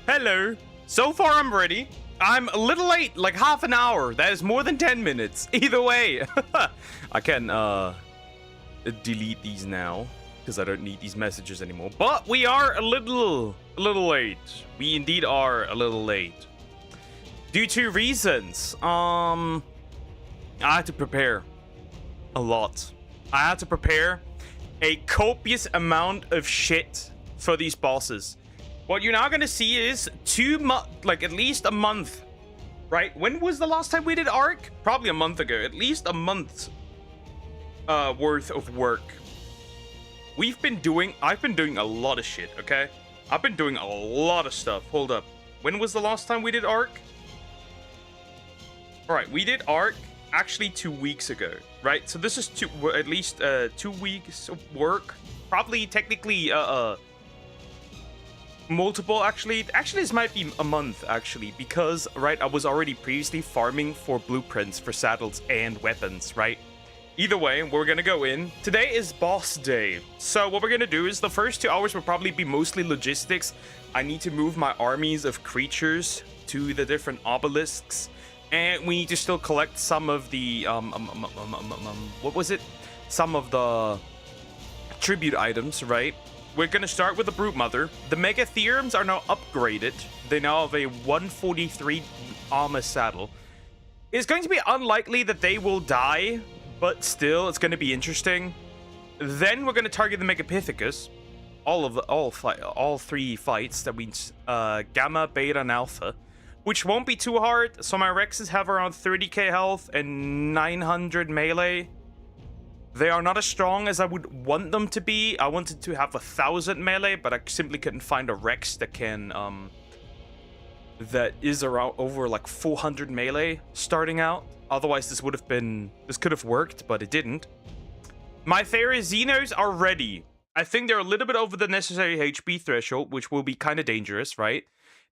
Hello. So far, I'm ready. I'm a little late, like half an hour. That is more than 10 minutes. Either way. I can, delete these now, because I don't need these messages anymore. But we are a little late. We indeed are a little late. Due to reasons. I had to prepare a lot. I had to prepare a copious amount of shit for these bosses. What you're now gonna see is at least a month, right? When was the last time we did Ark? Probably a month ago. At least a month's worth of work. I've been doing a lot of shit, okay? I've been doing a lot of stuff. Hold up. When was the last time we did Ark? All right, we did Ark actually 2 weeks ago, right? So this is at least 2 weeks of work. Probably technically multiple actually this might be a month actually, because right, I was already previously farming for blueprints for saddles and weapons, right? Either way, we're gonna go in. Today is boss day, so what we're gonna do is the first 2 hours will probably be mostly logistics. I need to move my armies of creatures to the different obelisks, and we need to still collect some of the what was it, some of the tribute items, right? We're going to start with the Brute Mother. The Mega Theorms are now upgraded. They now have a 143 armor saddle. It's going to be unlikely that they will die, but still, it's going to be interesting. Then we're going to target the Megapithecus. All three fights. That means Gamma, Beta, and Alpha, which won't be too hard. So my Rexes have around 30k health and 900 melee. They are not as strong as I would want them to be. I wanted to have 1,000 melee, but I simply couldn't find a Rex that can, that is around over like 400 melee starting out. Otherwise, this could have worked, but it didn't. My Therizzinos are ready. I think they're a little bit over the necessary HP threshold, which will be kind of dangerous, right?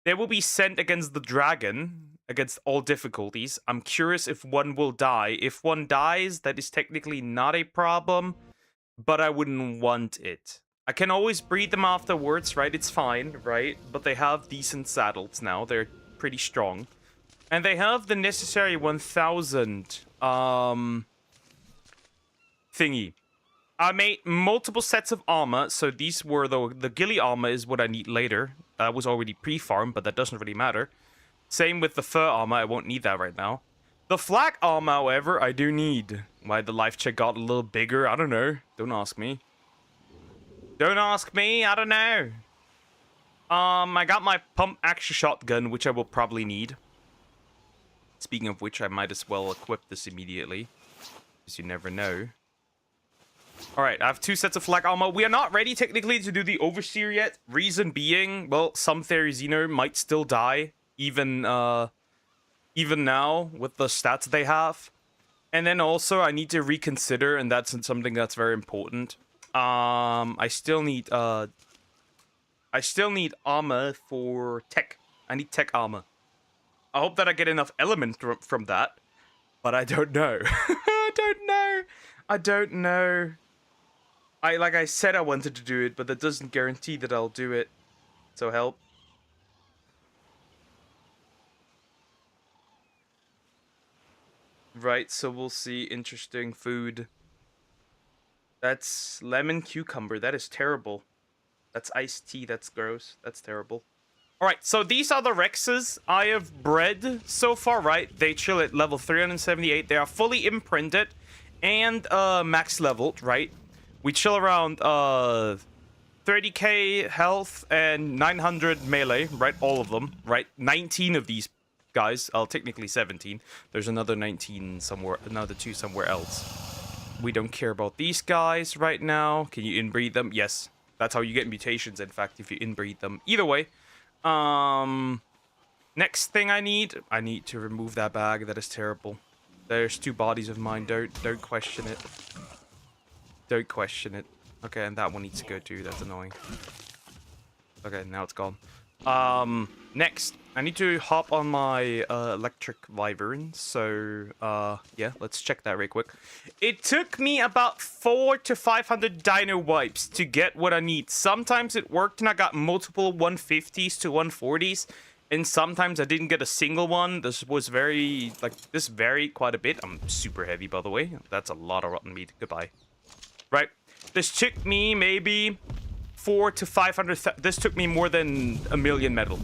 They will be sent against the dragon, against all difficulties. I'm curious if one will die. If one dies, that is technically not a problem, but I wouldn't want it. I can always breed them afterwards, right? It's fine, right? But they have decent saddles now. They're pretty strong. And they have the necessary 1,000 thingy. I made multiple sets of armor, so these were the ghillie armor is what I need later. That was already pre-farmed, but that doesn't really matter. Same with the fur armor, I won't need that right now. The flak armor, however, I do need. Why the life check got a little bigger, I don't know. Don't ask me. Don't ask me, I don't know. I got my pump action shotgun, which I will probably need. Speaking of which, I might as well equip this immediately, because you never know. Alright, I have 2 sets of flak armor. We are not ready, technically, to do the Overseer yet. Reason being, well, some Therizino might still die, even now, with the stats they have. And then also, I need to reconsider, and that's something that's very important. I still need armor for tech. I need tech armor. I hope that I get enough element from that, but I don't know. I don't know. Like I said I wanted to do it, but that doesn't guarantee that I'll do it. So help. Right, so we'll see. Interesting food. That's lemon cucumber. That is terrible. That's iced tea. That's gross. That's terrible. Alright, so these are the Rexes I have bred so far, right? They chill at level 378. They are fully imprinted and max leveled, right? We chill around 30k health and 900 melee, right? All of them, right? 19 of these guys. Technically 17. There's another 19 somewhere, another 2 somewhere else. We don't care about these guys right now. Can you inbreed them? Yes. That's how you get mutations, in fact, if you inbreed them. Either way. Next thing I need to remove that bag. That is terrible. There's 2 bodies of mine. Don't question it. Don't question it. Okay, and that one needs to go too. That's annoying. Okay, now it's gone. Next, I need to hop on my electric wyvern. So, yeah, let's check that real quick. It took me about 400 to 500 dino wipes to get what I need. Sometimes it worked and I got multiple 150s to 140s. And sometimes I didn't get a single one. This was this varied quite a bit. I'm super heavy, by the way. That's a lot of rotten meat. Goodbye. Right. This took me maybe 400 to 500. This took me more than 1,000,000 metal,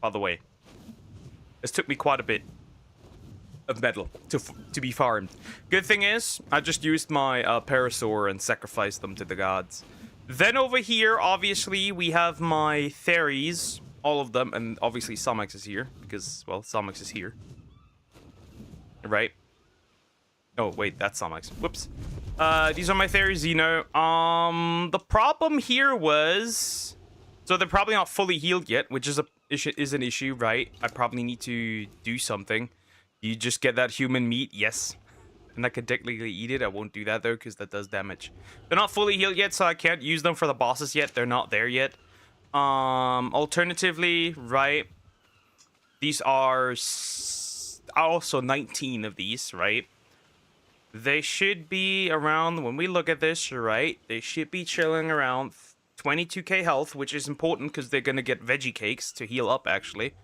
by the way. This took me quite a bit of metal to be farmed. Good thing is, I just used my parasaur and sacrificed them to the gods. Then over here, obviously, we have my theories. All of them, and obviously Somex is here, because, well, Somex is here. Right? Oh, wait, that's Somex. Whoops. These are my theories, Xeno. The problem here was... So they're probably not fully healed yet, which is an issue, right? I probably need to do something. You just get that human meat, yes. And I could technically eat it. I won't do that, though, because that does damage. They're not fully healed yet, so I can't use them for the bosses yet. They're not there yet. Alternatively, right, these are also 19 of these, right? They should be around, when we look at this, right, they should be chilling around 22k health, which is important because they're gonna get veggie cakes to heal up, actually.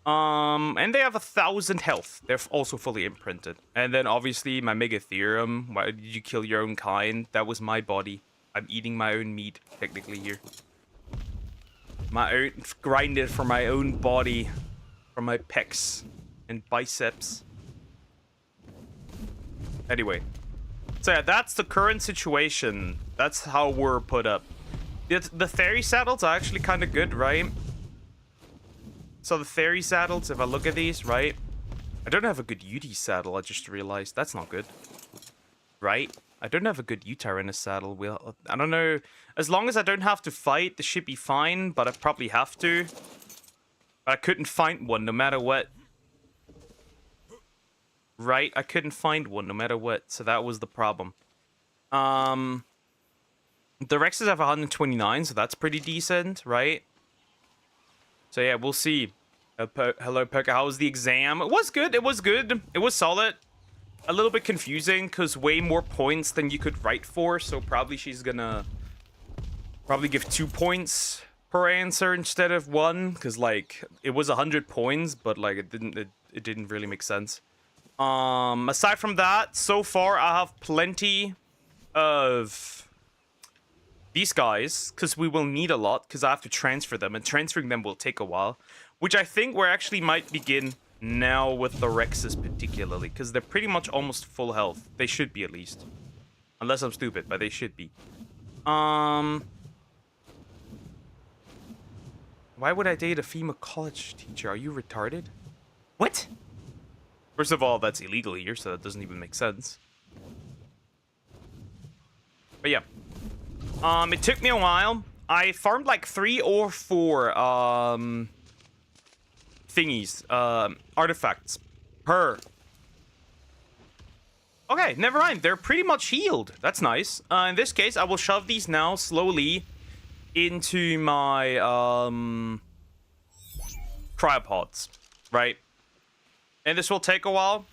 And they have 1,000 health. They're also fully imprinted. And then obviously my mega theorem, why did you kill your own kind? That was my body. I'm eating my own meat, technically, here. My own, grinded for my own body, from my pecs and biceps. Anyway, so yeah, that's the current situation. That's how we're put up. The fairy saddles are actually kind of good, right? So the fairy saddles, if I look at these, right? I don't have a good Yeti saddle, I just realized. That's not good. Right? I don't have a good Utyrannus saddle. Well, I don't know. As long as I don't have to fight, this should be fine, but I probably have to. But I couldn't find one no matter what. Right? I couldn't find one no matter what, so that was the problem. The Rexes have 129, so that's pretty decent, right? So yeah, we'll see. Hello, Poker. How was the exam? It was good. It was good. It was solid. A little bit confusing because way more points than you could write for. So probably she's gonna give 2 points per answer instead of 1, because like it was 100 points, but like it didn't really make sense. Aside from that, so far I have plenty of these guys because we will need a lot because I have to transfer them, and transferring them will take a while, which I think we actually might begin now with the Rexes particularly, because they're pretty much almost full health. They should be, at least. Unless I'm stupid, but they should be. Why would I date a female college teacher? Are you retarded? What? First of all, that's illegal here, so that doesn't even make sense. But yeah. It took me a while. I farmed like 3 or 4, thingies, artifacts per. Okay, never mind. They're pretty much healed. That's nice. In this case, I will shove these now slowly into my cryopods, right? And this will take a while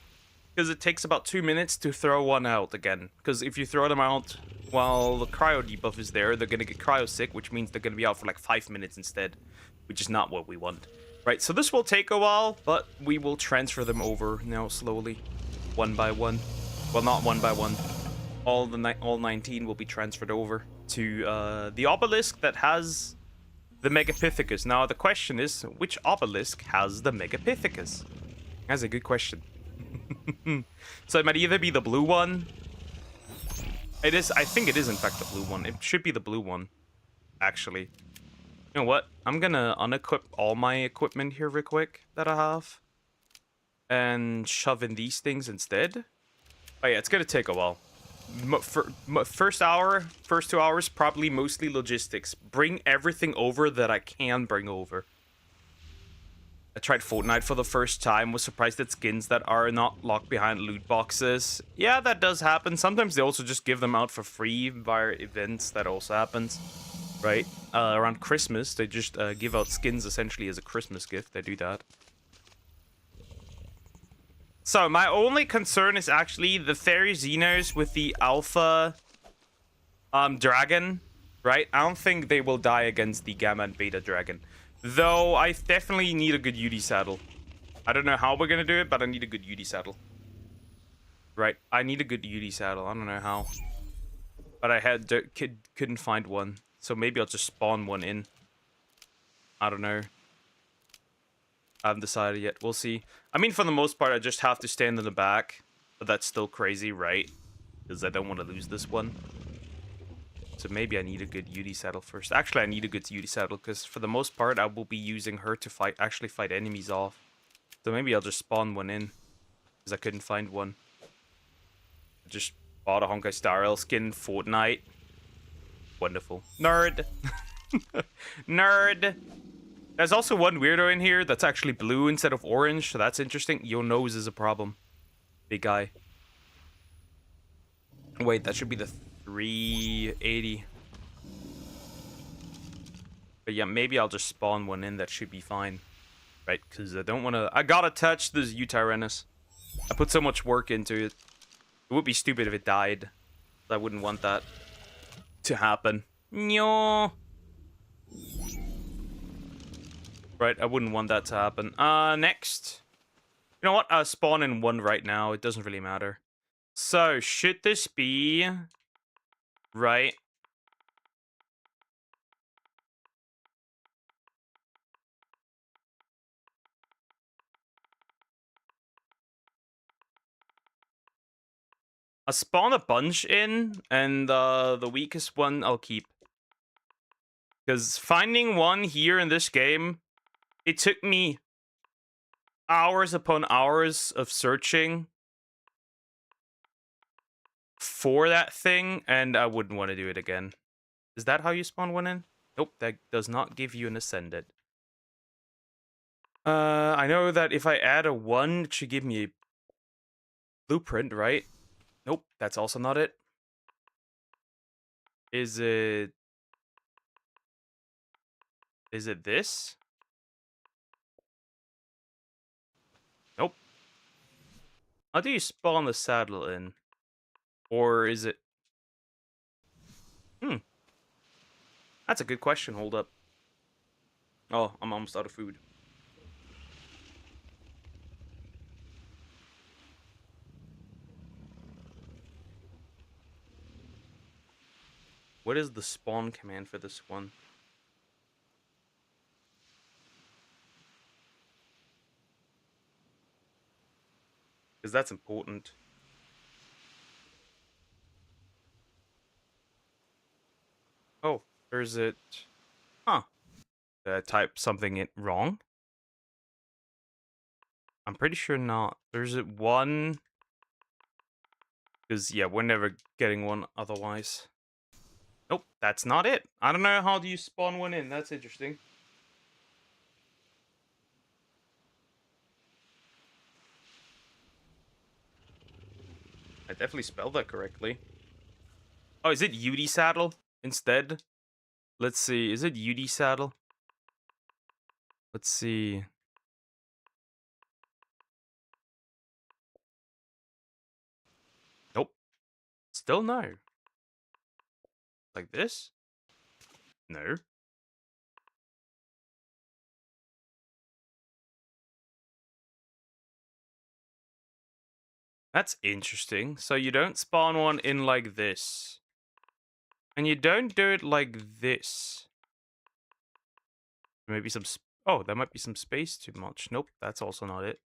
because it takes about 2 minutes to throw one out again. Because if you throw them out while the cryo debuff is there, they're gonna get cryo sick, which means they're gonna be out for like 5 minutes instead, which is not what we want. Right, so this will take a while, but we will transfer them over now slowly, one by one. Well, not one by one. All 19 will be transferred over to the obelisk that has the Megapithecus. Now, the question is, which obelisk has the Megapithecus? That's a good question. So it might either be the blue one. It is. I think it is, in fact, the blue one. It should be the blue one, actually. You know what? I'm gonna unequip all my equipment here real quick that I have. And shove in these things instead. Oh yeah, it's gonna take a while. First 2 hours, probably mostly logistics. Bring everything over that I can bring over. I tried Fortnite for the first time, was surprised at skins that are not locked behind loot boxes. Yeah, that does happen. Sometimes they also just give them out for free via events. That also happens. right? Around Christmas, they just give out skins essentially as a Christmas gift. They do that. So my only concern is actually the Fairy Xenos with the Alpha Dragon, right? I don't think they will die against the Gamma and Beta Dragon. Though I definitely need a good UD saddle. I don't know how we're gonna do it, but I need a good UD saddle. Right, I need a good UD saddle. I don't know how. But I couldn't find one. So maybe I'll just spawn one in. I don't know. I haven't decided yet. We'll see. I mean, for the most part, I just have to stand in the back. But that's still crazy, right? Because I don't want to lose this one. So maybe I need a good UD saddle first. Actually, I need a good UD saddle because for the most part, I will be using her to actually fight enemies off. So maybe I'll just spawn one in because I couldn't find one. I just bought a Honkai Star Rail skin Fortnite. Wonderful. Nerd. Nerd. There's also one weirdo in here that's actually blue instead of orange, so that's interesting. Your nose is a problem. Big guy. Wait, that should be the 380. But yeah, maybe I'll just spawn one in. That should be fine. Right, because I don't want to... I gotta touch this U-Tyrannus. I put so much work into it. It would be stupid if it died. I wouldn't want that to happen. No. Right, I wouldn't want that to happen. Next. You know what? I'll spawn in one right now. It doesn't really matter. So, should this be... Right. I'll spawn a bunch in, and the weakest one I'll keep. Because finding one here in this game, it took me hours upon hours of searching for that thing, and I wouldn't want to do it again. Is that how you spawn one in? Nope, that does not give you an Ascended. I know that if I add a 1, it should give me a blueprint, right? Nope, that's also not it. Is it this? Nope. How do you spawn the saddle in? Or is it... That's a good question. Hold up. Oh, I'm almost out of food. What is the spawn command for this one? Because that's important. Oh, there's it. Huh. Did I type something wrong? I'm pretty sure not. There's it one. Because, yeah, we're never getting one otherwise. Nope, that's not it. I don't know how do you spawn one in. That's interesting. I definitely spelled that correctly. Oh, is it UD saddle instead? Let's see. Is it UD saddle? Let's see. Nope. Still no. Like this? No. That's interesting. So you don't spawn one in like this. And you don't do it like this. Maybe some... Oh, there might be some space too much. Nope, that's also not it.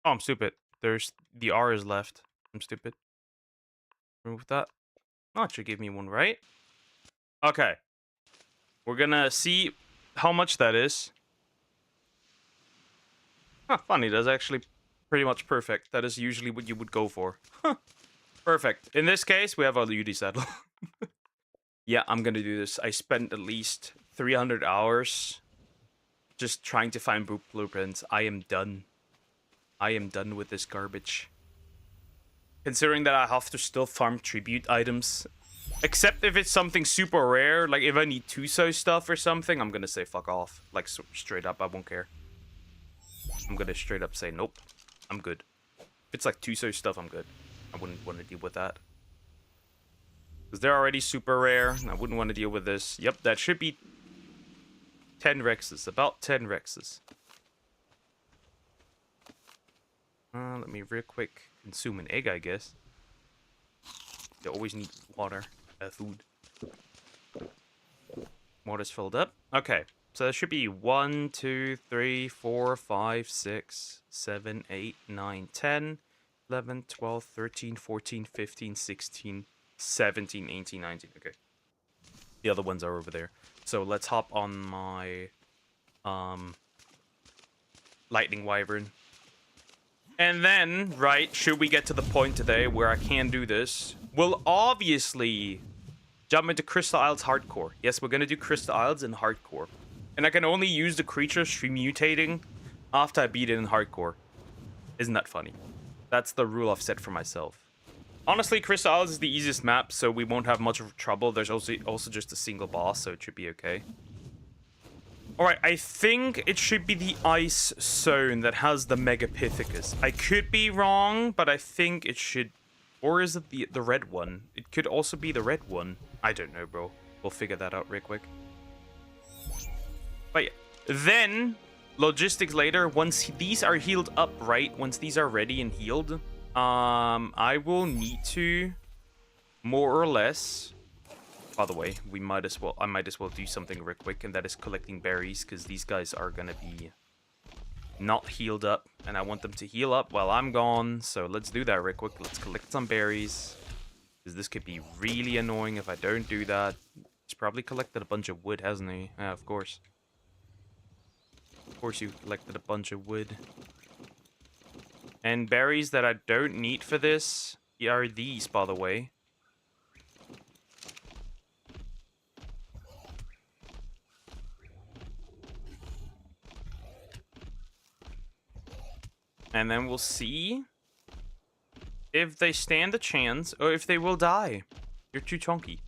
Oh, I'm stupid. There's... The R is left. I'm stupid. Remove that. Oh, it should give me one, right? Okay. We're gonna see how much that is. Huh, funny. That's actually pretty much perfect. That is usually what you would go for. Huh. Perfect. In this case, we have our UD saddle. Yeah, I'm gonna do this. I spent at least 300 hours just trying to find blueprints. I am done. I am done with this garbage. Considering that I have to still farm tribute items Except if it's something super rare, like if I need Tuso stuff or something, I'm gonna say fuck off. Like, straight up, I won't care. I'm gonna straight up say, nope, I'm good. If it's like Tuso stuff, I'm good. I wouldn't want to deal with that. Because they're already super rare, and I wouldn't want to deal with this. Yep, that should be 10 Rexes. About 10 Rexes. Let me real quick consume an egg, I guess. You always need water. Food. Water's filled up. Okay. So there should be 1, 2, 3, 4, 5, 6, 7, 8, 9, 10, 11, 12, 13, 14, 15, 16, 17, 18, 19. Okay. The other ones are over there. So let's hop on my lightning wyvern. And then, right, should we get to the point today where I can do this, we'll obviously jump into Crystal Isles Hardcore. Yes, we're going to do Crystal Isles in Hardcore. And I can only use the creatures mutating after I beat it in Hardcore. Isn't that funny? That's the rule I've set for myself. Honestly, Crystal Isles is the easiest map, so we won't have much of trouble. There's also just a single boss, so it should be okay. Alright, I think it should be the ice zone that has the Megapithecus. I could be wrong, but I think it should... Or is it the red one? It could also be the red one. I don't know, bro. We'll figure that out real quick. But yeah. Then, logistics later, once these are healed up, right? Once these are ready and healed, I will need to, more or less... By the way, I might as well do something real quick, and that is collecting berries, because these guys are gonna be not healed up, and I want them to heal up while I'm gone. So let's do that real quick. Let's collect some berries, because this could be really annoying if I don't do that. He's probably collected a bunch of wood, hasn't he? Yeah, of course. Of course you collected a bunch of wood. And berries that I don't need for this are these, by the way. And then we'll see if they stand a chance or if they will die. You're too chunky.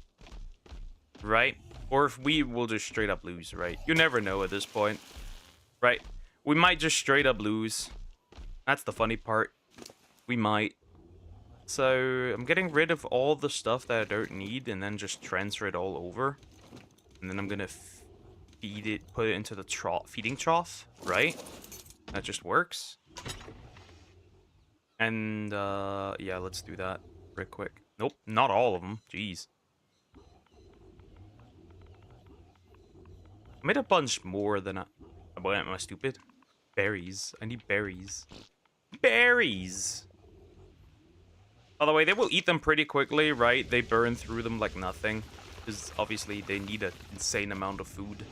Right? Or if we will just straight up lose, right? You never know at this point. Right? We might just straight up lose. That's the funny part. We might. So I'm getting rid of all the stuff that I don't need and then just transfer it all over. And then I'm going to feed it, put it into the feeding trough, right? That just works. And, yeah, let's do that real quick. Nope, not all of them. Jeez. I made a bunch more than I... Boy, am I stupid? Berries. I need berries. Berries! By the way, they will eat them pretty quickly, right? They burn through them like nothing. Because, obviously, they need an insane amount of food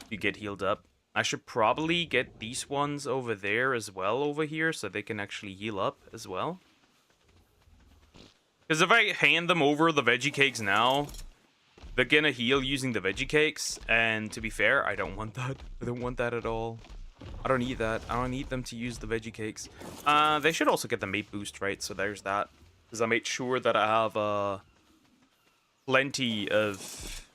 to get healed up. I should probably get these ones over there as well over here so they can actually heal up as well. Because if I hand them over the veggie cakes now, they're gonna heal using the veggie cakes. And to be fair, I don't want that. I don't want that at all. I don't need that. I don't need them to use the veggie cakes. They should also get the mate boost, right? So there's that. Because I made sure that I have plenty of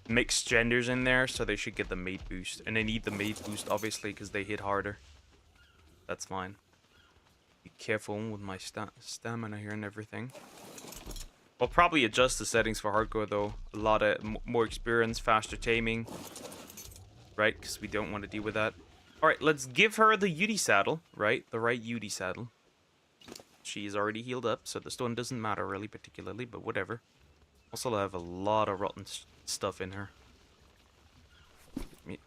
mixed genders in there, so they should get the mate boost. And they need the mate boost, obviously, because they hit harder. That's fine. Be careful with my stamina here and everything. I'll probably adjust the settings for hardcore, though. A lot of more experience, faster taming. Right, because we don't want to deal with that. Alright, let's give her the Yudi saddle, right? The right Yudi saddle. She's already healed up, so this one doesn't matter really particularly, but whatever. Also, I have a lot of rotten stuff in her.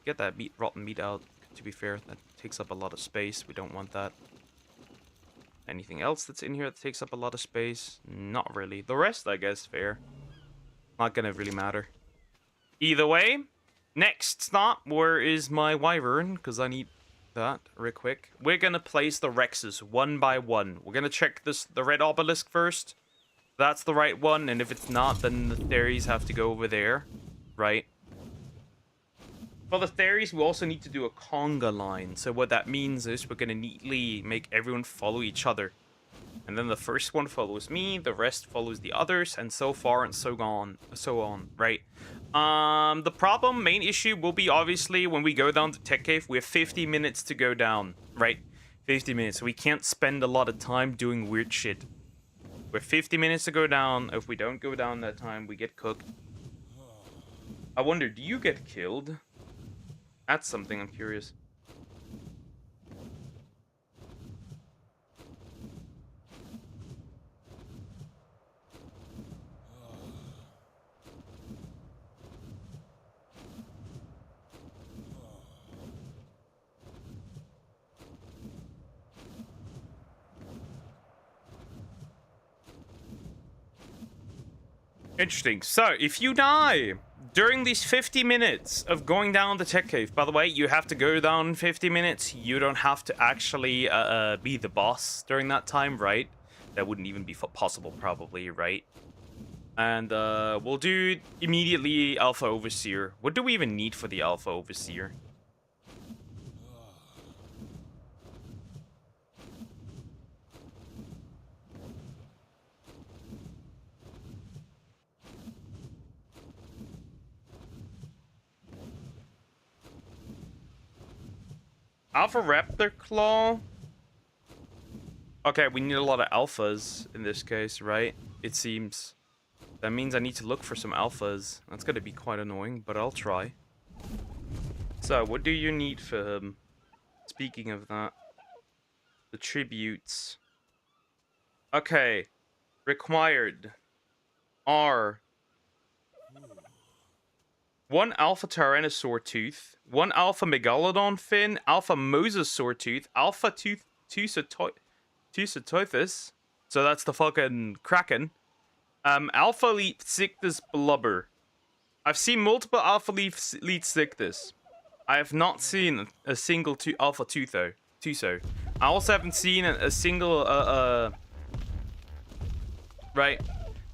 Get that rotten meat out, to be fair. That takes up a lot of space. We don't want that. Anything else that's in here that takes up a lot of space? Not really. The rest, I guess, fair. Not gonna really matter. Either way, next stop, where is my wyvern? Because I need that real quick. We're gonna place the Rexes one by one. We're gonna check the red obelisk first. That's the right one, and if it's not, then the theories have to go over there, right? For the theories, we also need to do a conga line. So what that means is we're gonna neatly make everyone follow each other. And then the first one follows me, the rest follows the others, and so far and so on, right? The problem, main issue will be obviously when we go down to Tech Cave, we have 50 minutes to go down, right? 50 minutes. So we can't spend a lot of time doing weird shit. We have 50 minutes to go down. If we don't go down that time, we get cooked. I wonder, do you get killed? That's something I'm curious. Interesting. So, if you die during these 50 minutes of going down the tech cave, by the way, you have to go down 50 minutes. You don't have to actually be the boss during that time, right? That wouldn't even be possible, probably, right? And we'll do immediately Alpha Overseer. What do we even need for the Alpha Overseer? Alpha Raptor Claw? Okay, we need a lot of alphas in this case, right? It seems. That means I need to look for some alphas. That's gonna be quite annoying, but I'll try. So, what do you need for him? Speaking of that. The tributes. Okay. Required are 1 Alpha Tyrannosaur Tooth, 1 Alpha Megalodon Fin, Alpha Mosasaur Tooth, Alpha Tucitothus, so that's the fucking Kraken, Alpha Leapsichthys Blubber. I've seen multiple Alpha Leapsichthys. I have not seen a single Alpha Tuso. I also haven't seen a single, right.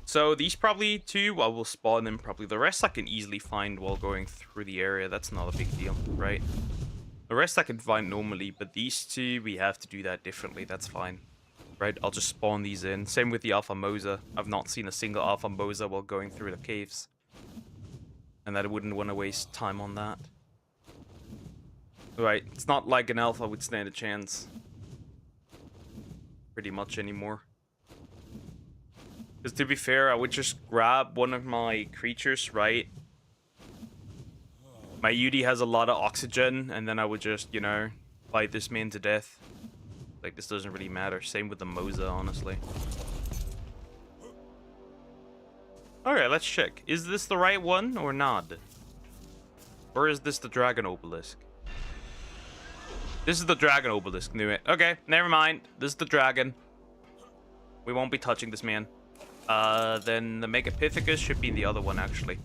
So these probably two, I will spawn them probably. The rest I can easily find while going through the area. That's not a big deal, right? The rest I can find normally, but these two, we have to do that differently. That's fine, right? I'll just spawn these in. Same with the Alpha Mosa. I've not seen a single Alpha Mosa while going through the caves. And I wouldn't want to waste time on that. Right, it's not like an Alpha would stand a chance. Pretty much anymore. Because to be fair, I would just grab one of my creatures, right? My UD has a lot of oxygen, and then I would just, you know, fight this man to death. Like, this doesn't really matter. Same with the Mosa, honestly. Alright, let's check. Is this the right one or not? Or is this the Dragon Obelisk? This is the Dragon Obelisk, knew it. Okay, never mind. This is the dragon. We won't be touching this man. Then the Megapithecus should be the other one, actually.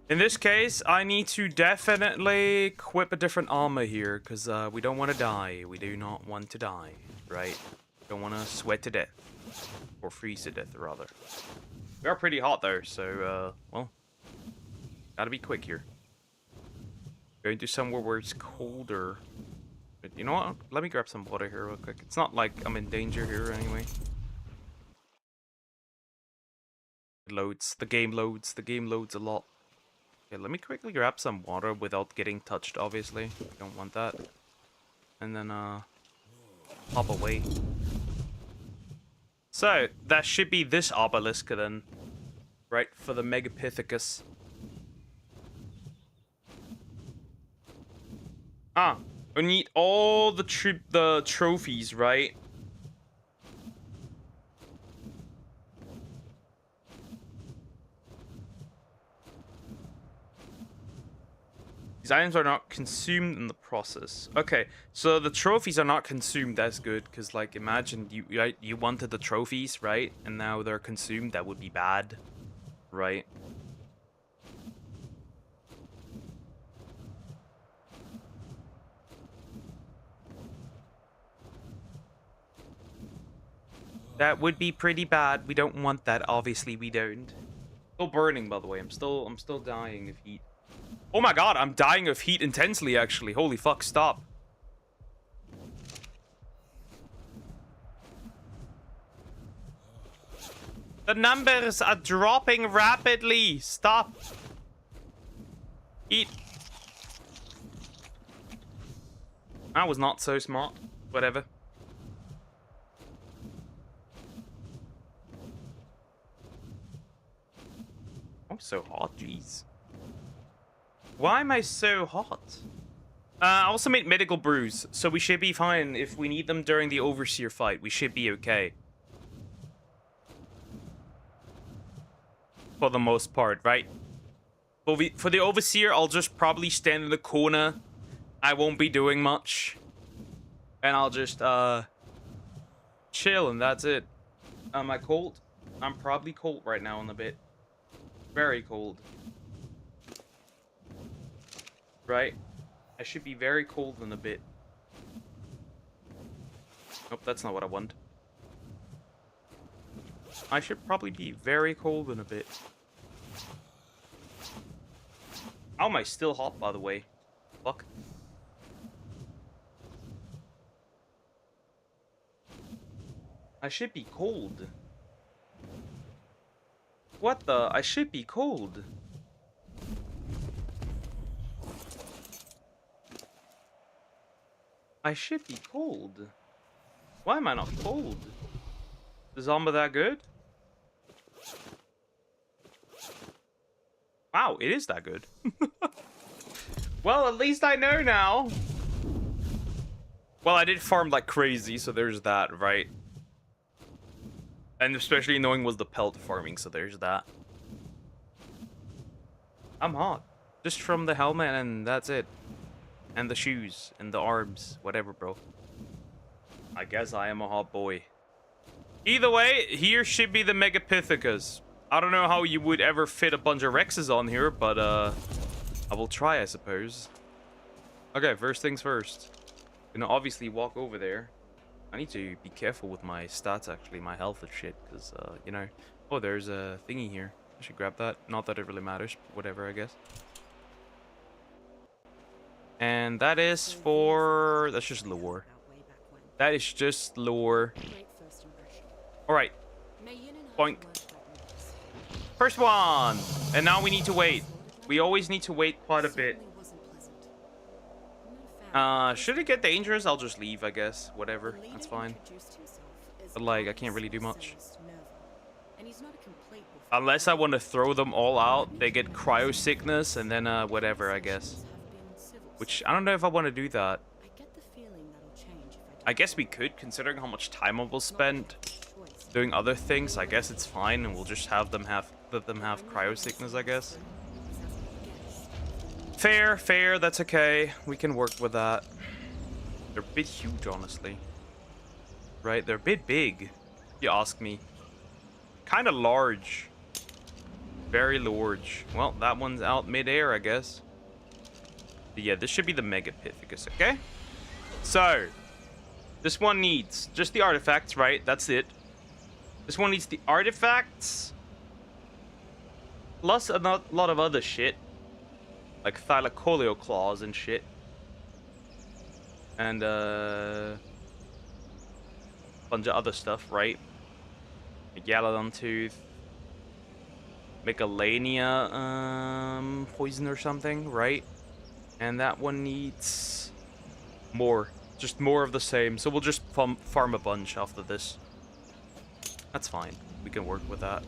In this case, I need to definitely equip a different armor here, because we don't want to die. We do not want to die, right? Don't want to sweat to death. Or freeze to death, rather. We are pretty hot, though, so, well, gotta be quick here. Going to somewhere where it's colder. But you know what? Let me grab some water here real quick. It's not like I'm in danger here, anyway. It loads. The game loads. The game loads a lot. Okay, let me quickly grab some water without getting touched, obviously. I don't want that. And then, hop away. So, that should be this obelisk then. Right, for the Megapithecus. Ah, we need all the trophies, right? These items are not consumed in the process. Okay, so the trophies are not consumed. That's good, because, like, imagine you wanted the trophies, right? And now they're consumed. That would be bad, right? That would be pretty bad. We don't want that. Obviously, we don't. Still burning, by the way. I'm still dying of heat. Oh my god, I'm dying of heat intensely, actually. Holy fuck, stop. The numbers are dropping rapidly. Stop. Eat. That was not so smart. Whatever. I'm so hot, jeez. Why am I so hot? I also made medical brews, so we should be fine if we need them during the Overseer fight. We should be okay. For the most part, right? For the Overseer, I'll just probably stand in the corner. I won't be doing much. And I'll just, chill, and that's it. Am I cold? I'm probably cold right now in a bit. Very cold. Right? I should be very cold in a bit. Nope, that's not what I want. I should probably be very cold in a bit. How am I still hot, by the way? Fuck. I should be cold. What the? I should be cold. I should be cold. Why am I not cold? Is Zomba that good? Wow, it is that good. Well, at least I know now. Well, I did farm like crazy, so there's that, right? And especially knowing was the pelt farming, so there's that. I'm hot. Just from the helmet and that's it. And the shoes and the arms. Whatever, bro. I guess I am a hot boy. Either way, here should be the Megapithecus. I don't know how you would ever fit a bunch of Rexes on here, but I will try, I suppose. Okay, first things first. Gonna obviously walk over there. I need to be careful with my stats, actually, my health and shit, because, you know... Oh, there's a thingy here. I should grab that. Not that it really matters. Whatever, I guess. And that is for... That's just lore. That is just lore. Alright. Boink. First one! And now we need to wait. We always need to wait quite a bit. Should it get dangerous? I'll just leave, I guess. Whatever. That's fine. But, like, I can't really do much. Unless I want to throw them all out, they get cryo sickness, and then, whatever, I guess. Which, I don't know if I want to do that. I guess we could, considering how much time I will spend doing other things. I guess it's fine, and we'll just have them let them have cryo sickness, I guess. Fair, fair, that's okay. We can work with that. They're a bit huge, honestly. Right, they're a bit big, if you ask me. Kind of large. Very large. Well, that one's out mid-air, I guess. But yeah, this should be the Megapithecus, okay? So, this one needs just the artifacts, right? That's it. This one needs the artifacts. Plus a lot of other shit. Like Thylacoleo claws and shit. And, bunch of other stuff, right? Megalodon tooth. Megalania, poison or something, right? And that one needs more. Just more of the same. So we'll just farm a bunch after this. That's fine. We can work with that.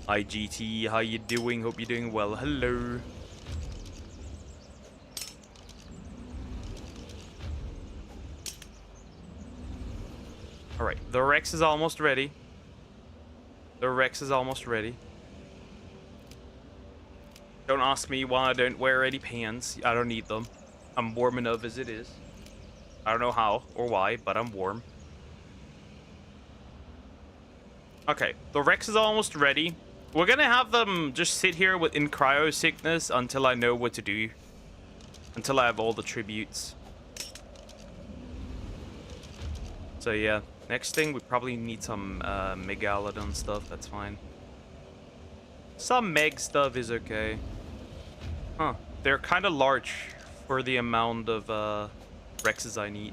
Hi, GT. How you doing? Hope you're doing well. Hello. Alright, the Rex is almost ready. The Rex is almost ready. Don't ask me why I don't wear any pants. I don't need them. I'm warm enough as it is. I don't know how or why, but I'm warm. Okay, the Rex is almost ready. We're gonna have them just sit here in cryo sickness until I know what to do. Until I have all the tributes. So yeah. Next thing, we probably need some Megalodon stuff. That's fine. Some Meg stuff is okay. Huh. They're kind of large for the amount of Rexes I need.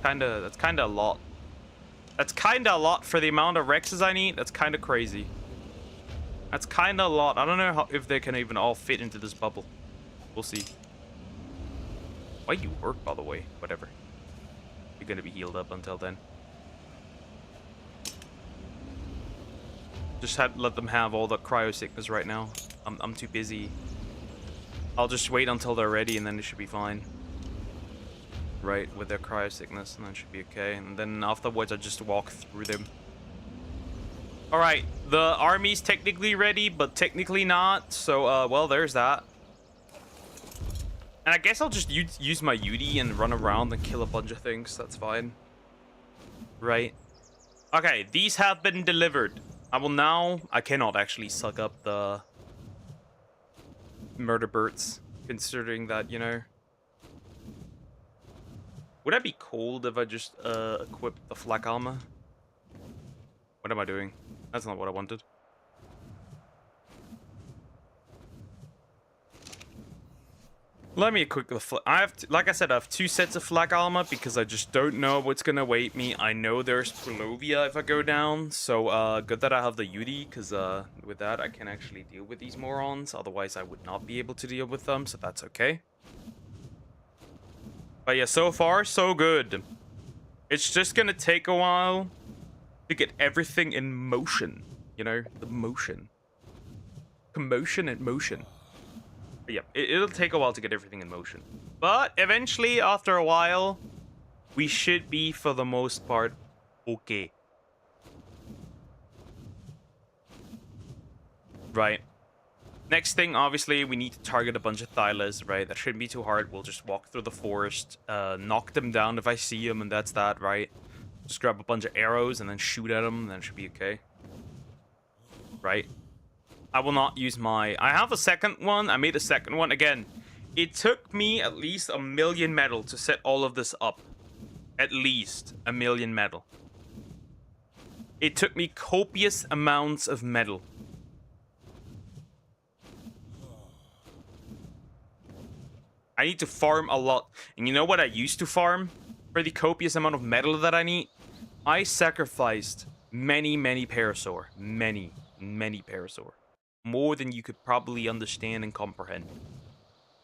That's kind of a lot. That's kind of a lot for the amount of Rexes I need. That's kind of crazy. That's kind of a lot. I don't know how, if they can even all fit into this bubble. We'll see. Why you work, by the way? Whatever. You're gonna be healed up until then. Just let them have all the cryo sickness right now. I'm too busy. I'll just wait until they're ready, and then it should be fine. Right, with their cryo sickness, and that should be okay. And then afterwards, I just walk through them. All right, the army's technically ready, but technically not. So, well, there's that. And I guess I'll just use my UD and run around and kill a bunch of things. That's fine. Right. Okay, these have been delivered. I will now... I cannot actually suck up the murder birds, considering that, you know... Would I be cold if I just equipped the flak armor? What am I doing? That's not what I wanted. Let me equip the I have, like I said, I have 2 sets of flak armor because I just don't know what's gonna await me. I know there's Polovia if I go down, so good that I have the UD, because with that I can actually deal with these morons. Otherwise I would not be able to deal with them, so that's okay. But yeah, so far so good. It's just gonna take a while to get everything in motion. You know, the motion. Commotion and motion. But yeah, it'll take a while to get everything in motion. But eventually, after a while, we should be, for the most part, okay. Right. Next thing, obviously, we need to target a bunch of Thylas, right? That shouldn't be too hard. We'll just walk through the forest, knock them down if I see them, and that's that, right? Just grab a bunch of arrows and then shoot at them, and then it should be okay. Right? I will not use my... I have a second one. I made a second one. Again, it took me at least 1,000,000 metal to set all of this up. At least 1,000,000 metal. It took me copious amounts of metal. I need to farm a lot. And you know what I used to farm for the copious amount of metal that I need? I sacrificed many Parasaur. Many Parasaur. More than you could probably understand and comprehend.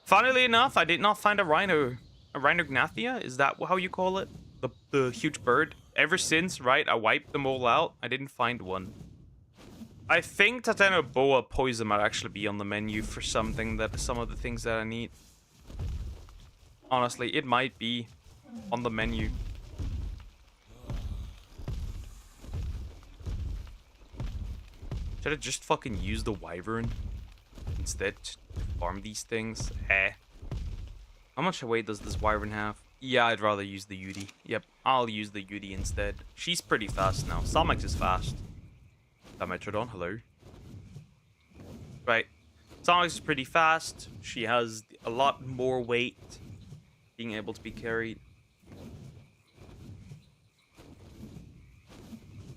Funnily enough, I did not find a rhino. A rhinognathia? Is that how you call it? The huge bird? Ever since, right? I wiped them all out. I didn't find one. I think Titanoboa poison might actually be on the menu for something that some of the things that I need. Honestly, it might be on the menu. Should I just fucking use the wyvern instead to farm these things? How much weight does this wyvern have? Yeah, I'd rather use the UD. Yep, I'll use the UD instead. She's pretty fast now. Salmax is fast. Dimetrodon, hello. Right. Salmax is pretty fast. She has a lot more weight being able to be carried.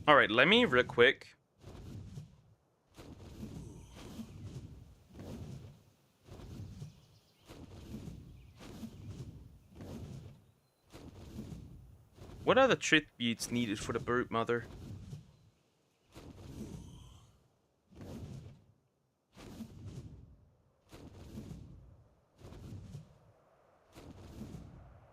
Alright, let me real quick. What are the tributes needed for the Brute Mother?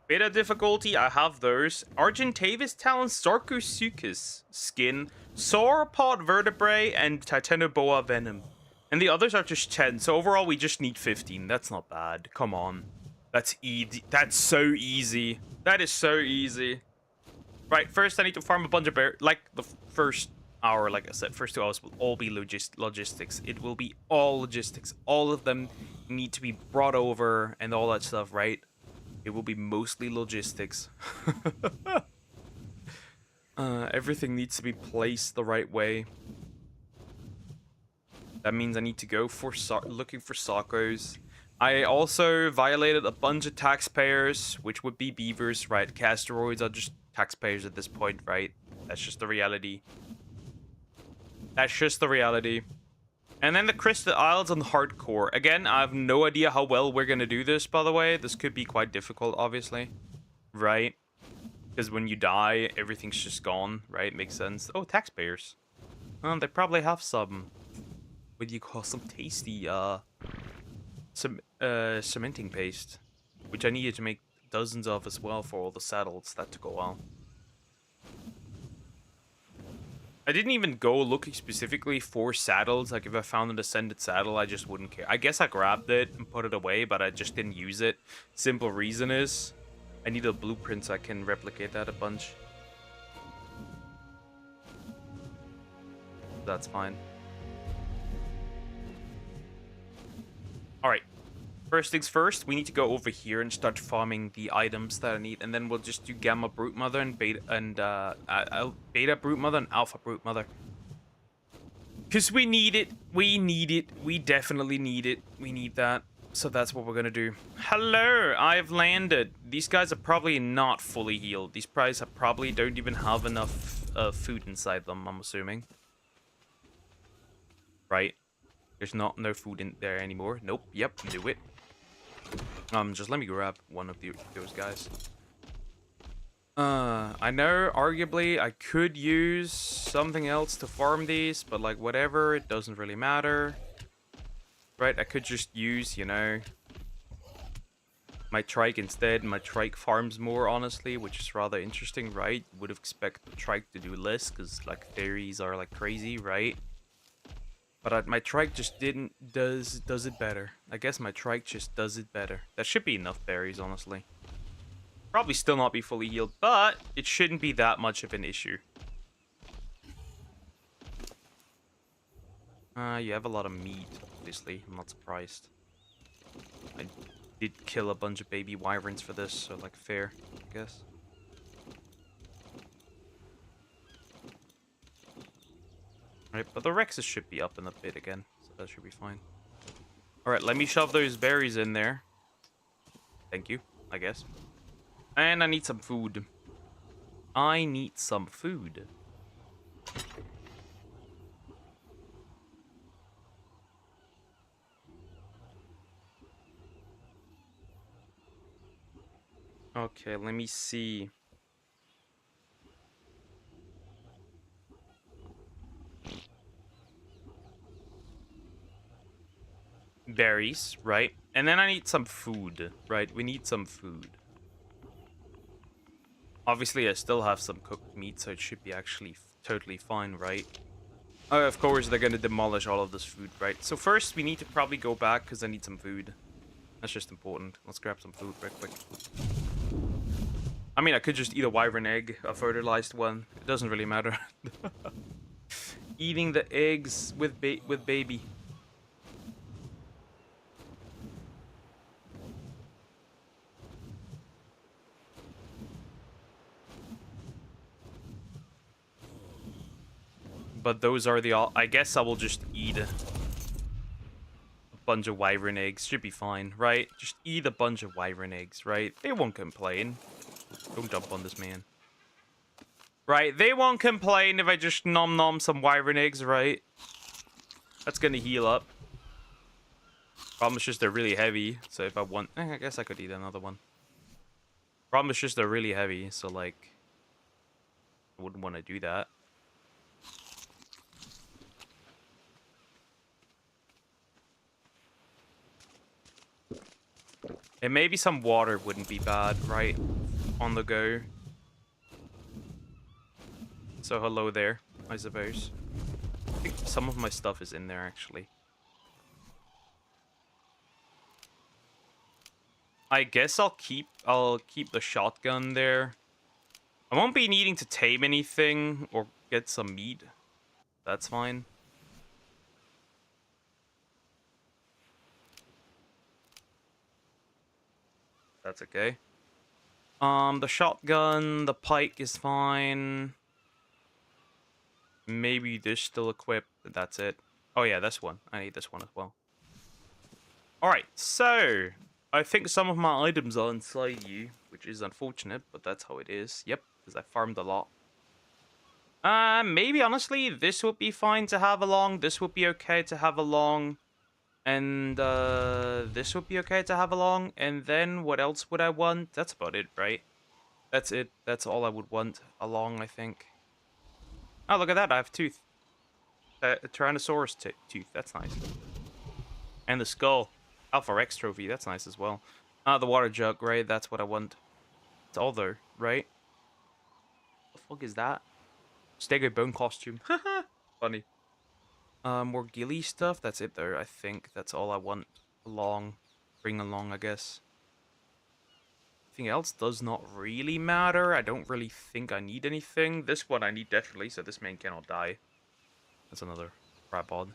Beta difficulty, I have those. Argentavis Talon, Sarcosuchus Skin, Sauropod Vertebrae, and Titanoboa Venom. And the others are just 10, so overall we just need 15. That's not bad. Come on. That's easy. That's so easy. That is so easy. Right, first I need to farm a bunch of bears. Like, the first hour, like I said, first 2 hours will all be logistics. It will be all logistics. All of them need to be brought over and all that stuff, right? It will be mostly logistics. Everything needs to be placed the right way. That means I need to go for looking for Sockos. I also violated a bunch of taxpayers, which would be beavers, right? Castoroids are just taxpayers at this point, right? That's just the reality. That's just the reality. And then the Crystal Isles on hardcore. Again, I have no idea how well we're gonna do this, by the way. This could be quite difficult, obviously. Right? Because when you die, everything's just gone, right? Makes sense. Oh, taxpayers. They probably have some, what do you call, some tasty, cementing paste. Which I needed to make dozens of as well for all the saddles. That took a while. I didn't even go looking specifically for saddles. Like, if I found an ascended saddle, I just wouldn't care. I guess I grabbed it and put it away, but I just didn't use it. Simple reason is, I need a blueprint so I can replicate that a bunch. That's fine. Alright. First things first, we need to go over here and start farming the items that I need, and then we'll just do Gamma Brute Mother and Beta Brute Mother and Alpha Brute Mother. Because we need it. We need it. We definitely need it. We need that. So that's what we're going to do. Hello, I've landed. These guys are probably not fully healed. These guys probably don't even have enough food inside them, I'm assuming. Right? There's no food in there anymore. Nope. Yep, do it. Just let me grab one of those guys. I know, arguably, I could use something else to farm these, but, like, whatever, it doesn't really matter. Right, I could just use, you know, my trike instead. My trike farms more, honestly, which is rather interesting, right? Would have expected the trike to do less, because, like, fairies are, like, crazy, right? But my trike just does it better. I guess my trike just does it better. That should be enough berries, honestly. Probably still not be fully healed, but it shouldn't be that much of an issue. You have a lot of meat, obviously. I'm not surprised. I did kill a bunch of baby wyverns for this, so, like, fair, I guess. Right, but the Rexes should be up in a bit again, so that should be fine. Alright, let me shove those berries in there. Thank you, I guess. And I need some food. I need some food. Okay, let me see. Berries, right? And then I need some food, right? We need some food. Obviously, I still have some cooked meat, so it should be actually totally fine, right? Of course, they're gonna demolish all of this food, right? So first, we need to probably go back, because I need some food. That's just important. Let's grab some food real quick. I mean, I could just eat a wyvern egg, a fertilized one. It doesn't really matter. Eating the eggs with baby. But those are the all. I guess I will just eat a bunch of wyvern eggs. Should be fine, right? Just eat a bunch of wyvern eggs, right? They won't complain. Don't jump on this man. Right, they won't complain if I just nom some wyvern eggs, right? That's gonna heal up. Problem is just they're really heavy, so if I want... I guess I could eat another one. Problem is just they're really heavy, so, like... I wouldn't want to do that. And maybe some water wouldn't be bad, right? On the go. So hello there, I suppose. I think some of my stuff is in there, actually. I guess I'll keep the shotgun there. I won't be needing to tame anything or get some meat. That's fine. That's okay. The shotgun, the pike is fine. Maybe this still equipped. That's it. Oh yeah, this one. I need this one as well. Alright, so... I think some of my items are inside you, which is unfortunate, but that's how it is. Yep, because I farmed a lot. Maybe, honestly, this would be fine to have along. This would be okay to have along. And, this would be okay to have along. And then, what else would I want? That's about it, right? That's it. That's all I would want along, I think. Oh, look at that. I have a tooth. A Tyrannosaurus tooth. That's nice. And the skull. Alpha Rex trophy. That's nice as well. The water jug, right? That's what I want. It's all there, right? The fuck is that? Stego bone costume. Funny. More ghillie stuff. That's it there, I think. That's all I want along. Bring along, I guess. Anything else does not really matter. I don't really think I need anything. This one I need definitely, so this man cannot die. That's another tripod.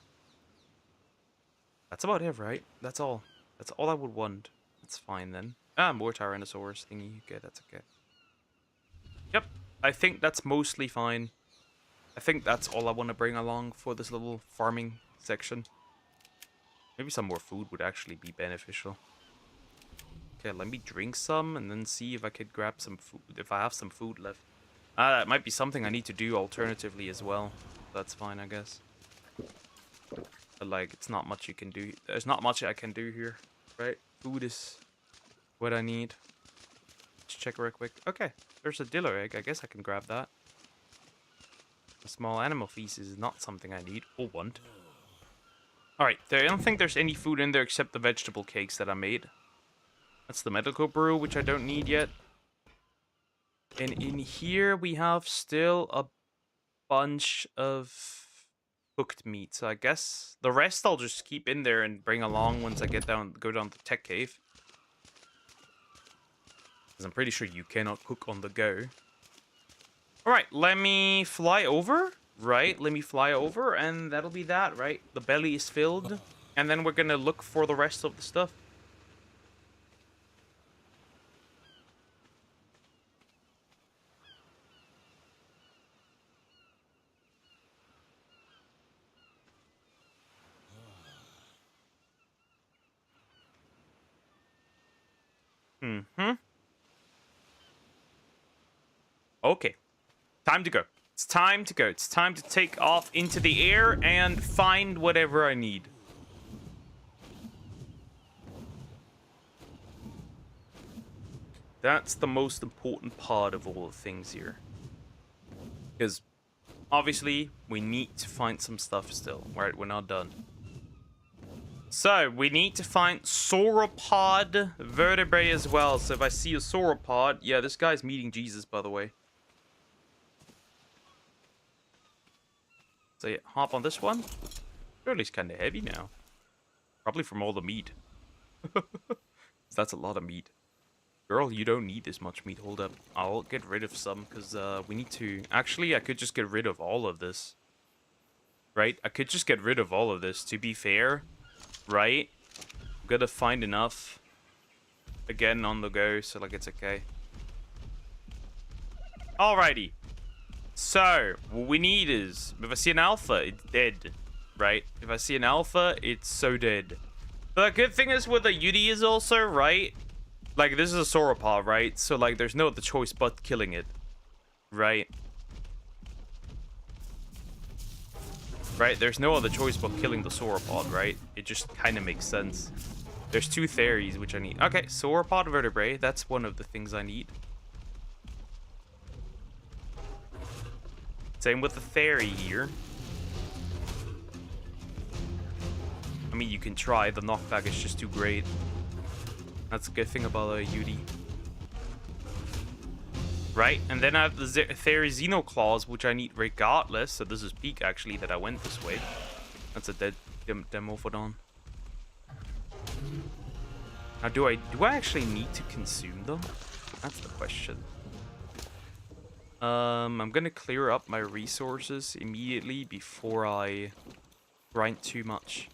That's about it, right? That's all. That's all I would want. That's fine then. Ah, more Tyrannosaurus thingy. Okay, that's okay. Yep, I think that's mostly fine. I think that's all I want to bring along for this little farming section. Maybe some more food would actually be beneficial. Okay, let me drink some and then see if I could grab some food, if I have some food left. That might be something I need to do alternatively as well. That's fine, I guess. But like, it's not much you can do. There's not much I can do here, right? Food is what I need. Let's check real quick. Okay, there's a diller egg. I guess I can grab that. A small animal feces is not something I need or want. Alright, I don't think there's any food in there except the vegetable cakes that I made. That's the medical brew, which I don't need yet. And in here we have still a bunch of cooked meat. So I guess the rest I'll just keep in there and bring along once I go down to Tech Cave. Because I'm pretty sure you cannot cook on the go. Alright, let me fly over. Right, let me fly over and that'll be that, right? The belly is filled. And then we're gonna look for the rest of the stuff. Okay. Time to go. It's time to go. It's time to take off into the air and find whatever I need. That's the most important part of all the things here. Because, obviously, we need to find some stuff still. Right, we're not done. So, we need to find sauropod vertebrae as well. So, if I see a sauropod... Yeah, this guy's meeting Jesus, by the way. So, yeah, hop on this one. Surely it's kind of heavy now. Probably from all the meat. That's a lot of meat. Girl, you don't need this much meat. Hold up. I'll get rid of some, because we need to... Actually, I could just get rid of all of this. Right? I could just get rid of all of this, to be fair. Right? I'm gonna find enough. Again, on the go, so, like, it's okay. Alrighty. So, what we need is... If I see an alpha, it's dead. Right? If I see an alpha, it's so dead. The good thing is with the Yudi is also, right? Like, this is a sauropod, right? So, like, there's no other choice but killing it. Right? Right? There's no other choice but killing the sauropod, right? It just kind of makes sense. There's two theories which I need. Okay, sauropod vertebrae. That's one of the things I need. Same with the theory here. I mean, you can try. The knockback is just too great. That's a good thing about a Yudi. Right, and then I have the Therizino claws, which I need regardless. So this is peak, actually, that I went this way. That's a dead Demophodon. Now, do I actually need to consume them? That's the question. I'm gonna clear up my resources immediately before I grind too much.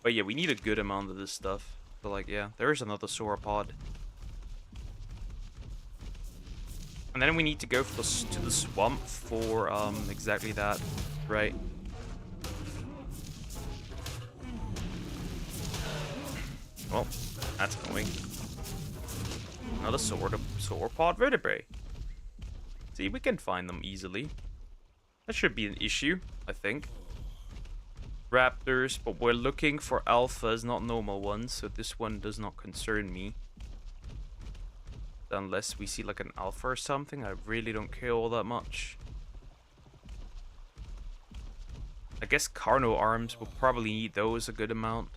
But yeah, we need a good amount of this stuff. But like, yeah, there is another sauropod. And then we need to go for to the swamp for exactly that, right? Well, that's annoying. Another sauropod vertebrae. See, we can find them easily. That should be an issue, I think. Raptors, but we're looking for alphas, not normal ones, so this one does not concern me. Unless we see like an alpha or something, I really don't care all that much. I guess Carno arms will probably need those a good amount.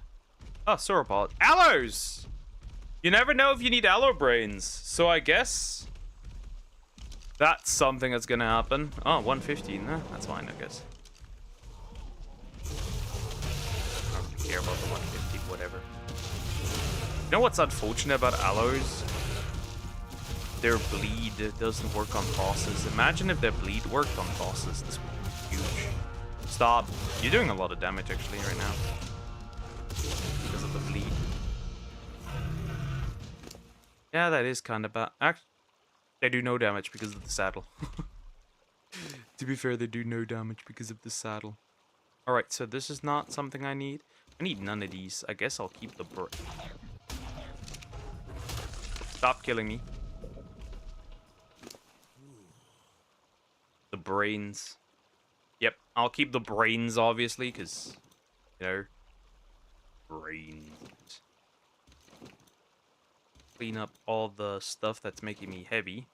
Oh, sauropod. Aloes! You never know if you need aloe brains. So I guess that's something that's gonna happen. Oh, 115. That's fine, I guess. I don't really care about the 150, whatever. You know what's unfortunate about aloes? Their bleed doesn't work on bosses. Imagine if their bleed worked on bosses. This would be huge. Stop. You're doing a lot of damage actually right now. Because of the bleed. Yeah, that is kind of bad. Actually, they do no damage because of the saddle. To be fair, they do no damage because of the saddle. Alright, so this is not something I need. I need none of these. I guess I'll keep the Stop killing me. The brains. Yep, I'll keep the brains, obviously, because, you know, brains. Clean up all the stuff that's making me heavy.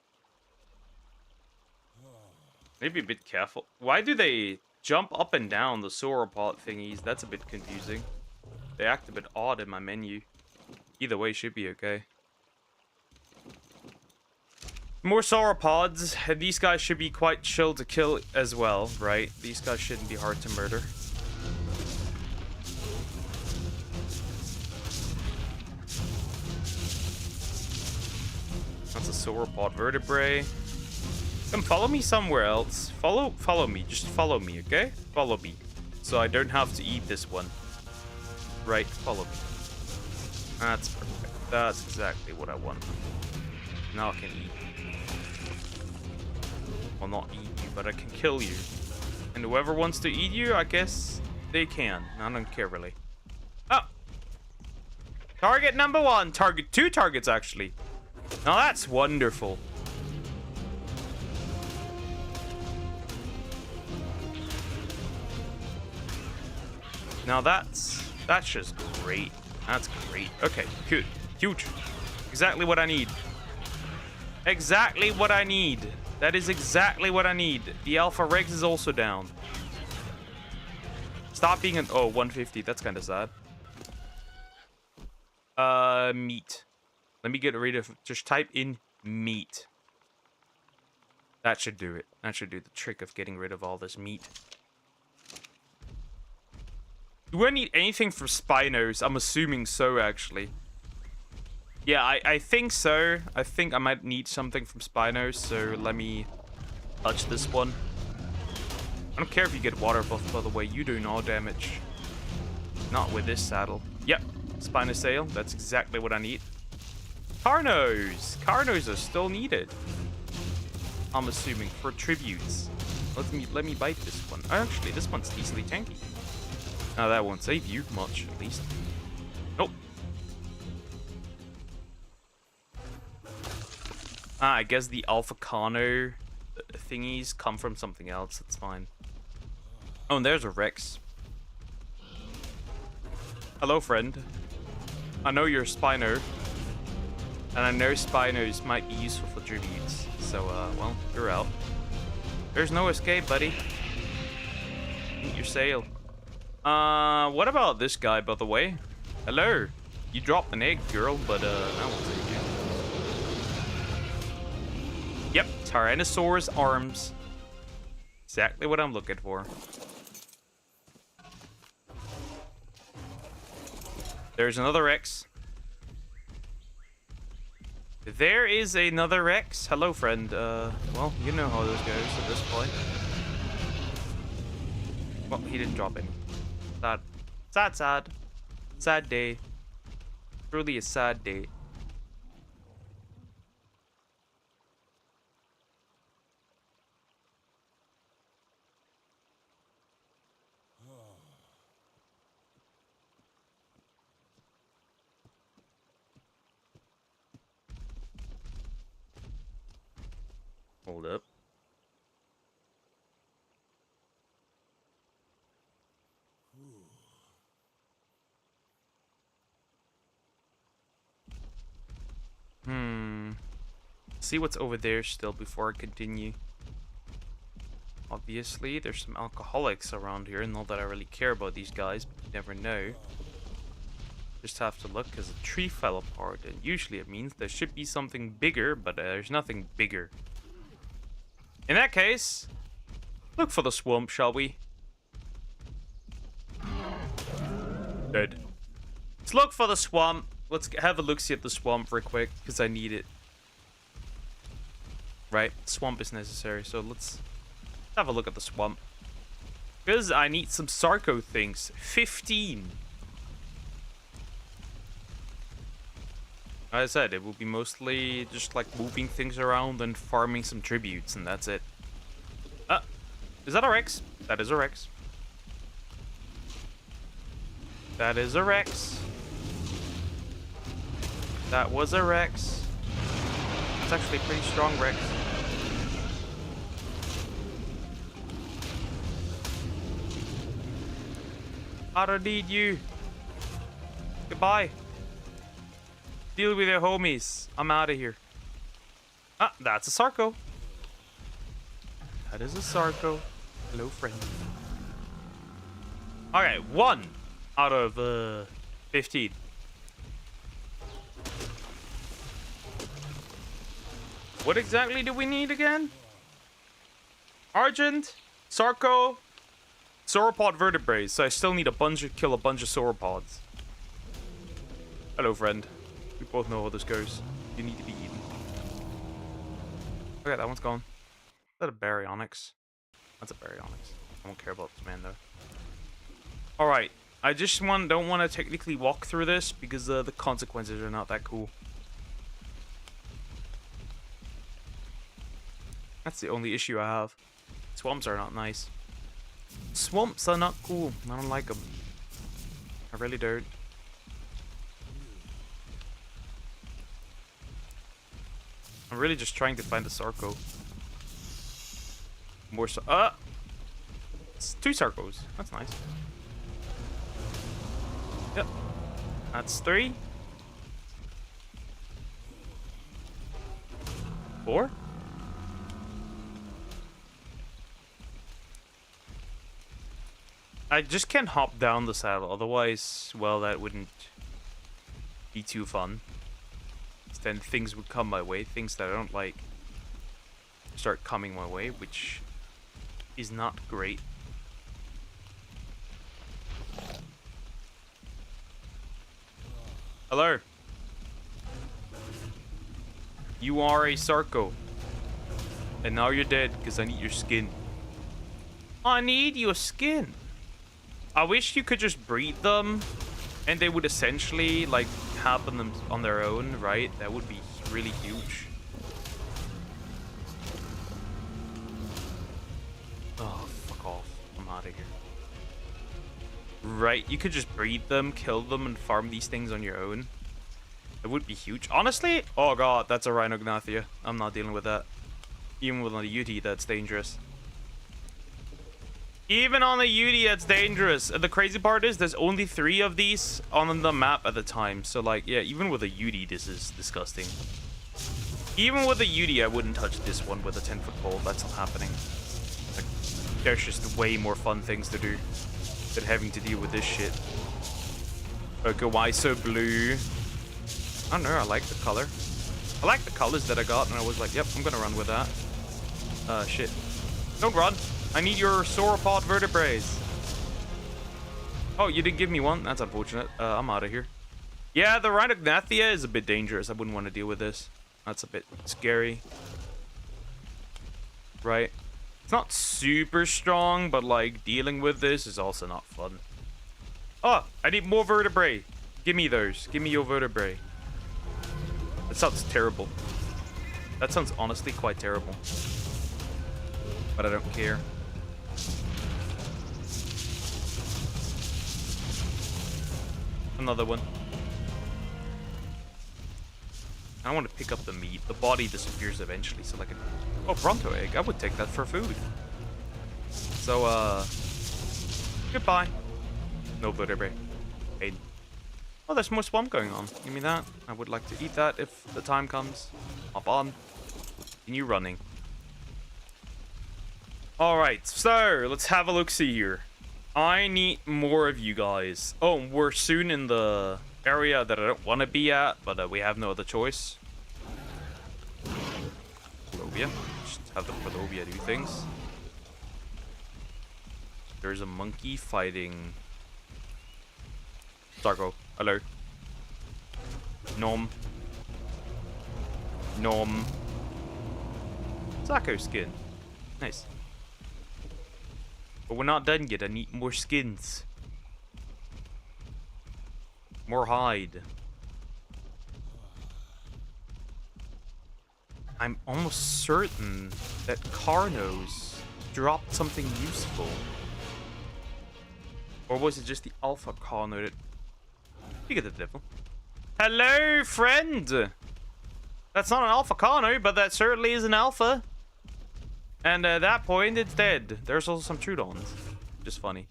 Maybe a bit careful. Why do they jump up and down the sauropod thingies? That's a bit confusing. They act a bit odd in my menu. Either way should be okay. More sauropods. These guys should be quite chill to kill as well, right? These guys shouldn't be hard to murder. That's a sauropod vertebrae. Come follow me somewhere else. Follow me. Just follow me, okay? Follow me. So I don't have to eat this one. Right, follow me. That's perfect. That's exactly what I want. Now I can eat. Well, not eat you, but I can kill you. And whoever wants to eat you, I guess they can. I don't care, really. Oh! Target number 1. Target 2 targets, actually. Now that's wonderful. Now that's just great. That's great. Okay, good. Huge. Exactly what I need. Exactly what I need. That is exactly what I need. The Alpha Rex is also down. Stop being an... Oh, 150. That's kind of sad. Meat. Let me get rid of... Just type in meat. That should do it. That should do the trick of getting rid of all this meat. Do I need anything for Spinos? I'm assuming so, actually. Yeah, I think so. I think I might need something from Spinos, so let me touch this one. I don't care if you get water buff, by the way. You do no damage. Not with this saddle. Yep, Spinosail. That's exactly what I need. Carnos. Carnos are still needed. I'm assuming for tributes. Let me bite this one. Actually, this one's easily tanky. Now that won't save you much, at least. Nope. I guess the Alpha Carno thingies come from something else. That's fine. Oh, and there's a Rex. Hello, friend. I know you're a Spino. And I know Spinos might be useful for tributes. So, well, you're out. There's no escape, buddy. Eat your sail. What about this guy, by the way? Hello. You dropped an egg, girl, but, that won't save you. Yep, Tyrannosaurus arms. Exactly what I'm looking for. There's another X. There is another X. Hello, friend. Well, you know how this goes at this point. Well, he didn't drop any. Sad. Sad, sad. Sad day. Truly a sad day. Hold up. See what's over there still before I continue. Obviously, there's some alcoholics around here. Not that I really care about these guys, but you never know. Just have to look because a tree fell apart, and usually it means there should be something bigger, but there's nothing bigger. In that case, look for the swamp, shall we? Dead. Let's look for the swamp. Let's have a look-see at the swamp real quick, because I need it. Right, swamp is necessary, so let's have a look at the swamp. Because I need some Sarco things. 15. Like I said, it will be mostly just like moving things around and farming some tributes, and that's it. Is that a Rex? That is a Rex. That is a Rex. That was a Rex. It's actually a pretty strong Rex. I don't need you. Goodbye. Deal with your homies. I'm out of here. Ah, that's a Sarco. That is a Sarco. Hello, friend. Okay, 1 out of 15. What exactly do we need again? Argent, Sarco, sauropod vertebrae. So I still need kill a bunch of sauropods. Hello, friend. We both know how this goes. You need to be eaten. Okay, that one's gone. Is that a baryonyx? That's a baryonyx. I won't care about this man though. Alright. I just don't want to technically walk through this because the consequences are not that cool. That's the only issue I have. Swamps are not nice. Swamps are not cool. I don't like them. I really don't. I'm really just trying to find the Sarco. More it's 2 Sarcos. That's nice. Yep. That's 3. 4. I just can't hop down the saddle, otherwise, well, that wouldn't be too fun. Then things would come my way, things that I don't like start coming my way, which is not great. Hello. You are a Sarco. And now you're dead because I need your skin. I need your skin. I wish you could just breed them and they would essentially like happen them on their own, right? That would be really huge. Oh, fuck off. I'm out of here. Right, you could just breed them, kill them, and farm these things on your own. It would be huge. Honestly, oh god, that's a Rhinognathia. I'm not dealing with that. Even with a UT, that's dangerous. Even on a UD, that's dangerous. And the crazy part is there's only 3 of these on the map at the time. So, like, yeah, even with a UD, this is disgusting. Even with a UD, I wouldn't touch this one with a 10-foot pole. That's not happening. Like, there's just way more fun things to do than having to deal with this shit. Okay, why so blue? I don't know, I like the color. I like the colors that I got, and I was like, yep, I'm gonna run with that. Shit. Don't run! I need your sauropod vertebrae. Oh, you didn't give me one? That's unfortunate. I'm out of here. Yeah, the Rhinognathia is a bit dangerous. I wouldn't want to deal with this. That's a bit scary. Right. It's not super strong, but like dealing with this is also not fun. Oh, I need more vertebrae. Give me those. Give me your vertebrae. That sounds terrible. That sounds honestly quite terrible. But I don't care. Another one. I want to pick up the meat. The body disappears eventually, so like oh, Bronto egg. I would take that for food. So, goodbye. No vertebrae. Aiden. Oh, there's more swamp going on. Give me that. I would like to eat that if the time comes. Hop on. Continue running. Alright, so let's have a look-see here. I need more of you guys. Oh, we're soon in the area that I don't want to be at, but we have no other choice. Barovia. Just have the Barovia do things. There's a monkey fighting... Zargo. Hello. Nom. Nom. Zarko skin. Nice. But we're not done yet. I need more skins. More hide. I'm almost certain that Carnos dropped something useful. Or was it just the Alpha Carno that... You get the devil. Hello, friend! That's not an Alpha Carno, but that certainly is an Alpha. And at that point, it's dead. There's also some Trudons. Just funny.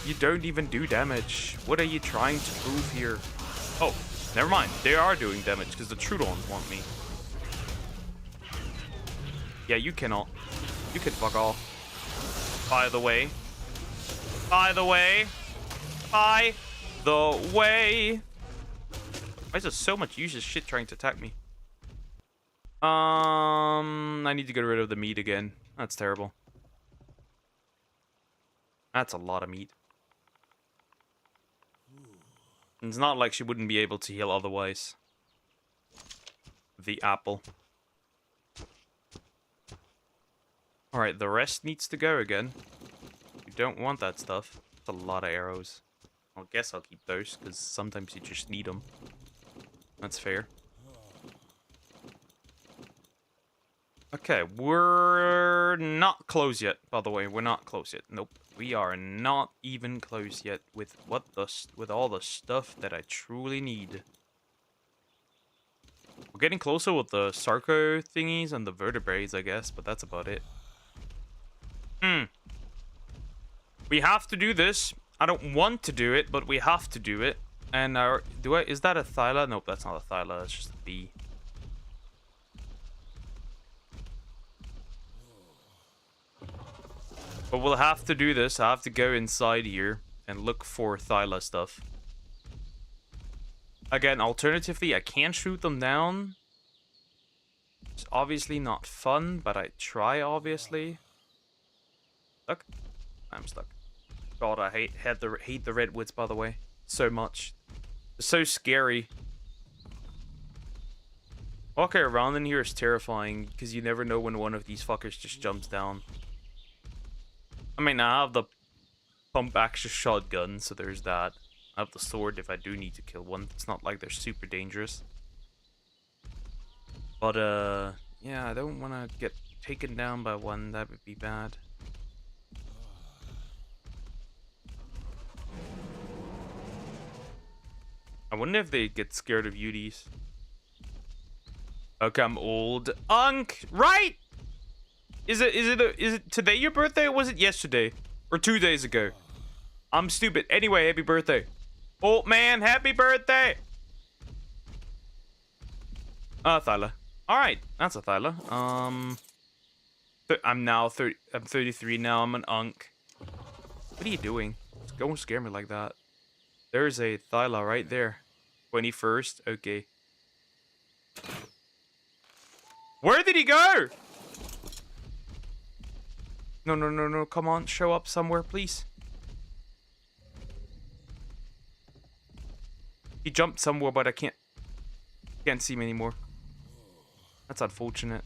You don't even do damage. What are you trying to prove here? Oh, never mind. They are doing damage because the Trudons want me. Yeah, you cannot. You can fuck off. By the way. By the way. By the way. Why is there so much useless shit trying to attack me? I need to get rid of the meat again. That's terrible. That's a lot of meat. It's not like she wouldn't be able to heal otherwise. The apple. Alright, the rest needs to go again. You don't want that stuff. It's a lot of arrows. I guess I'll keep those, because sometimes you just need them. That's fair. Okay, we're not close yet, by the way. We're not close yet. Nope. We are not even close yet with with all the stuff that I truly need. We're getting closer with the Sarco thingies and the vertebrates, I guess, but that's about it. We have to do this. I don't want to do it, but we have to do it. And is that a Thyla? Nope, that's not a Thyla. That's just a bee. But we'll have to do this. I have to go inside here and look for Thyla stuff. Again, alternatively, I can shoot them down. It's obviously not fun, but I try, obviously. Stuck? I'm stuck. God, I hate the redwoods, by the way. So much. They're so scary. Walking around in here is terrifying, because you never know when one of these fuckers just jumps down. I mean, I have the pump action shotgun, so there's that. I have the sword if I do need to kill one. It's not like they're super dangerous. But, yeah, I don't want to get taken down by one. That would be bad. I wonder if they get scared of UDs. Okay, I'm old. Unk! Right! Is it today your birthday, or was it yesterday? Or 2 days ago? I'm stupid. Anyway, happy birthday. Old man, happy birthday! Thyla. Alright, that's a Thyla. I'm 33 now, I'm an Unk. What are you doing? Don't scare me like that. There's a Thyla right there. 21st, okay. Where did he go? No, no, no, no, come on, show up somewhere, please. He jumped somewhere, but I can't see him anymore. That's unfortunate.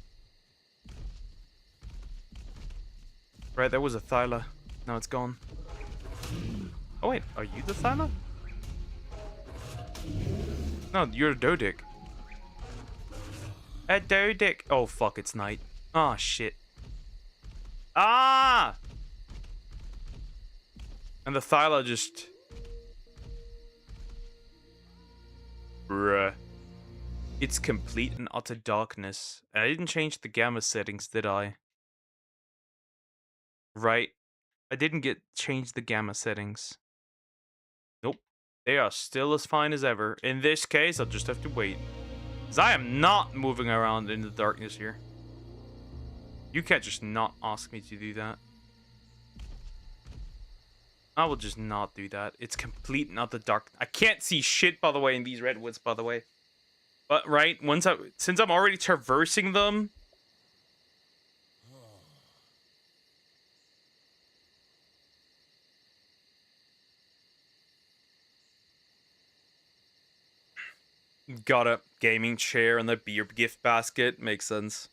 Right, there was a Thyla. Now it's gone. Oh wait, are you the Thyla? No, you're a Dodic. A Dodic. Oh fuck, it's night. Oh shit. Ah! And the Thyla just... Bruh. It's complete and utter darkness. And I didn't change the gamma settings, did I? Right. I didn't change the gamma settings. Nope. They are still as fine as ever. In this case, I'll just have to wait. Because I am not moving around in the darkness here. You can't just not ask me to do that. I will just not do that. It's complete not the dark. I can't see shit, by the way, in these redwoods, by the way. But, right, since I'm already traversing them... Got a gaming chair and the beer gift basket. Makes sense.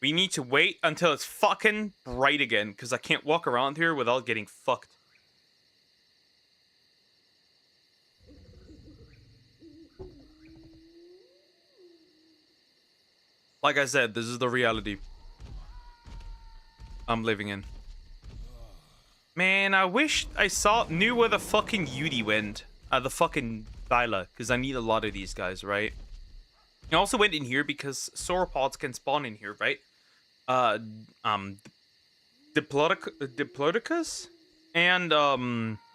We need to wait until it's fucking bright again, because I can't walk around here without getting fucked. Like I said, this is the reality I'm living in. Man, I wish I knew where the fucking Yudi went. The fucking Thyla, because I need a lot of these guys, right? I also went in here because sauropods can spawn in here, right? Diplodocus and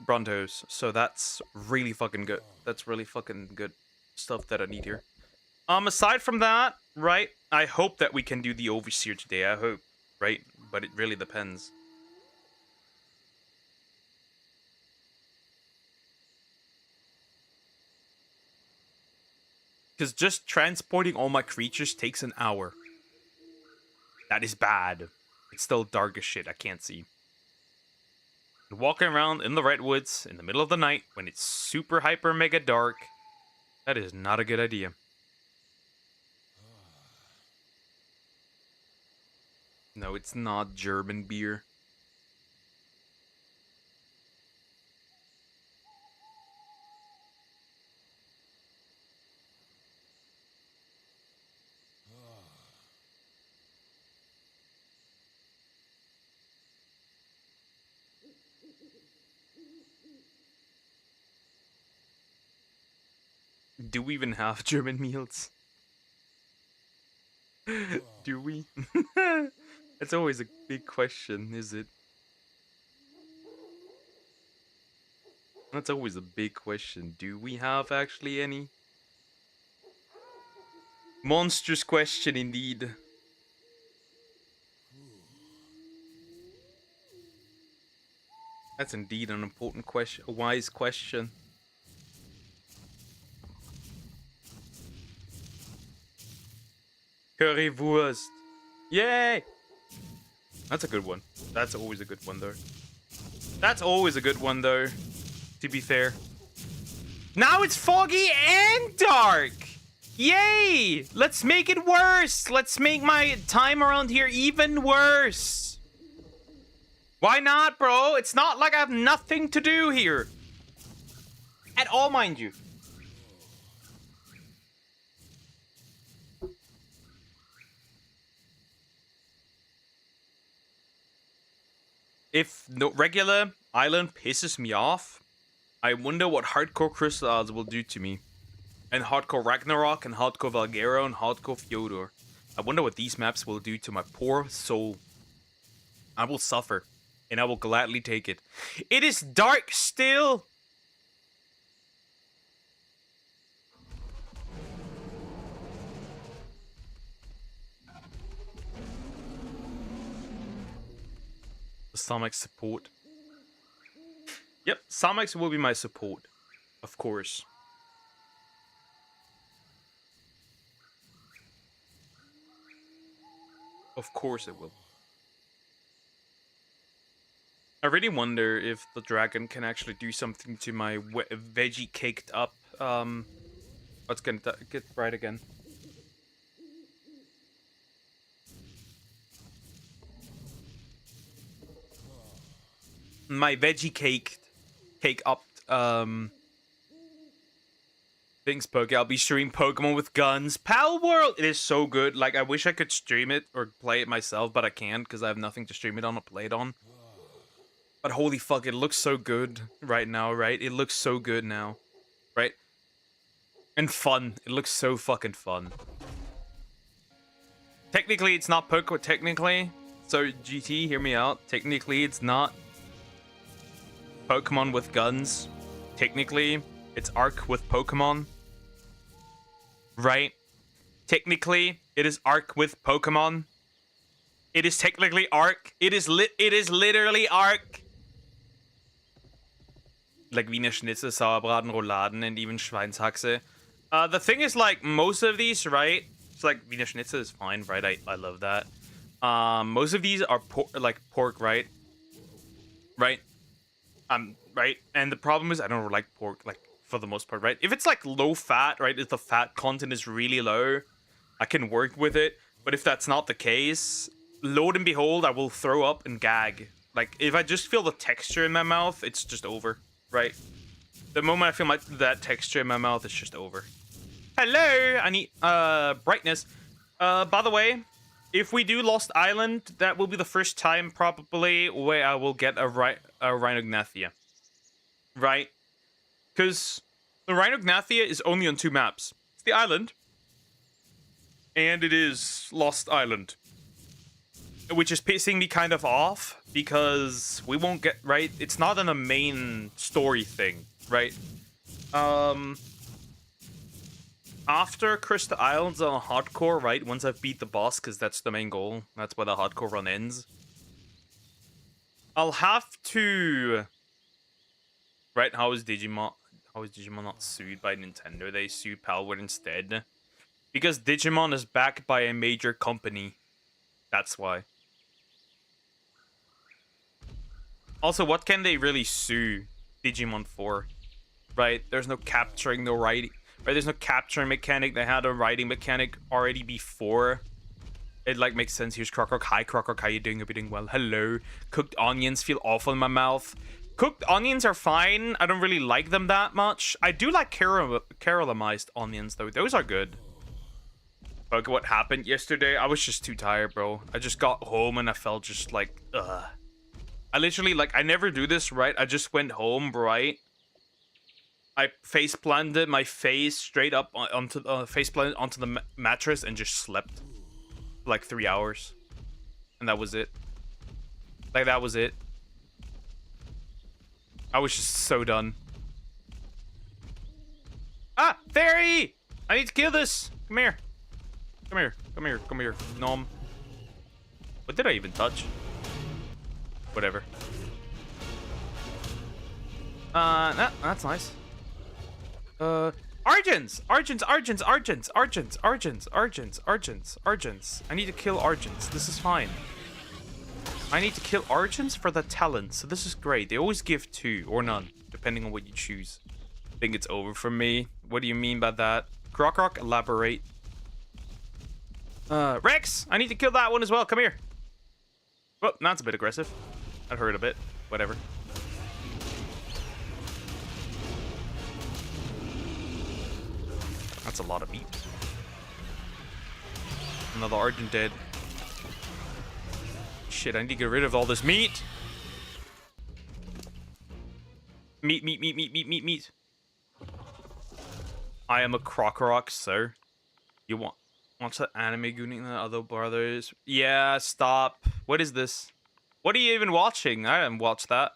Brontos. So that's really fucking good. That's really fucking good stuff that I need here. Aside from that, right? I hope that we can do the Overseer today. I hope, right? But it really depends. Because just transporting all my creatures takes an hour. That is bad. It's still dark as shit. I can't see. Walking around in the redwoods in the middle of the night when it's super hyper mega dark. That is not a good idea. No, it's not German beer. Do we even have German meals? Do we? It's always a big question, is it? That's always a big question. Do we have actually any? Monstrous question indeed. That's indeed an important question, a wise question. Currywurst. Yay! That's a good one. That's always a good one, though. That's always a good one, though. To be fair. Now it's foggy and dark! Yay! Let's make it worse! Let's make my time around here even worse! Why not, bro? It's not like I have nothing to do here. At all, mind you. If no regular island pisses me off, I wonder what hardcore crystals will do to me. And hardcore Ragnarok and hardcore Valgero and hardcore Fyodor. I wonder what these maps will do to my poor soul. I will suffer, and I will gladly take it. It is dark still! The Samex support. Yep, Samex will be my support. Of course. Of course it will. I really wonder if the dragon can actually do something to my veggie caked up. Let's get right again. My veggie cake up Thanks, Poke. I'll be streaming Pokemon with guns. Pal World! It is so good. Like, I wish I could stream it or play it myself, but I can't because I have nothing to stream it on or play it on. But holy fuck, it looks so good right now, right? It looks so good now, right? And fun. It looks so fucking fun. Technically, it's not Pokemon, technically. So, GT, hear me out. Technically, it's not Pokemon with guns. Technically, it's Arc with Pokemon. Right? Technically, it is Arc with Pokemon. It is technically Arc. It is literally Arc. Like Wiener Schnitzel, Sauerbraten, Rouladen, and even Schweinshaxe. The thing is, like, most of these, right? It's like Wiener Schnitzel is fine, right? I love that. Most of these are pork, right? Right? Right? And the problem is I don't like pork, like, for the most part, right? If it's like low fat, right? If the fat content is really low, I can work with it. But if that's not the case, lo and behold, I will throw up and gag. Like, if I just feel the texture in my mouth, it's just over, right? The moment I feel that texture in my mouth, it's just over. Hello! I need, brightness. By the way, if we do Lost Island, that will be the first time, probably, where I will get a Rhinognathia. Right? Because the Rhinognathia is only on 2 maps. It's the island. And it is Lost Island. Which is pissing me kind of off, because we won't get, right? It's not in a main story thing, right? After Crystal Islands on hardcore, right? Once I've beat the boss, because that's the main goal. That's where the hardcore run ends. I'll have to... Right, how is Digimon not sued by Nintendo? They sued Palworld instead. Because Digimon is backed by a major company. That's why. Also, what can they really sue Digimon for? Right? There's no capturing, no writing. Right? There's no capturing mechanic. They had a writing mechanic already before. It, like, makes sense. Here's Krokok. Hi, Krokok. How you doing? Hope you're doing well. Hello. Cooked onions feel awful in my mouth. Cooked onions are fine. I don't really like them that much. I do like caramelized onions, though. Those are good. Look what happened yesterday. I was just too tired, bro. I just got home and I felt just like, ugh. I literally, like, I never do this, right? I just went home, right? I face planted my face straight up onto the mattress and just slept for like 3 hours. And that was it. Like, that was it. I was just so done. Ah! Fairy! I need to kill this! Come here. Come here. Come here. Come here. Nom. What did I even touch? Whatever. Nah, that's nice. Argents! Argents! Argents! Argents! Argents! Argents! Argents! Argents! Argents! I need to kill Argents. This is fine. I need to kill Argents for the talent, so this is great. They always give 2 or none, depending on what you choose. I think it's over for me. What do you mean by that? Krokok, elaborate. Rex! I need to kill that one as well. Come here. Oh, that's a bit aggressive. That hurt a bit. Whatever. That's a lot of meat. Another Argent dead. Shit, I need to get rid of all this meat. Meat. I am a Krokorok, sir. You want... Watch that anime gooning the other brothers. Yeah, stop. What is this? What are you even watching? I didn't watch that.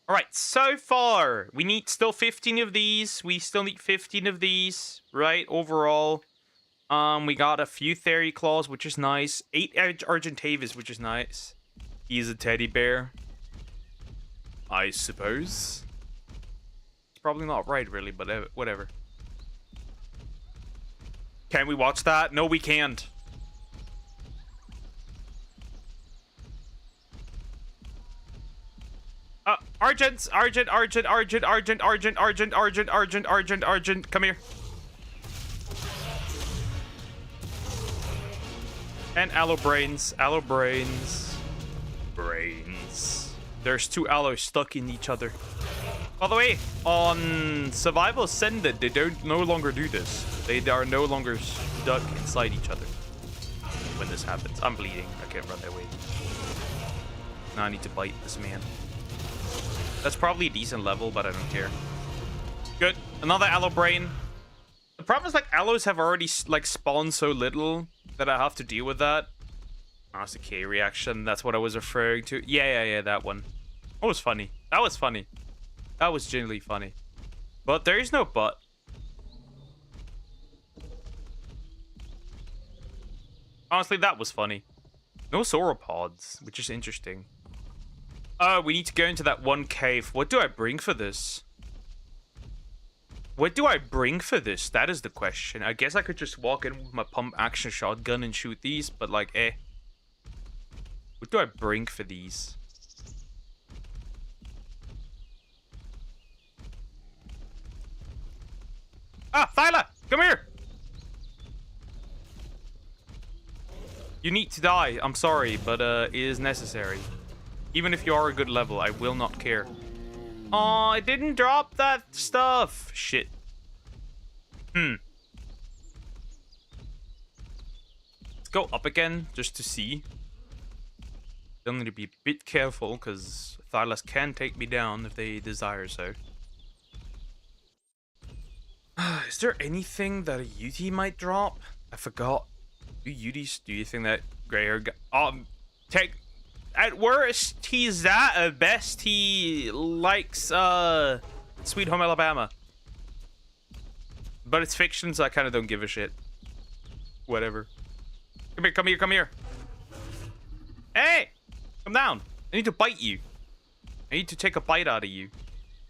Alright, so far, we need still 15 of these. We still need 15 of these, right? Overall. We got a few Theory Claws, which is nice. 8 Argentavis, which is nice. He's a teddy bear. I suppose. It's probably not right, really, but whatever. Can we watch that? No, we can't. Argent. Come here. And Aloe Brains. Brains. There's 2 aloes stuck in each other. By the way, on Survival Ascended, they don't no longer do this. They are no longer stuck inside each other when this happens. I'm bleeding. I can't run that way. Now I need to bite this man. That's probably a decent level, but I don't care. Good. Another aloe brain. The problem is, like, aloes have already, like, spawned so little that I have to deal with that. Oh, that's a K reaction. That's what I was referring to. Yeah, that one. That was funny. That was funny. That was genuinely funny. But there is no but. Honestly, that was funny. No sauropods, which is interesting. Oh, we need to go into that one cave. What do I bring for this? What do I bring for this? That is the question. I guess I could just walk in with my pump action shotgun and shoot these, but like, eh. What do I bring for these? Ah, Thyla! Come here! You need to die. I'm sorry, but it is necessary. Even if you are a good level, I will not care. Oh, I didn't drop that stuff. Shit. Let's go up again, just to see. Still need to be a bit careful, because Thylas can take me down if they desire so. Is there anything that a UT might drop? I forgot. Do you think that gray hair guy... At worst, he's that. At best, he likes, Sweet Home Alabama. But it's fiction, so I kind of don't give a shit. Whatever. Come here. Hey! Come down. I need to bite you. I need to take a bite out of you.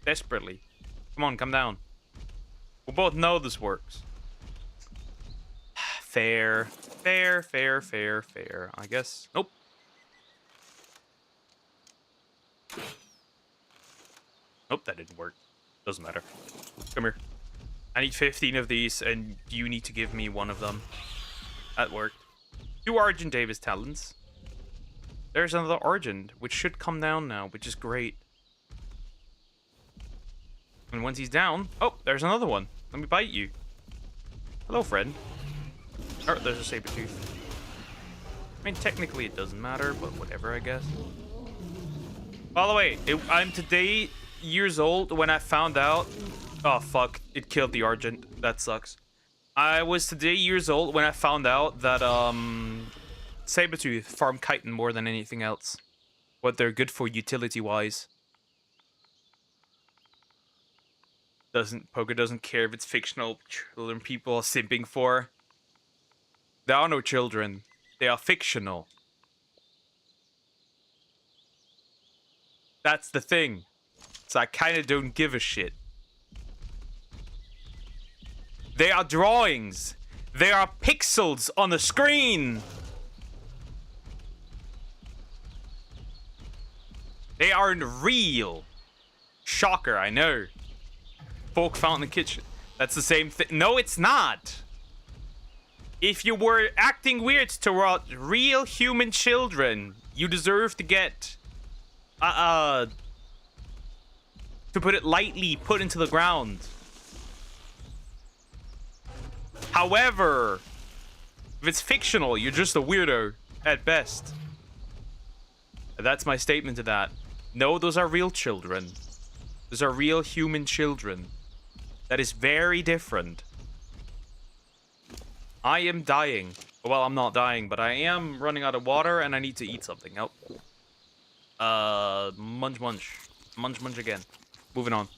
Desperately. Come on, come down. We both know this works. Fair. I guess. Nope. Nope, that didn't work. Doesn't matter. Come here. I need 15 of these, and you need to give me one of them. That worked. 2 Argent Davis talents. There's another Argent, which should come down now, which is great. And once he's down... Oh, there's another one. Let me bite you. Hello, friend. Oh, there's a saber tooth. I mean, technically it doesn't matter, but whatever, I guess. By the way, I'm today years old when I found out... Oh, fuck. It killed the Argent. That sucks. I was today years old when I found out that, Sabertooth farm chitin more than anything else. What they're good for utility-wise. Poker doesn't care if it's fictional children people are simping for. There are no children. They are fictional. That's the thing. So I kind of don't give a shit. They are drawings. They are pixels on the screen. They aren't real. Shocker, I know. Fork found in the kitchen. That's the same thing. No, it's not. If you were acting weird toward real human children, you deserve to get... to put it lightly, put into the ground. However, if it's fictional, you're just a weirdo at best. That's my statement to that. No, those are real children. Those are real human children. That is very different. I am dying. Well, I'm not dying, but I am running out of water and I need to eat something. Oh. Munch. Munch again. Moving on.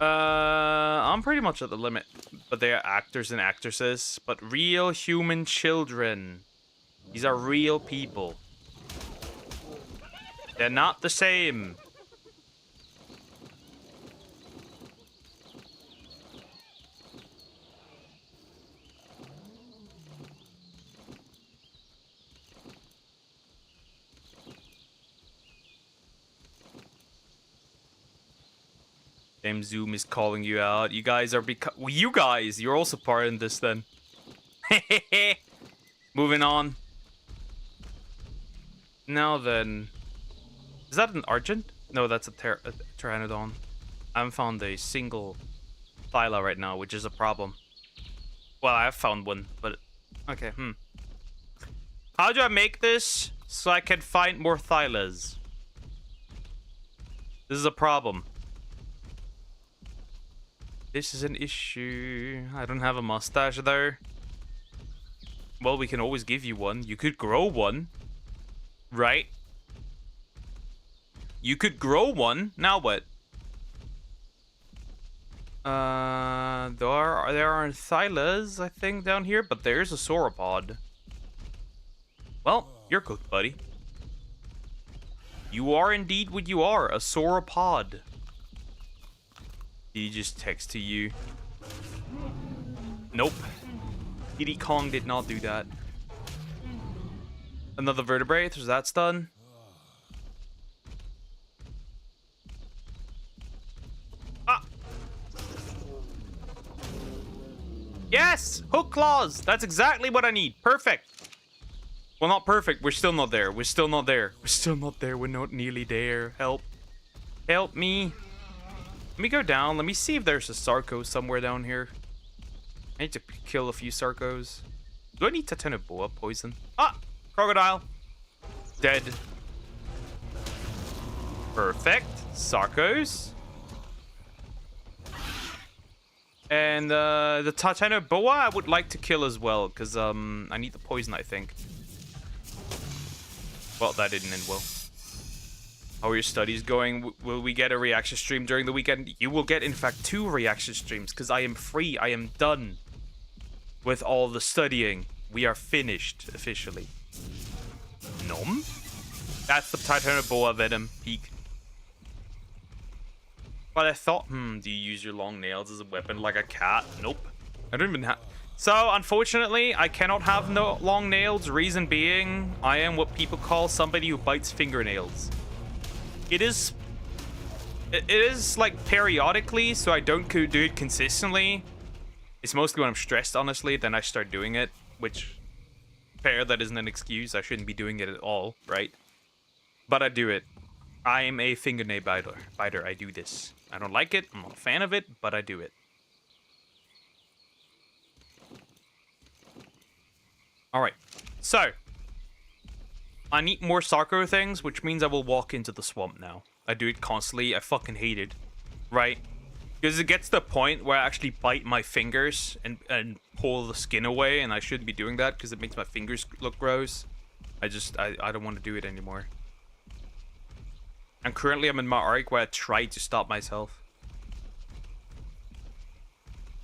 I'm pretty much at the limit. But they are actors and actresses. But real human children. These are real people. They're not the same. Damn, Zoom is calling you out. You guys are you're also part in this then. Moving on. Now then. Is that an Argent? No, that's a Pteranodon. I haven't found a single Thyla right now, which is a problem. Well, I have found one, but... Okay, How do I make this so I can find more Thylas? This is a problem. This is an issue. I don't have a mustache, though. Well, we can always give you one. You could grow one. Right? You could grow one. Now what? There aren't Thylas, I think, down here, but there's a sauropod. Well, you're cooked, buddy. You are indeed what you are, a sauropod. Did he just text to you? Nope. Diddy Kong did not do that. Another vertebrate, so that's done. Ah! Yes! Hook claws! That's exactly what I need. Perfect. Well, not perfect. We're still not there. We're still not there. We're still not there. We're not nearly there. Help. Help me. Let me go down. Let me see if there's a Sarco somewhere down here. I need to kill a few Sarcos. Do I need Titanoboa poison? Ah! Crocodile. Dead. Perfect. Sarcos. And the Titanoboa I would like to kill as well, because I need the poison, I think. Well, that didn't end well. How are your studies going? Will we get a reaction stream during the weekend? You will get, in fact, 2 reaction streams, because I am free. I am done with all the studying. We are finished, officially. Nom? That's the Titanoboa venom peak. But I thought, do you use your long nails as a weapon like a cat? Nope. I don't even have... So, unfortunately, I cannot have no long nails. Reason being, I am what people call somebody who bites fingernails. It is like periodically, so I don't do it consistently. It's mostly when I'm stressed, honestly, then I start doing it, which, fair, that isn't an excuse. I shouldn't be doing it at all, right? But I do it. I am a fingernail biter. I do this. I don't like it. I'm not a fan of it, but I do it. Alright, so I need more Sarco things, which means I will walk into the swamp now. I do it constantly. I fucking hate it. Right? Because it gets to the point where I actually bite my fingers and pull the skin away, and I shouldn't be doing that because it makes my fingers look gross. I don't want to do it anymore. And currently I'm in my arc where I try to stop myself.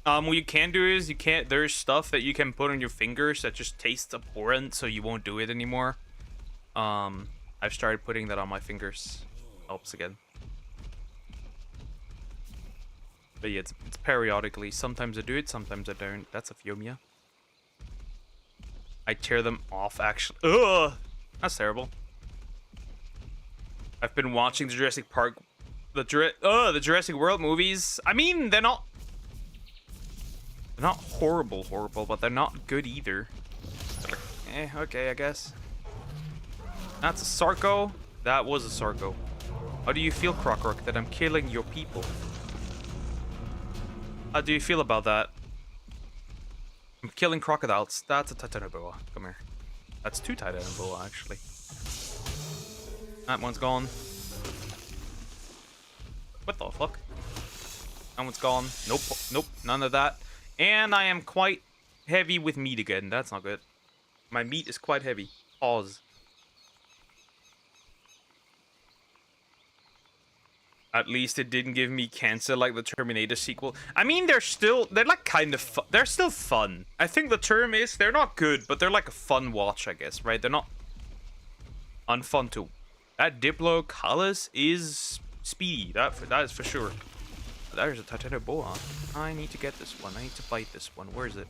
What you can do is there's stuff that you can put on your fingers that just tastes abhorrent, so you won't do it anymore. I've started putting that on my fingers. Helps again. But yeah, it's periodically. Sometimes I do it, sometimes I don't. That's a Fiumia. I tear them off, actually. Ugh! That's terrible. I've been watching the Jurassic Park... the Jurassic World movies. I mean, they're not horrible, but they're not good either. They're like, okay, I guess. That's a Sarco. That was a Sarco. How do you feel, Crocrock, that I'm killing your people? How do you feel about that? I'm killing crocodiles. That's a Titanoboa. Come here. That's 2 Titanoboa, actually. That one's gone. What the fuck? That one's gone. Nope. Nope. None of that. And I am quite heavy with meat again. That's not good. My meat is quite heavy. Pause. At least it didn't give me cancer like the Terminator sequel. I mean, they're like kind of they're still fun. I think the term is they're not good, but they're like a fun watch, I guess, right? They're not unfun to. That Diplocalus is speedy. That is for sure. There's a Titanoboa. I need to get this one. I need to fight this one. Where is it?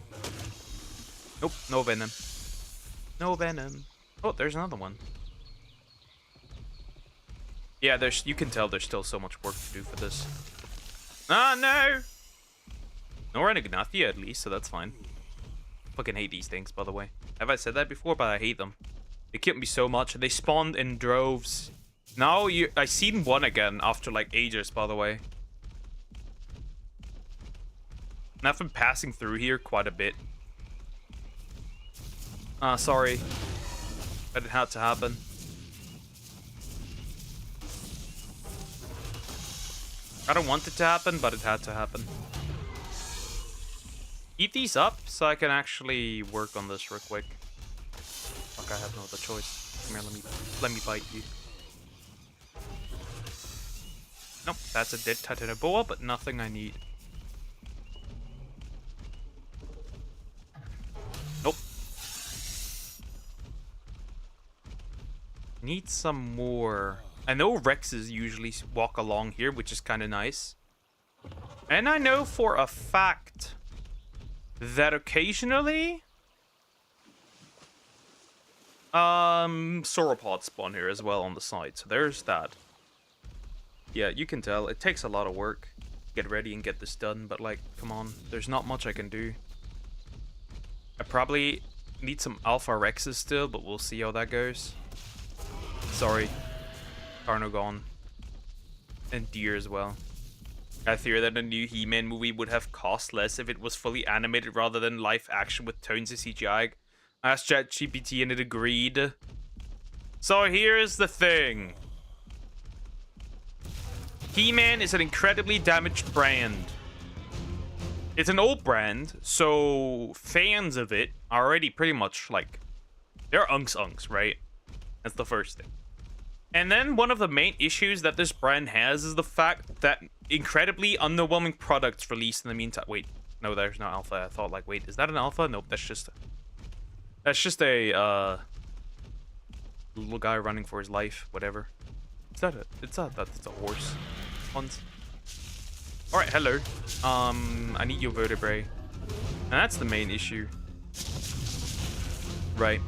Nope, no venom. No venom. Oh, there's another one. Yeah, you can tell there's still so much work to do for this. Ah, no! No Renegnathia at least, so that's fine. Fucking hate these things, by the way. Have I said that before? But I hate them. They kill me so much. They spawned in droves. Now I seen one again after like ages, by the way. And I've been passing through here quite a bit. Sorry. But it had to happen. I don't want it to happen, but it had to happen. Eat these up so I can actually work on this real quick. Fuck, I have no other choice. Come here, let me bite you. Nope, that's a dead Titanoboa, but nothing I need. Nope. Need some more. I know Rexes usually walk along here, which is kind of nice. And I know for a fact that occasionally sauropods spawn here as well on the side. So there's that. Yeah, you can tell it takes a lot of work to get ready and get this done, but like, come on, there's not much I can do. I probably need some alpha Rexes still, but we'll see how that goes. Sorry. Carno gone. And deer as well. I fear that a new He-Man movie would have cost less if it was fully animated rather than live action with tons of CGI. I asked ChatGPT and it agreed. So here's the thing. He-Man is an incredibly damaged brand. It's an old brand, so fans of it are already pretty much like, they're unks, right? That's the first thing. And then one of the main issues that this brand has is the fact that incredibly underwhelming products released in the meantime. Wait, no, there's no alpha. I thought like, wait, is that an alpha? Nope, that's just a little guy running for his life, whatever. Is that it? That's a horse. Once. All right, hello. I need your vertebrae, and that's the main issue, right?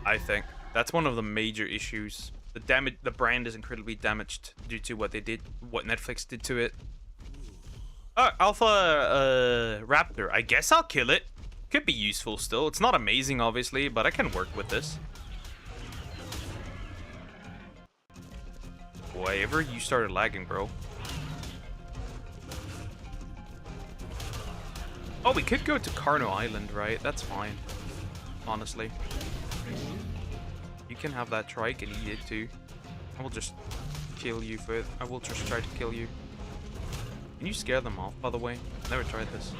I think that's one of the major issues. The brand is incredibly damaged due to what they did, what Netflix did to it. Alpha Raptor. I guess I'll kill it. Could be useful still. It's not amazing, obviously, but I can work with this. Whatever, you started lagging, bro. Oh, we could go to Carno Island, right? That's fine. Honestly. You can have that trike and eat it too. I will just kill you for it. I will just try to kill you. Can you scare them off, by the way? Never tried this.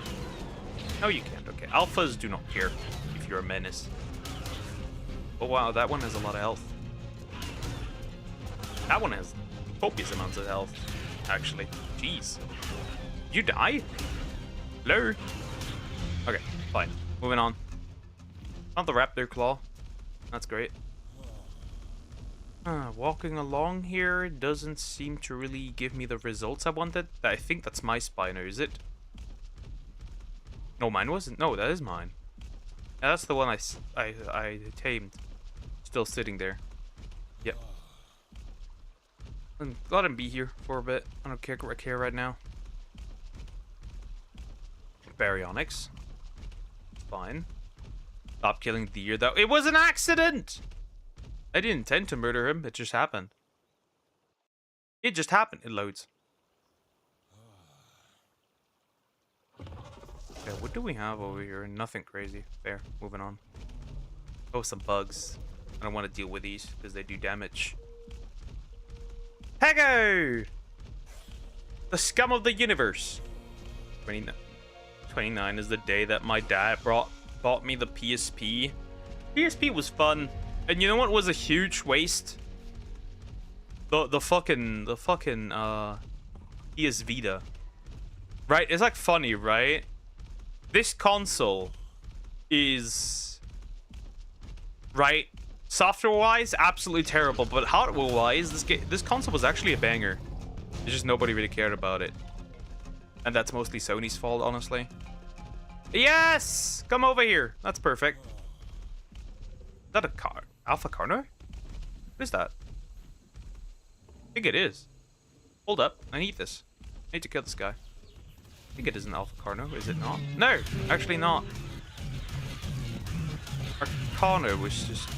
No, you can't. Okay. Alphas do not care if you're a menace. Oh, wow. That one has a lot of health. That one has copious amounts of health, actually. Jeez. Did you die? Hello? Okay, fine. Moving on. Found the raptor claw. That's great. Walking along here doesn't seem to really give me the results I wanted. I think that's my spiner, is it? No, mine wasn't. No, that is mine. Yeah, that's the one I tamed. Still sitting there. Yep. Let him be here for a bit. I don't care right now. Baryonyx. Fine. Stop killing the deer, though. It was an accident! I didn't intend to murder him. It just happened. It just happened. It loads. Okay, what do we have over here? Nothing crazy. Fair. Moving on. Oh, some bugs. I don't want to deal with these because they do damage. Pego! The scum of the universe. 29 is the day that my dad bought me the PSP. PSP was fun. And you know what was a huge waste? The fucking PS Vita. Right? It's like funny, right? This console is, right, software-wise, absolutely terrible, but hardware-wise, this console was actually a banger. It's just nobody really cared about it. And that's mostly Sony's fault, honestly. Yes! Come over here. That's perfect. Is that a car? Alpha Carno? What is that? I think it is. Hold up. I need this. I need to kill this guy. I think it is an Alpha Carno. Is it not? No! Actually not. Our Carno was just...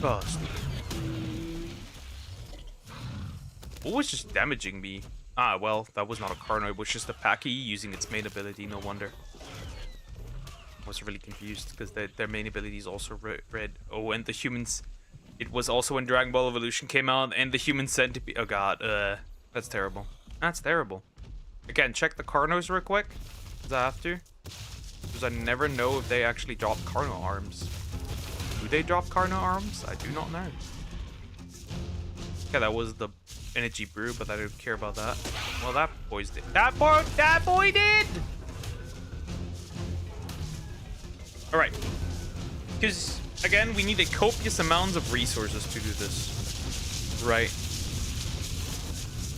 Oh, stupid. What was just damaging me? Ah, well, that was not a Carno. It was just a Paki using its main ability. No wonder. I was really confused because their main ability is also red. Oh, and the humans... It was also when Dragon Ball Evolution came out, and the human centipede... Oh, God. That's terrible. That's terrible. Again, check the Carnos real quick. Because I have to. Because I never know if they actually drop Carno arms. Do they drop Carno arms? I do not know. Okay, that was the energy brew, but I don't care about that. Well, that boy's did. That boy did! Alright. Because, again, we need a copious amount of resources to do this. Right.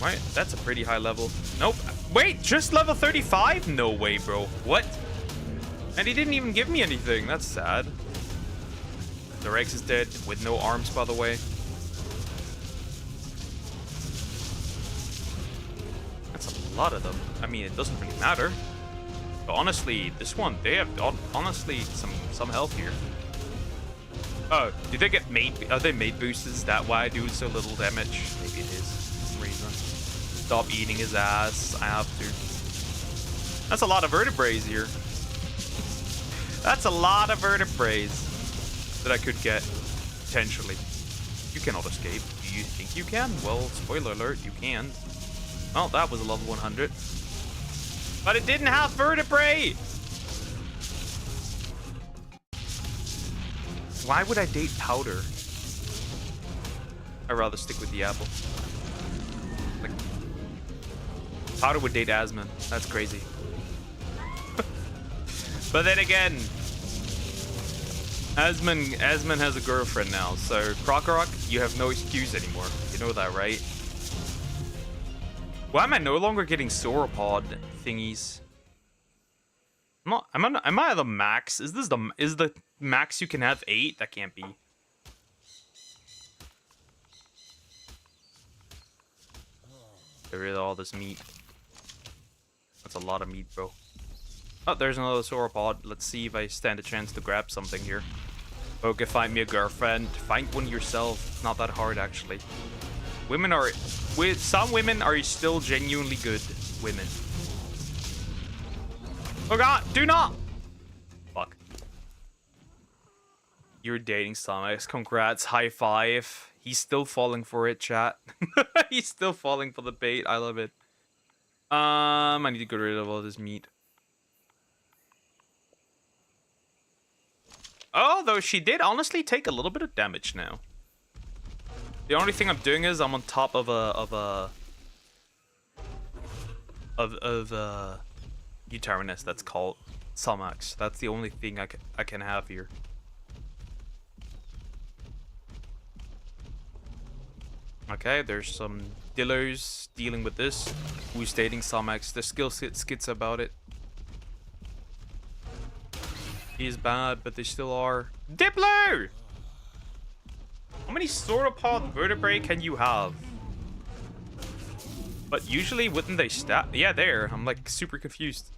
Right, that's a pretty high level. Nope. Wait, just level 35? No way, bro. What? And he didn't even give me anything. That's sad. The Rex is dead with no arms, by the way. That's a lot of them. I mean, it doesn't really matter. But honestly, this one, they have honestly some health here. Oh, did they get made? Are they made boosted? Is that why I do so little damage? Maybe it is. For some reason. Stop eating his ass. I have to. That's a lot of vertebrae here. That's a lot of vertebrae that I could get, potentially. You cannot escape. Do you think you can? Well, spoiler alert, you can. Well, that was a level 100. But it didn't have vertebrae! Why would I date Powder? I'd rather stick with the apple. Like, Powder would date Asmon. That's crazy. But then again, Asmon has a girlfriend now, so Krokorok, you have no excuse anymore. You know that, right? Why am I no longer getting sauropod thingies? Am I the max? Is the max you can have 8? That can't be. Get rid of all this meat. That's a lot of meat, bro. Oh, there's another sauropod. Let's see if I stand a chance to grab something here. Okay, find me a girlfriend. Find one yourself. It's not that hard, actually. Some women are still genuinely good women. Oh god, do not! Fuck. You're dating Samex. Congrats, high five. He's still falling for it, chat. He's still falling for the bait. I love it. I need to get rid of all this meat. Oh, though she did honestly take a little bit of damage now. The only thing I'm doing is I'm on top of Uterminus that's called Sumax. That's the only thing I can have here. Okay, there's some Dillos dealing with this. Who's dating Sumax? The skill skits about it. He is bad, but they still are. Diplo! How many sauropod vertebrae can you have? But usually, wouldn't they stat? Yeah, there. I'm like super confused.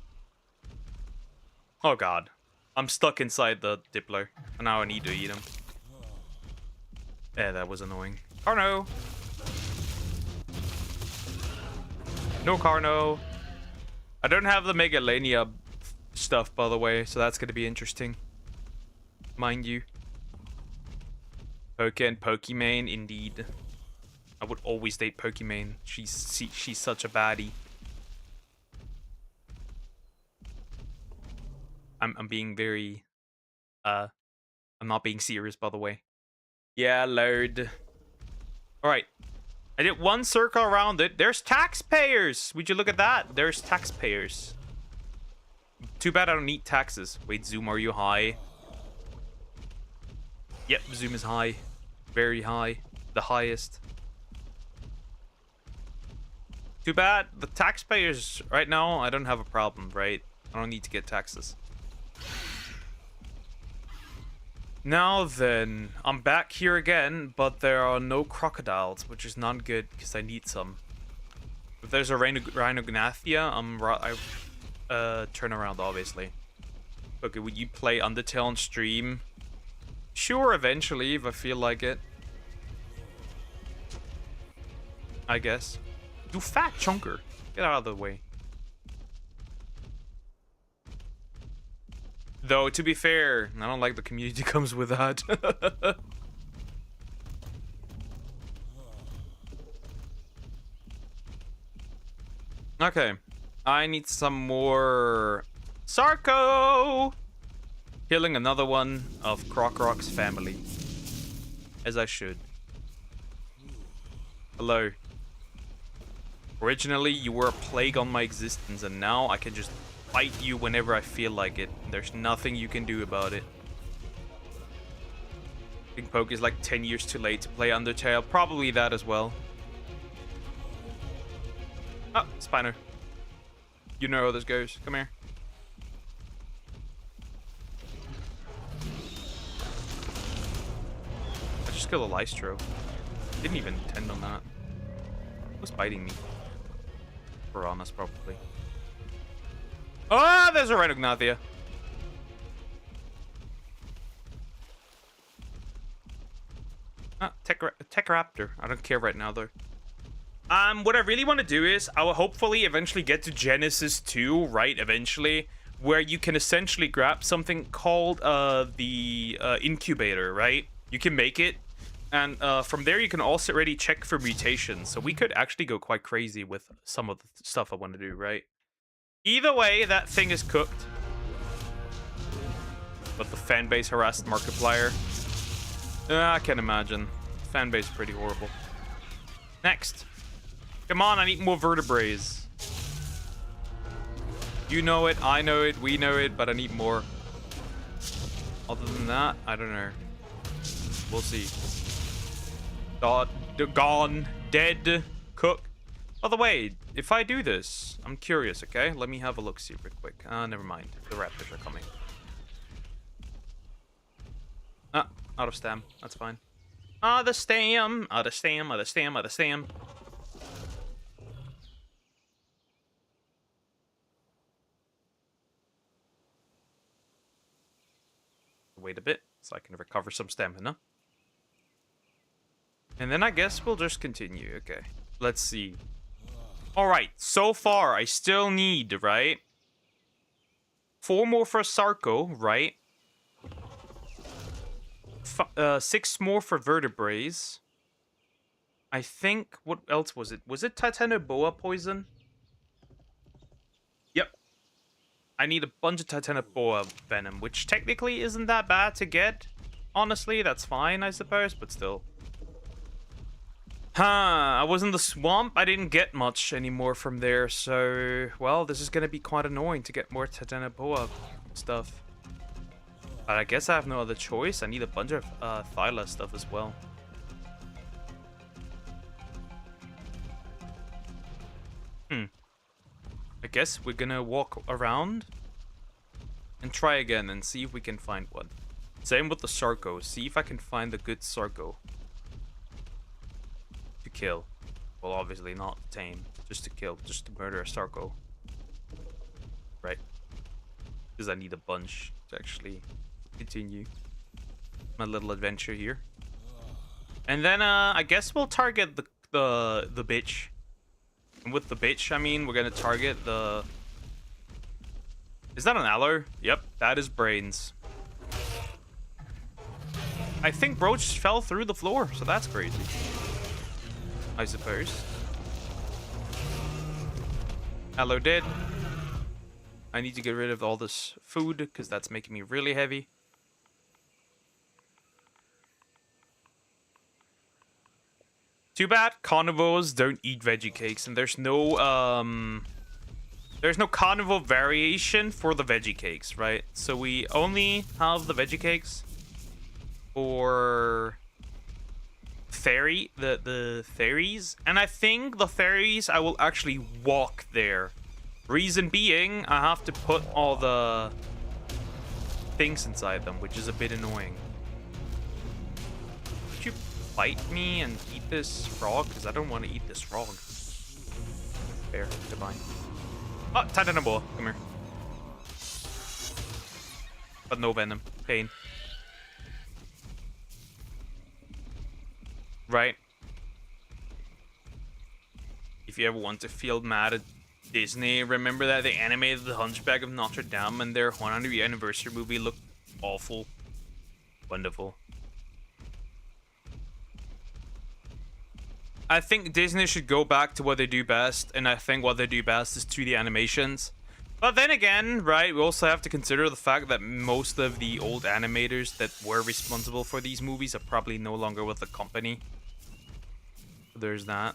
Oh god. I'm stuck inside the Diplo. And now I need to eat him. Yeah, that was annoying. Carno! No Carno. I don't have the Megalania stuff, by the way, so that's going to be interesting. Mind you. Poke and Pokimane, indeed. I would always date Pokimane. She's such a baddie. I'm being very I'm not being serious, by the way. Yeah, load. Alright. I did one circle around it. There's taxpayers! Would you look at that? There's taxpayers. Too bad I don't need taxes. Wait, Zoom, are you high? Yep, Zoom is high. Very high. The highest. Too bad. The taxpayers right now, I don't have a problem, right? I don't need to get taxes. Now then, I'm back here again, but there are no crocodiles, which is not good because I need some. If there's a Rhinognathia, I turn around, obviously. Okay, would you play Undertale on stream? Sure, eventually, if I feel like it. I guess. You fat chunker. Get out of the way. Though, to be fair, I don't like the community comes with that. Okay. I need some more Sarco! Killing another one of Krokrock's family. As I should. Hello. Originally, you were a plague on my existence, and now I can just fight you whenever I feel like it. There's nothing you can do about it. I think Poke is like 10 years too late to play Undertale. Probably that as well. Oh, Spino. You know how this goes. Come here. I just killed a Lystro. Didn't even intend on that. Who's biting me? Piranhas, probably. Oh, there's a Rhinognathia. Ah, Techraptor. I don't care right now, though. What I really want to do is, I will hopefully eventually get to Genesis 2, right, eventually, where you can essentially grab something called the incubator, right? You can make it, and from there you can also already check for mutations, so we could actually go quite crazy with some of the stuff I want to do, right? Either way, that thing is cooked. But the fanbase harassed Markiplier. I can imagine. Fanbase is pretty horrible. Next. Come on, I need more vertebraes. You know it, I know it, we know it, but I need more. Other than that, I don't know. We'll see. Gone, dead, cook. By the way, if I do this, I'm curious, okay? Let me have a look-see real quick. Never mind. The raptors are coming. Ah, out of stam. That's fine. Out of stam, out of stam, out of stam, out of stam. Wait a bit, so I can recover some stamina. And then I guess we'll just continue. Okay, let's see. Alright, so far I still need, right? 4 more for Sarco, right? 6 more for vertebraes. I think, what else was it? Was it Titanoboa poison? Yep. I need a bunch of Titanoboa venom, which technically isn't that bad to get. Honestly, that's fine, I suppose, but still. Huh, I was in the swamp. I didn't get much anymore from there, so... Well, this is gonna be quite annoying to get more Titanoboa stuff. But I guess I have no other choice. I need a bunch of Thyla stuff as well. I guess we're gonna walk around and try again and see if we can find one. Same with the Sarco. See if I can find the good Sarco to kill. Well, obviously not tame. Just to kill. Just to murder a Sarco. Right. Because I need a bunch to actually continue my little adventure here. And then I guess we'll target the bitch. And with the bitch, I mean, we're gonna target the... Is that an aloe? Yep, that is brains. I think bro just fell through the floor, so that's crazy. I suppose. Aloe dead. I need to get rid of all this food, because that's making me really heavy. Too bad carnivores don't eat veggie cakes, and there's no carnivore variation for the veggie cakes, right? So we only have the veggie cakes for the fairies, and I think the fairies I will actually walk there. Reason being, I have to put all the things inside them, which is a bit annoying. Could you bite me and eat this frog? Because I don't want to eat this frog. Fair, divine. Oh, Titanoboa, come here. But no venom. Pain. Right. If you ever want to feel mad at Disney, remember that they animated The Hunchback of Notre Dame and their 100th anniversary movie looked awful. Wonderful. I think Disney should go back to what they do best, and I think what they do best is 2D animations. But then again, right, we also have to consider the fact that most of the old animators that were responsible for these movies are probably no longer with the company. So there's that.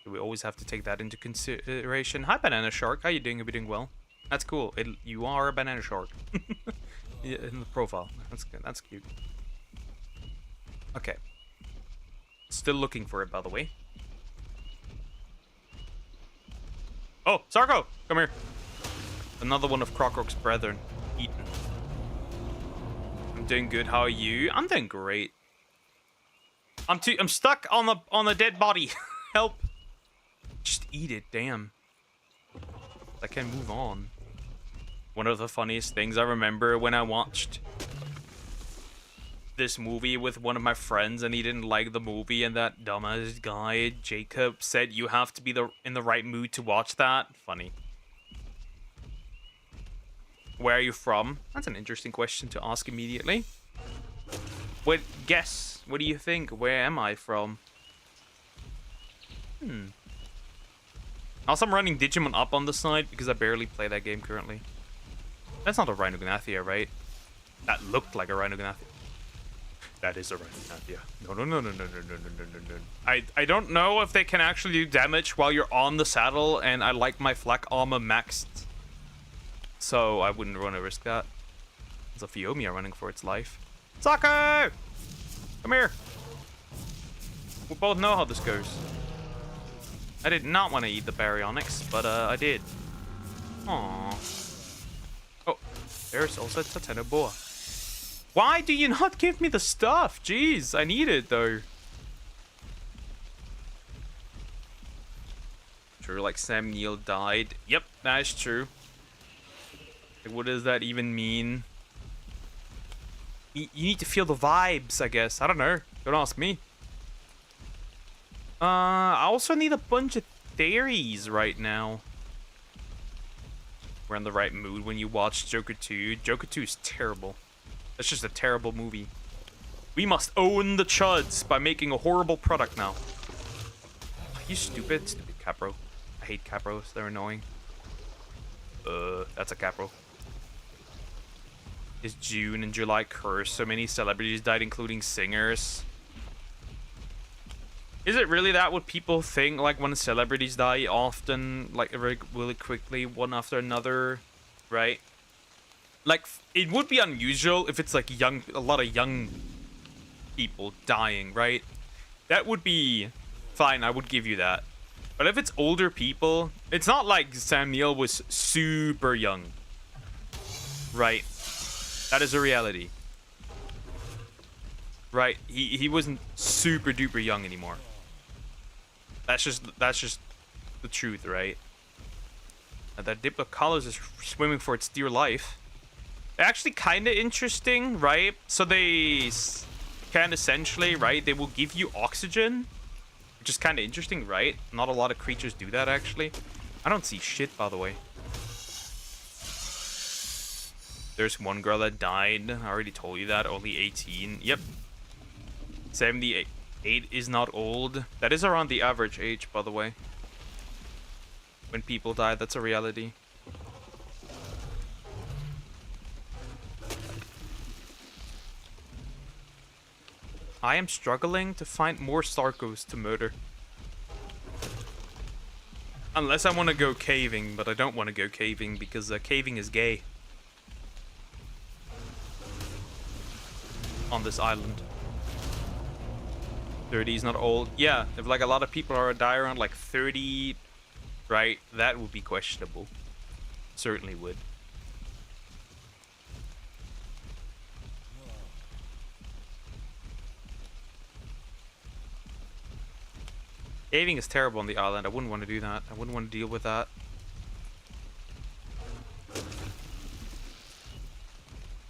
We always have to take that into consideration. Hi, Banana Shark. How you doing? Are you doing well? That's cool. You are a Banana Shark. Yeah, in the profile. That's good. That's cute. Okay. Still looking for it, by the way. Oh, Sarko! Come here. Another one of Krokok's brethren. Eaten. I'm doing good. How are you? I'm doing great. I'm stuck on a dead body. Help. Just eat it, damn. I can move on. One of the funniest things I remember when I watched this movie with one of my friends and he didn't like the movie, and that dumbass guy, Jacob, said you have to be in the right mood to watch that. Funny. Where are you from? That's an interesting question to ask immediately. What guess? What do you think? Where am I from? Also, I'm running Digimon Up on the side because I barely play that game currently. That's not a Rhinognathia, right? That looked like a Rhinognathia. That is a Rhinognathia. No. I don't know if they can actually do damage while you're on the saddle, and I like my flak armor maxed. So I wouldn't want to risk that. There's a Fiomia running for its life. Sako! Come here. We both know how this goes. I did not want to eat the baryonyx, but I did. Aww. Oh, there's also Tatenoboa. Why do you not give me the stuff? Jeez, I need it though. True, like Sam Neill died. Yep, that is true. Like, what does that even mean? You need to feel the vibes, I guess. I don't know. Don't ask me. I also need a bunch of theories right now. We're in the right mood when you watch Joker 2. Joker 2 is terrible. That's just a terrible movie. We must own the chuds by making a horrible product now. You stupid Capro. I hate Capros. They're annoying. That's a Capro. Is June and July cursed? So many celebrities died, including singers. Is it really that what people think, like, when celebrities die often, like, really quickly, one after another, right? Like, it would be unusual if it's, like, a lot of young people dying, right? That would be fine, I would give you that. But if it's older people, it's not like Sam Neill was super young, right? That is a reality. Right? He wasn't super duper young anymore. That's just the truth, right? That Diplocaulus is swimming for its dear life. Actually, kind of interesting, right? So they can essentially, right? They will give you oxygen, which is kind of interesting, right? Not a lot of creatures do that, actually. I don't see shit, by the way. There's one girl that died. I already told you that. Only 18. Yep. 78 is not old. That is around the average age, by the way. When people die, that's a reality. I am struggling to find more Sarkos to murder. Unless I want to go caving, but I don't want to go caving because caving is gay. On this island. 30 is not old. Yeah, if like a lot of people are die around like 30, right, that would be questionable. Certainly would. Caving is terrible on the island. I wouldn't want to do that. I wouldn't want to deal with that.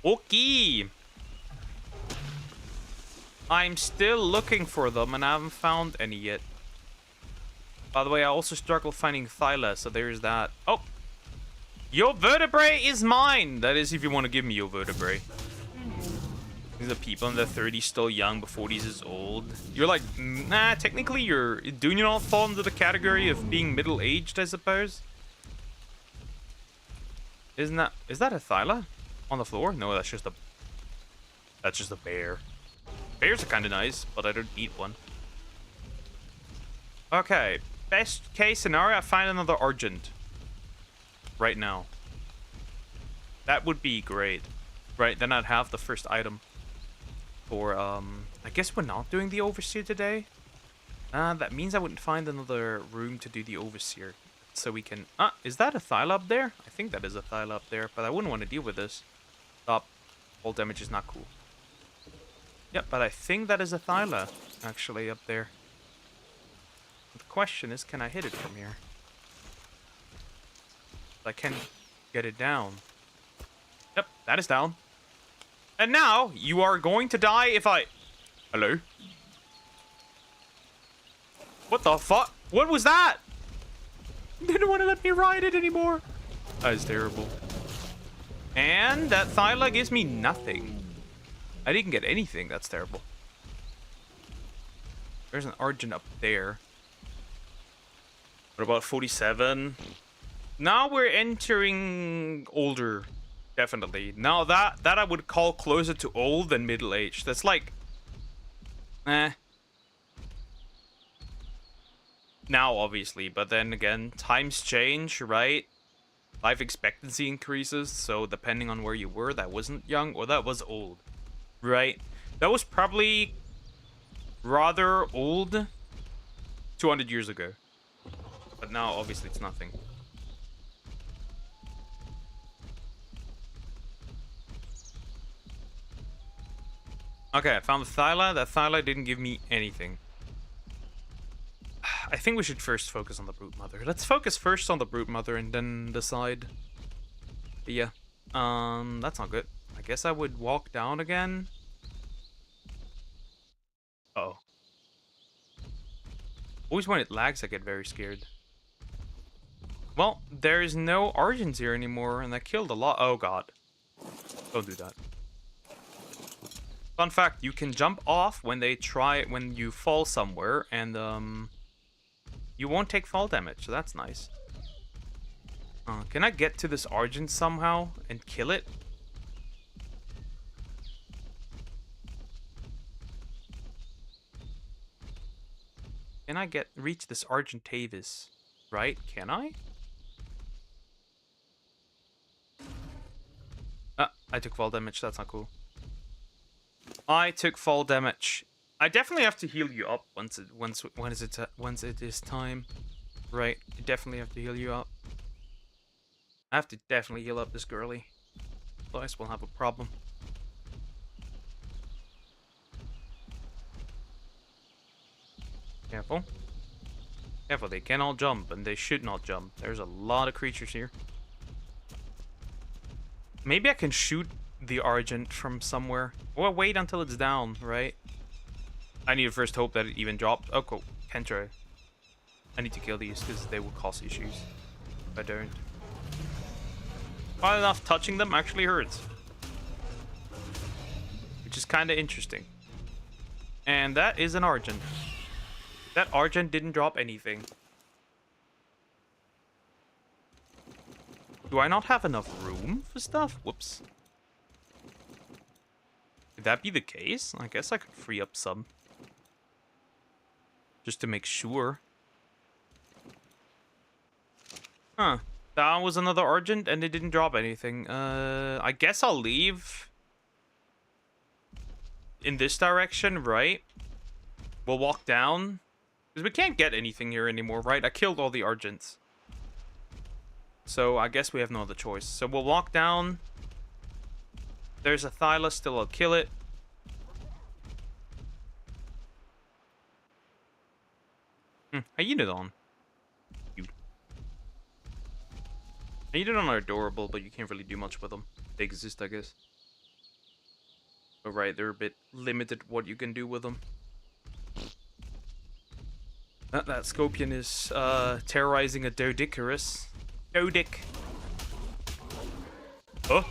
Okay. I'm still looking for them and I haven't found any yet. By the way, I also struggle finding Thyla, so there's that. Oh! Your vertebrae is mine! That is if you want to give me your vertebrae. These are people in their 30s still young, but 40s is old. You're like, nah, technically do you not fall into the category of being middle-aged, I suppose? Is that a Thyla on the floor? No, that's just a bear. Bears are kind of nice, but I don't eat one. Okay, best case scenario, I find another Argent. Right now. That would be great. Right, then I'd have the first item. For, I guess we're not doing the Overseer today. That means I wouldn't find another room to do the Overseer. So we can... is that a Thyla up there? I think that is a Thyla up there, but I wouldn't want to deal with this. Stop. Fall damage is not cool. Yep, but I think that is a Thyla, actually, up there. The question is, can I hit it from here? I can get it down. Yep, that is down. And now, you are going to die if I... Hello? What the fuck? What was that? Didn't want to let me ride it anymore. That is terrible. And that Thyla gives me nothing. I didn't get anything. That's terrible. There's an Argent up there. What about 47? Now we're entering older. Definitely. Now that I would call closer to old than middle-aged. That's like... Now, obviously. But then again, times change, right? Life expectancy increases. So depending on where you were, that wasn't young or that was old. Right? That was probably rather old 200 years ago. But now, obviously, it's nothing. Okay, I found the Thyla. That Thyla didn't give me anything. I think we should first focus on the Brute Mother. Let's focus first on the Brute Mother and then decide. But yeah. That's not good. I guess I would walk down again. Uh-oh. Always when it lags, I get very scared. Well, there is no Argents here anymore, and I killed a lot. Oh, God. Don't do that. Fun fact, you can jump off when you fall somewhere, and, you won't take fall damage, so that's nice. Can I get to this Argent somehow and kill it? Can I reach this Argentavis? Right? Can I? I took fall damage. That's not cool. I took fall damage. I definitely have to heal you up once it is time. Right? I definitely have to heal you up. I have to definitely heal up this girly. Otherwise we'll have a problem. Careful. Careful, they can all jump, and they should not jump. There's a lot of creatures here. Maybe I can shoot the Argent from somewhere. Or wait until it's down, right? I need to first hope that it even dropped. Oh, cool. Can try. I need to kill these because they will cause issues if I don't. Oddly enough, touching them actually hurts. Which is kind of interesting. And that is an Argent. That Argent didn't drop anything. Do I not have enough room for stuff? Whoops. Could that be the case? I guess I could free up some. Just to make sure. Huh. That was another Argent and it didn't drop anything. I guess I'll leave. In this direction, right? We'll walk down. Because we can't get anything here anymore, right? I killed all the Argents. So I guess we have no other choice. So we'll walk down. There's a Thyla still, I'll kill it. Hyaenodon. Cute. Hyaenodon are adorable, but you can't really do much with them. They exist, I guess. But right, they're a bit limited what you can do with them. That Scorpion is terrorizing a Dodicarus. Dodic. Oh.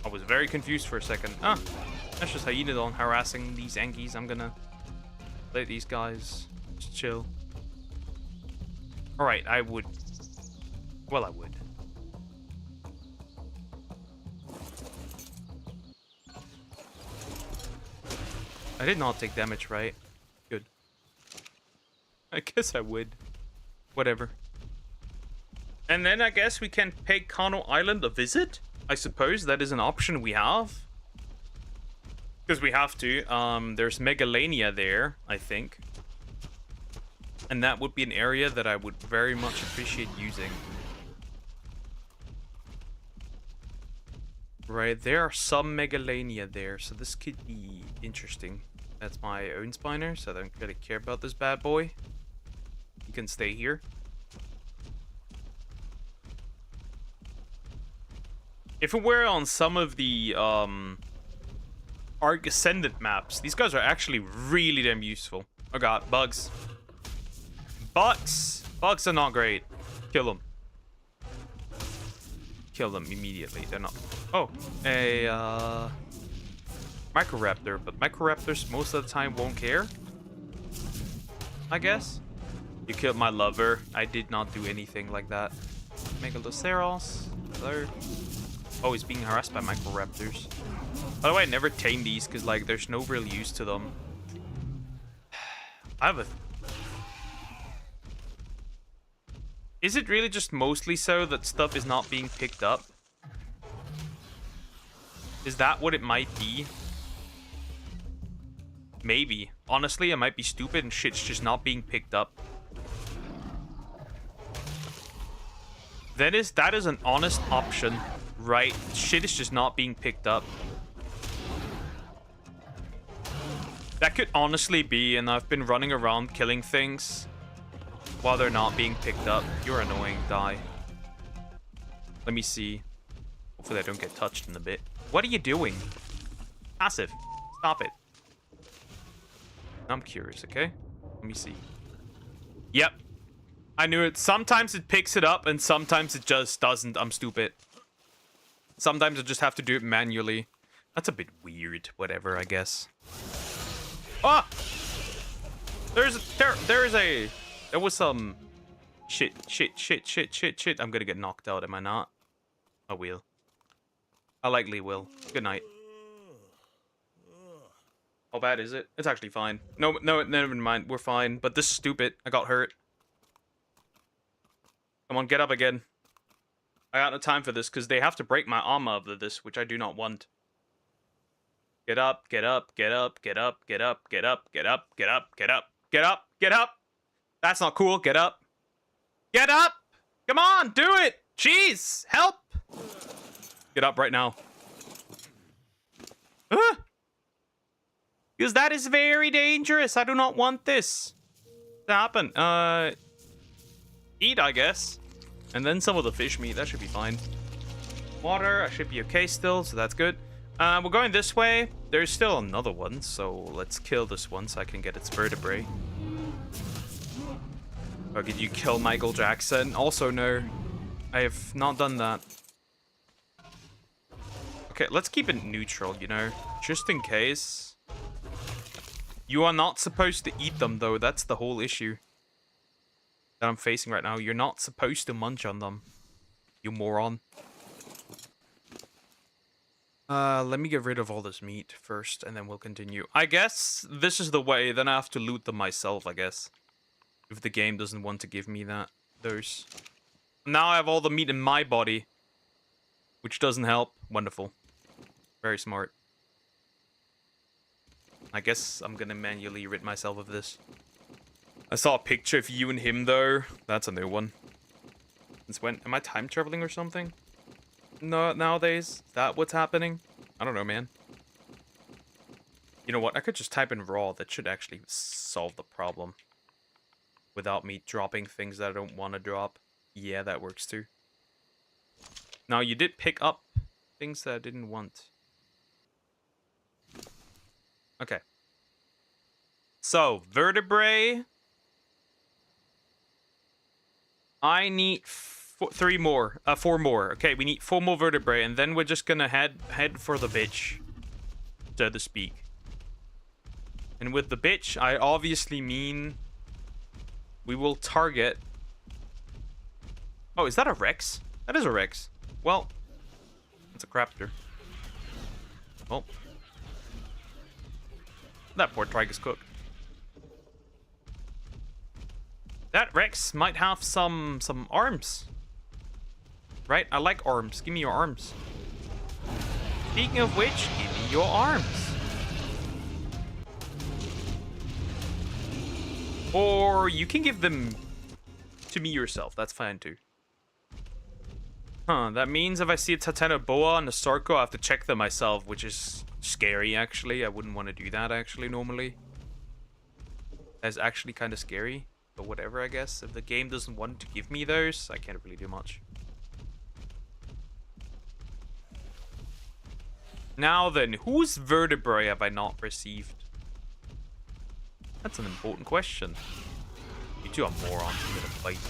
I was very confused for a second. Ah, that's just Hyaenodon harassing these Ankies. I'm gonna let these guys just chill. Alright, I would. Well, I would. I did not take damage, right? Good. I guess I would. Whatever. And then I guess we can pay Kano Island a visit? I suppose that is an option we have. Because we have to. There's Megalania there, I think. And that would be an area that I would very much appreciate using. Right, there are some Megalania there, so this could be interesting. That's my own spiner, so I don't really care about this bad boy. You can stay here. If it were on some of the Arc Ascendant maps, these guys are actually really damn useful. Oh god, bugs. Bugs! Bugs are not great. Kill them. Kill them immediately. They're not... Oh, a Microraptor. But Microraptors most of the time won't care. I guess. You killed my lover. I did not do anything like that. Megaloceros. Hello. Oh, he's being harassed by Microraptors. By the way, I never tame these because, like, there's no real use to them. I have a... Is it really just mostly so that stuff is not being picked up? Is that what it might be? Maybe. Honestly, I might be stupid and shit's just not being picked up. That is an honest option, right? Shit is just not being picked up. That could honestly be, and I've been running around killing things while they're not being picked up. You're annoying, die. Let me see. Hopefully I don't get touched in a bit. What are you doing? Passive. Stop it. I'm curious, okay? Let me see. Yep. I knew it. Sometimes it picks it up and sometimes it just doesn't. I'm stupid. Sometimes I just have to do it manually. That's a bit weird. Whatever, I guess. Ah! There was some... Shit. I'm gonna get knocked out, am I not? I will. I likely will. Good night. How bad is it? It's actually fine. No, never mind. We're fine. But this is stupid. I got hurt. Come on, get up again. I got no time for this because they have to break my armor after this, which I do not want. Get up, get up, get up, get up, get up, get up, get up, get up, get up, get up, get up. That's not cool. Get up. Get up! Come on, do it! Jeez, help! Get up right now. Because that is very dangerous. I do not want this to happen. Eat, I guess. And then some of the fish meat. That should be fine. Water. I should be okay still, so that's good. We're going this way. There's still another one, so let's kill this one so I can get its vertebrae. Or did you kill Michael Jackson? Also, no. I have not done that. Okay, let's keep it neutral, you know? Just in case. You are not supposed to eat them, though. That's the whole issue that I'm facing right now. You're not supposed to munch on them. You moron. Let me get rid of all this meat first, and then we'll continue. I guess this is the way. Then I have to loot them myself, I guess. If the game doesn't want to give me those. Now I have all the meat in my body. Which doesn't help. Wonderful. Very smart. I guess I'm gonna manually rid myself of this. I saw a picture of you and him, though. That's a new one. Since when? Am I time traveling or something? No, nowadays? Is that what's happening? I don't know, man. You know what? I could just type in raw. That should actually solve the problem. Without me dropping things that I don't want to drop. Yeah, that works too. Now, you did pick up things that I didn't want. Okay. So, vertebrae. I need four more. Okay, we need 4 more vertebrae, and then we're just gonna head for the bitch, so to speak. And with the bitch, I obviously mean we will target. Oh, is that a Rex? That is a Rex. Well, it's a Craptor. Oh, that poor Trike is cooked. That Rex might have some arms. Right? I like arms. Give me your arms. Speaking of which, give me your arms. Or you can give them to me yourself. That's fine too. Huh, that means if I see a Titanoboa and a Sarco, I have to check them myself, which is scary, actually. I wouldn't want to do that, actually, normally. That's actually kind of scary. But whatever, I guess. If the game doesn't want to give me those, I can't really do much. Now then, whose vertebrae have I not received? That's an important question. You two are morons. You're gonna fight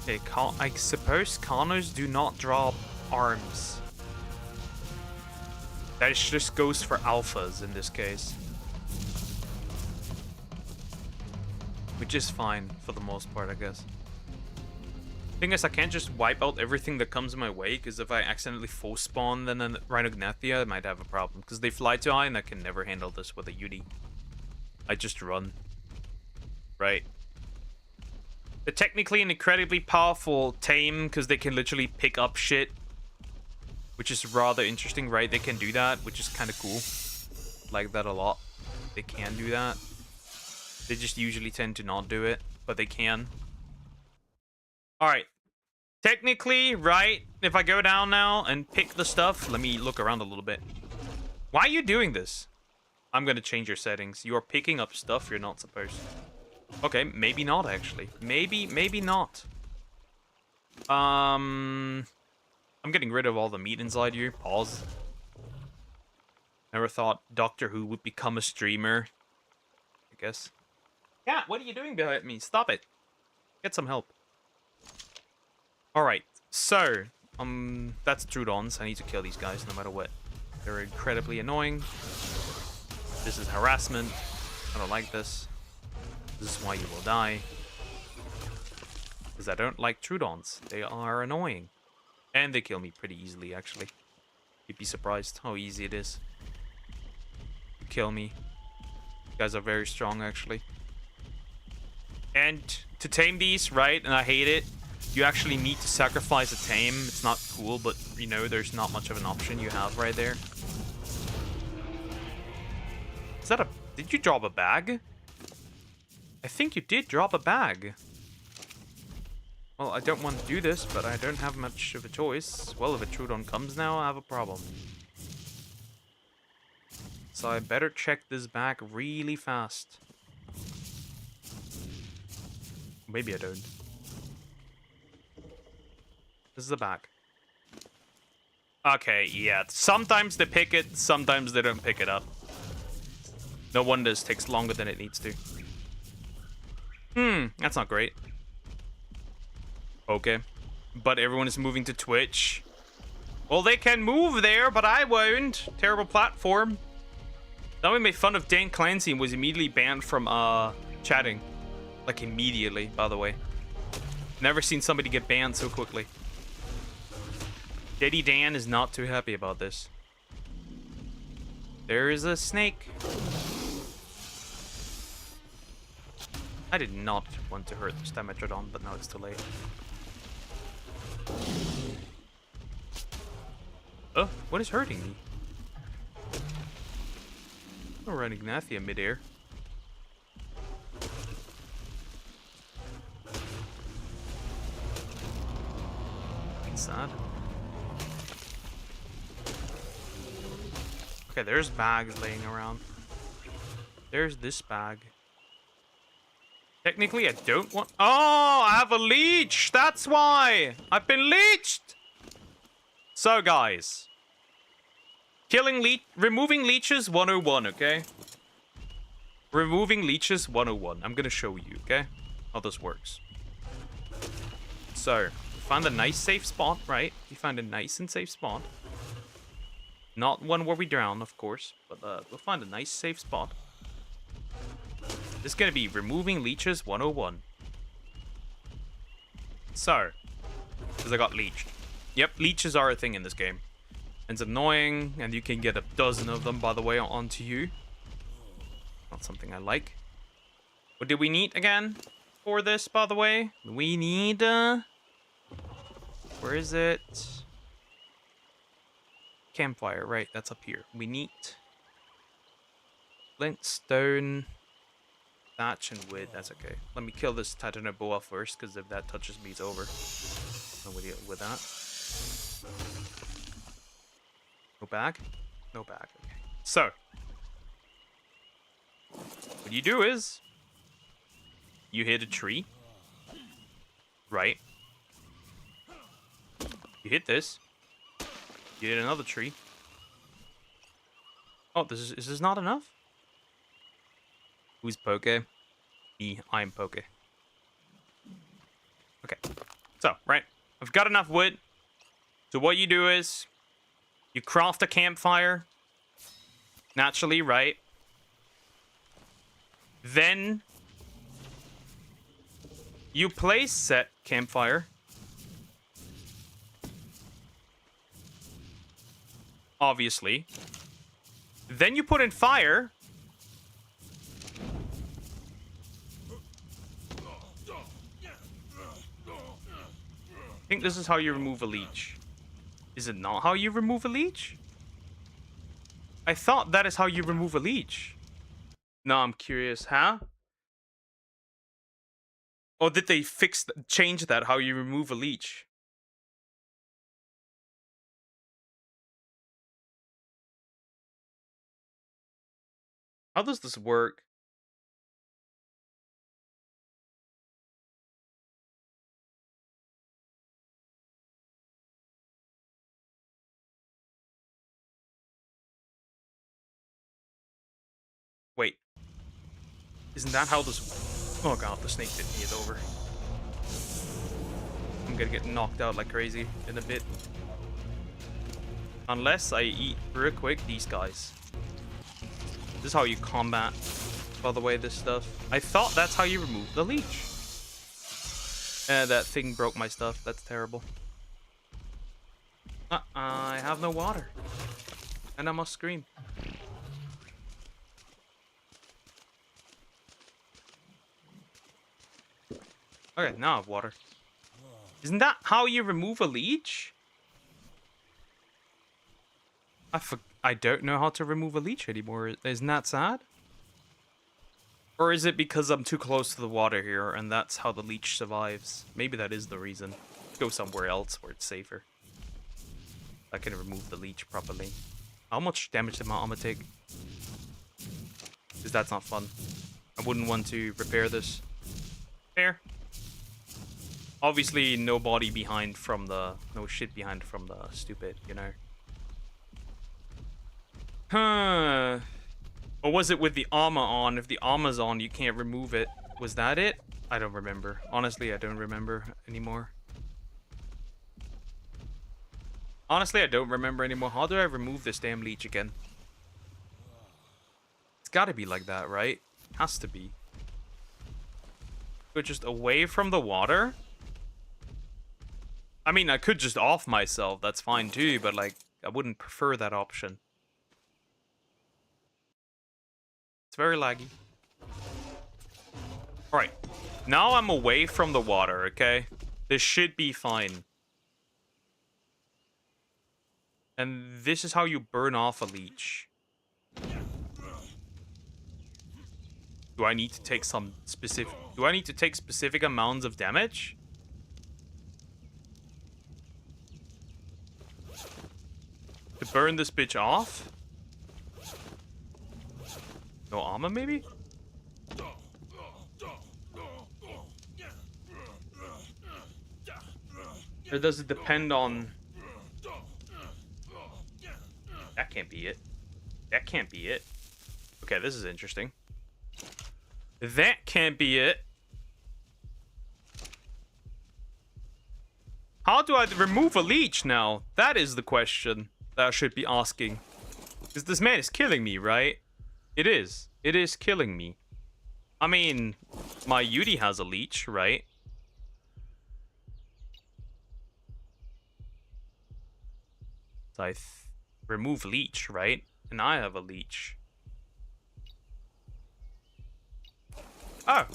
me. Okay, I suppose Kanos do not drop arms. That just goes for alphas in this case. Which is fine for the most part, I guess. Thing is, I can't just wipe out everything that comes my way, because if I accidentally full spawn then a Rhinognathia, I might have a problem. Because they fly too high and I can never handle this with a Uni. I just run. Right. They're technically an incredibly powerful tame, because they can literally pick up shit. Which is rather interesting, right? They can do that, which is kind of cool. Like that a lot. They can do that. They just usually tend to not do it, but they can. Alright. Technically, right, if I go down now and pick the stuff, let me look around a little bit. Why are you doing this? I'm going to change your settings. You are picking up stuff you're not supposed to. Okay, maybe not, actually. Maybe not. I'm getting rid of all the meat inside you. Pause. Never thought Doctor Who would become a streamer. I guess. Cat, what are you doing behind me? Stop it. Get some help. Alright, so, that's Troodons. I need to kill these guys no matter what. They're incredibly annoying. This is harassment. I don't like this. This is why you will die. Because I don't like Troodons. They are annoying. And they kill me pretty easily, actually. You'd be surprised how easy it is to kill me. You guys are very strong, actually. And to tame these, right, and I hate it, you actually need to sacrifice a tame. It's not cool, but, you know, there's not much of an option you have right there. Is that a... Did you drop a bag? I think you did drop a bag. Well, I don't want to do this, but I don't have much of a choice. Well, if a Troodon comes now, I have a problem. So I better check this bag really fast. Maybe I don't. This is the back. Okay, yeah. Sometimes they pick it, sometimes they don't pick it up. No wonder this takes longer than it needs to. That's not great. Okay. But everyone is moving to Twitch. Well, they can move there, but I won't. Terrible platform. Someone made fun of Dan Clancy and was immediately banned from chatting. Like immediately, by the way. Never seen somebody get banned so quickly. Daddy Dan is not too happy about this. There is a snake. I did not want to hurt this Dimetrodon, but now it's too late. Oh, what is hurting me? I'm running Gnathia midair. That's sad. Okay, there's bags laying around. There's this bag. Technically, I don't want... Oh, I have a leech! That's why! I've been leeched! So, guys. Removing leeches 101, okay? Removing leeches 101. I'm gonna show you, okay? How this works. So, find a nice safe spot, right? You find a nice and safe spot. Not one where we drown, of course, but we'll find a nice safe spot. This is gonna be removing leeches 101. So, because I got leeched. Yep, leeches are a thing in this game. It's annoying, and you can get a dozen of them, by the way, onto you. Not something I like. What did we need again for this, by the way? We need, where is it? Campfire, right, that's up here. We need flint, stone, thatch, and wood. That's okay. Let me kill this Titanoboa first, because if that touches me, it's over. No deal with that. No bag? No bag, okay. So, what you do is, you hit a tree, right? You hit this. You hit another tree. Oh, is this not enough? Who's Poke? Me, I'm Poke. Okay, so, right. I've got enough wood. So what you do is, you craft a campfire. Naturally, right? Then, you place set campfire. Obviously. Then you put in fire. I think this is how you remove a leech. Is it not how you remove a leech? I thought that is how you remove a leech. Now I'm curious, huh? Or did they change that, how you remove a leech? How does this work? Wait. Isn't that how this... Oh god, the snake bit me is over. I'm gonna get knocked out like crazy in a bit. Unless I eat real quick these guys. This is how you combat, by the way, this stuff. I thought that's how you remove the leech. That thing broke my stuff. That's terrible. I have no water. And I must scream. Okay, now I have water. Isn't that how you remove a leech? I don't know how to remove a leech anymore. Isn't that sad? Or is it because I'm too close to the water here and that's how the leech survives? Maybe that is the reason. Go somewhere else where it's safer. I can remove the leech properly. How much damage did my armor take? Because that's not fun. I wouldn't want to repair this. Fair. Obviously, no body behind from the... No shit behind from the stupid, you know. Huh. Or was it with the armor on? If the armor's on, you can't remove it. Was that it? I don't remember. Honestly, I don't remember anymore. Honestly, I don't remember anymore. How do I remove this damn leech again? It's gotta be like that, right? Has to be. Go just away from the water? I mean, I could just off myself. That's fine too, but like, I wouldn't prefer that option. It's very laggy. Alright. Now I'm away from the water, okay? This should be fine. And this is how you burn off a leech. Do I need to take some specific... Do I need to take specific amounts of damage? To burn this bitch off? No armor, maybe? Or does it depend on... can't be it. That can't be it. Okay, this is interesting. That can't be it. How do I remove a leech now? That is the question that I should be asking. Because this man is killing me, right? It is. It is killing me. I mean, my Yudi has a leech, right? So I remove leech, right? And I have a leech. Oh.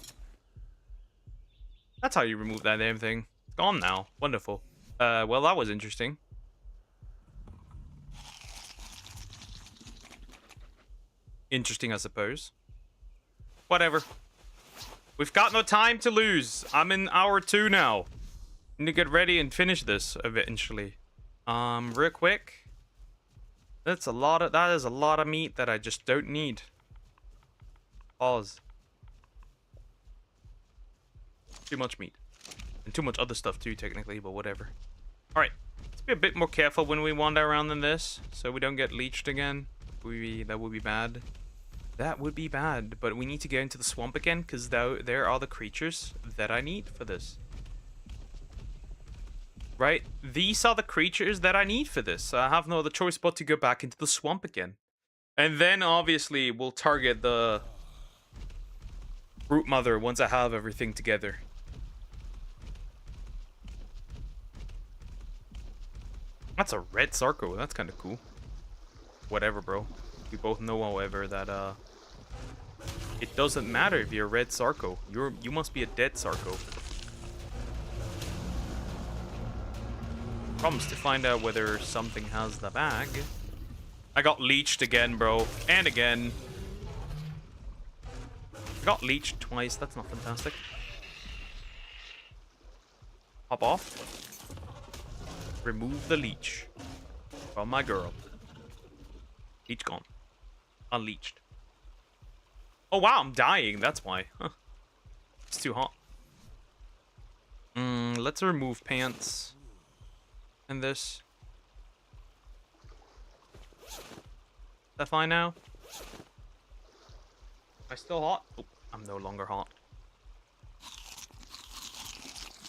That's how you remove that damn thing. It's gone now. Wonderful. Well, that was interesting. Interesting, I suppose. Whatever. We've got no time to lose. I'm in hour 2 now. Need to get ready and finish this eventually. Real quick. That is a lot of meat that I just don't need. Pause. Too much meat. And too much other stuff too, technically, but whatever. Alright. Let's be a bit more careful when we wander around than this, so we don't get leeched again. That would be bad. That would be bad, but we need to go into the swamp again, because there are the creatures that I need for this. Right? These are the creatures that I need for this. So I have no other choice but to go back into the swamp again. And then, obviously, we'll target the Root Mother once I have everything together. That's a red Sarco. That's kind of cool. Whatever, bro. We both know, however, that it doesn't matter if you're a red Sarco. You must be a dead Sarco. Problems to find out whether something has the bag. I got leeched again, bro. And again. I got leeched twice. That's not fantastic. Hop off. Remove the leech from my girl. Leech gone. Unleached. Oh wow, I'm dying. That's why. Huh. It's too hot. Let's remove pants. And this. Is that fine now? Am I still hot? Oh, I'm no longer hot.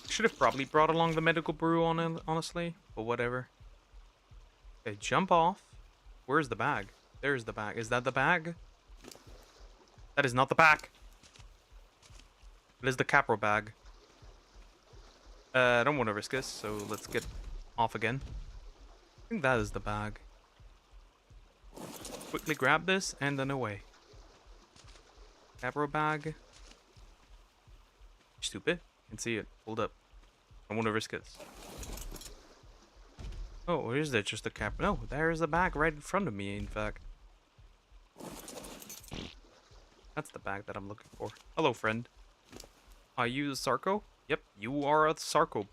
Should have probably brought along the medical brew on it, honestly. But whatever. Okay, jump off. Where's the bag? There's the bag. Is that the bag? That is not the bag. It is the Capro bag. I don't want to risk this, so let's get off again. I think that is the bag. Quickly grab this and then away. Capro bag. Stupid. Can see it. Hold up. I want to risk this. Oh, or is there just a cap? No, there is a bag right in front of me, in fact. That's the bag that I'm looking for. Hello, friend. Are you the Sarco? Yep, you are a Sarco.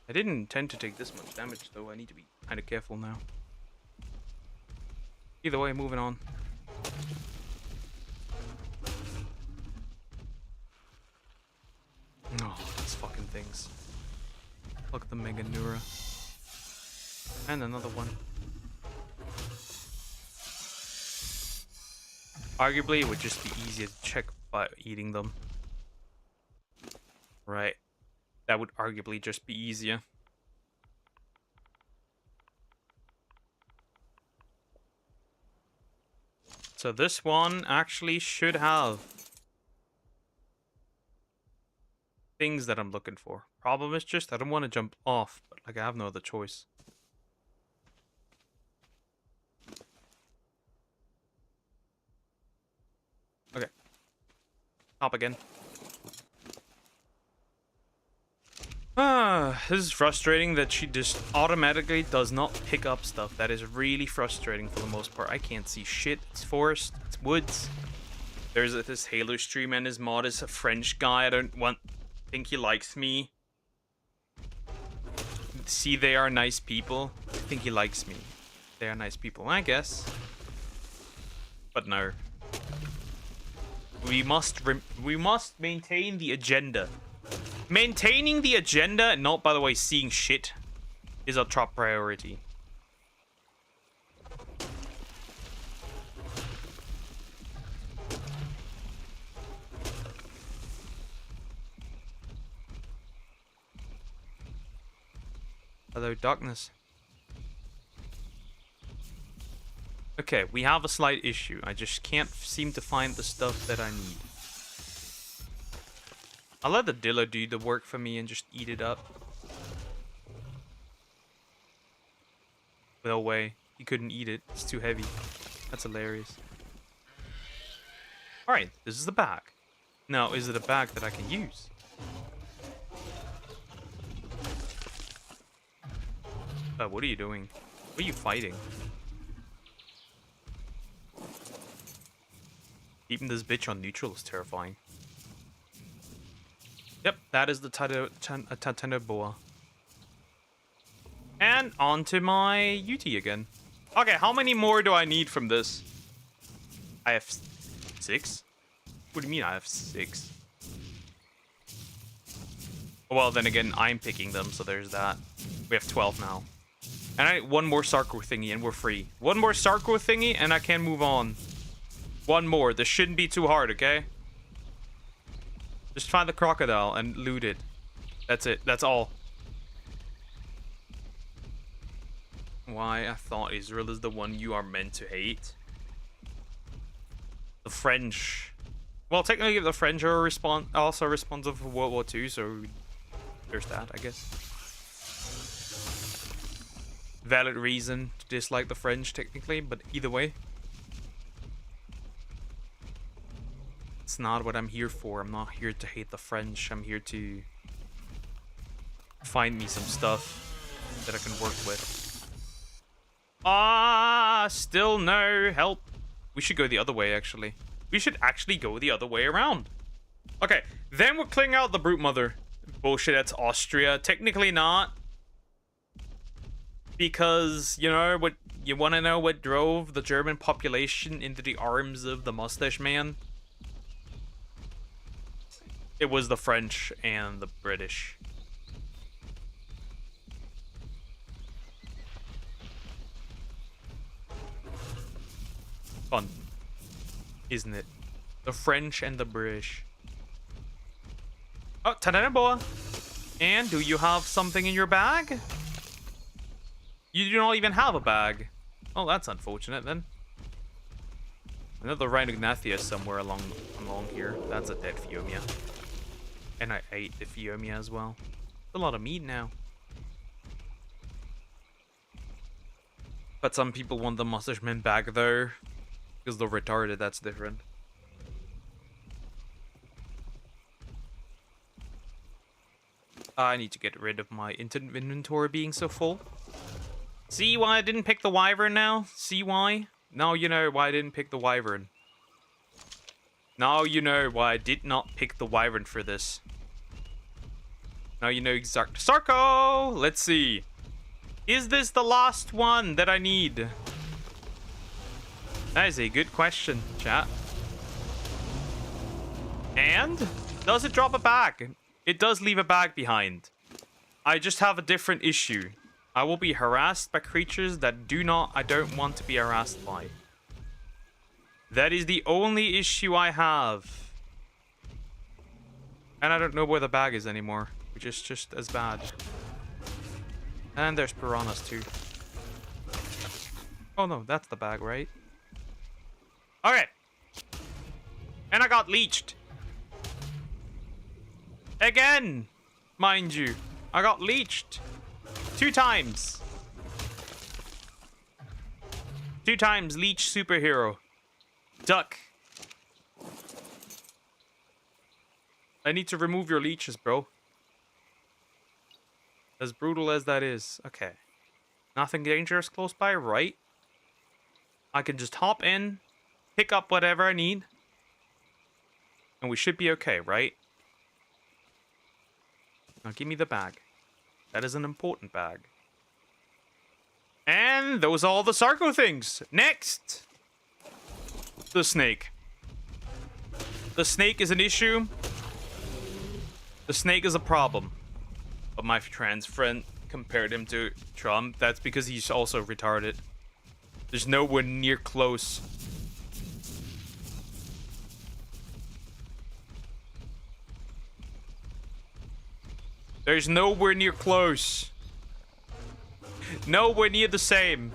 I didn't intend to take this much damage, though. I need to be kind of careful now. Either way, moving on. Oh, these fucking things. Look at the Mega Neura. And another one. Arguably, it would just be easier to check by eating them. Right. That would arguably just be easier. So this one actually should have things that I'm looking for. Problem is just I don't want to jump off, but like I have no other choice. Okay. Hop again. This is frustrating that she just automatically does not pick up stuff. That is really frustrating for the most part. I can't see shit. It's forest. It's woods. There's this Halo stream and his mod is a French guy. I don't think he likes me. See, they are nice people. I think he likes me. They are nice people, I guess. But no. We must maintain the agenda. Maintaining the agenda, and not, by the way, seeing shit, is our top priority. Hello, darkness. Okay, we have a slight issue. I just can't seem to find the stuff that I need. I'll let the Dilla do the work for me and just eat it up. No way. He couldn't eat it. It's too heavy. That's hilarious. Alright, this is the bag. Now, is it a bag that I can use? What are you doing? What are you fighting? Keeping this bitch on neutral is terrifying. Yep, that is the Tatena Boa. And on to my UT again. Okay, how many more do I need from this? I have 6? What do you mean I have 6? Well, then again, I'm picking them, so there's that. We have 12 now. And I need one more Sarko thingy and we're free. One more Sarko thingy and I can move on. One more. This shouldn't be too hard, okay? Just find the crocodile and loot it. That's it. That's all. Why? I thought Israel is the one you are meant to hate. The French. Well, technically the French are also responsible for World War II, so there's that, I guess. Valid reason to dislike the French, technically, but either way. It's not what I'm here for. I'm not here to hate the French. I'm here to find me some stuff that I can work with. Still no help. We should go the other way, actually. We should actually go the other way around. Okay, then we're clearing out the Brute Mother. Bullshit, that's Austria. Technically not. Because, you know, what you want to know what drove the German population into the arms of the Mustache Man? It was the French and the British. Fun, isn't it? The French and the British. Oh, Tananaboa. And do you have something in your bag? You do not even have a bag. Oh, that's unfortunate then. Another Rhinognathia somewhere along here. That's a dead Phiomia. And I ate the Phiomia as well. It's a lot of meat now. But some people want the Mustache Men back though. Because they're retarded, that's different. I need to get rid of my inventory being so full. See why I didn't pick the Wyvern now? See why? Now you know why I didn't pick the Wyvern. Now you know why I did not pick the Wyvern for this. Now you know exactly. Sarko! Let's see. Is this the last one that I need? That is a good question, chat. And? Does it drop a bag? It does leave a bag behind. I just have a different issue. I will be harassed by creatures that I don't want to be harassed by. That is the only issue I have. And I don't know where the bag is anymore, which is just as bad. And there's piranhas too. Oh no, that's the bag, right? Okay. And I got leeched. Again, mind you. I got leeched. 2 times. 2 times leech superhero. Duck. I need to remove your leeches, bro. As brutal as that is. Okay. Nothing dangerous close by, right? I can just hop in, pick up whatever I need, and we should be okay, right? Now give me the bag. That is an important bag. And those are all the Sarko things. Next! The snake. The snake is an issue. The snake is a problem. But my trans friend compared him to Trump. That's because he's also retarded. There's nowhere near close. There's nowhere near close. Nowhere near the same.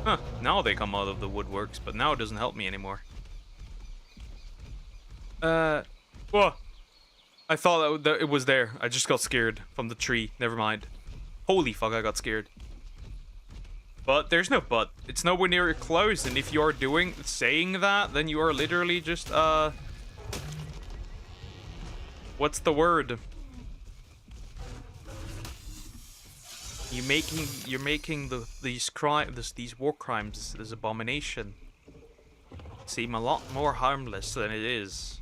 Huh, now they come out of the woodworks, but now it doesn't help me anymore. Whoa. I thought that it was there. I just got scared from the tree. Never mind. Holy fuck, I got scared. But there's no but. It's nowhere near close, and if you're saying that, then you are literally just, what's the word? You're making these war crimes, this abomination, seem a lot more harmless than it is.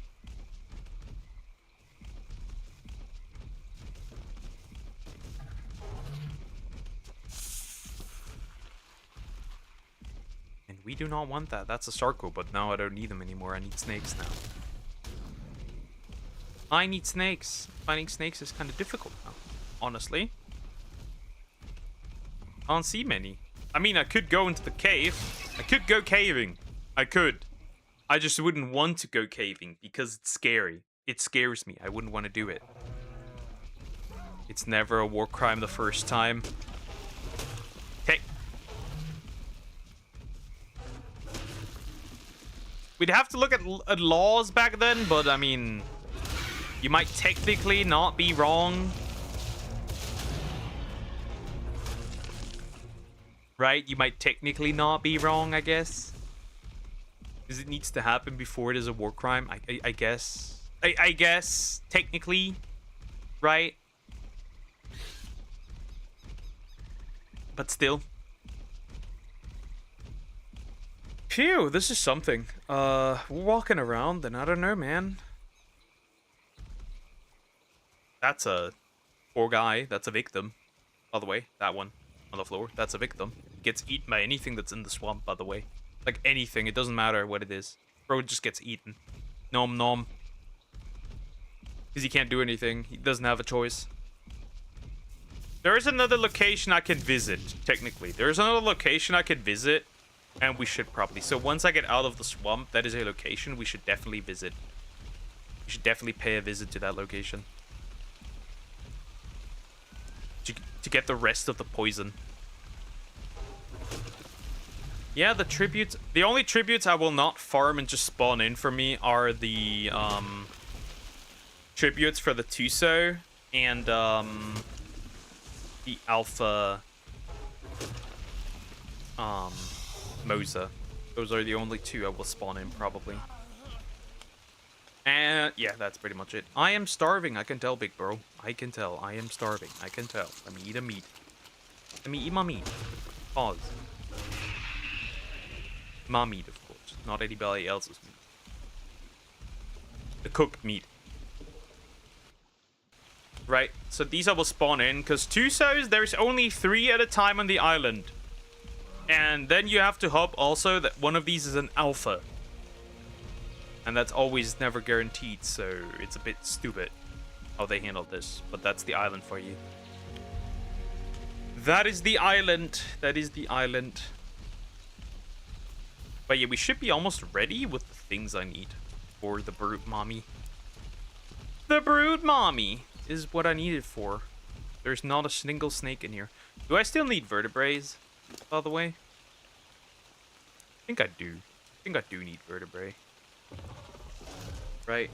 And we do not want that. That's a Sarco, but now I don't need them anymore. I need snakes now. I need snakes. Finding snakes is kind of difficult now, honestly. Can't see many. I mean, I could go into the cave. I could go caving. I could. I just wouldn't want to go caving because it's scary. It scares me. I wouldn't want to do it. It's never a war crime the first time. Okay. We'd have to look at laws back then, but I mean, you might technically not be wrong. Right? You might technically not be wrong, I guess. Because it needs to happen before it is a war crime, I guess. I guess, technically. Right? But still. Phew, this is something. We're walking around, and I don't know, man. That's a poor guy. That's a victim. By the way, that one on the floor. That's a victim. Gets eaten by anything that's in the swamp, by the way. Like anything. It doesn't matter what it is. Bro just gets eaten. Nom nom. Because he can't do anything. He doesn't have a choice. There is another location I can visit, technically. There is another location I could visit. And we should probably. So once I get out of the swamp, that is a location we should definitely visit. We should definitely pay a visit to that location. To get the rest of the poison. Yeah, the tributes. The only tributes I will not farm and just spawn in for me are the tributes for the Tuso and the Alpha Moza. Those are the only two I will spawn in probably. And yeah, that's pretty much it. I am starving. I can tell, big bro. I can tell. I am starving. I can tell. Let me eat a meat. Let me eat my meat. Pause. My meat, of course. Not anybody else's meat. The cooked meat. Right. So these I will spawn in. Because Tusos, there's only 3 at a time on the island. And then you have to hope also that one of these is an alpha. And that's always never guaranteed, so it's a bit stupid how they handled this. But that's the island for you. That is the island. That is the island. But yeah, we should be almost ready with the things I need for the brood mommy. The brood mommy is what I need it for. There's not a single snake in here. Do I still need vertebrae, by the way? I think I do. I think I do need vertebrae. Right.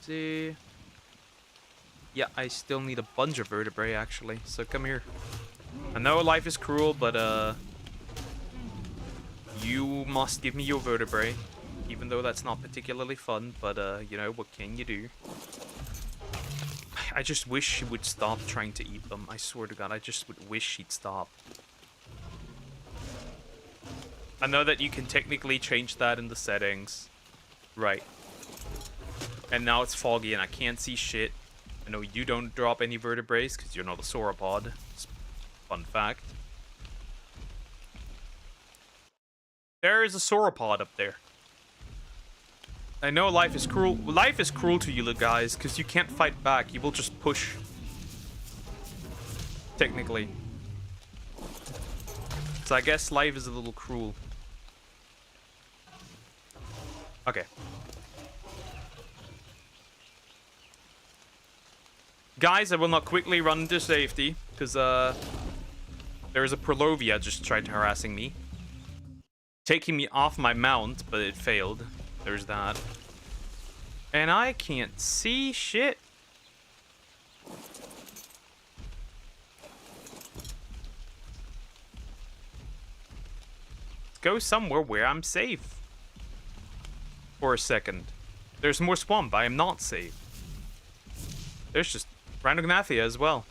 See. Yeah, I still need a bunch of vertebrae, actually. So come here. I know life is cruel, but, you must give me your vertebrae. Even though that's not particularly fun, but, you know, what can you do? I just wish she would stop trying to eat them. I swear to God, I just would wish she'd stop. I know that you can technically change that in the settings. Right. And now it's foggy and I can't see shit. I know you don't drop any vertebrae because you're not a sauropod. Fun fact. There is a sauropod up there. I know life is cruel. Life is cruel to you guys because you can't fight back. You will just push. Technically. So I guess life is a little cruel. Okay. Guys, I will not quickly run into safety. because there's a Prolovia just tried harassing me, taking me off my mount, but it failed. There's that. And I can't see shit. Let's go somewhere where I'm safe. For a second. There's more swamp. I am not safe. There's just Rhinognathia as well.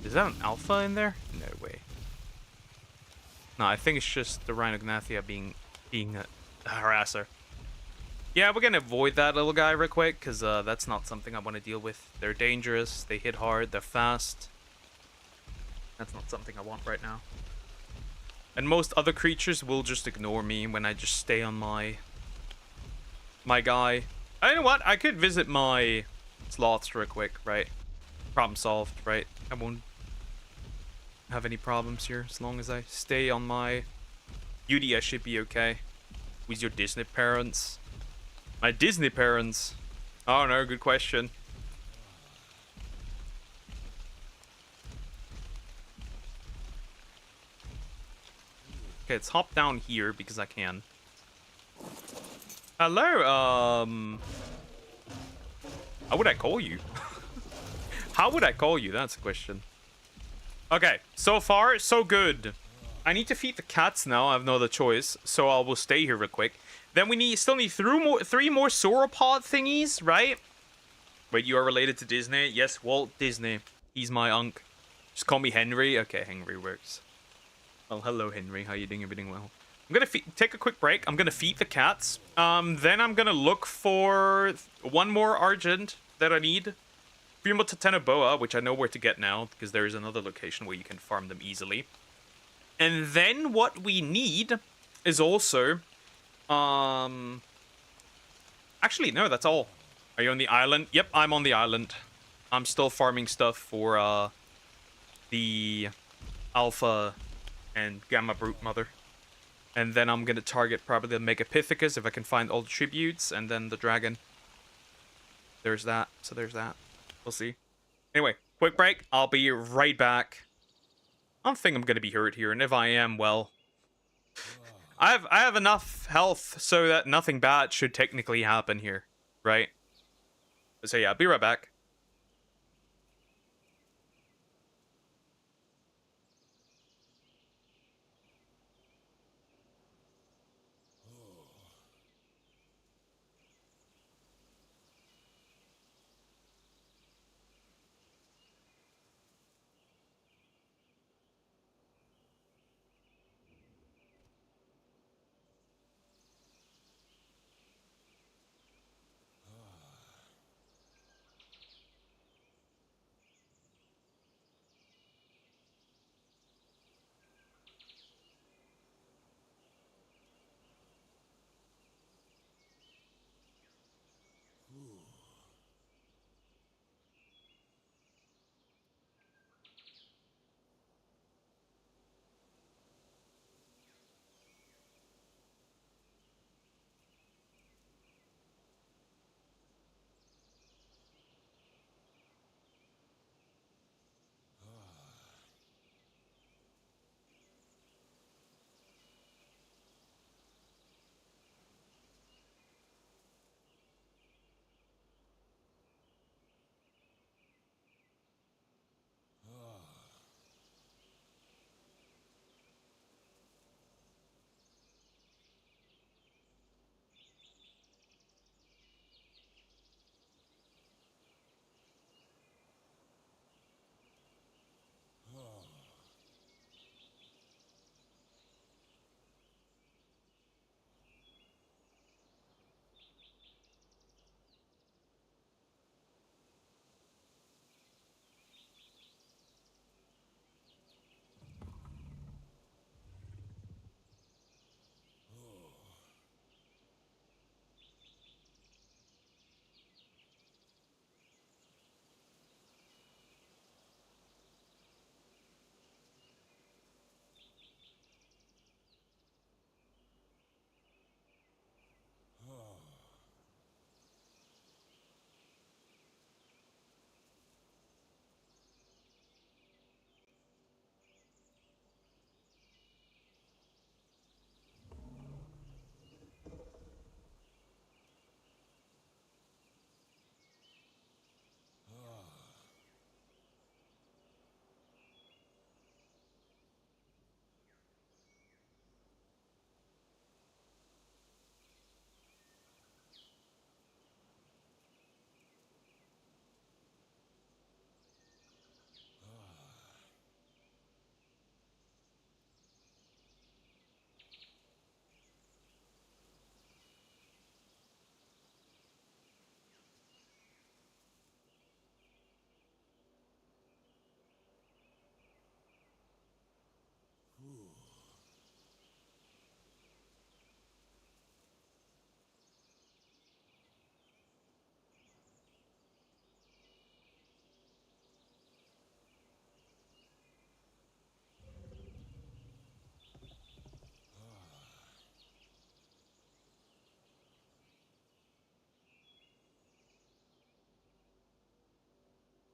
Is that an alpha in there? No way. No, I think it's just the Rhinognathia being a harasser. Yeah, we're gonna avoid that little guy real quick, because that's not something I want to deal with. They're dangerous, they hit hard, they're fast. That's not something I want right now. And most other creatures will just ignore me when I just stay on my guy. You know what? I could visit my sloths real quick, right? Problem solved, right? I won't have any problems here as long as I stay on my beauty. I should be okay. Who's your Disney parents? My Disney parents? Oh no, good question. Okay, let's hop down here because I can. Hello, how would I call you? How would I call you? That's a question. Okay, so far, so good. I need to feed the cats now. I have no other choice, so I will stay here real quick. Then we still need three more sauropod thingies, right? Wait, you are related to Disney? Yes, Walt Disney. He's my unc. Just call me Henry. Okay, Henry works. Well, hello, Henry. How you doing? Everything well? I'm gonna take a quick break. I'm gonna feed the cats. Then I'm gonna look for one more Argent that I need. Primo Titanoboa, which I know where to get now, because there is another location where you can farm them easily. And then what we need is also... Actually, no, that's all. Are you on the island? Yep, I'm on the island. I'm still farming stuff for, the Alpha and Gamma Brute Mother. And then I'm gonna target probably the Megapithecus if I can find all the tributes, and then the dragon. There's that, so there's that. We'll see. Anyway, quick break. I'll be right back. I don't think I'm gonna be hurt here, and if I am, well... I have enough health so that nothing bad should technically happen here, right? So yeah, I'll be right back.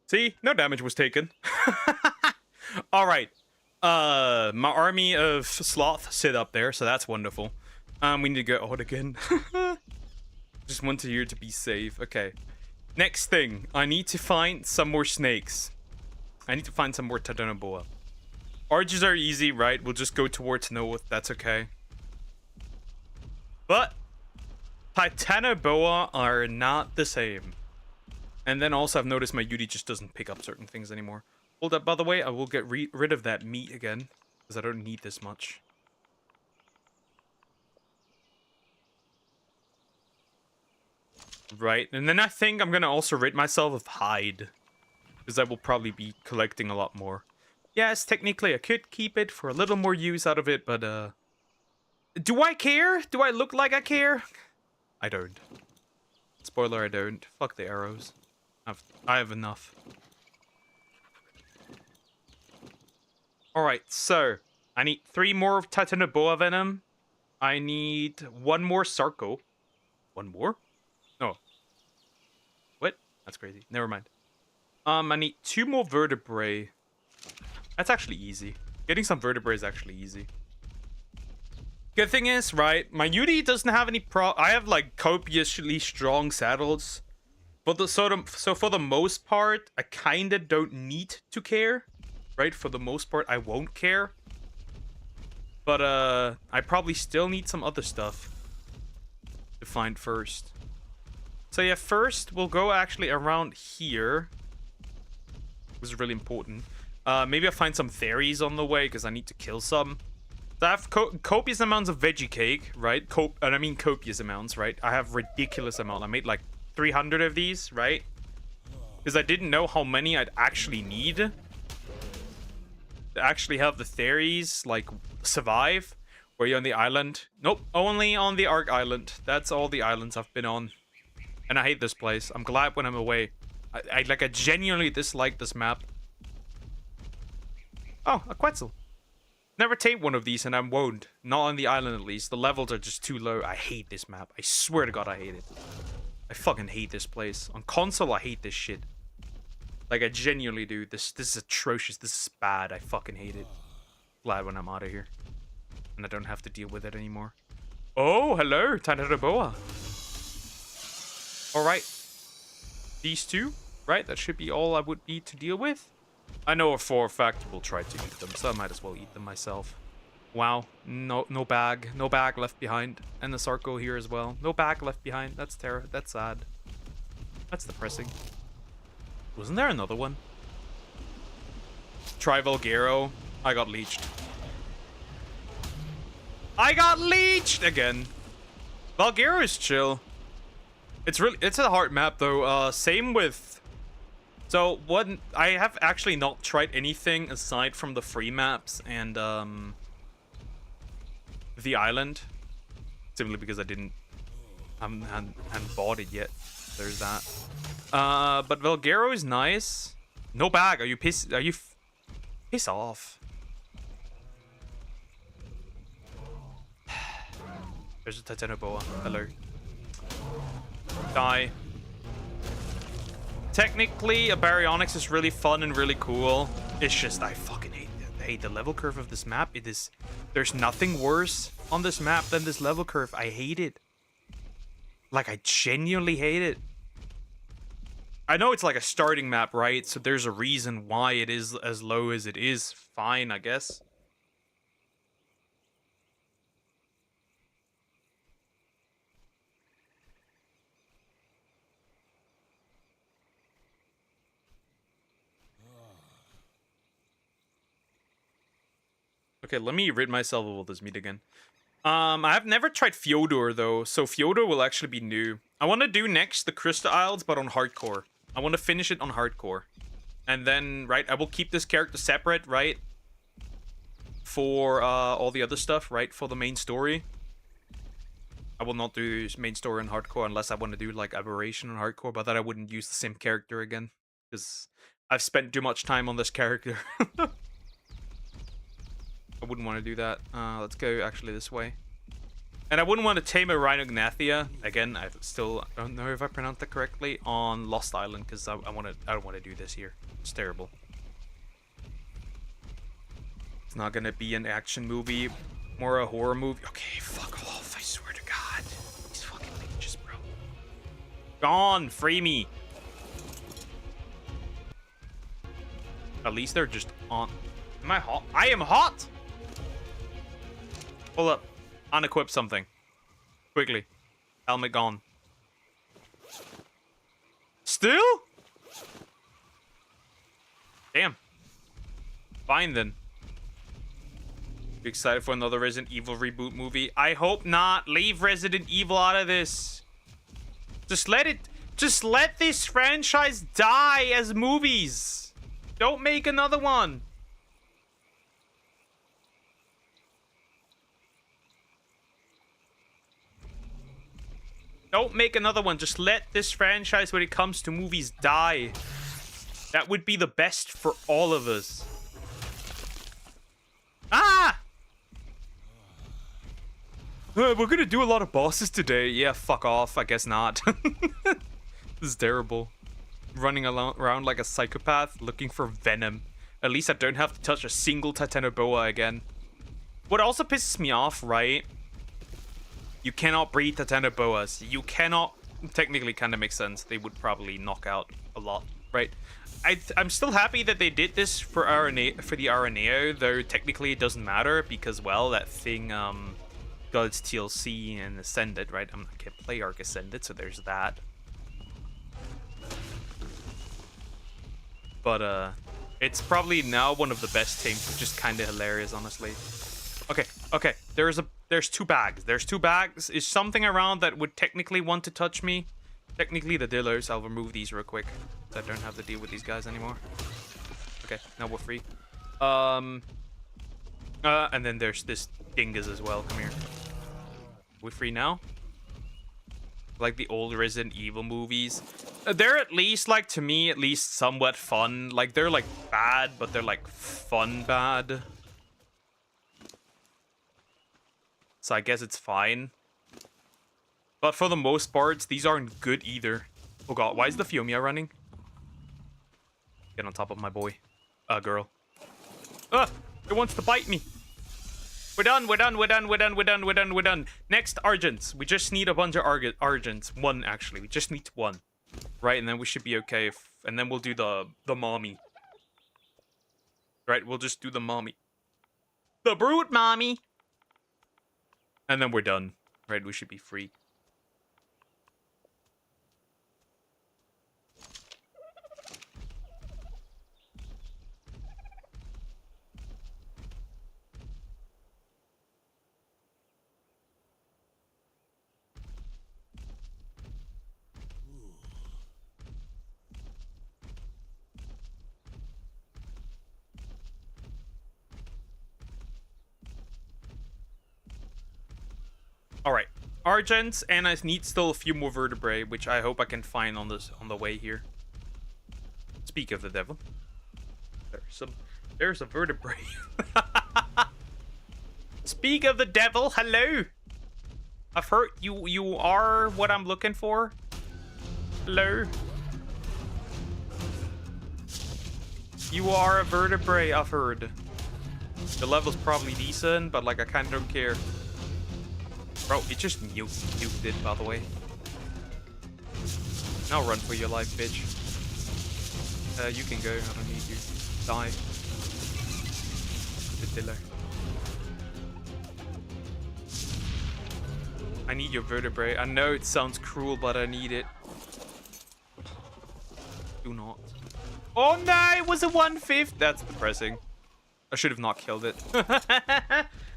See, no damage was taken. All right. My army of sloth sit up there, so that's wonderful. We need to go out again. Just want to here to be safe. Okay. Next thing, I need to find some more snakes. I need to find some more Titanoboa. Archers are easy, right? We'll just go towards north. That's okay. But Titanoboa are not the same. And then also I've noticed my Yuri just doesn't pick up certain things anymore. Hold up, by the way, I will get rid of that meat again. Because I don't need this much. Right, and then I think I'm gonna also rid myself of hide. Because I will probably be collecting a lot more. Yes, technically I could keep it for a little more use out of it, but do I care? Do I look like I care? I don't. Spoiler, I don't. Fuck the arrows. I have enough. Alright, so I need 3 more Titanoboa venom. I need 1 more Sarco. 1 more? No. What? That's crazy. Never mind. I need 2 more vertebrae. That's actually easy. Getting some vertebrae is actually easy. Good thing is, right, my Yuri doesn't have any I have like copiously strong saddles. But so for the most part, I kinda don't need to care. Right? For the most part, I won't care. But I probably still need some other stuff to find first. So yeah, first we'll go actually around here. This is really important. Maybe I'll find some fairies on the way because I need to kill some. So I have copious amounts of veggie cake, right? And I mean copious amounts, right? I have ridiculous amount. I made like 300 of these, right? Because I didn't know how many I'd actually need to actually have the fairies like survive. Were you on the island? Nope, only on the Ark Island. That's all the islands I've been on. And I hate this place. I'm glad when I'm away. I genuinely dislike this map. Oh, a Quetzal. Never tamed one of these and I won't. Not on the island at least. The levels are just too low. I hate this map. I swear to God I hate it. I fucking hate this place. On console I hate this shit. Like I genuinely do. This is atrocious. This is bad. I fucking hate it. Glad when I'm out of here. And I don't have to deal with it anymore. Oh, hello, Titanoboa. Alright. These 2, right? That should be all I would need to deal with. I know for a fact we'll try to eat them, so I might as well eat them myself. Wow, no bag. No bag left behind. And the Sarco here as well. No bag left behind. That's terrible. That's sad. That's depressing. Wasn't there another one? Try Volgaro. I got leeched. I got leeched again. Volgaro is chill. It's a hard map though. Same with. So I have actually not tried anything aside from the free maps and the island, simply because I hadn't bought it yet. There's that. But Volgaro is nice. No bag. Are you pissed? Are you piss off? There's a Titanoboa. Hello. Die. Technically, a Baryonyx is really fun and really cool. It's just I fucking hate the level curve of this map. There's nothing worse on this map than this level curve. I hate it. Like I genuinely hate it. I know it's like a starting map, right? So there's a reason why it is as low as it is. Fine, I guess. Okay, let me rid myself of all this meat again. I have never tried Fyodor though, so Fyodor will actually be new. I want to do next the Crystal Isles, but on hardcore. I want to finish it on hardcore. And then, right, I will keep this character separate, right? For all the other stuff, right? For the main story. I will not do main story on hardcore unless I want to do like Aberration on hardcore, but then I wouldn't use the same character again. Because I've spent too much time on this character. I wouldn't want to do that. Let's go actually this way. And I wouldn't want to tame a Rhinognathia. Again, I still don't know if I pronounced that correctly on Lost Island, because I don't want to do this here. It's terrible. It's not gonna be an action movie, more a horror movie. Okay, fuck off, I swear to God. These fucking bitches, bro. Gone, free me. At least they're just on. Am I hot? I am hot! Pull up. Unequip something. Quickly. Helmet gone. Still? Damn. Fine then. You excited for another Resident Evil reboot movie? I hope not. Leave Resident Evil out of this. Just let this franchise die as movies. Don't make another one. Don't make another one. Just let this franchise, when it comes to movies, die. That would be the best for all of us. Ah! We're gonna do a lot of bosses today. Yeah, fuck off. I guess not. This is terrible. Running around like a psychopath, looking for venom. At least I don't have to touch a single Titanoboa again. What also pisses me off, right? You cannot breed Titanoboas. You cannot... Technically kind of makes sense. They would probably knock out a lot, right? I'm still happy that they did this for the Araneo, though technically it doesn't matter because, well, that thing got its TLC and Ascended, right? I can't play Arc Ascended, so there's that. But it's probably now one of the best teams, which is kind of hilarious, honestly. Okay. There's two bags. There's two bags. Is something around that would technically want to touch me? Technically the Dillos. I'll remove these real quick. I don't have to deal with these guys anymore. Okay, now we're free. And then there's this dingus as well. Come here. We're free now? Like the old Resident Evil movies. They're at least, like, to me, at least somewhat fun. Like, they're, like, bad, but they're, like, fun bad. So I guess it's fine. But for the most part, these aren't good either. Oh god, why is the Fiumia running? Get on top of my boy. Girl. Ah! It wants to bite me! We're done. Next, Argents. We just need a bunch of Argents. One, actually. We just need one. Right, and then we should be okay. And then we'll do the mommy. Right, we'll just do the mommy. The brute mommy! And then we're done. Right, we should be free. Alright, Argents, and I need still a few more vertebrae, which I hope I can find on the way here. Speak of the devil. There's a vertebrae. Speak of the devil, hello! I've heard you are what I'm looking for. Hello? You are a vertebrae, I've heard. The level's probably decent, but like I kinda don't care. Bro, it just nuked it, by the way. Now run for your life, bitch. You can go, I don't need you. Die. The Diller. I need your vertebrae. I know it sounds cruel, but I need it. Do not. Oh no, it was a 1/5. That's depressing. I should have not killed it.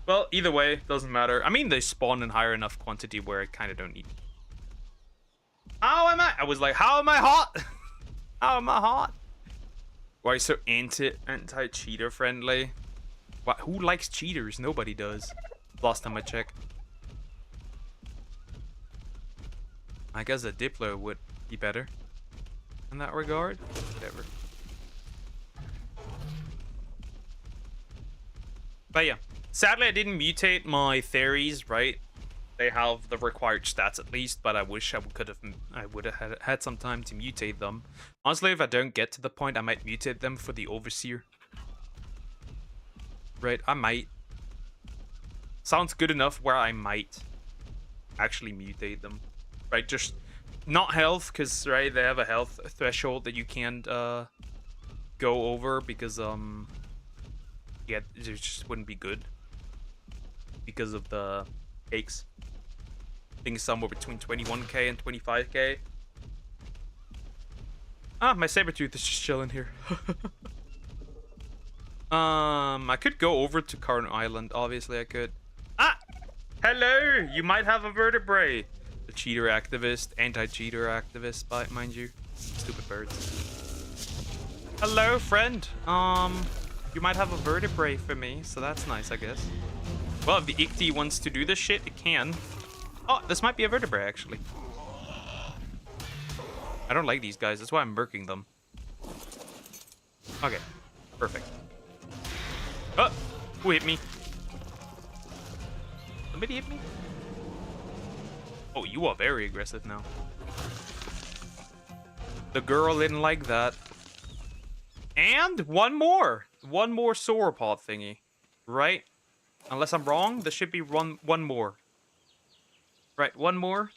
Well, either way, doesn't matter. I mean, they spawn in higher enough quantity where I kind of don't need. How am I? I was like, how am I hot? How am I hot? Why so anti-cheater friendly? What? Who likes cheaters? Nobody does. Last time I checked. I guess a Diplo would be better in that regard. Whatever. But yeah. Sadly, I didn't mutate my theories, right? They have the required stats at least, but I wish I would have had some time to mutate them. Honestly, if I don't get to the point, I might mutate them for the Overseer. Right, I might. Sounds good enough where I might actually mutate them. Right, just not health, because right, they have a health threshold that you can't go over because yeah, it just wouldn't be good because of the cakes. I think somewhere between 21k and 25k. Ah, my Sabertooth is just chilling here. I could go over to Carn Island. Obviously, I could. Ah! Hello! You might have a vertebrae. The cheater activist, anti-cheater activist, mind you. Stupid birds. Hello, friend. You might have a vertebrae for me, so that's nice, I guess. Well, if the Ichty wants to do this shit, it can. Oh, this might be a vertebrae, actually. I don't like these guys. That's why I'm murking them. Okay. Perfect. Oh! Who hit me? Somebody hit me? Oh, you are very aggressive now. The girl didn't like that. And one more. One more sauropod thingy. Right? Unless I'm wrong, there should be one more. Right, one more.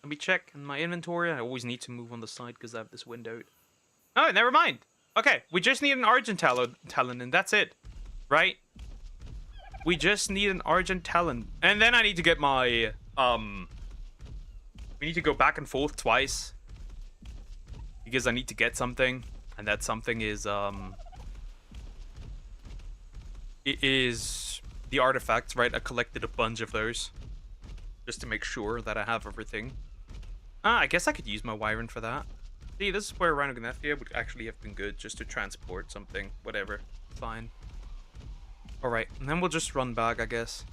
Let me check in my inventory. I always need to move on the side because I have this windowed. Oh, never mind. Okay, we just need an Argent Talon and that's it. Right? We just need an Argent Talon. And then I need to get my... We need to go back and forth twice. Because I need to get something. And that something is, it is the artifacts, right? I collected a bunch of those. Just to make sure that I have everything. I guess I could use my Wyvern for that. See, this is where Rhinognethia would actually have been good, just to transport something. Whatever. Fine. Alright, and then we'll just run back, I guess.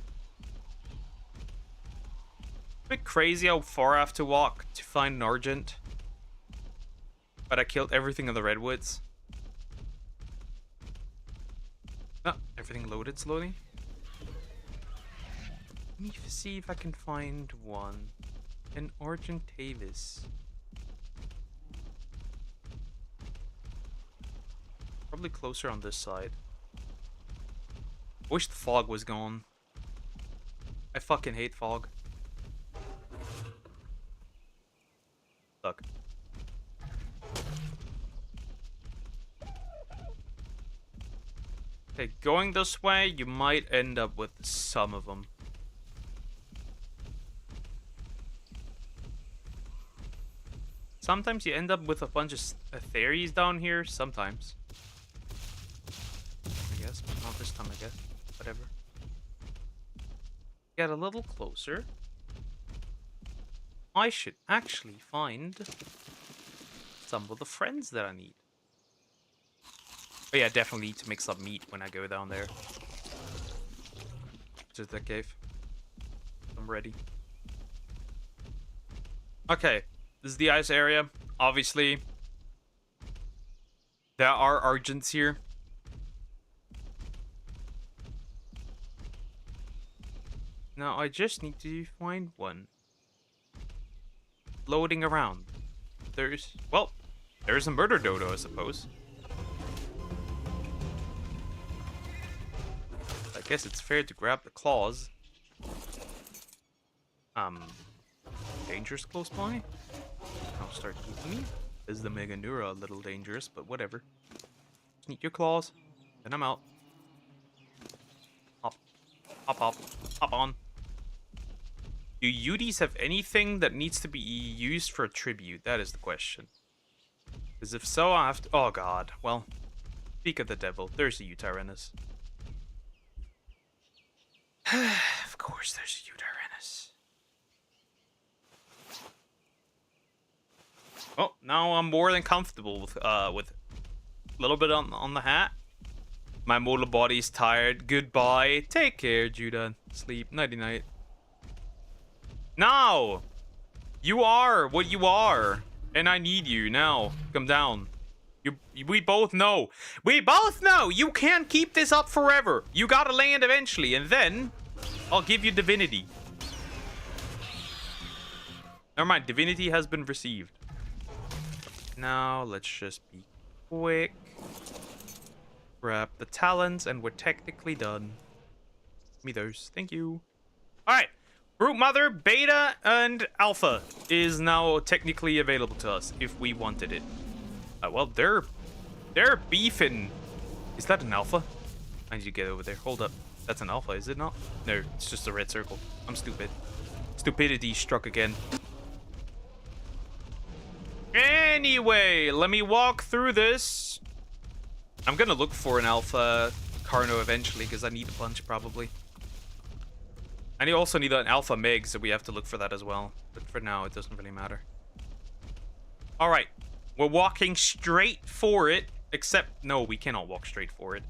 A bit crazy how far I have to walk to find an Argent. But I killed everything in the Redwoods. Oh, everything loaded slowly. Let me see if I can find one. An Argentavis. Probably closer on this side. Wish the fog was gone. I fucking hate fog. Look. Okay, going this way, you might end up with some of them. Sometimes you end up with a bunch of theories down here. Sometimes. I guess, but not this time, I guess. Whatever. Get a little closer. I should actually find some of the friends that I need. Oh yeah, definitely need to make some meat when I go down there. To the cave. I'm ready. Okay, this is the ice area. Obviously, there are Argents here. Now I just need to find one. Floating around. There's a murder dodo, I suppose. I guess it's fair to grab the claws. Dangerous close by? I'll start eating me. Is the Meganura a little dangerous, but whatever. Just need your claws, then I'm out. Hop. Hop, hop. Hop on. Do Udis have anything that needs to be used for a tribute? That is the question. Because if so, I have to... Oh god. Well, speak of the devil. There's a Utarenus. Of course there's a Utarenus. Oh, now I'm more than comfortable with a little bit on the hat. My mortal body's tired. Goodbye. Take care, Judah. Sleep. Nighty-night. Now! You are what you are. And I need you. Now. Come down. We both know. We both know! You can't keep this up forever. You gotta land eventually. And then... I'll give you divinity. Never mind, divinity has been received. Now, let's just be quick. Grab the talents, and we're technically done. Give me those. Thank you. Alright. Brute Mother, Beta, and Alpha is now technically available to us if we wanted it. Well, they're beefing. Is that an Alpha? I need to get over there. Hold up. That's an Alpha, is it not? No, it's just a red circle. I'm stupid. Stupidity struck again. Anyway, let me walk through this. I'm gonna look for an Alpha Carno eventually, because I need a bunch, probably. I also need an Alpha Meg, so we have to look for that as well. But for now, it doesn't really matter. Alright. We're walking straight for it. Except, no, we cannot walk straight for it.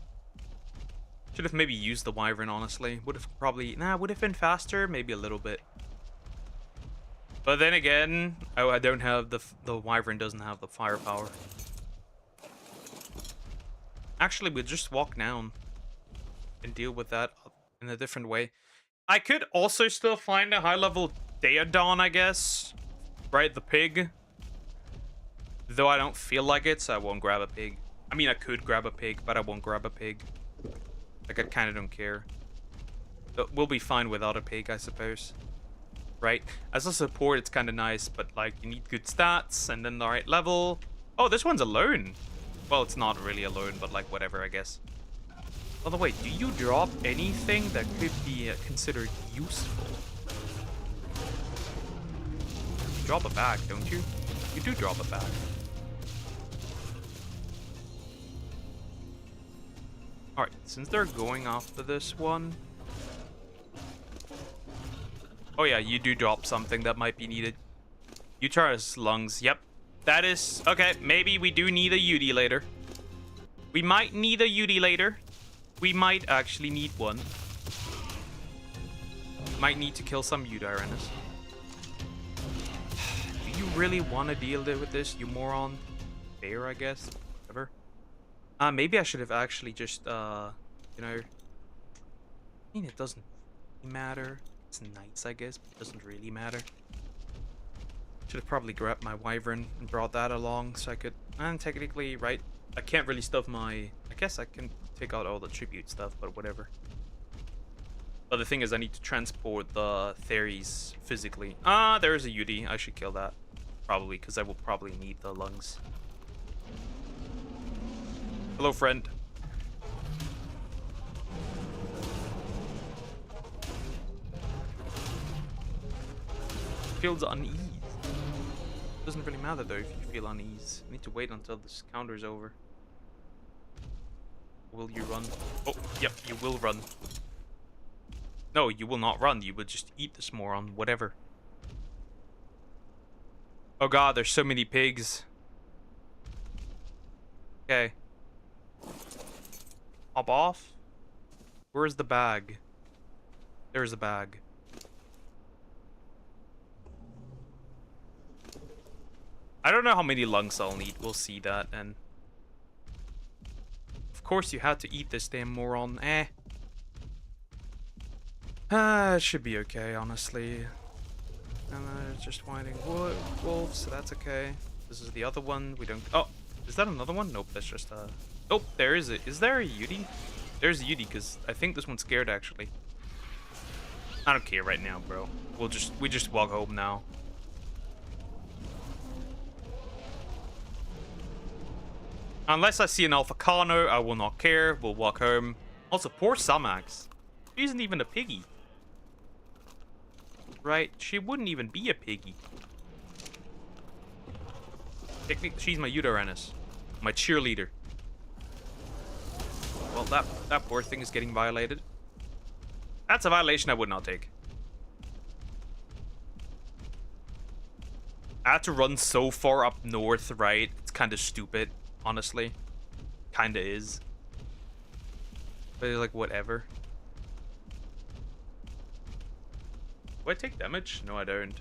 Should have maybe used the Wyvern, honestly. Would have probably... Nah, would have been faster. Maybe a little bit. But then again, I don't have the Wyvern doesn't have the firepower. Actually, we'll just walk down and deal with that in a different way. I could also still find a high-level Daedon, I guess. Right, the pig. Though I don't feel like it, so I won't grab a pig. I mean, I could grab a pig, but I won't grab a pig. Like, I kind of don't care. But we'll be fine without a pig, I suppose. Right? As a support, it's kind of nice, but, like, you need good stats, and then the right level. Oh, this one's alone. Well, it's not really alone, but, like, whatever, I guess. By the way, do you drop anything that could be considered useful? You drop a bag, don't you? You do drop a bag. Alright, since they're going after this one... Oh yeah, you do drop something that might be needed. Utara's lungs, yep. That is... Okay, maybe we do need a UD later. We might need a UD later. We might actually need one. Might need to kill some Udaranas. Do you really want to deal with this, you moron? Fair, I guess. Whatever. Maybe I should have actually just, you know... I mean, it doesn't matter. It's nice, I guess, but it doesn't really matter. Should have probably grabbed my Wyvern and brought that along so I could... And technically, right, I can't really stuff my... I guess I can take out all the tribute stuff, but whatever. But the thing is, I need to transport the Theres physically. There is a UD. I should kill that. Probably, because I will probably need the lungs. Hello, friend. Feels unease. Doesn't really matter though if you feel unease. I need to wait until this counter is over. Will you run? Oh, yep, you will run. No, you will not run. You will just eat this moron. Whatever. Oh god, there's so many pigs. Okay. Hop off. Where's the bag? There's the bag. I don't know how many lungs I'll need. We'll see that. And of course you had to eat this damn moron. It should be okay, honestly. And they're just finding wolves, so that's okay. This is the other one. We don't... Oh, is that another one? Nope, that's just Oh, there is it. Is there a UD? There's a UD, because I think this one's scared, actually. I don't care right now, bro. We just walk home now. Unless I see an Alpha Carno, I will not care. We'll walk home. Also, poor Samax. She isn't even a piggy. Right? She wouldn't even be a piggy. Technically, she's my Uranus. My cheerleader. Well, that poor thing is getting violated. That's a violation I would not take. I had to run so far up north, right? It's kind of stupid. Honestly, kinda is. But like, whatever. Do I take damage? No, I don't.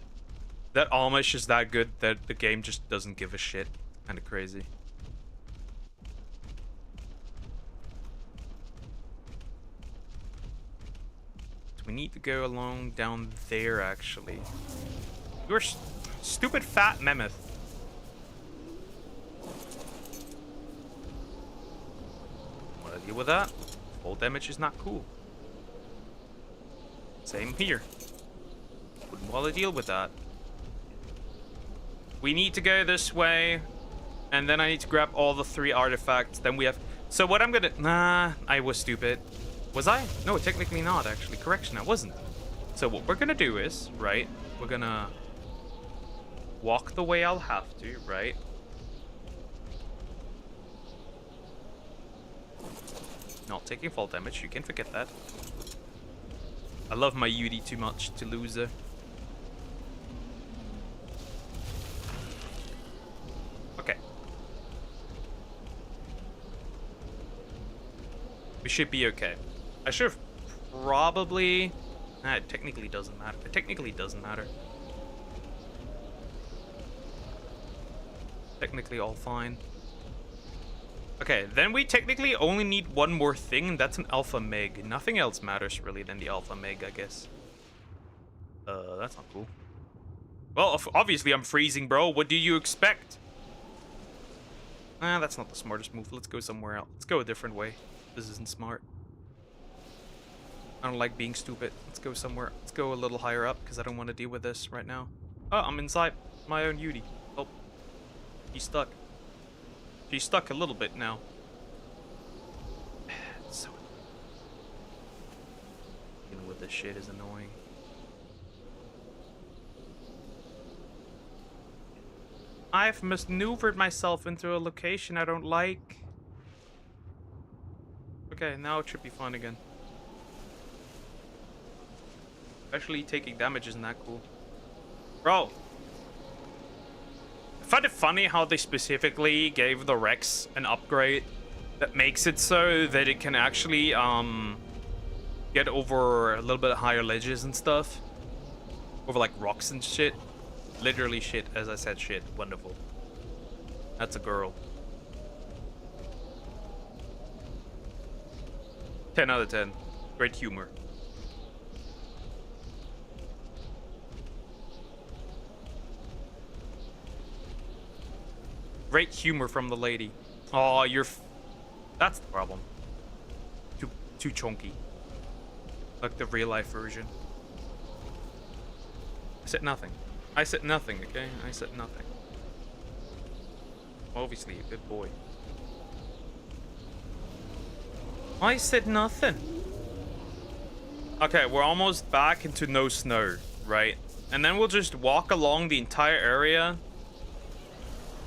That Amish is that good that the game just doesn't give a shit. Kinda crazy. We need to go along down there, actually. You're stupid fat mammoth. Want to deal with that? Full damage is not cool. Same here. Wouldn't want to deal with that. We need to go this way. And then I need to grab all the 3 artifacts. Then we have... So what I'm gonna... Nah, I was stupid. Was I? No, technically not, actually. Correction, I wasn't. So what we're gonna do is, right, we're gonna walk the way I'll have to, right? Not taking fall damage, you can forget that. I love my Yuri too much to lose her. Okay. We should be okay. I should have probably... Nah, it technically doesn't matter. It technically doesn't matter. Technically all fine. Okay, then we technically only need one more thing, and that's an Alpha Meg. Nothing else matters really than the Alpha Meg, I guess. That's not cool. Well, obviously I'm freezing, bro. What do you expect? Nah, that's not the smartest move. Let's go somewhere else. Let's go a different way. This isn't smart. I don't like being stupid. Let's go somewhere. Let's go a little higher up, because I don't want to deal with this right now. Oh, I'm inside my own Yuri. Oh, he's stuck. She's stuck a little bit now. So dealing with this shit is annoying. I've maneuvered myself into a location I don't like. Okay, now it should be fun again. Especially taking damage isn't that cool. Bro. I find it funny how they specifically gave the Rex an upgrade that makes it so that it can actually get over a little bit higher ledges and stuff. Over like rocks and shit. Literally shit, as I said, shit. Wonderful. That's a girl. 10 out of 10. Great humor. Great humor from the lady. Oh, that's the problem. Too chunky. Like the real life version. I said nothing. I said nothing, okay? I said nothing. Obviously, a good boy. I said nothing. Okay, we're almost back into no snow, right? And then we'll just walk along the entire area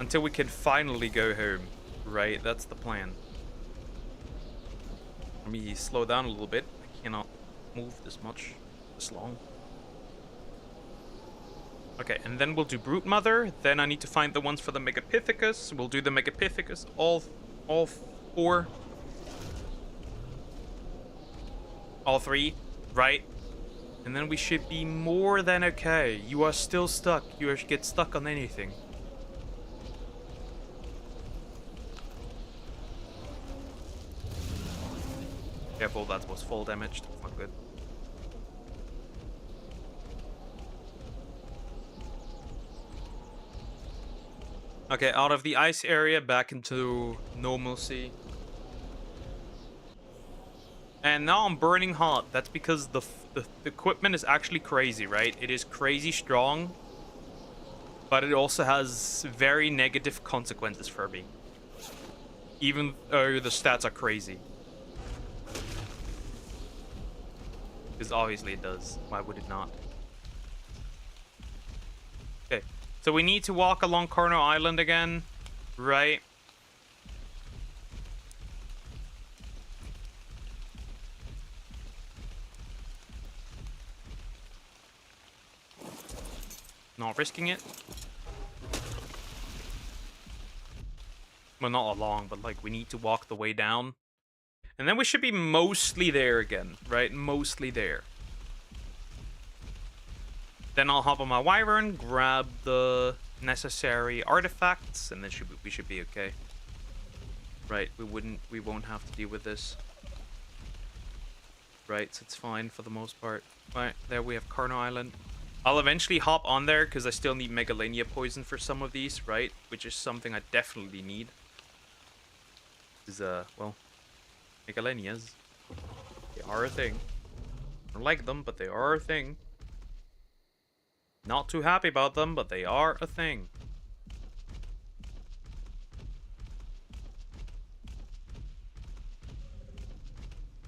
until we can finally go home, right? That's the plan. Let me slow down a little bit. I cannot move this much, this long. Okay, and then we'll do Brute Mother. Then I need to find the ones for the Megapithecus. We'll do the Megapithecus, all 4. All 3, right? And then we should be more than okay. You are still stuck. You get stuck on anything. Careful, that was full damage. That's not good. Okay, out of the ice area, back into normalcy. And now I'm burning hot. That's because the equipment is actually crazy, right? It is crazy strong. But it also has very negative consequences for me. Even though the stats are crazy. Because obviously it does. Why would it not? Okay. So we need to walk along Carno Island again. Right. Not risking it. Well, not along, but like we need to walk the way down. And then we should be mostly there again, right? Mostly there. Then I'll hop on my Wyvern, grab the necessary artifacts, and then we should be okay. Right, we won't have to deal with this. right? So it's fine for the most part. Right, there we have Carno Island. I'll eventually hop on there because I still need Megalania poison for some of these, right? Which is something I definitely need. Is well, Megalanias, they are a thing. I don't like them, but they are a thing. Not too happy about them, but they are a thing.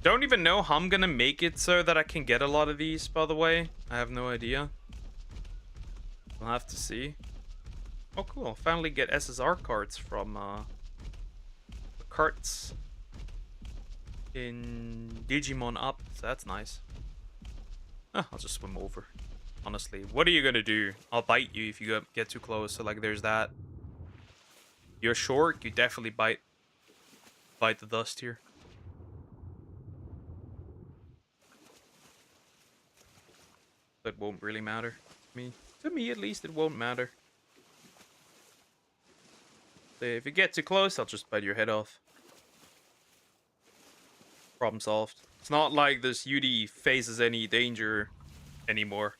Don't even know how I'm gonna make it so that I can get a lot of these, by the way. I have no idea. We'll have to see. Oh, cool. Finally get SSR cards from the carts in Digimon Up. So that's nice. I'll just swim over. Honestly, what are you gonna do? I'll bite you if you get too close. So like, there's that. You're short. You definitely bite the dust here. That won't really matter to me. To me, at least, it won't matter. So if you get too close, I'll just bite your head off. Problem solved. It's not like this UD faces any danger anymore.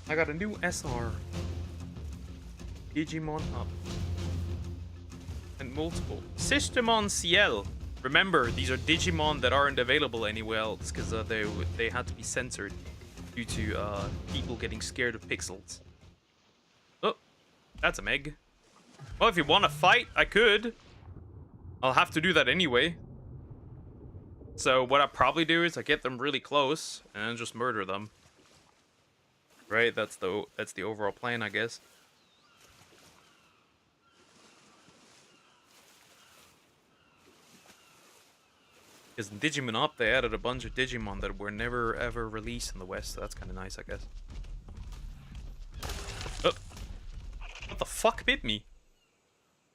I got a new SR. Digimon Up. And multiple. Systemon Ciel. Remember, these are Digimon that aren't available anywhere else because they had to be censored due to people getting scared of pixels. Oh, that's a Meg. Well, if you want to fight, I could. I'll have to do that anyway. So what I probably do is I get them really close and just murder them. Right? That's the overall plan, I guess. Because in Digimon Up, they added a bunch of Digimon that were never ever released in the West, so that's kind of nice, I guess. Oh. What the fuck bit me?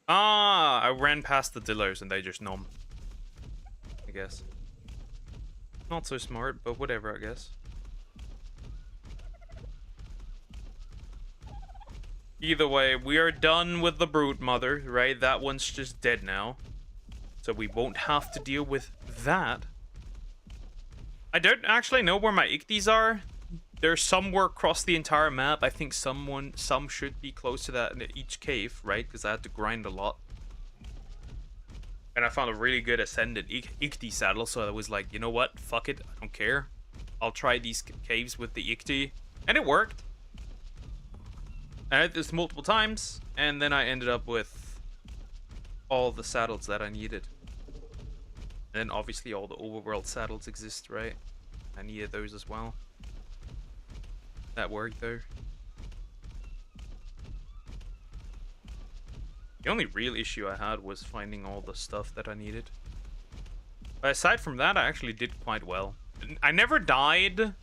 Ah, I ran past the Dillos and they just numb. I guess. Not so smart, but whatever, I guess. Either way, we are done with the Brood Mother, right? That one's just dead now. So we won't have to deal with that. I don't actually know where my Ichthys are. They're somewhere across the entire map. I think some should be close to that in each cave, right? Because I had to grind a lot. And I found a really good Ascendant Ichthys saddle, so I was like, you know what? Fuck it. I don't care. I'll try these caves with the Ichthys. And it worked. I did this multiple times, and then I ended up with all the saddles that I needed. And then obviously all the overworld saddles exist, right? I needed those as well. That worked though. The only real issue I had was finding all the stuff that I needed. But aside from that, I actually did quite well. I never died.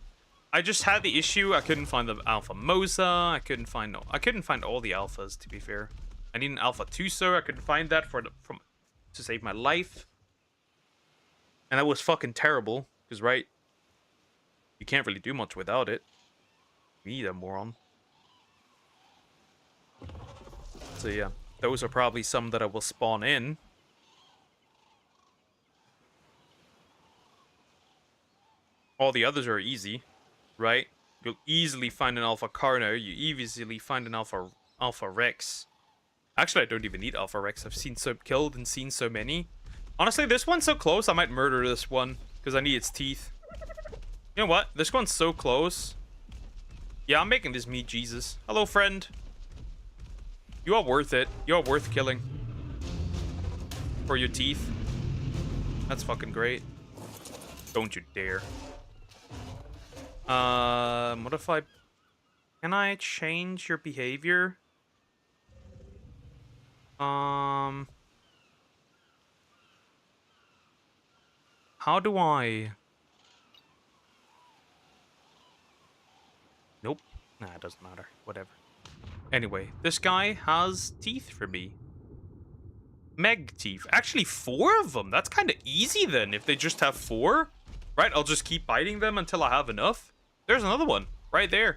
I just had the issue I couldn't find the Alpha Mosa. I couldn't find all the alphas, to be fair. I need an Alpha Tuso. I couldn't find that to save my life. And that was fucking terrible, because right, you can't really do much without it. Me, that moron. So yeah, those are probably some that I will spawn in. All the others are easy, right? You'll easily find an Alpha Carno. You easily find an Alpha Rex. Actually, I don't even need Alpha Rex. I've seen killed and seen so many. Honestly, this one's so close, I might murder this one. Because I need its teeth. You know what? This one's so close. Yeah, I'm making this meat Jesus. Hello, friend. You are worth it. You are worth killing. For your teeth. That's fucking great. Don't you dare. What if I... Can I change your behavior? How do I... Nope. Nah, it doesn't matter. Whatever. Anyway, this guy has teeth for me. Meg teeth. Actually, 4 of them. That's kind of easy then, if they just have 4. Right, I'll just keep biting them until I have enough. There's another one. Right there.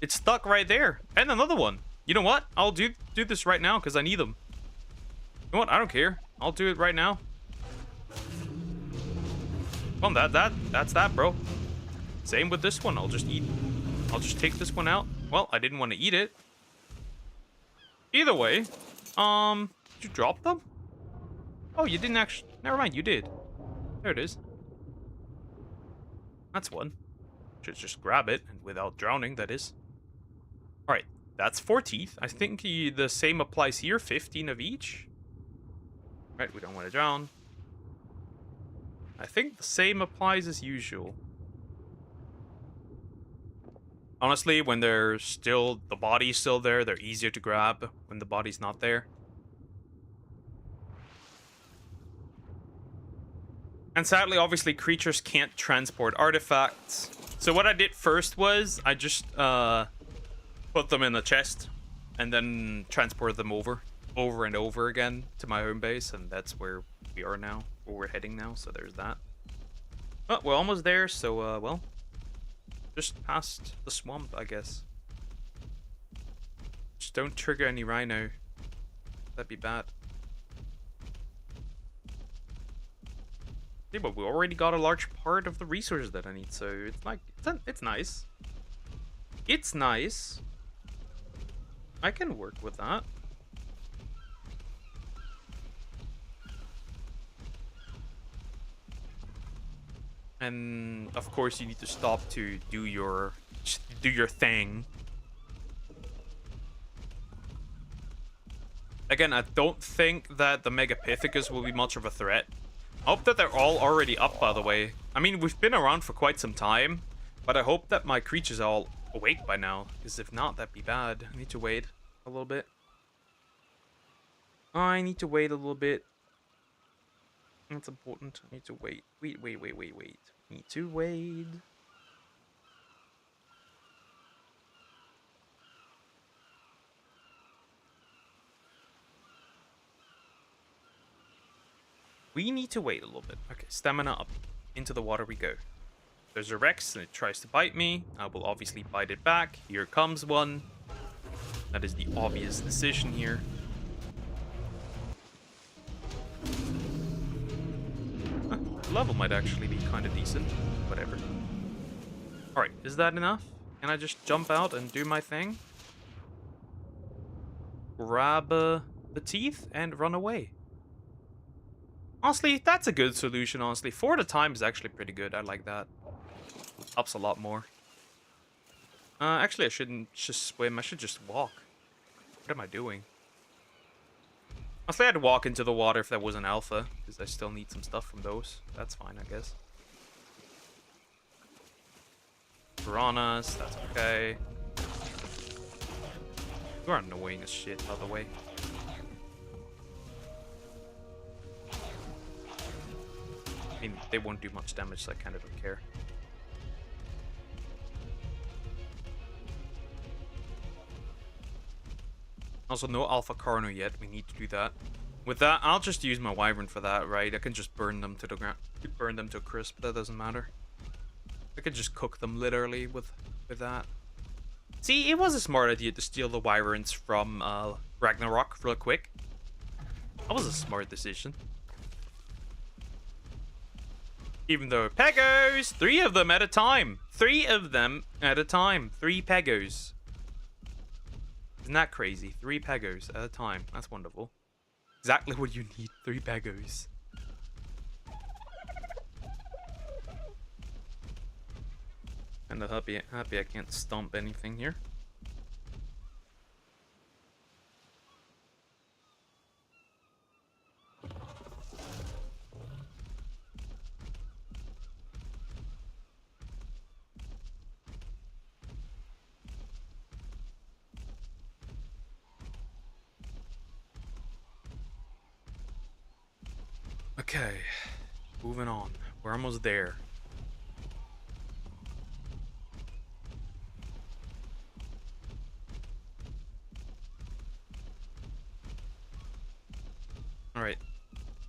It's stuck right there. And another one. You know what? I'll do this right now, because I need them. You know what? I don't care. I'll do it right now. Well, that's that, bro. Same with this one. I'll just take this one out. Well, I didn't want to eat it. Either way, did you drop them? Oh, you didn't actually. Never mind, you did. There it is. That's one. Should just grab it and without drowning, that is. All right, that's 4 teeth. I think the same applies here. 15 of each. Right, we don't want to drown. I think the same applies as usual. Honestly, when they're still, the body's still there, they're easier to grab when the body's not there. And sadly, obviously, creatures can't transport artifacts. So what I did first was, I just put them in a chest and then transported them over and over again to my home base, and that's where we are now, where we're heading now, so there's that. But we're almost there, so, well, just past the swamp, I guess. Just don't trigger any rhino. That'd be bad. Yeah, but we already got a large part of the resources that I need, so it's like, it's nice. It's nice. I can work with that. And of course you need to stop to do your thing. Again, I don't think that the Megapithecus will be much of a threat. I hope that they're all already up, by the way. I mean, we've been around for quite some time, but I hope that my creatures are all awake by now, because if not, that'd be bad. I need to wait a little bit. I need to wait a little bit. That's important. I need to wait. Wait. Need to wait. We need to wait a little bit. Okay, stamina up. Into the water we go. There's a Rex and it tries to bite me. I will obviously bite it back. Here comes one. That is the obvious decision here. Level might actually be kind of decent. Whatever. Alright, is that enough? Can I just jump out and do my thing? Grab the teeth and run away. Honestly, that's a good solution, honestly. 4 at a time is actually pretty good. I like that. Helps a lot more. Actually, I shouldn't just swim. I should just walk. What am I doing? Honestly, I'd walk into the water if that was an alpha, because I still need some stuff from those. That's fine, I guess. Piranhas, that's okay. You are annoying as shit, by the way. I mean, they won't do much damage, so I kind of don't care. Also, no Alpha Carno yet. We need to do that. With that, I'll just use my Wyvern for that, right? I can just burn them to the ground, burn them to a crisp. That doesn't matter. I could just cook them literally with that. See, it was a smart idea to steal the Wyverns from Ragnarok real quick. That was a smart decision. Even though Pegos, 3 of them at a time. 3 of them at a time. 3 Pegos. Isn't that crazy? 3 Pegos at a time. That's wonderful. Exactly what you need. 3 Pegos. And I'm happy I can't stomp anything here. Okay, moving on. We're almost there. Alright.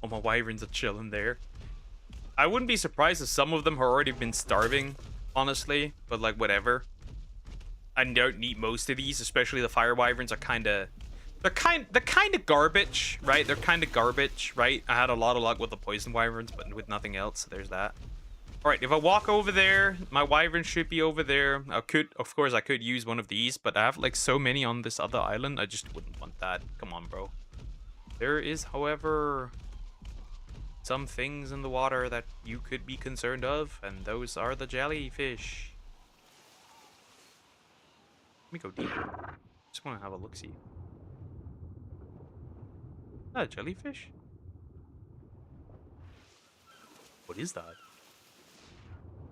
All my wyverns are chilling there. I wouldn't be surprised if some of them have already been starving, honestly. But, like, whatever. I don't need most of these, especially the fire wyverns are kind of They're kind of garbage, right? They're kind of garbage, right? I had a lot of luck with the poison wyverns, but with nothing else, so there's that. All right, if I walk over there, my wyvern should be over there. Of course, I could use one of these, but I have like so many on this other island. I just wouldn't want that. Come on, bro. There is, however, some things in the water that you could be concerned of, and those are the jellyfish. Let me go deeper. Just want to have a look-see. Is that a jellyfish? What is that?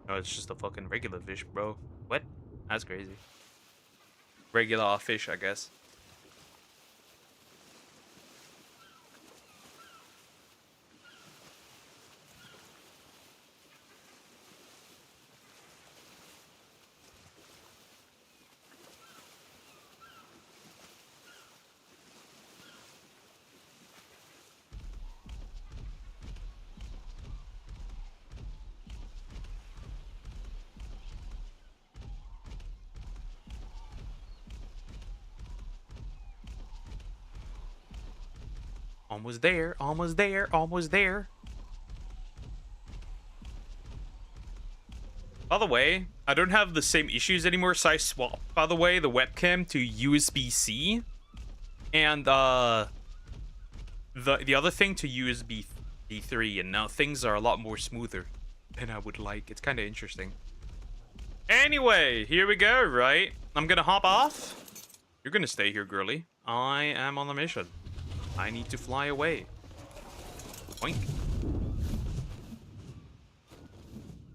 No, it's just a fucking regular fish, bro. What? That's crazy. Regular fish, I guess. Almost there, almost there, almost there. By the way, I don't have the same issues anymore, so I swapped, by the way, the webcam to USB-C. And, the other thing to USB 3, and now things are a lot more smoother than I would like. It's kind of interesting. Anyway, here we go, right? I'm gonna hop off. You're gonna stay here, girly. I am on a mission. I need to fly away. Boink.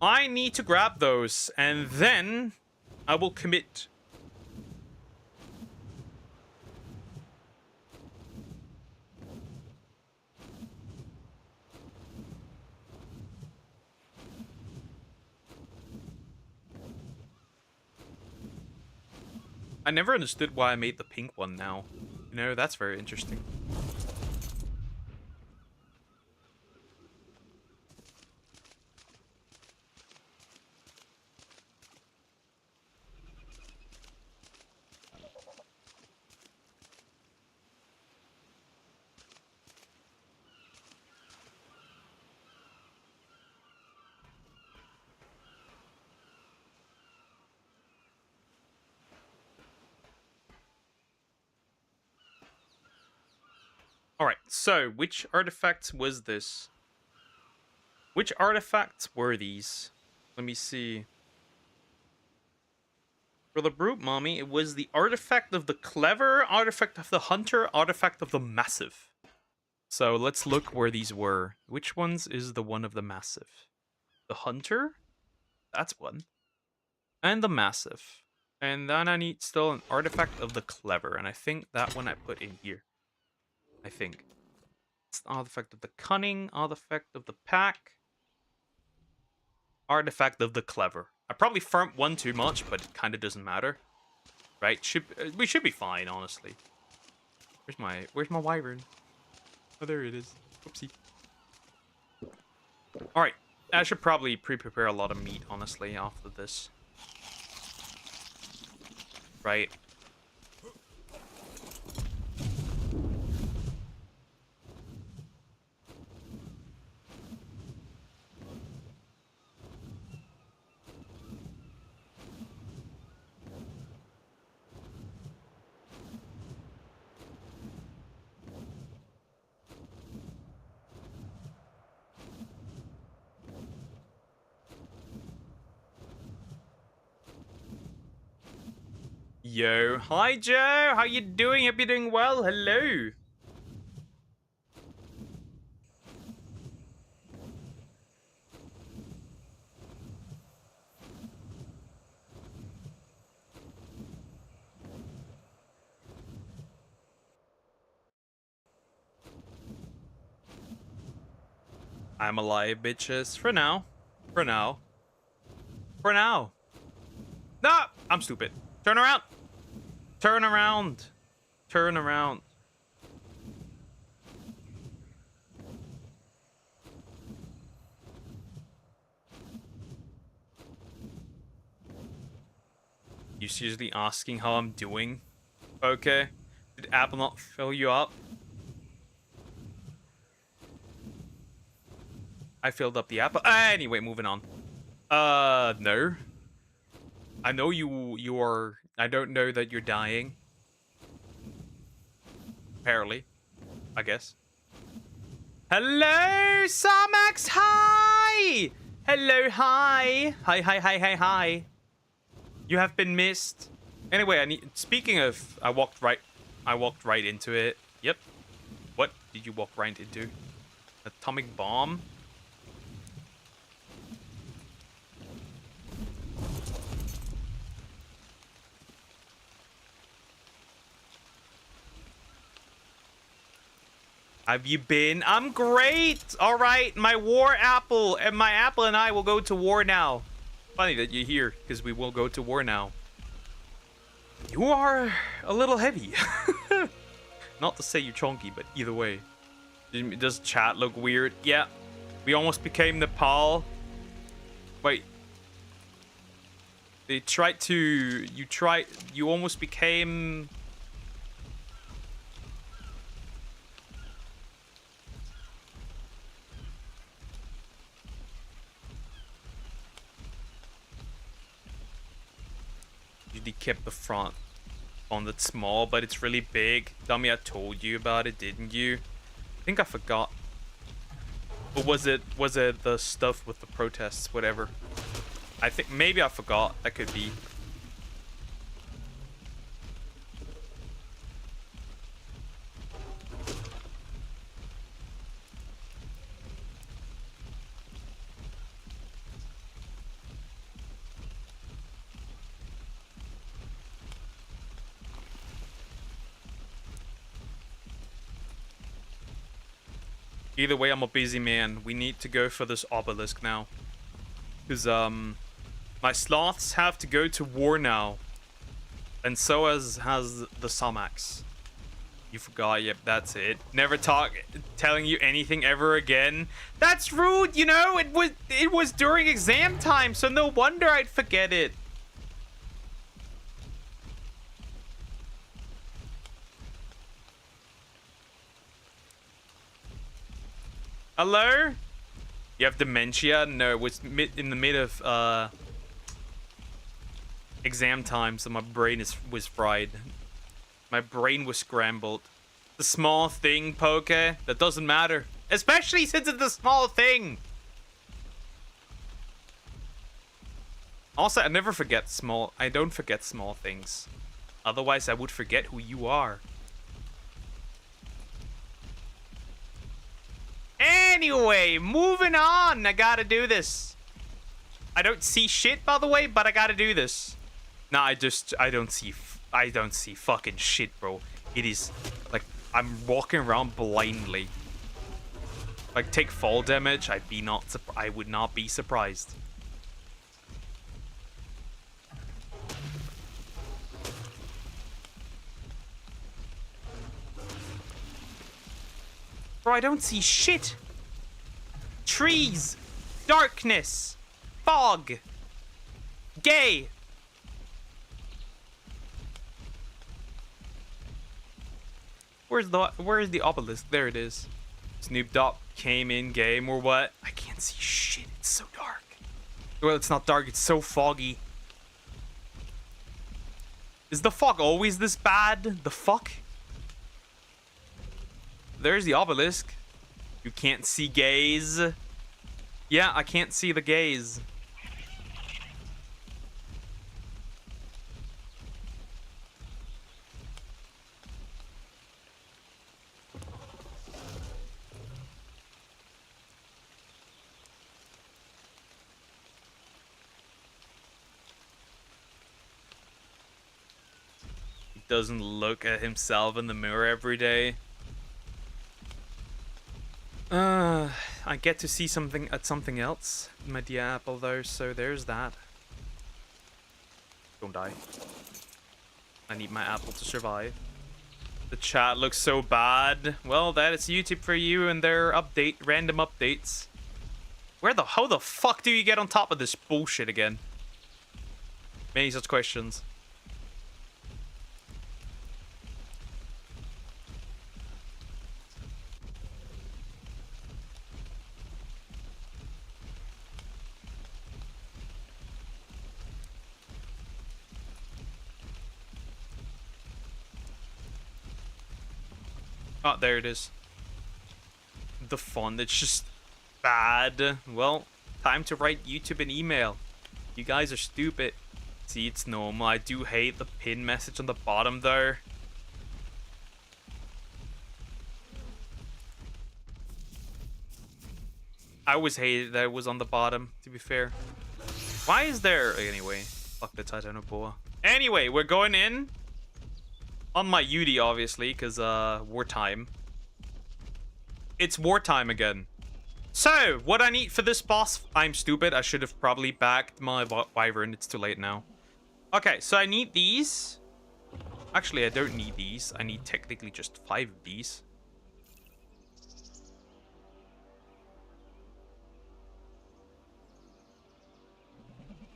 I need to grab those, and then I will commit. I never understood why I made the pink one now. You know, that's very interesting. Alright, so which artifacts was this? Which artifacts were these? Let me see. For the brute mommy, it was the artifact of the clever, artifact of the hunter, artifact of the massive. So let's look where these were. Which ones is the one of the massive? The hunter? That's one. And the massive. And then I need still an artifact of the clever, and I think that one I put in here. I think. It's the artifact of the cunning, artifact of the pack, artifact of the clever. I probably farmed one too much, but it kind of doesn't matter. Right? We should be fine, honestly. Where's my wyvern? Oh, there it is. Oopsie. Alright. I should probably pre-prepare a lot of meat, honestly, after this. Right. Yo, hi Joe, how you doing? Hope you're doing well. Hello. I'm alive, bitches. For now. For now. For now. No! I'm stupid. Turn around! Turn around! Turn around. You seriously asking how I'm doing? Okay. Did apple not fill you up? I filled up the apple. Anyway, moving on. No. I know you are. I don't know that you're dying. Apparently, I guess. Hello, Sarmax. Hi. Hello. Hi. Hi. You have been missed. Anyway, Speaking of, I walked right into it. Yep. What did you walk right into? Atomic bomb. Have you been? I'm great. All right, my apple and I will go to war now. Funny that you're here, because we will go to war now. You are a little heavy. Not to say you're chunky, but either way. Does chat look weird? Yeah. We almost became Nepal. Wait. They tried to... You almost became... Usually kept the front on that's small, but it's really big. Dummy, I told you about it, didn't you? I think I forgot. Or was it the stuff with the protests, whatever? I think maybe I forgot. That could be. Either way, I'm a busy man. We need to go for this obelisk now. Because, my sloths have to go to war now. And so has the Somax. You forgot, yep, that's it. Never telling you anything ever again. That's rude, you know? It was during exam time, so no wonder I'd forget it. Hello? You have dementia? No, it was in the mid of exam time, so my brain was fried. My brain was scrambled. The small thing, Poke, that doesn't matter. Especially since it's a small thing. Also, I don't forget small things. Otherwise, I would forget who you are. Anyway, moving on. I gotta do this. I don't see shit, by the way, but I gotta do this. Nah, I don't see fucking shit, bro. It is like I'm walking around blindly. Like, take fall damage, I would not be surprised. Bro, I don't see shit. Trees, darkness, fog, gay. Where's the obelisk? There it is. Snoop Dogg came in game or what? I can't see shit. It's so dark. Well, it's not dark. It's so foggy. Is the fog always this bad? The fuck? There's the obelisk. You can't see gays. Yeah, I can't see the gays. He doesn't look at himself in the mirror every day. I get to see something else in my dear apple though, so there's that. Don't die. I need my apple to survive. The chat looks so bad. Well, that is YouTube for you and their random updates. How the fuck do you get on top of this bullshit again? Many such questions. Oh, there it is. The font, it's just bad. Well, time to write YouTube an email. You guys are stupid. See, it's normal. I do hate the pin message on the bottom there. I always hated that it was on the bottom, to be fair. Why is there... Anyway, fuck the Titanoboa. Anyway, we're going in on my Yudi, obviously, because wartime. It's wartime again. So, what I need for this boss... I'm stupid. I should have probably backed my Wyvern. It's too late now. Okay, so I need these. Actually, I don't need these. I need technically just 5 of these.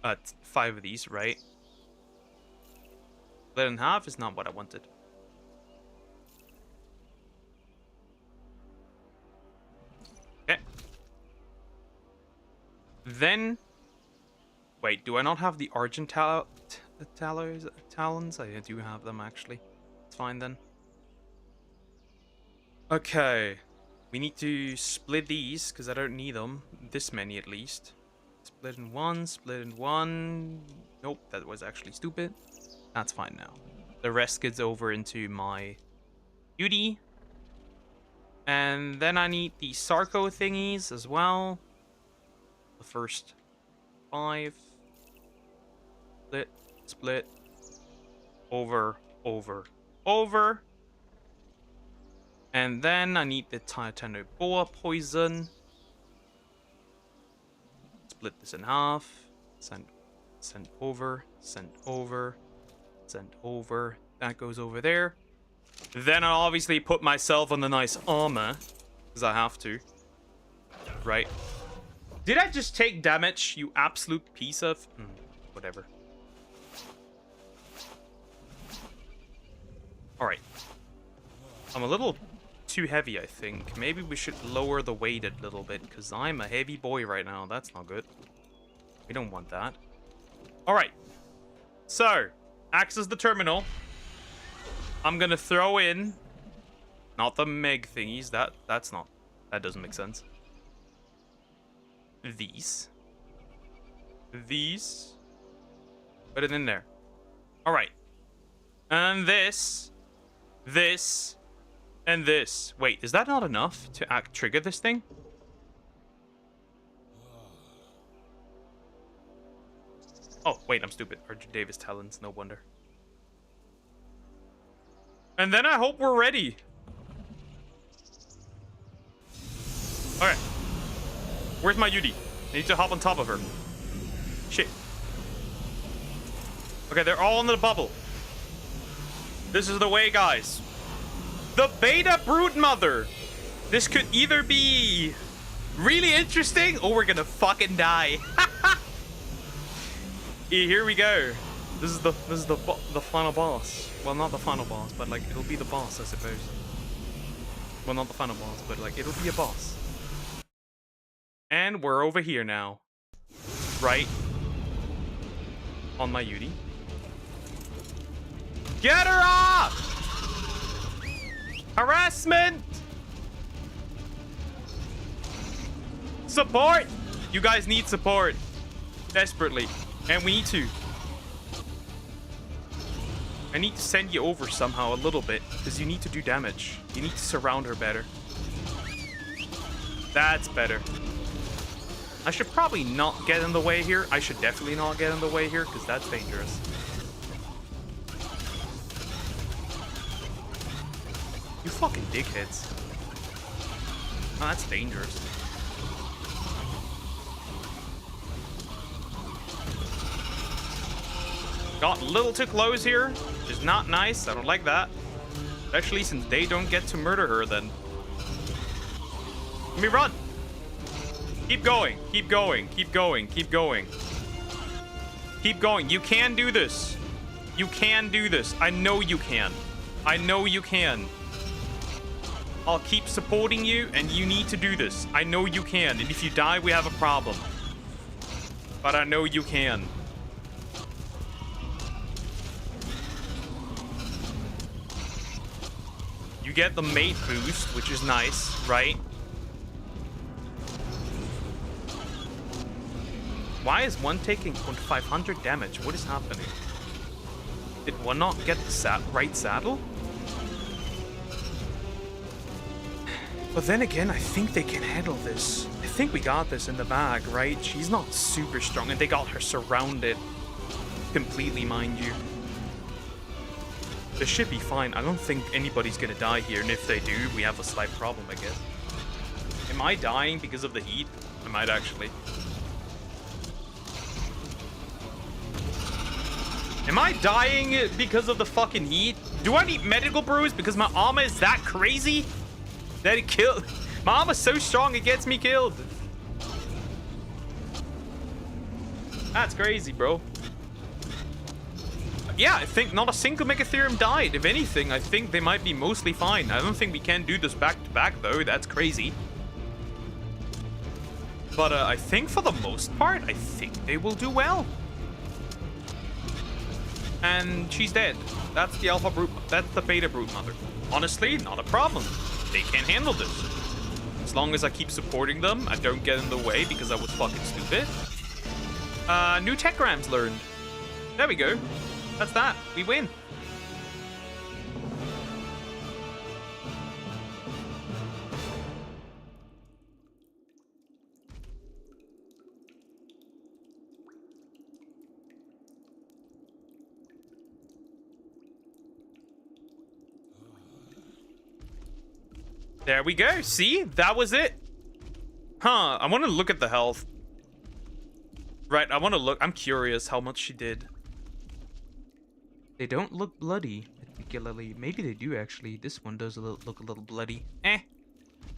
Uh, 5 of these, right? Split in half is not what I wanted. Okay. Then... Wait, do I not have the Argent talons? I do have them, actually. It's fine, then. Okay. We need to split these, because I don't need them. This many, at least. Split in one, split in one. Nope, that was actually stupid. That's fine now. The rest gets over into my beauty. And then I need the Sarco thingies as well. The first 5. Split, split. Over, over, over. And then I need the Titanoboa poison. Split this in half. Send over. Send over. Send over. That goes over there. Then I'll obviously put myself on the nice armor. Because I have to. Right. Did I just take damage, you absolute piece of... whatever. Alright. I'm a little too heavy, I think. Maybe we should lower the weight a little bit, because I'm a heavy boy right now. That's not good. We don't want that. Alright. So, access the terminal. I'm gonna throw in... Not the Meg thingies. That doesn't make sense. These. Put it in there. Alright. And this. This. And this. Wait, is that not enough to trigger this thing? Oh, wait, I'm stupid. Archer Davis talons, no wonder. And then I hope we're ready. Alright. Where's my Yudi? I need to hop on top of her. Shit. Okay, they're all in the bubble. This is the way, guys. The Beta Brood Mother. This could either be really interesting or we're gonna fucking die. Here we go. This is the final boss. Well, not the final boss, but like it'll be the boss, I suppose. Well, not the final boss, but like it'll be a boss. And we're over here now. Right. On my Yudi. Get her off! Harassment! Support! You guys need support. Desperately. And we need to. I need to send you over somehow a little bit. Because you need to do damage. You need to surround her better. That's better. I should probably not get in the way here. I should definitely not get in the way here. Because that's dangerous. You fucking dickheads. Oh, that's dangerous. Got a little too close here, which is not nice. I don't like that. Especially since they don't get to murder her then. Let me run. Keep going. Keep going. Keep going. Keep going. Keep going. You can do this. You can do this. I know you can. I know you can. I'll keep supporting you, and you need to do this. I know you can, and if you die, we have a problem. But I know you can. You You get the mate boost, which is nice, right? Why is one taking 500 damage? What is happening? Did one not get the right saddle? But then again, I think they can handle this. I think we got this in the bag, right? She's not super strong, and they got her surrounded completely, mind you. This should be fine. I don't think anybody's gonna die here, and if they do, we have a slight problem, I guess. Am I dying because of the heat? I might actually. Am I dying because of the fucking heat? Do I need medical brews because my armor is that crazy? That it killed. My armor's so strong it gets me killed. That's crazy, bro. Yeah, I think not a single Megatherium died. If anything, I think they might be mostly fine. I don't think we can do this back to back, though. That's crazy. But I think for the most part, I think they will do well. And she's dead. That's the alpha brute. That's the beta brute mother. Honestly, not a problem. They can't handle this. As long as I keep supporting them, I don't get in the way because I was fucking stupid. New techgrams learned. There we go. That's that. We win. There we go. See? That was it. Huh. I want to look at the health. Right. I want to look. I'm curious how much she did. They don't look bloody, particularly. Maybe they do, actually. This one does look a little bloody. Eh.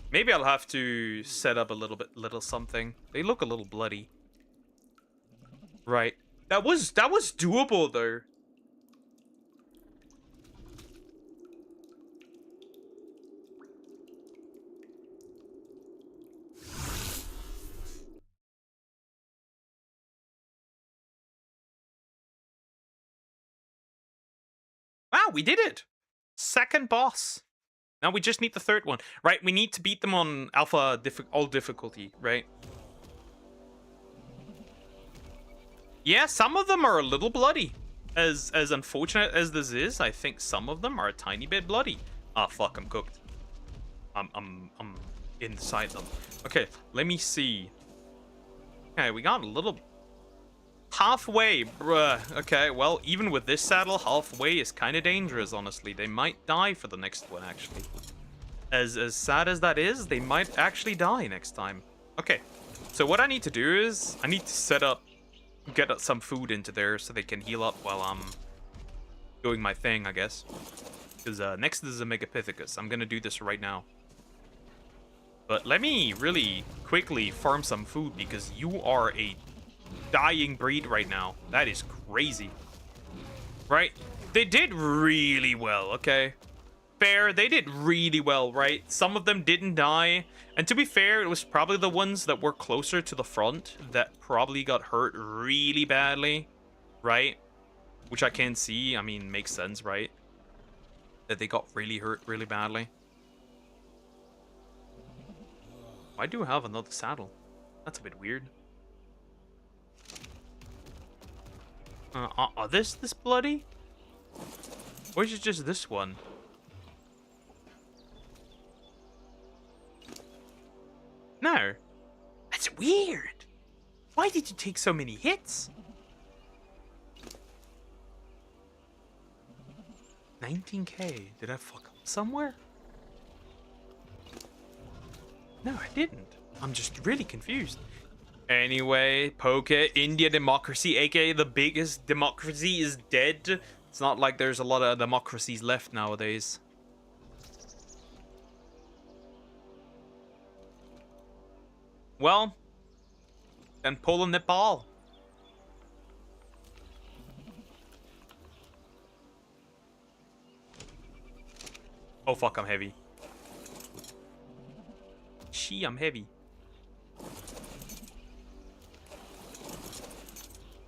Maybe I'll have to set up a little something. They look a little bloody. Right. That was doable, though. Wow, we did it! Second boss. Now we just need the third one. Right, we need to beat them on alpha all difficulty, right? Yeah, some of them are a little bloody. As unfortunate as this is, I think some of them are a tiny bit bloody. Ah, fuck, I'm cooked. I'm inside them. Okay, let me see. Okay, we got a little... Halfway, bruh. Okay, well, even with this saddle, halfway is kind of dangerous, honestly. They might die for the next one, actually. As sad as that is, they might actually die next time. Okay, so what I need to do is, I need to get some food into there so they can heal up while I'm doing my thing, I guess. Because next is a Megapithecus. I'm gonna do this right now. But let me really quickly farm some food because you are a dying breed right now. That is crazy. Right? They did really well, okay? Fair, they did really well, right? Some of them didn't die. And to be fair, it was probably the ones that were closer to the front that probably got hurt really badly, right? Which I can see. I mean, makes sense, right? That they got really hurt really badly. Why do I have another saddle? That's a bit weird. Are this bloody? Or is it just this one? No. That's weird. Why did you take so many hits? 19k. Did I fuck up somewhere? No, I didn't. I'm just really confused. Anyway, Poker, India democracy, aka the biggest democracy, is dead. It's not like there's a lot of democracies left nowadays. Well, then Poland, Nepal. Oh fuck, I'm heavy. I'm heavy.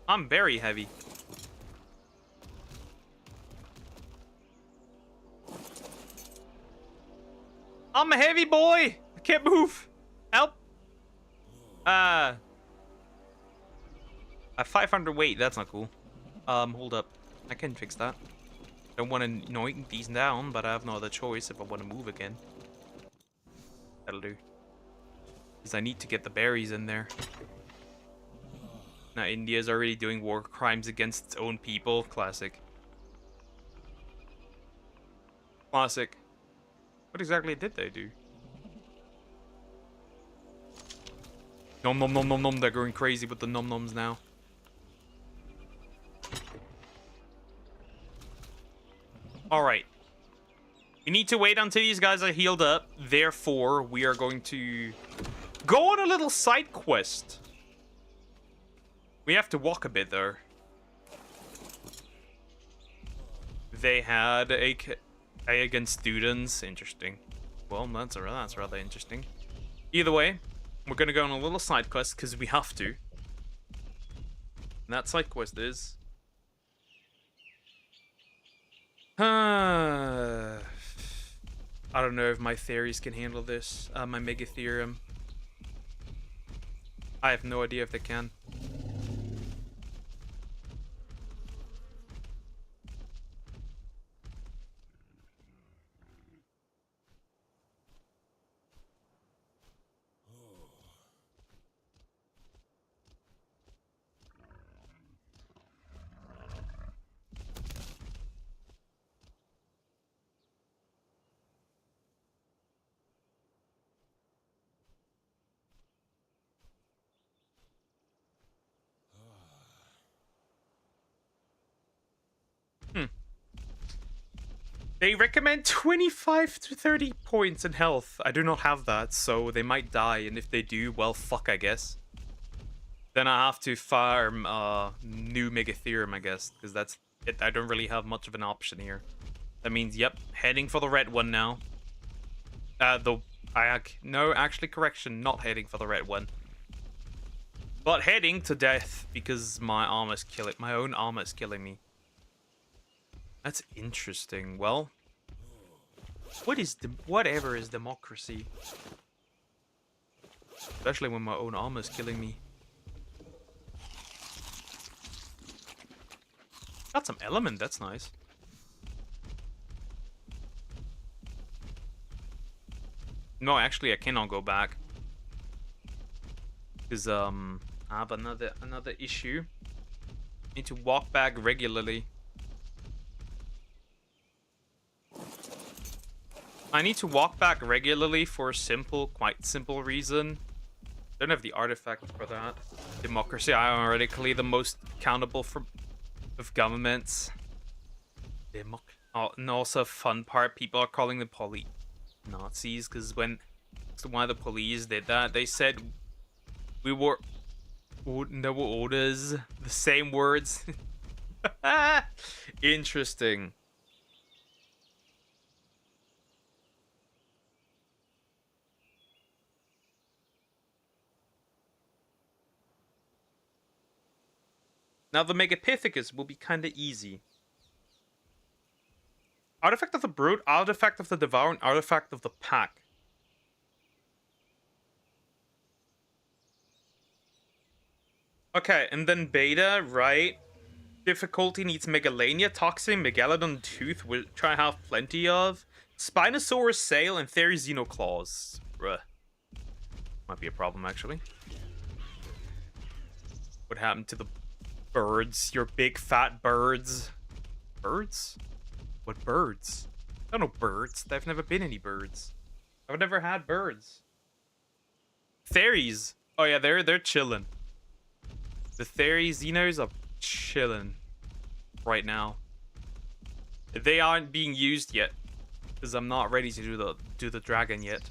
I'm very heavy. I'm a heavy boy. I can't move. Help. At 500 weight, that's not cool. Hold up. I can fix that. Don't want to knock these down, but I have no other choice if I want to move again. That'll do. Because I need to get the berries in there. Now, India's already doing war crimes against its own people. Classic. Classic. What exactly did they do? Nom nom nom nom nom. They're going crazy with the nom noms now. Alright. We need to wait until these guys are healed up. Therefore, we are going to go on a little side quest. We have to walk a bit, though. They had a against students. Interesting. Well, that's rather interesting. Either way, we're going to go on a little side quest because we have to. And that side quest is... I don't know if my theories can handle this. My mega theorem. I have no idea if they can. They recommend 25 to 30 points in health. I do not have that, so they might die, and if they do, well, fuck, I guess. Then I have to farm new Mega Theorem, I guess, because that's it. I don't really have much of an option here. That means, yep, heading for the red one now. No, actually, correction, not heading for the red one. But heading to death, because my armor's killing, my own armor's killing me. That's interesting. Well, whatever is democracy? Especially when my own armor's killing me. Got some element, that's nice. No, actually I cannot go back. Because I have another issue. Need to walk back regularly. I need to walk back regularly for a quite simple reason. Don't have the artifact for that. Democracy, ironically the most accountable of governments. And also fun part, people are calling the Nazis because when one of the police did that, they said there were orders, the same words. Interesting. Now the Megapithecus will be kinda easy. Artifact of the Brute, Artifact of the Devour, and Artifact of the Pack. Okay, and then Beta, right? Difficulty needs Megalania, Toxin, Megalodon Tooth, which I have plenty of. Spinosaurus Sail, and Therizino Claws. Bruh. Might be a problem, actually. What happened to the birds? Your big fat birds. Birds? What birds? I don't know birds. There've never been any birds. I've never had birds. Theries. Oh yeah, they're chilling. The Therizinos are chilling right now. They aren't being used yet because I'm not ready to do the dragon yet.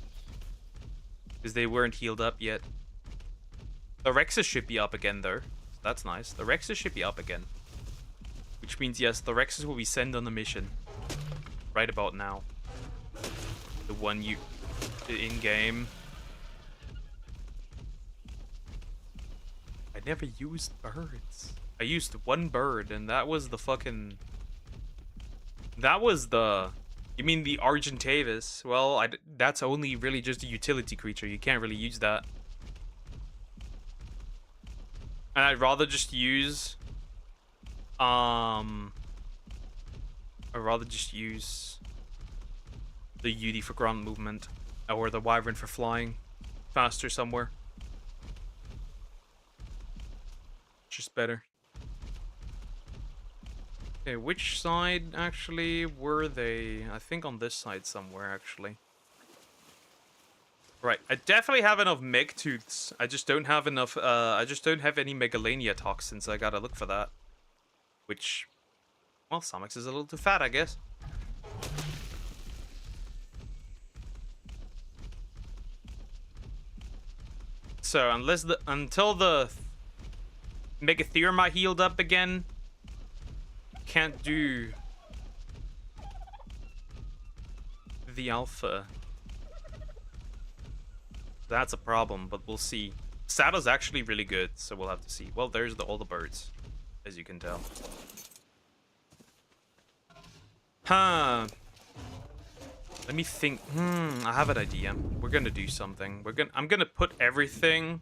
Because they weren't healed up yet. The Rexes should be up again though. So that's nice. The Rexes should be up again. Which means yes, the Rexes will be sent on a mission. Right about now. The one you in-game. I never used birds. I used one bird and that was the fucking... That was the You mean the Argentavis? Well, that's only really just a utility creature. You can't really use that. And I'd rather just use... I'd rather just use... the UD for ground movement. Or the Wyvern for flying faster somewhere. Just better. Okay, which side actually were they? I think on this side somewhere actually. Right, I definitely have enough Megtooths. I just don't have enough, I just don't have any Megalania toxins. I gotta look for that. Which, well, Samix is a little too fat, I guess. So, until the Megatherium healed up again, can't do the alpha. That's a problem, but we'll see. Saddle's actually really good, so we'll have to see. Well, there's all the birds, as you can tell. Huh. Let me think. I have an idea. We're gonna do something. I'm gonna put everything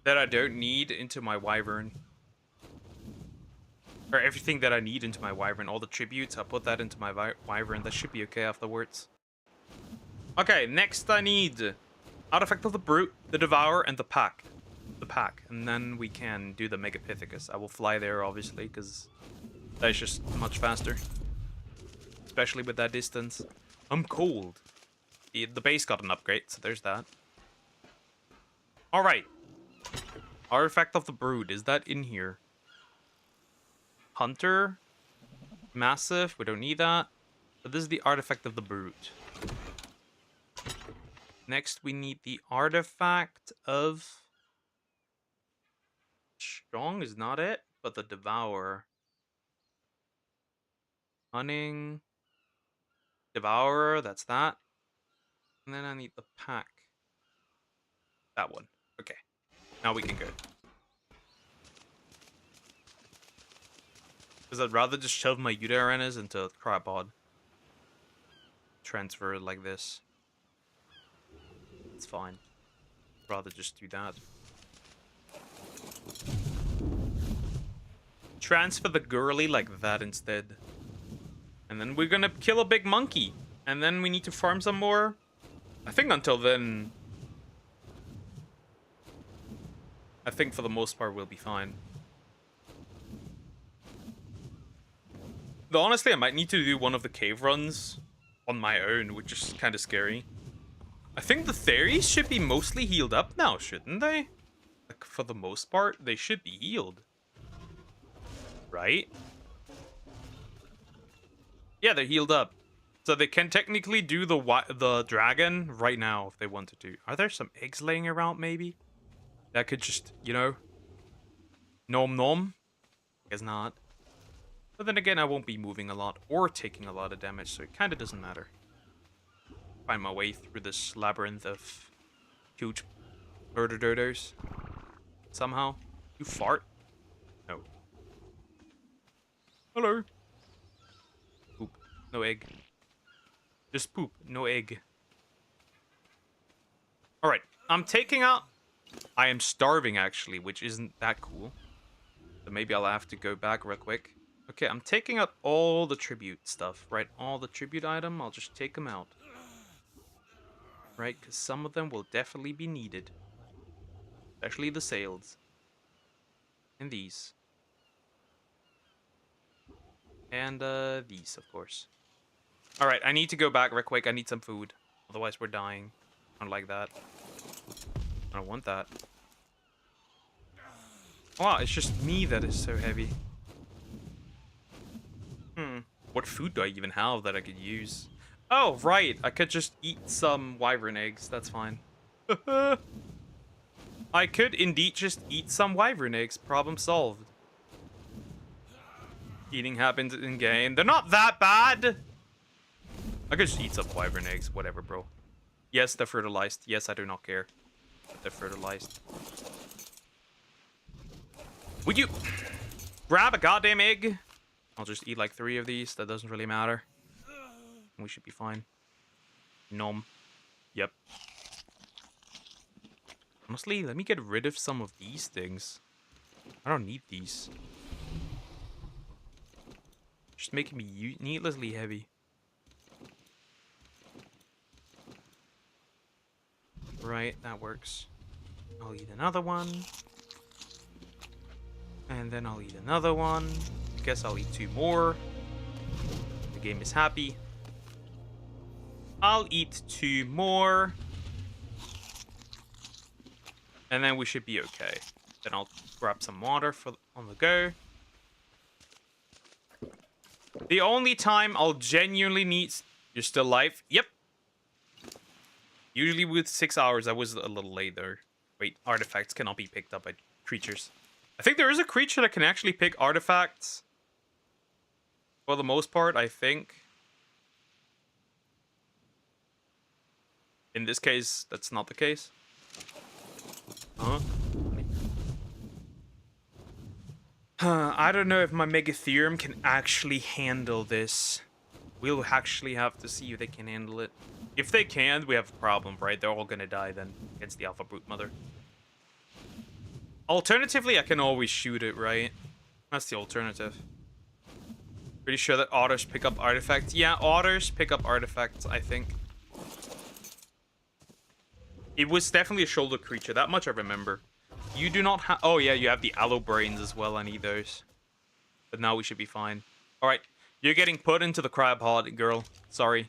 that I don't need into my Wyvern. Or everything that I need into my Wyvern. All the tributes, I'll put that into my Wyvern. That should be okay afterwards. Okay, next I need Artifact of the Brute, the Devourer, and the Pack. And then we can do the Megapithecus. I will fly there, obviously, because that's just much faster. Especially with that distance. I'm cold. The base got an upgrade, so there's that. Alright. Artifact of the Brood, is that in here? Hunter? Massive, we don't need that. But this is the Artifact of the Brood. Next, we need the Artifact of... Strong is not it, but the Devourer. Cunning. Devourer, that's that. And then I need the Pack. That one. Okay. Now we can go. Because I'd rather just shove my Yuda arenas into Cryopod. Transfer it like this. It's fine. Rather just do that. Transfer the girly like that instead. And then we're gonna kill a big monkey. And then we need to farm some more. I think until then... I think for the most part we'll be fine. Though honestly, I might need to do one of the cave runs on my own, which is kind of scary. I think the Theries should be mostly healed up now, shouldn't they? Like, for the most part, they should be healed. Right? Yeah, they're healed up. So they can technically do the dragon right now if they wanted to. Are there some eggs laying around, maybe? That could just, you know... Nom nom? Guess not. But then again, I won't be moving a lot or taking a lot of damage, so it kind of doesn't matter. Find my way through this labyrinth of huge murder dodos. Somehow. You fart? No. Hello. Poop. No egg. Just poop. No egg. Alright. I'm taking out... I am starving, actually, which isn't that cool. So maybe I'll have to go back real quick. Okay, I'm taking out all the tribute stuff, right? All the tribute item, I'll just take them out. Right, because some of them will definitely be needed. Especially the sails. And these. And these, of course. Alright, I need to go back real quick. I need some food. Otherwise, we're dying. I don't like that. I don't want that. Wow, it's just me that is so heavy. What food do I even have that I could use? Oh, right. I could just eat some wyvern eggs. That's fine. I could indeed just eat some wyvern eggs. Problem solved. Eating happens in game. They're not that bad. I could just eat some wyvern eggs. Whatever, bro. Yes, they're fertilized. Yes, I do not care. They're fertilized. Would you grab a goddamn egg? I'll just eat like 3 of these. That doesn't really matter. We should be fine. Nom. Yep. Honestly, let me get rid of some of these things. I don't need these. Just making me needlessly heavy. Right, that works. I'll eat another one. And then I'll eat another one. I guess I'll eat 2 more. The game is happy. I'll eat 2 more. And then we should be okay. Then I'll grab some water for on the go. The only time I'll genuinely need... You're still alive? Yep. Usually with 6 hours, I was a little late there. Wait, artifacts cannot be picked up by creatures. I think there is a creature that can actually pick artifacts. For the most part, I think. In this case, that's not the case. I don't know if my Megatherium can actually handle this. We'll actually have to see if they can handle it. If they can, we have a problem, right? They're all gonna die then against the Alpha Brute Mother. Alternatively, I can always shoot it, right? That's the alternative. Pretty sure that otters pick up artifacts. Yeah, otters pick up artifacts, I think. It was definitely a shoulder creature. That much I remember. You do not have... Oh, yeah, you have the aloe brains as well. I need those. But now we should be fine. All right. You're getting put into the cryopod, girl. Sorry.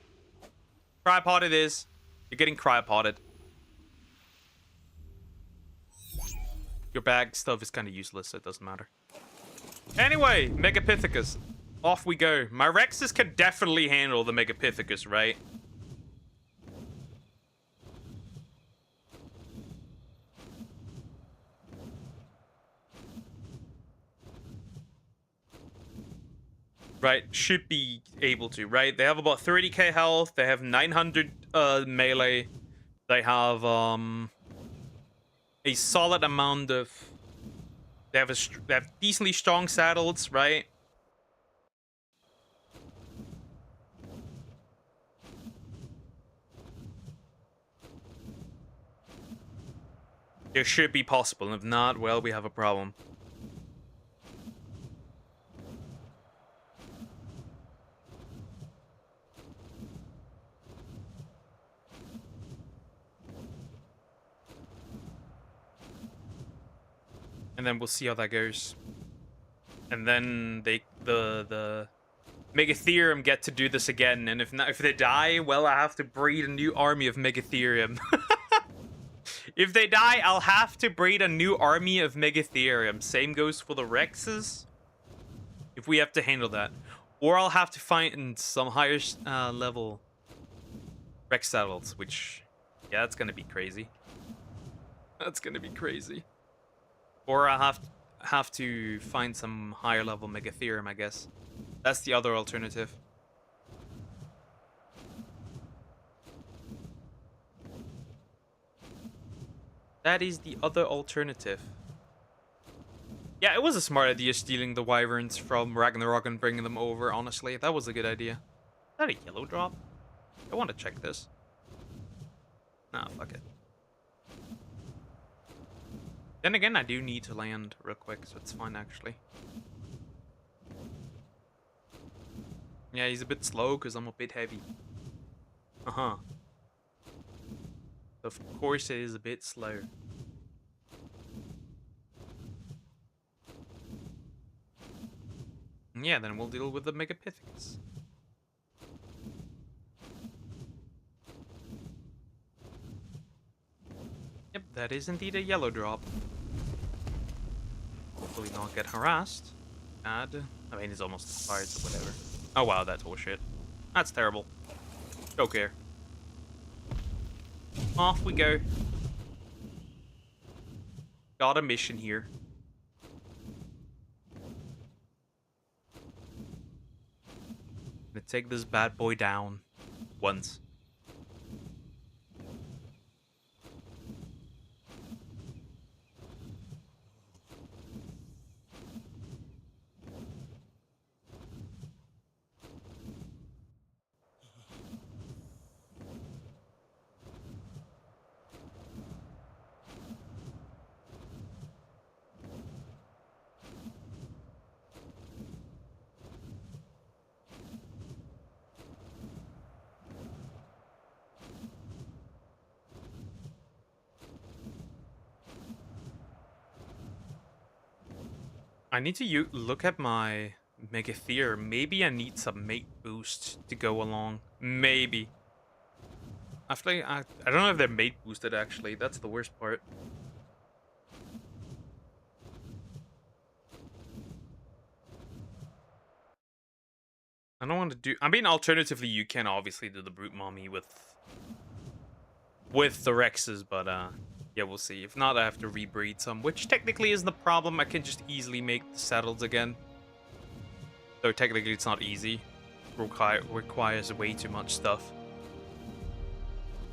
Cryopod it is. You're getting cryopoded. Your bag stuff is kind of useless, so it doesn't matter. Anyway, Megapithecus. Off we go. My Rexes can definitely handle the Megapithecus, right? Right, should be able to, right? They have about 30k health. They have 900 melee. They have a solid amount of... They have decently strong saddles, right? It should be possible, and if not, well, we have a problem. And then we'll see how that goes. And then the Megatherium get to do this again, and if not, if they die, well, I have to breed a new army of Megatherium. If they die, I'll have to breed a new army of Megatherium. Same goes for the Rexes. If we have to handle that. Or I'll have to find some higher level Rex saddles, which... Yeah, that's gonna be crazy. That's gonna be crazy. Or I have to find some higher level Megatherium, I guess. That's the other alternative. That is the other alternative. Yeah, it was a smart idea stealing the wyverns from Ragnarok and bringing them over, honestly. That was a good idea. Is that a yellow drop? I want to check this. Nah, fuck it. Then again, I do need to land real quick, so it's fine, actually. Yeah, he's a bit slow because I'm a bit heavy. Uh-huh. Of course it is a bit slow. Yeah, then we'll deal with the Megapithecus. Yep, that is indeed a yellow drop. Hopefully not get harassed. Add. I mean, it's almost expired, so whatever. Oh wow, that's horseshit. That's terrible. Don't care. Off we go. Got a mission here. Gonna take this bad boy down. Once. I need to look at my Megatheer. Maybe I need some mate boost to go along. Maybe. I don't know if they're mate boosted, actually. That's the worst part. I don't want to do... I mean, alternatively, you can obviously do the Brute Mommy with the Rexes, but yeah, we'll see. If not, I have to rebreed some, which technically isn't the problem. I can just easily make the saddles again. Though technically it's not easy. Requires way too much stuff.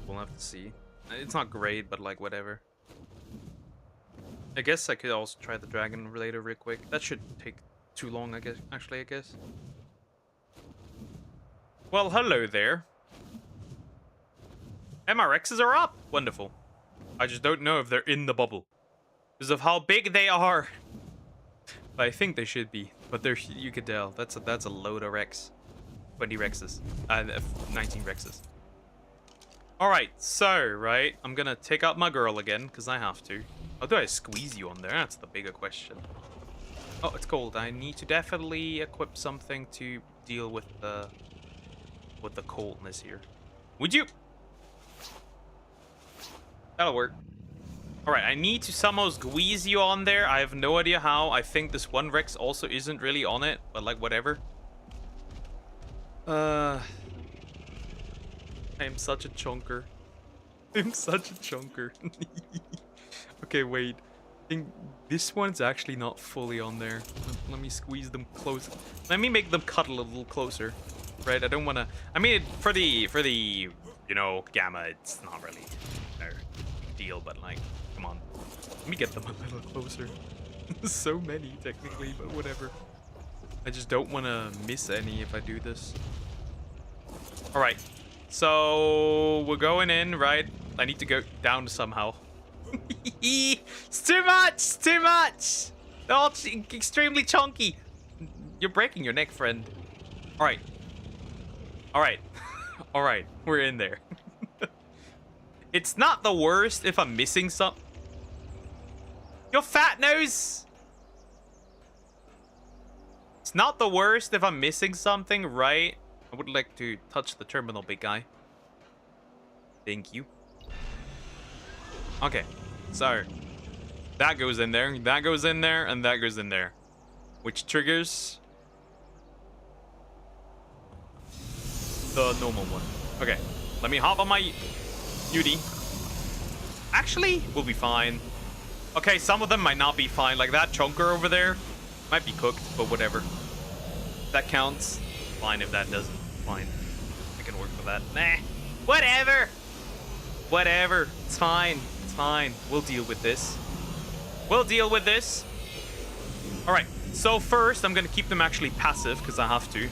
We'll have to see. It's not great, but like whatever. I guess I could also try the Dragon Relator real quick. That should take too long, I guess. Actually, I guess. Well, hello there. MRXs are up. Wonderful. I just don't know if they're in the bubble because of how big they are. But I think they should be. But they're, you could tell that's a load of Rex. 20 Rexes. 19 Rexes. All right, so right, I'm gonna take out my girl again because I have to. How do I squeeze you on there? That's the bigger question. Oh, it's cold. I need to definitely equip something to deal with the coldness here. Would you? That'll work. Alright, I need to somehow squeeze you on there. I have no idea how. I think this one Rex also isn't really on it, but like whatever. I am such a chunker. I'm such a chunker. Okay, wait. I think this one's actually not fully on there. Let me squeeze them close. Let me make them cuddle a little closer. Right, I don't want to... I mean, for the, you know, Gamma, it's not really no big deal, but like, come on. Let me get them a little closer. So many, technically, but whatever. I just don't want to miss any if I do this. Alright, so we're going in, right? I need to go down somehow. It's too much! It's too much! They're all extremely chunky. You're breaking your neck, friend. Alright. Alright. Alright, we're in there. It's not the worst if I'm missing some... Your fat nose! It's not the worst if I'm missing something, right? I would like to touch the terminal, big guy. Thank you. Okay, so... that goes in there, that goes in there, and that goes in there. Which triggers... the normal one. Okay, let me hop on my Beauty. Actually, we'll be fine. Okay, some of them might not be fine. Like that chunker over there might be cooked, but whatever. That counts. Fine if that doesn't. Fine. I can work with that. Nah. Whatever. Whatever. It's fine. It's fine. We'll deal with this. We'll deal with this. Alright. So first, I'm gonna keep them actually passive because I have to.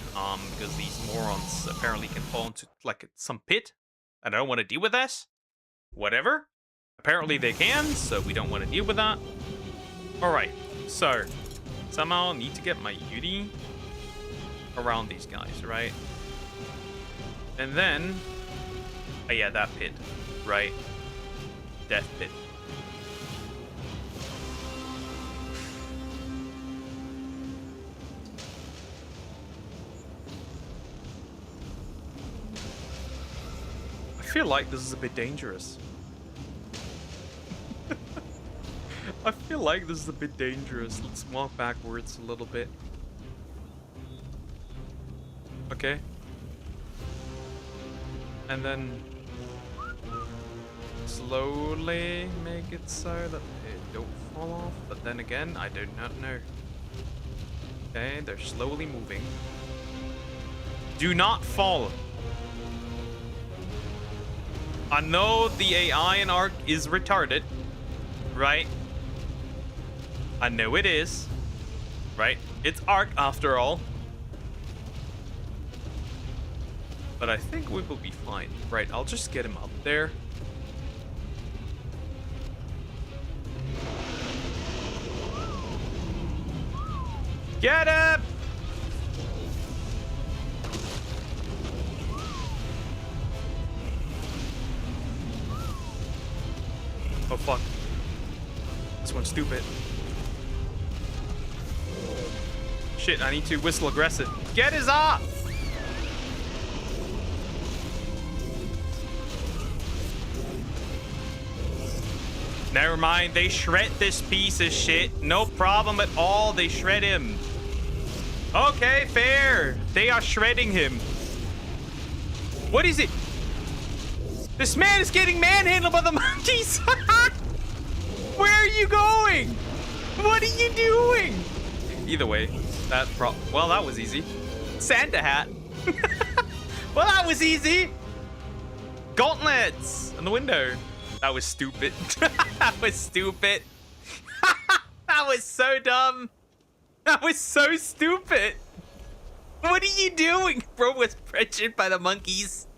Because these morons apparently can fall into like some pit, and I don't want to deal with this. Whatever. Apparently they can, so we don't want to deal with that. All right. So somehow need to get my Yudi around these guys, right? And then, oh yeah, that pit, right? Death pit. I feel like this is a bit dangerous. I feel like this is a bit dangerous. Let's walk backwards a little bit. Okay. And then slowly make it so that they don't fall off. But then again, I do not know. Okay, they're slowly moving. Do not fall. I know the AI in Ark is retarded, right? I know it is, right? It's Ark after all. But I think we will be fine. Right, I'll just get him up there. Get him! Oh fuck. This one's stupid. Shit, I need to whistle aggressive. Get his off! Never mind, they shred this piece of shit. No problem at all, they shred him. Okay, fair. They are shredding him. What is it? This man is getting manhandled by the monkeys. Where are you going? What are you doing? Either way, well, that was easy. Santa hat. Well, that was easy. Gauntlets on the window. That was stupid. That was stupid. That was so dumb. That was so stupid. What are you doing? Bro was pressured by the monkeys.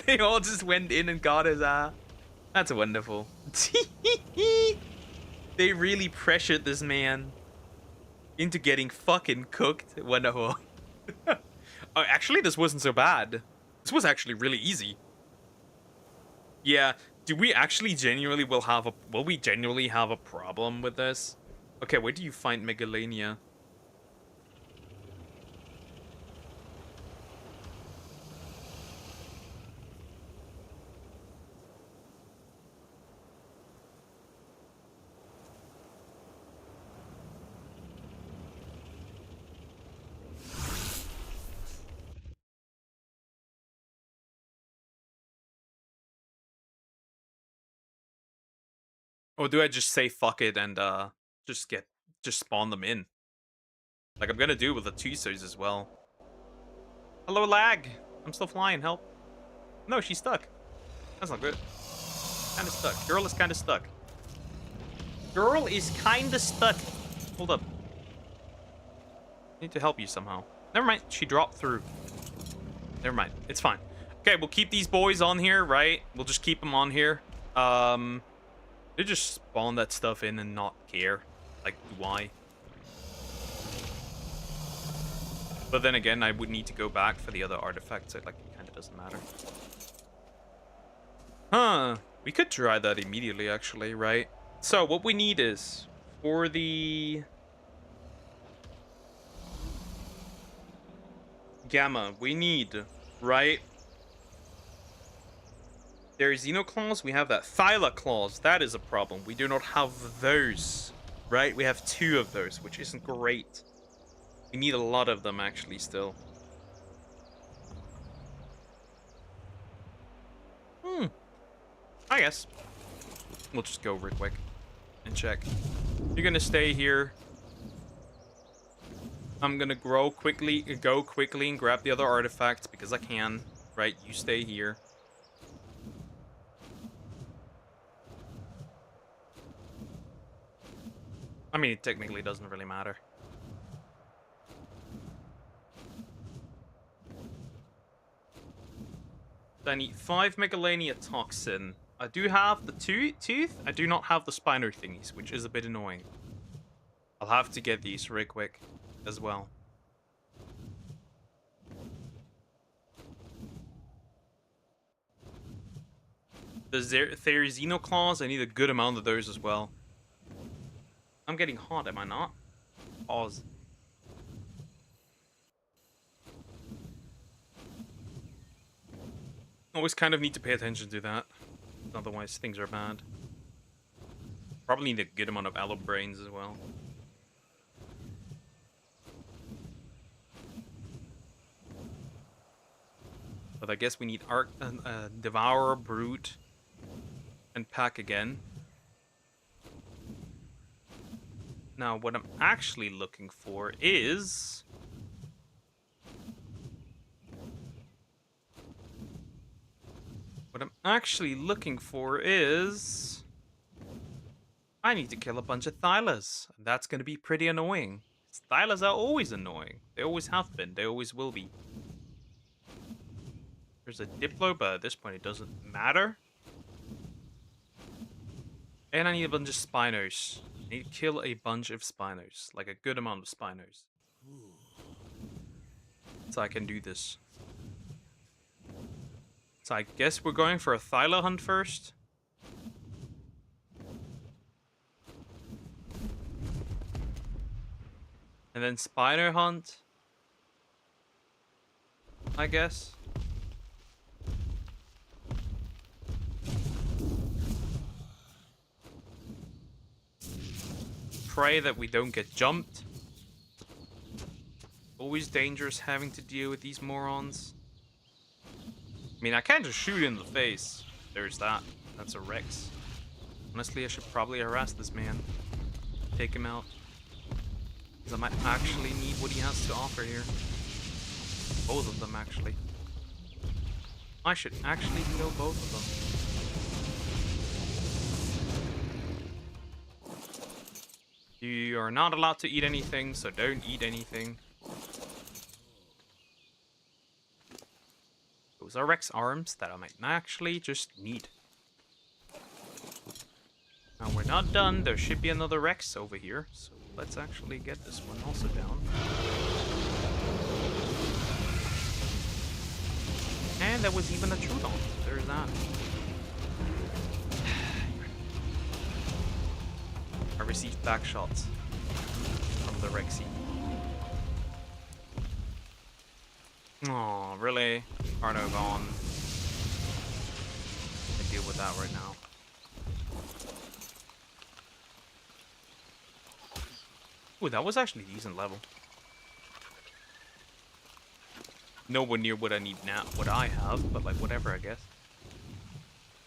They all just went in and got his ass. That's wonderful. They really pressured this man into getting fucking cooked. Wonderful. Oh, actually, this wasn't so bad. This was actually really easy. Yeah. Do we actually genuinely will we genuinely have a problem with this? Okay, where do you find Megalania? Or do I just say fuck it and just spawn them in? Like I'm gonna do with the Tusos as well. Hello, lag. I'm still flying. Help. No, she's stuck. That's not good. Kinda stuck. Girl is kinda stuck. Girl is kinda stuck. Hold up. I need to help you somehow. Never mind. She dropped through. Never mind. It's fine. Okay, we'll keep these boys on here, right? We'll just keep them on here. They just spawn that stuff in and not care. Like, why? But then again, I would need to go back for the other artifacts, so like, it kind of doesn't matter. Huh. We could try that immediately, actually, right? So, what we need is, for the Gamma, we need, right? There's Xenoclaws, we have that Thylaclaws. That is a problem. We do not have those, right? We have 2 of those, which isn't great. We need a lot of them, actually, still. I guess. We'll just go real quick and check. You're gonna stay here. I'm gonna go quickly and grab the other artifacts because I can, right? You stay here. I mean, it technically doesn't really matter. I need 5 Megalania Toxin. I do have the tooth. I do not have the Spino thingies, which is a bit annoying. I'll have to get these real quick as well. The Xenoclaws, I need a good amount of those as well. I'm getting hot, am I not? Pause. Always kind of need to pay attention to that. Otherwise, things are bad. Probably need a good amount of allo brains as well. But I guess we need Devour, Brute, and Pack again. Now, what I'm actually looking for is... I need to kill a bunch of Thylas. That's going to be pretty annoying. Thylas are always annoying. They always have been. They always will be. There's a Diplo, but at this point it doesn't matter. And I need a bunch of Spinos. I need to kill a bunch of Spinos. Like a good amount of Spinos. So I can do this. So I guess we're going for a Thyla hunt first. And then spider hunt, I guess. Pray that we don't get jumped. Always dangerous having to deal with these morons. I mean, I can't just shoot in the face. There's that. That's a Rex. Honestly, I should probably harass this man. Take him out. Because I might actually need what he has to offer here. Both of them, actually. I should actually kill both of them. You are not allowed to eat anything, so don't eat anything. Those are Rex arms that I might actually just need. Now we're not done. There should be another Rex over here, so let's actually get this one also down. And there was even a Trudon. There's that. I received back shots from the Rexy. Oh, really? Arno gone. I can deal with that right now. Ooh, that was actually a decent level. Nowhere near what I need now, what I have, but like whatever, I guess.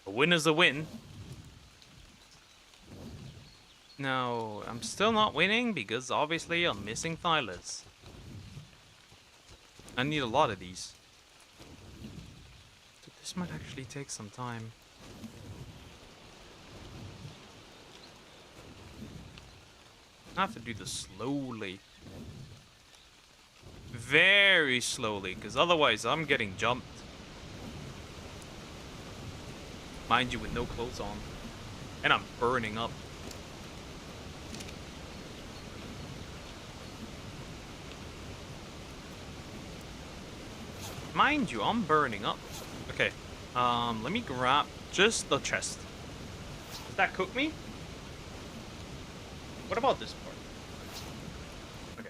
A win is a win. No, I'm still not winning because obviously I'm missing Thylas. I need a lot of these. So this might actually take some time. I have to do this slowly. Very slowly, because otherwise I'm getting jumped. Mind you, with no clothes on. And I'm burning up. Mind you, I'm burning up. Okay, let me grab just the chest. Does that cook me? What about this part? Okay.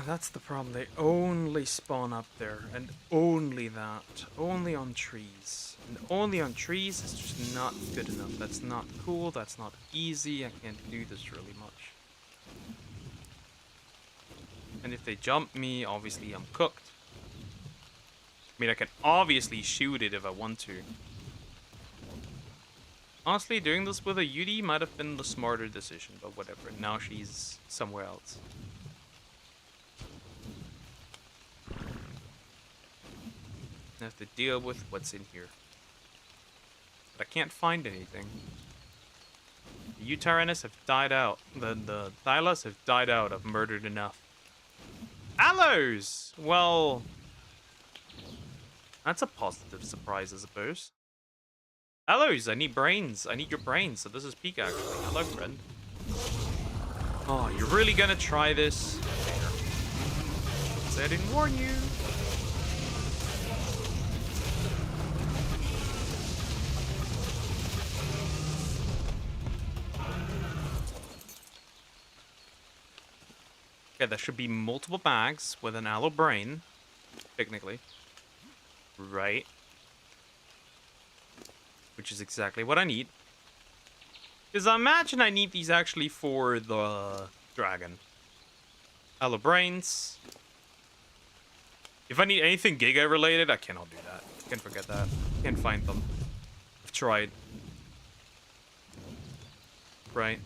That's the problem. They only spawn up there, and only that. Only on trees. And only on trees is just not good enough. That's not cool, that's not easy, I can't do this really much. And if they jump me, obviously I'm cooked. I mean, I can obviously shoot it if I want to. Honestly, doing this with a Yudi might have been the smarter decision, but whatever. Now she's somewhere else. I have to deal with what's in here. But I can't find anything. The Utaranus have died out. The Thylas have died out. I've murdered enough. Aloes! Well... that's a positive surprise, I suppose. Aloes, I need brains. I need your brains. So this is peak, actually. Hello, friend. Oh, you're really gonna try this? Say I didn't warn you. Okay, there should be multiple bags with an aloe brain. Technically. Right. Which is exactly what I need. Because I imagine I need these actually for the dragon. Aloe brains. If I need anything Giga related, I cannot do that. I can forget that. Can't find them. I've tried. Right.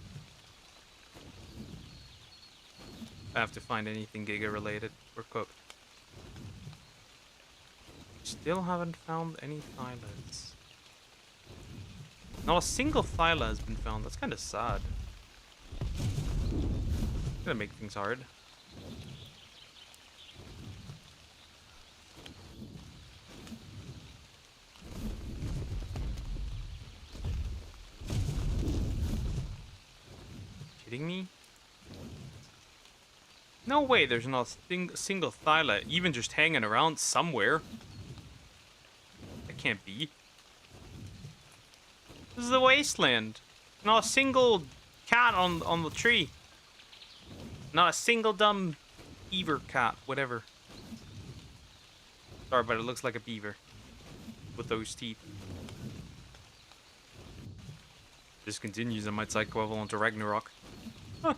I have to find anything Giga related. We're cooked. Still haven't found any Thylas. Not a single Thyla has been found. That's kind of sad. Gonna make things hard. Kidding me? No way there's not a single Thyla even just hanging around somewhere. That can't be. This is the wasteland. Not a single cat on the tree. Not a single dumb beaver cat, whatever. Sorry, but it looks like a beaver with those teeth. This continues, I might cycle level onto Ragnarok. Huh.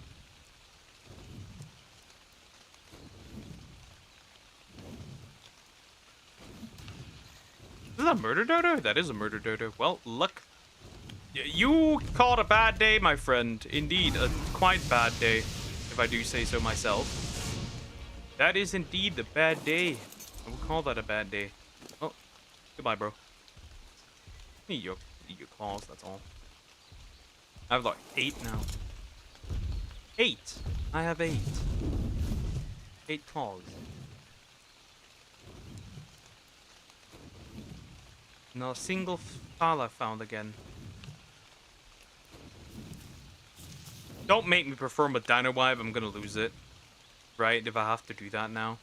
Is that a murder dodo? That is a murder dodo. Well, luck. You called a bad day, my friend. Indeed, a quite bad day, if I do say so myself. That is indeed a bad day. I would call that a bad day. Oh, goodbye, bro. Eat your claws, that's all. I have like 8 now. 8. I have 8. 8 claws. Not a single file found again. Don't make me perform a dino wipe, I'm gonna lose it. Right, if I have to do that now.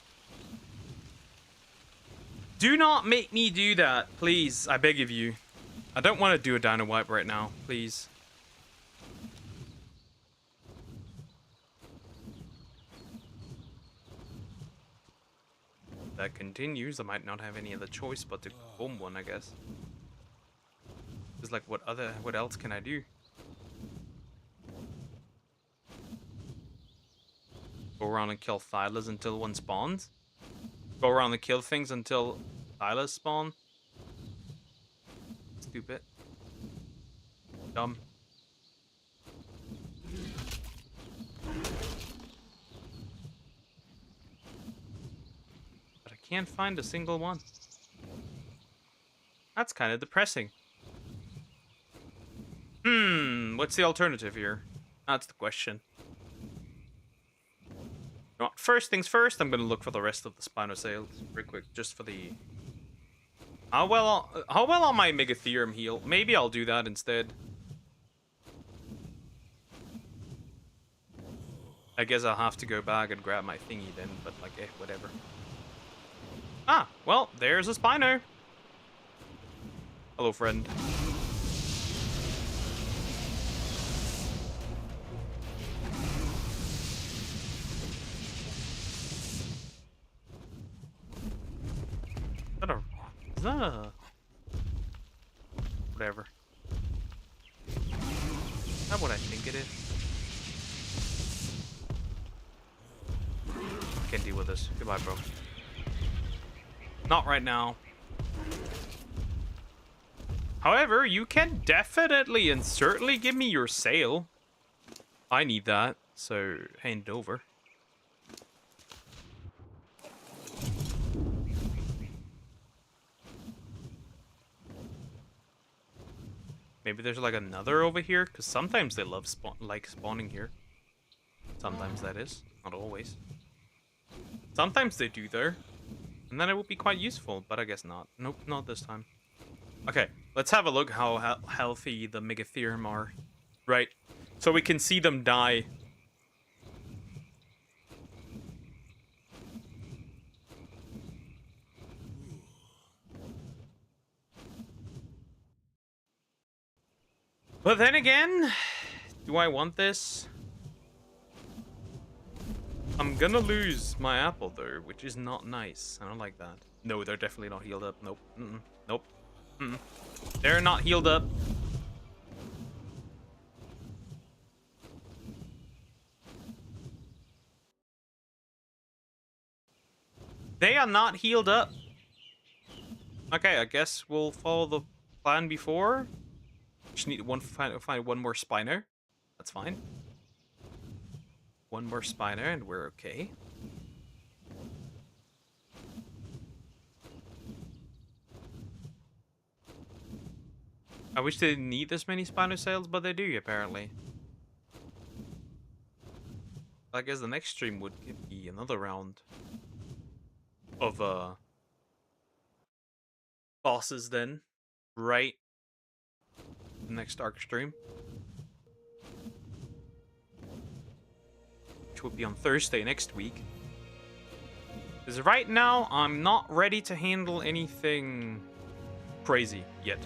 Do not make me do that, please. I beg of you. I don't want to do a dino wipe right now, please. That continues. I might not have any other choice but to bomb one, I guess. It's like, what else can I do? Go around and kill Thylas until one spawns? Go around and kill things until Thylas spawn? Stupid. Dumb. But I can't find a single one. That's kind of depressing. What's the alternative here? That's the question. First things first, I'm gonna look for the rest of the Spinosaurs real quick, just for the... How well on my Megatherium heal? Maybe I'll do that instead. I guess I'll have to go back and grab my thingy then, but like, whatever. Ah, well, there's a Spino. Hello, friend. Is that a... Whatever. Is that what I think it is? Can't deal with this. Goodbye, bro. Not right now. However, you can definitely and certainly give me your sail. I need that, so hand it over. Maybe there's like another over here, because sometimes they love spawning here. Sometimes, that is. Not always. Sometimes they do, though. And then it would be quite useful, but I guess not. Nope, not this time. Okay, let's have a look how healthy the Megatherium are. Right, so we can see them die. But then again, do I want this? I'm gonna lose my apple though, which is not nice. I don't like that. No, they're definitely not healed up. Nope. Nope. They're not healed up. They are not healed up. Okay, I guess we'll follow the plan before. Just need find one more Spino. That's fine. One more Spino and we're okay. I wish they didn't need this many Spinosaurs, but they do apparently. I guess the next stream would be another round of bosses then, right? The next arc stream, which will be on Thursday next week. Because right now I'm not ready to handle anything crazy yet.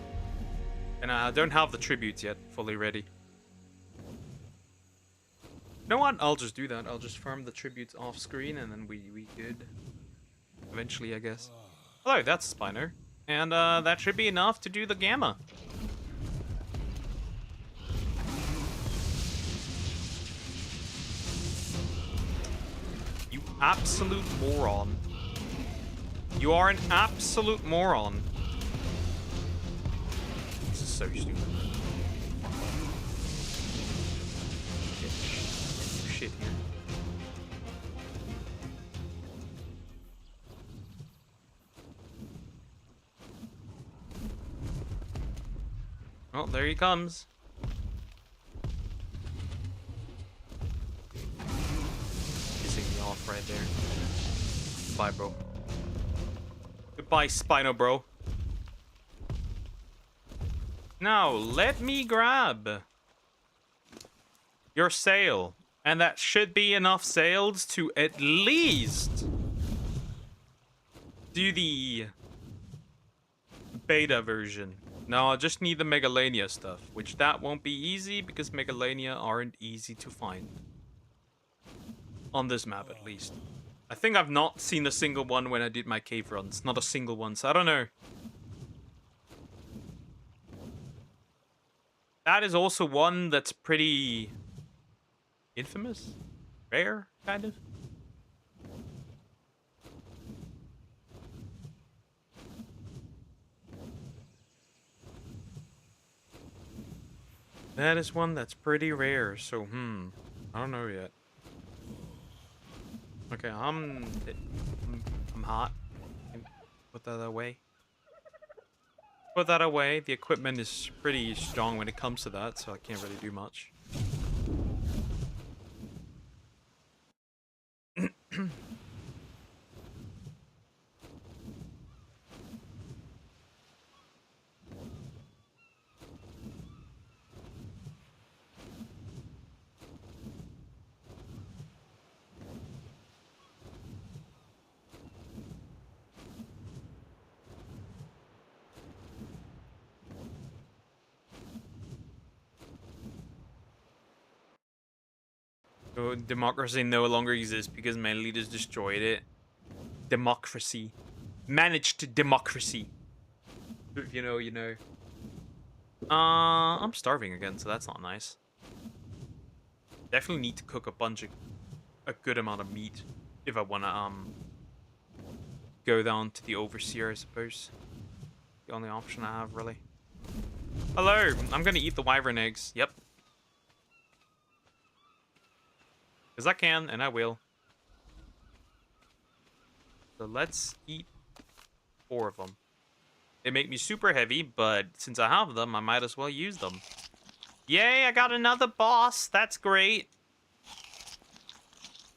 And I don't have the tributes yet fully ready. You know what? I'll just do that. I'll just farm the tributes off screen and then we good. Eventually, I guess. Hello, that's Spino. And that should be enough to do the gamma. You absolute moron. You are an absolute moron. This is so stupid. Shit here. Well, there he comes. Pissing me off right there. Bye, bro. Goodbye, Spino, bro. Now, let me grab your sail. And that should be enough sails to at least do the beta version. No, I just need the Megalania stuff, which that won't be easy because Megalania aren't easy to find. On this map, at least. I think I've not seen a single one when I did my cave runs. Not a single one, so I don't know. That is also one that's pretty infamous? Rare, kind of? That is one that's pretty rare, so, I don't know yet. Okay, I'm hot. Put that away. Put that away. The equipment is pretty strong when it comes to that, so I can't really do much. So democracy no longer exists because my leaders destroyed it. Democracy. Managed democracy. If you know, you know. I'm starving again, so that's not nice. Definitely need to cook a good amount of meat if I wanna go down to the overseer, I suppose. The only option I have, really. Hello, I'm gonna eat the wyvern eggs. Yep. Because I can, and I will. So let's eat 4 of them. They make me super heavy, but since I have them, I might as well use them. Yay, I got another boss. That's great.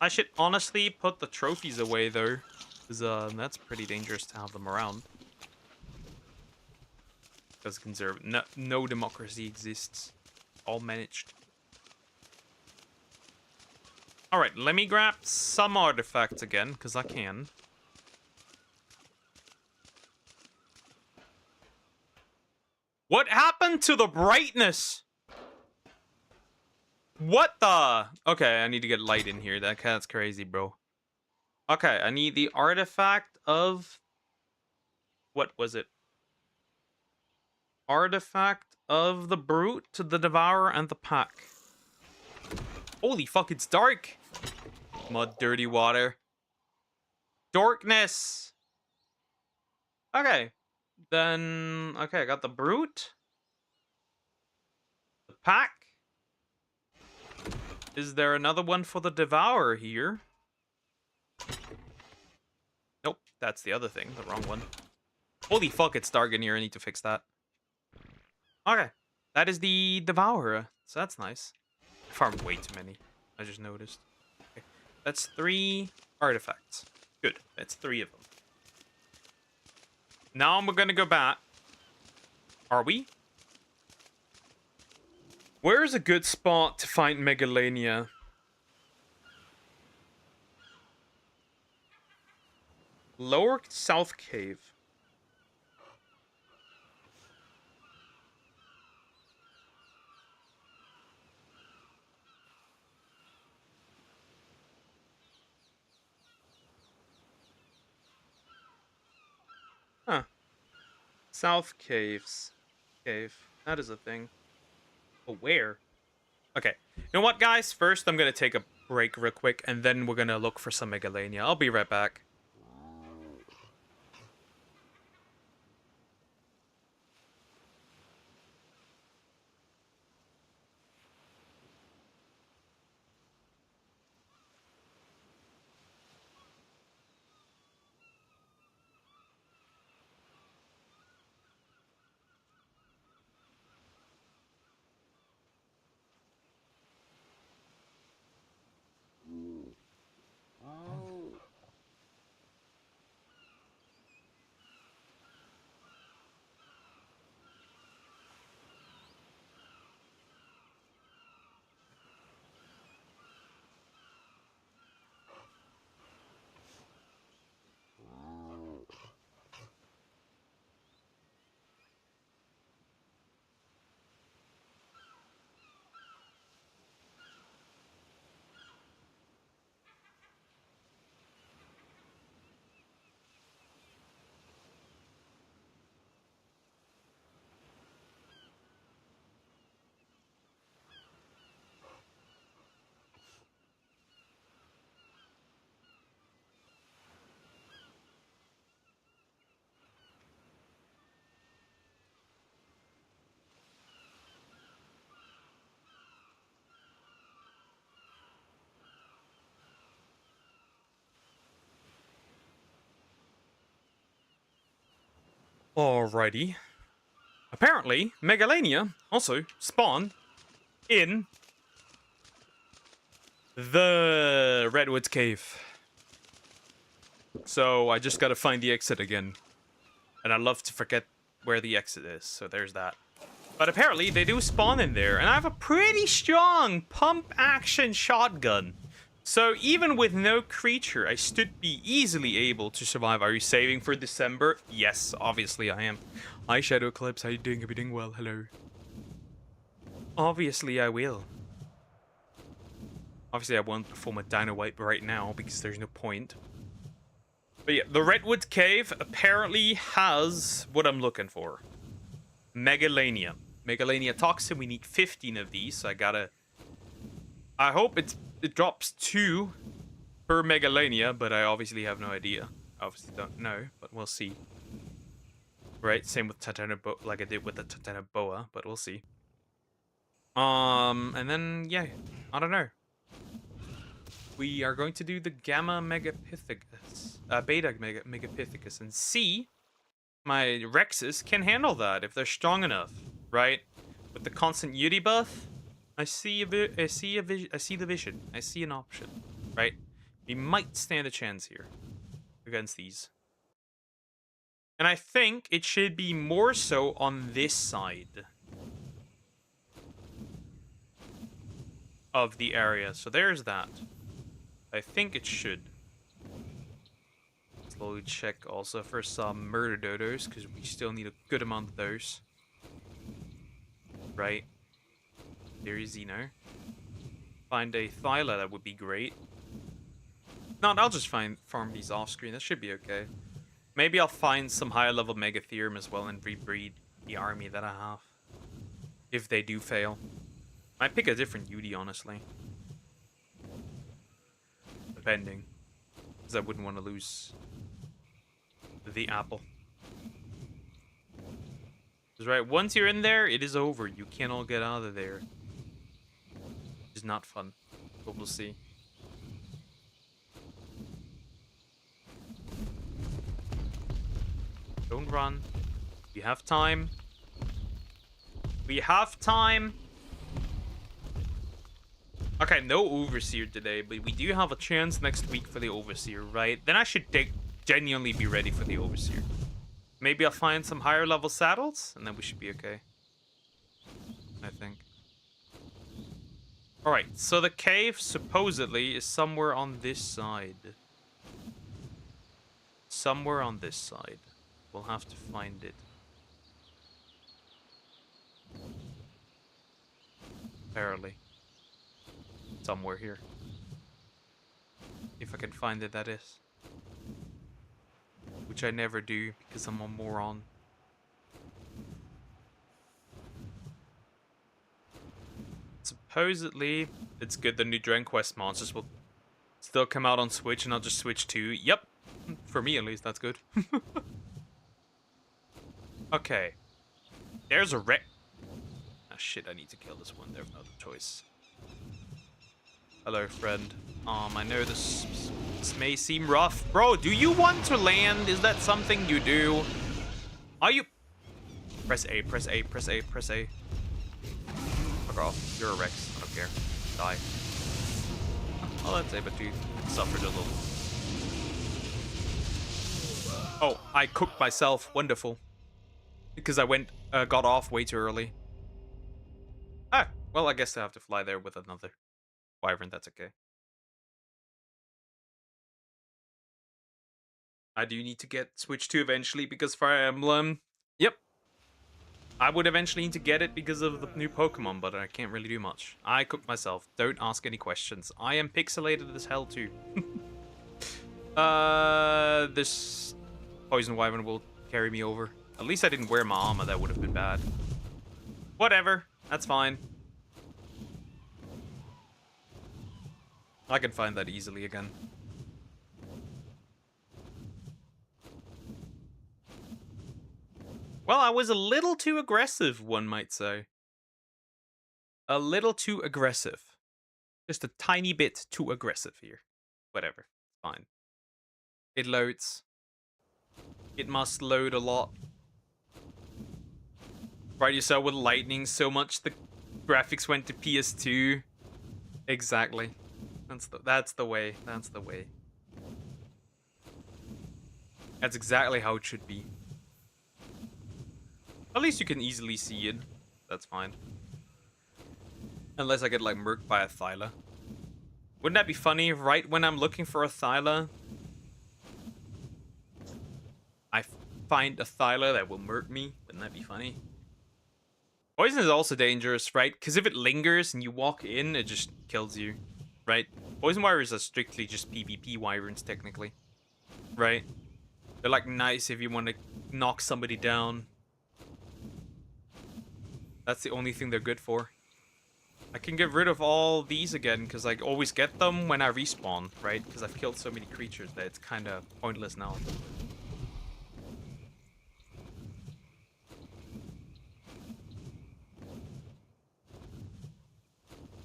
I should honestly put the trophies away, though. Because that's pretty dangerous to have them around. Because no democracy exists. All managed. Alright, let me grab some artifacts again, because I can. What happened to the brightness? What the? Okay, I need to get light in here. That's crazy, bro. Okay, I need the artifact of... What was it? Artifact of the Brute, the Devourer, and the Pack. Holy fuck, it's dark! Mud, dirty water. Darkness! Okay. Then... Okay, I got the Brute. The Pack. Is there another one for the Devourer here? Nope, that's the other thing. The wrong one. Holy fuck, it's dark in here. I need to fix that. Okay. That is the Devourer. So that's nice. I farmed way too many. I just noticed. Okay. That's 3 artifacts. Good. That's 3 of them. Now we're gonna go back. Are we? Where is a good spot to find Megalania? Lower South Cave. South caves. Cave. That is a thing. Oh, where? Okay. You know what, guys? First, I'm gonna take a break real quick, and then we're gonna look for some Megalania. I'll be right back. Alrighty. Apparently, Megalania also spawned in the Redwoods Cave. So I just gotta find the exit again. And I love to forget where the exit is, so there's that. But apparently they do spawn in there, and I have a pretty strong pump action shotgun. So even with no creature, I should be easily able to survive. Are you saving for December? Yes, obviously I am. Hi Shadow Eclipse, how you doing? Hope you're doing well, hello. Obviously I will. Obviously I won't perform a dino wipe right now because there's no point. But yeah, the Redwood Cave apparently has what I'm looking for. Megalania. Megalania toxin, we need 15 of these, so I hope it drops 2 per Megalania, but I obviously have no idea. Obviously don't know, but we'll see. Right, same with Titanoboa, like I did with the Titanoboa, but we'll see. And then, yeah, I don't know. We are going to do the Gamma Megapithecus, Beta Megapithecus, and see my Rexes can handle that if they're strong enough, right? With the constant Yuri buff, I see the vision. I see an option, right? We might stand a chance here against these. And I think it should be more so on this side of the area. So there's that. I think it should. Slowly check also for some murder dodos, because we still need a good amount of those. Right. There is Xeno. Find a Thyla, that would be great. No, I'll just farm these off screen. That should be okay. Maybe I'll find some higher level Megatherium as well and rebreed the army that I have. If they do fail. Might pick a different Yudi, honestly. Depending. Because I wouldn't want to lose the apple. Because right, once you're in there, it is over. You cannot get out of there. It's not fun. But we'll see. Don't run. We have time. We have time. Okay, no Overseer today, but we do have a chance next week for the Overseer, right? Then I should genuinely be ready for the Overseer. Maybe I'll find some higher level saddles, and then we should be okay. I think. Alright, so the cave supposedly is somewhere on this side. Somewhere on this side. We'll have to find it. Apparently. Somewhere here. If I can find it, that is. Which I never do, because I'm a moron. supposedly it's good the new Dragon Quest monsters will still come out on Switch and I'll just switch to. Yep. For me, at least, that's good. Okay. There's a wreck. Ah, shit, I need to kill this one. There's no other choice. Hello, friend. I know this may seem rough. Bro, do you want to land? Is that something you do? Are you... Press A, press A, press A, press A. Fuck off. You're a Rex. I don't care. Die. Oh, that's A, but you suffered a little. Oh, I cooked myself. Wonderful. Because I got off way too early. Ah, well, I guess I have to fly there with another wyvern. That's okay. I do need to get Switch 2 eventually because Fire Emblem. Yep. I would eventually need to get it because of the new Pokemon, but I can't really do much. I cooked myself. Don't ask any questions. I am pixelated as hell too. This Poison Wyvern will carry me over. At least I didn't wear my armor. That would have been bad. Whatever. That's fine. I can find that easily again. Well, I was a little too aggressive, one might say. A little too aggressive. Just a tiny bit too aggressive here. Whatever. Fine. It loads. It must load a lot. Right, you saw with lightning so much the graphics went to PS2. Exactly. That's the way. That's the way. That's exactly how it should be. At least you can easily see it. That's fine. Unless I get like murked by a Thyla. Wouldn't that be funny? Right when I'm looking for a Thyla, I find a Thyla that will murk me. Wouldn't that be funny? Poison is also dangerous, right? Because if it lingers and you walk in, it just kills you, right? Poison wyverns are strictly just PvP wyverns, technically, right? They're like nice if you want to knock somebody down. That's the only thing they're good for. I can get rid of all these again because I always get them when I respawn, right? Because I've killed so many creatures that it's kind of pointless now.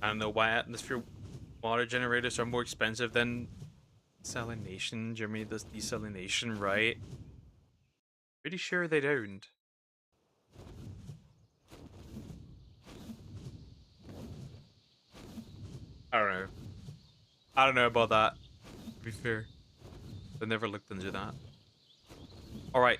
I don't know why atmosphere water generators are more expensive than desalination. Germany does desalination, right? Pretty sure they don't. I don't know. I don't know about that, to be fair. I never looked into that. Alright,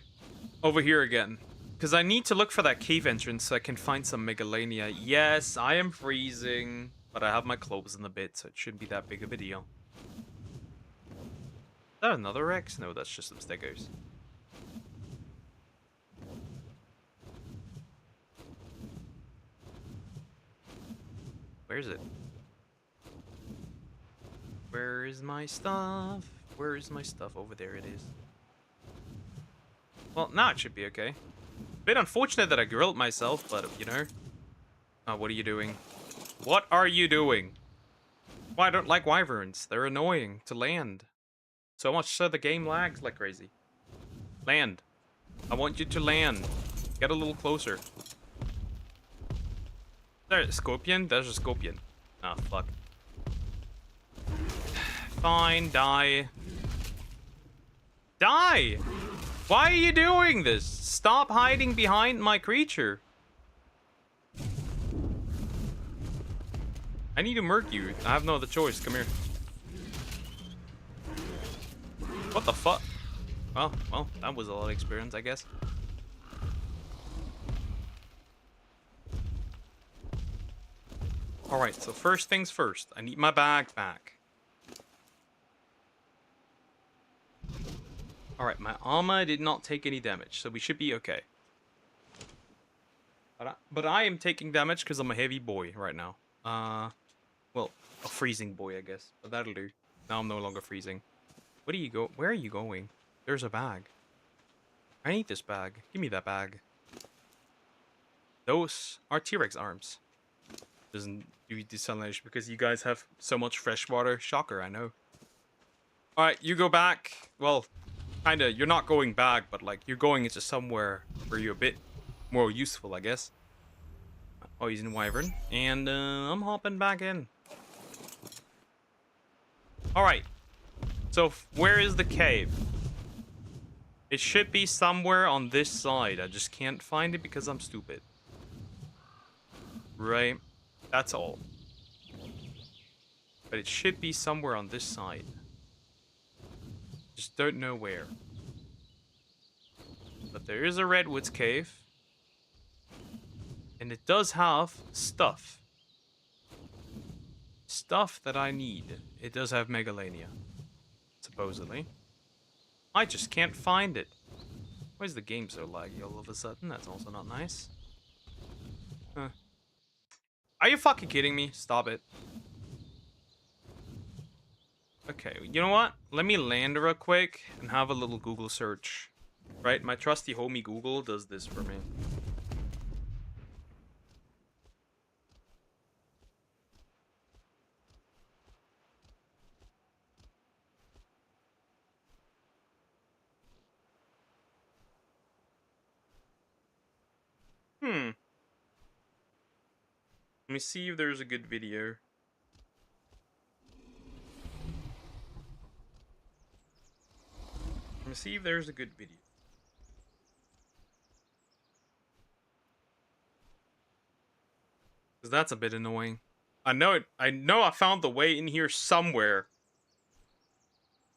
over here again. Because I need to look for that cave entrance so I can find some Megalania. Yes, I am freezing, but I have my clothes in a bit, so it shouldn't be that big of a deal. Is that another Rex? No, that's just some Stegos. Where is it? Where is my stuff? Where is my stuff? Over there it is. Well, now it should be okay. Bit unfortunate that I grilled myself, but, you know. Oh, what are you doing? What are you doing? Well, I don't like wyverns. They're annoying to land. So much so the game lags like crazy. Land. I want you to land. Get a little closer. There's a scorpion? There's a scorpion. Ah, fuck. Fine, die. Die! Why are you doing this? Stop hiding behind my creature. I need to murk you. I have no other choice. Come here. What the fuck? Well, that was a lot of experience, I guess. Alright, so first things first. I need my bag back. Alright, my armor did not take any damage, so we should be okay. But I am taking damage because I'm a heavy boy right now. Well, a freezing boy, I guess. But that'll do. Now I'm no longer freezing. Where are you going? There's a bag. I need this bag. Give me that bag. Those are T-Rex arms. doesn't do desalination because you guys have so much fresh water. Shocker, I know. All right, you go back. Well, kinda. You're not going back, but like you're going into somewhere where you're a bit more useful, I guess. Oh, he's in Wyvern, and I'm hopping back in. All right. So where is the cave? It should be somewhere on this side. I just can't find it because I'm stupid. Right? That's all. But it should be somewhere on this side. Just don't know where. But there is a Redwoods cave. And it does have stuff. Stuff that I need. It does have Megalania. Supposedly. I just can't find it. Why is the game so laggy all of a sudden? That's also not nice. Huh. Are you fucking kidding me? Stop it. Okay, you know what? Let me land real quick and have a little Google search. Right? My trusty homie Google does this for me. Let me see if there's a good video. Let me see if there's a good video. Because that's a bit annoying. I know it. I know I found the way in here somewhere.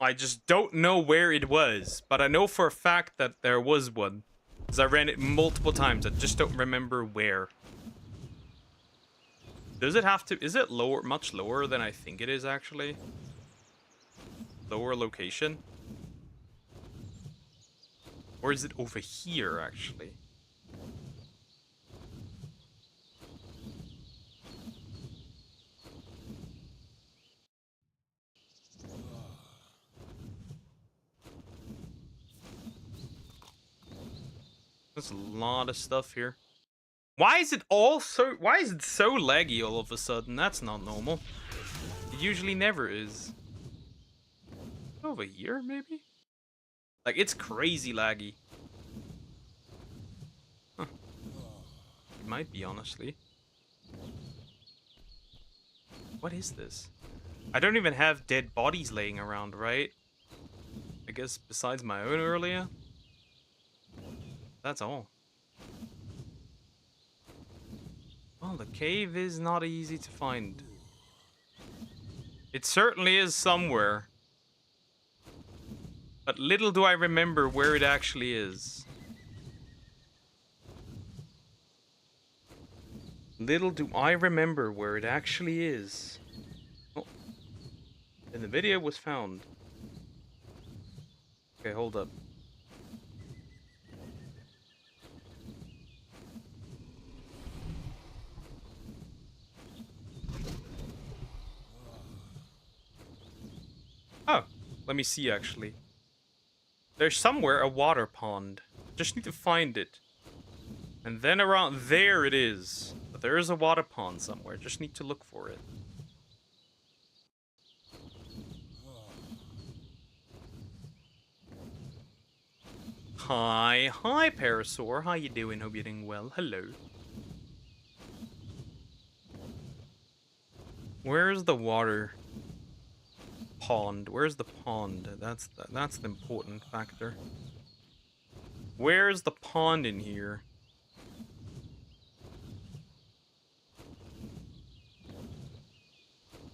I just don't know where it was. But I know for a fact that there was one. Because I ran it multiple times. I just don't remember where. Does it have to... Is it lower? Much lower than I think it is, actually? Lower location? Or is it over here, actually? There's a lot of stuff here. Why is it all so... Why is it so laggy all of a sudden? That's not normal. It usually never is. Over here, maybe? Like, it's crazy laggy. Huh. It might be, honestly. What is this? I don't even have dead bodies laying around, right? I guess besides my own earlier. That's all. Well, the cave is not easy to find. It certainly is somewhere. But little do I remember where it actually is. Little do I remember where it actually is. Oh. And the video was found. Okay, hold up. Oh, let me see actually. There's somewhere a water pond. Just need to find it. And then around there it is. But there is a water pond somewhere. Just need to look for it. Hi, Parasaur. How you doing? Hope you're doing well. Hello. Where's the water pond? Where's the pond? That's the important factor. Where's the pond in here?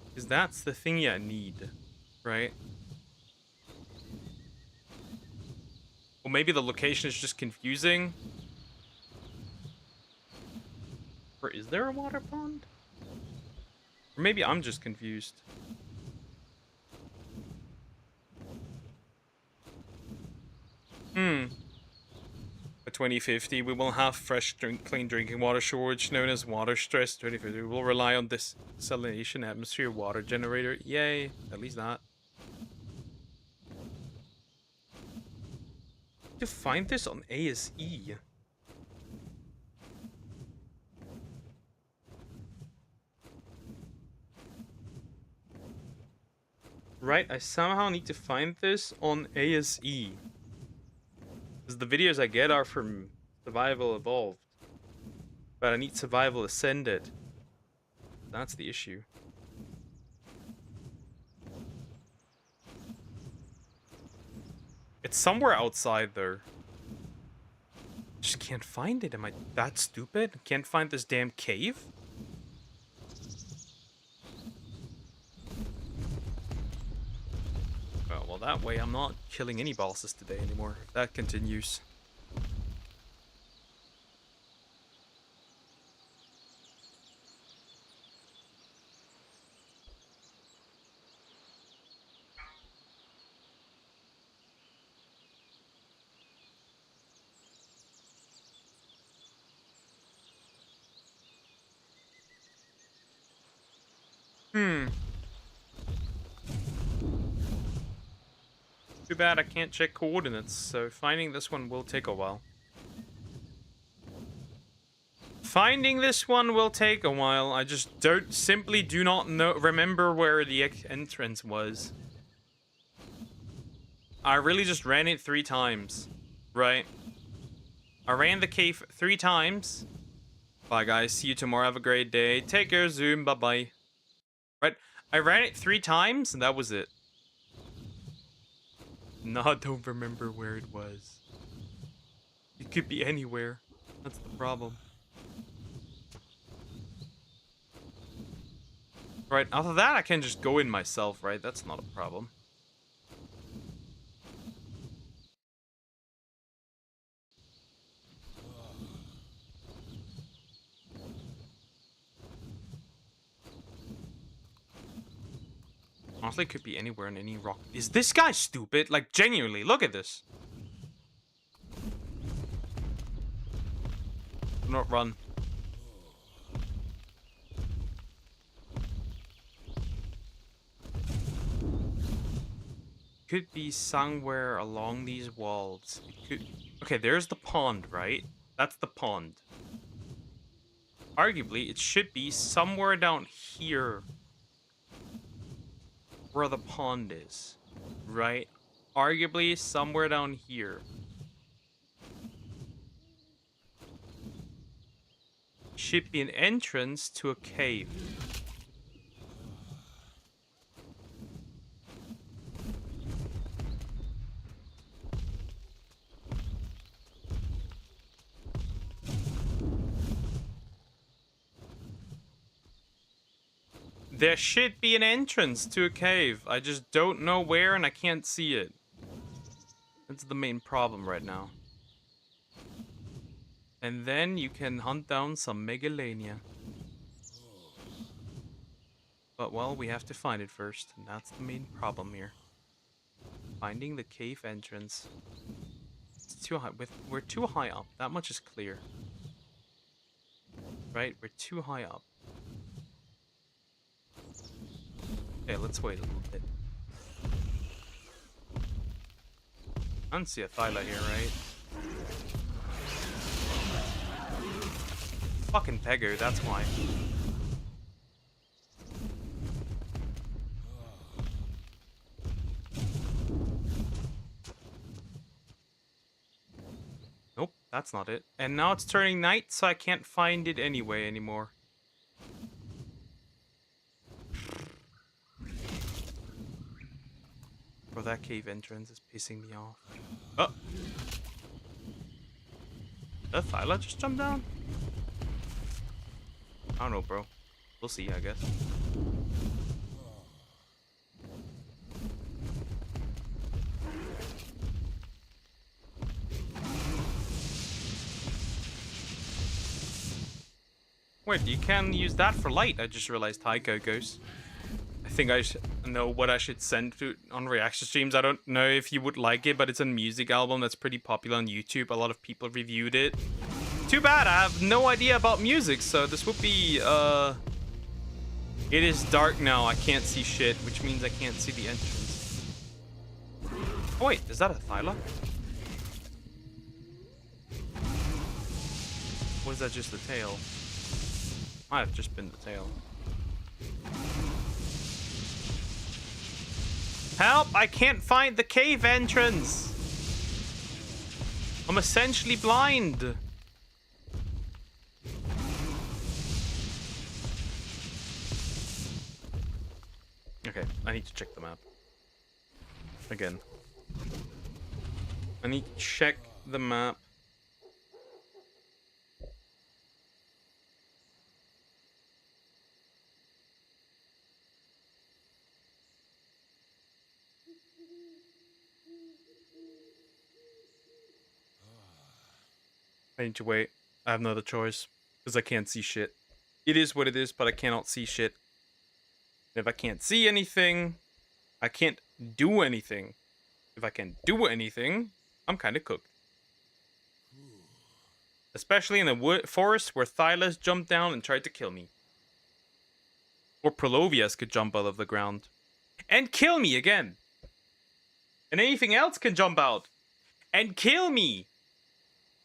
Because that's the thing I need, right? Well, maybe the location is just confusing. Or is there a water pond? Or maybe I'm just confused. By 2050, we will have clean drinking water shortage known as water stress. 2050, we will rely on this desalination atmosphere water generator. Yay, at least that. To find this on ASE. Right, I somehow need to find this on ASE. Because the videos I get are from Survival Evolved. But I need Survival Ascended. That's the issue. It's somewhere outside there. Just can't find it. Am I that stupid? Can't find this damn cave? Oh, well, that way I'm not killing any bosses today anymore. If that continues. Too bad I can't check coordinates, so finding this one will take a while. Finding this one will take a while. I just simply do not remember where the entrance was. I really just ran it 3 times, right? I ran the cave 3 times. Bye guys, see you tomorrow, have a great day. Take care, Zoom, bye-bye. Right, I ran it 3 times and that was it. No, I don't remember where it was. It could be anywhere. That's the problem. Right, after that I can just go in myself, right? That's not a problem. Honestly, it could be anywhere in any rock. Is this guy stupid? Like, genuinely, look at this. Do not run. Could be somewhere along these walls. It could... Okay, there's the pond, right? That's the pond. Arguably, it should be somewhere down here where the pond is, right? Arguably, somewhere down here. Should be an entrance to a cave. There should be an entrance to a cave. I just don't know where and I can't see it. That's the main problem right now. And then you can hunt down some Megalania. But, well, we have to find it first. And that's the main problem here. Finding the cave entrance. It's too high. We're too high up. That much is clear. Right? We're too high up. Okay, let's wait a little bit. I don't see a Thyla here, right? Fucking Pegu, that's why. Nope, that's not it. And now it's turning night, so I can't find it anyway anymore. Bro, that cave entrance is pissing me off. Oh! Did Thyla just jump down? I don't know, bro. We'll see, I guess. Wait, you can use that for light. I just realized. Hi, Go-Go's. I think I know what I should send to on reaction streams. I don't know if you would like it, but it's a music album that's pretty popular on YouTube. A lot of people reviewed it. Too bad, I have no idea about music, so this would be, It is dark now, I can't see shit, which means I can't see the entrance. Oh wait, is that a Thyla? Or is that just the tail? Might have just been the tail. Help! I can't find the cave entrance! I'm essentially blind. Okay, I need to check the map. Again. I need to check the map. I need to wait. I have no other choice. Because I can't see shit. It is what it is, but I cannot see shit. And if I can't see anything, I can't do anything. If I can't do anything, I'm kind of cooked. Especially in the forest where Thylas jumped down and tried to kill me. Or Prolovias could jump out of the ground. And kill me again. And anything else can jump out. And kill me.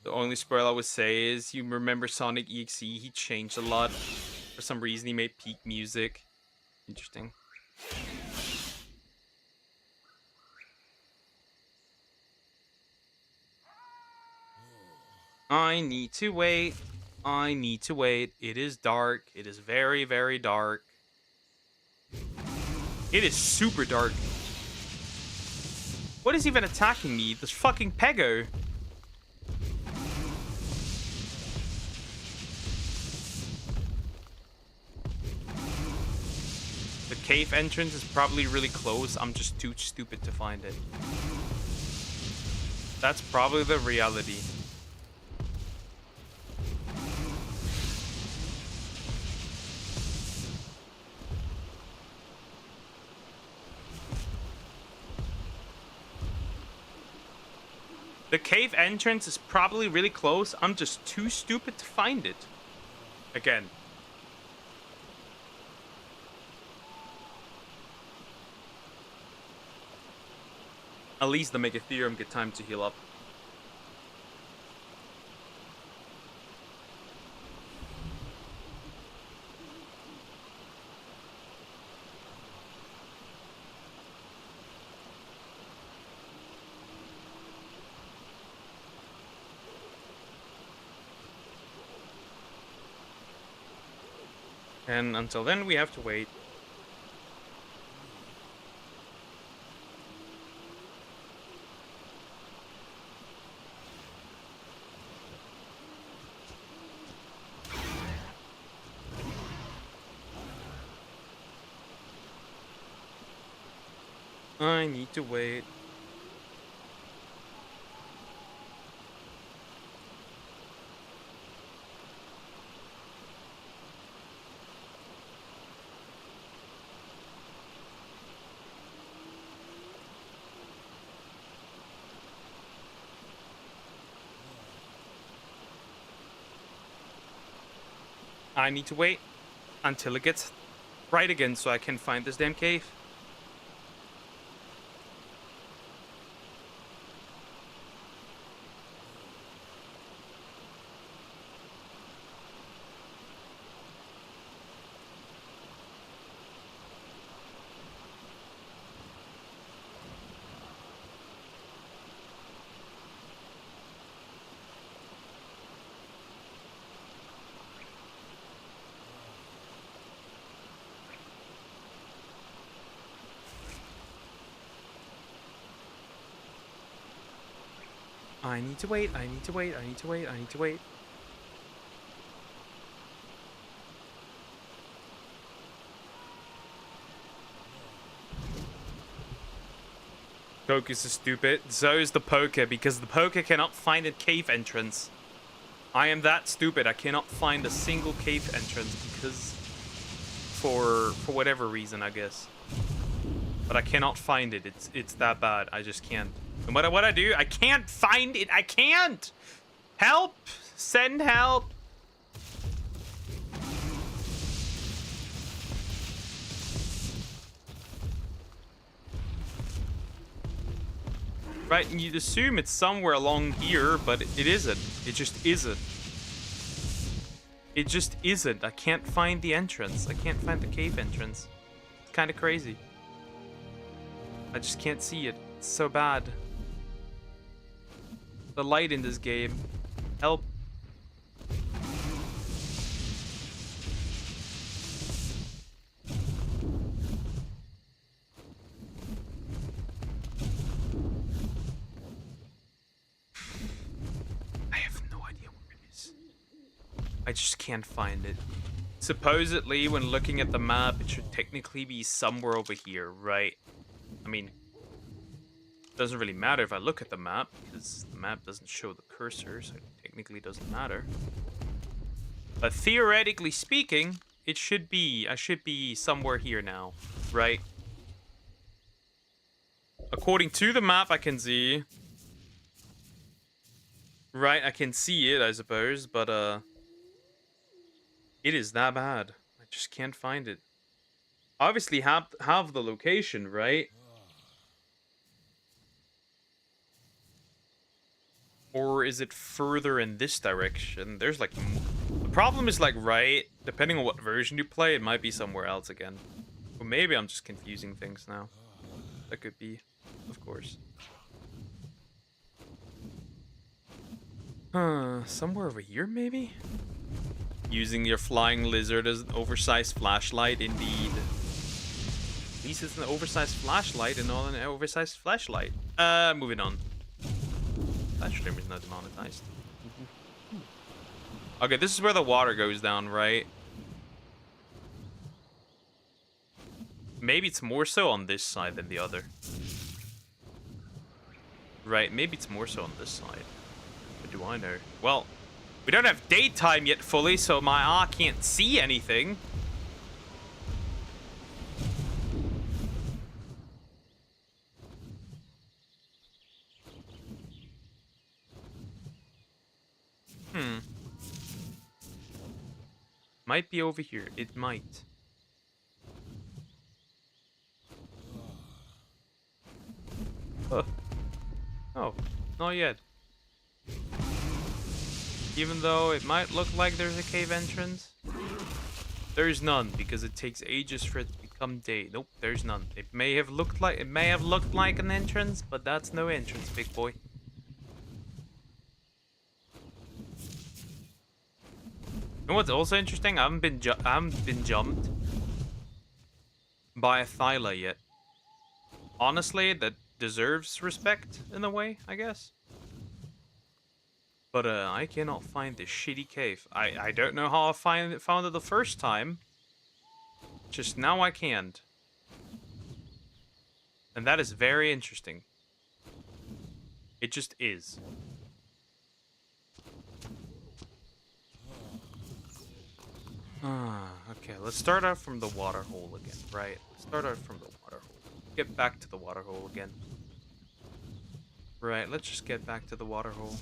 The only spoiler I would say is, you remember Sonic EXE, he changed a lot. For some reason he made peak music. Interesting. I need to wait. I need to wait. It is dark. It is very, very dark. It is super dark. What is even attacking me? This fucking Pego. The cave entrance is probably really close. I'm just too stupid to find it. That's probably the reality. The cave entrance is probably really close. I'm just too stupid to find it. Again. At least the Megatherium get time to heal up. And until then, we have to wait. I need to wait. I need to wait until it gets bright again so I can find this damn cave. I need to wait, I need to wait, I need to wait, I need to wait. Focus is stupid. So is the poker, because the poker cannot find a cave entrance. I am that stupid. I cannot find a single cave entrance because for whatever reason, I guess. But I cannot find it. It's that bad. I just can't. No matter what I do, I can't find it. I can't. Help! Send help! Right, and you'd assume it's somewhere along here, but it isn't. It just isn't. It just isn't. I can't find the entrance. I can't find the cave entrance. It's kind of crazy. I just can't see it. It's so bad. The light in this game. Help. I have no idea where it is. I just can't find it. Supposedly, when looking at the map, it should technically be somewhere over here, right? I mean, it doesn't really matter if I look at the map, because the map doesn't show the cursor, so it technically doesn't matter. But theoretically speaking, it should be, I should be somewhere here now, right? According to the map, I can see. Right, I can see it, I suppose, but, it is that bad. I just can't find it. Obviously have the location, right? Or is it further in this direction? There's like... The problem is like, right, depending on what version you play, it might be somewhere else again. Or maybe I'm just confusing things now. That could be, of course. Somewhere over here, maybe? Using your flying lizard as an oversized flashlight, indeed. At least it's an oversized flashlight and not an oversized flashlight. Moving on. That stream is not demonetized. Okay, this is where the water goes down, right? Maybe it's more so on this side than the other. Right, maybe it's more so on this side. What do I know? Well, we don't have daytime yet fully, so my eye can't see anything. Might be over here. It might. Oh, not yet. Even though it might look like there's a cave entrance, there's none because it takes ages for it to become day. Nope, there's none. It may have looked like an entrance, but that's no entrance, big boy. You know what's also interesting? I haven't been jumped by a Thyla yet. Honestly, that deserves respect in a way, I guess. But I cannot find this shitty cave. I don't know how I found it the first time. Just now I can't. And that is very interesting. It just is. Okay, let's start out from the water hole again, right? Start out from the water hole. Get back to the water hole again. Right, let's just get back to the water hole.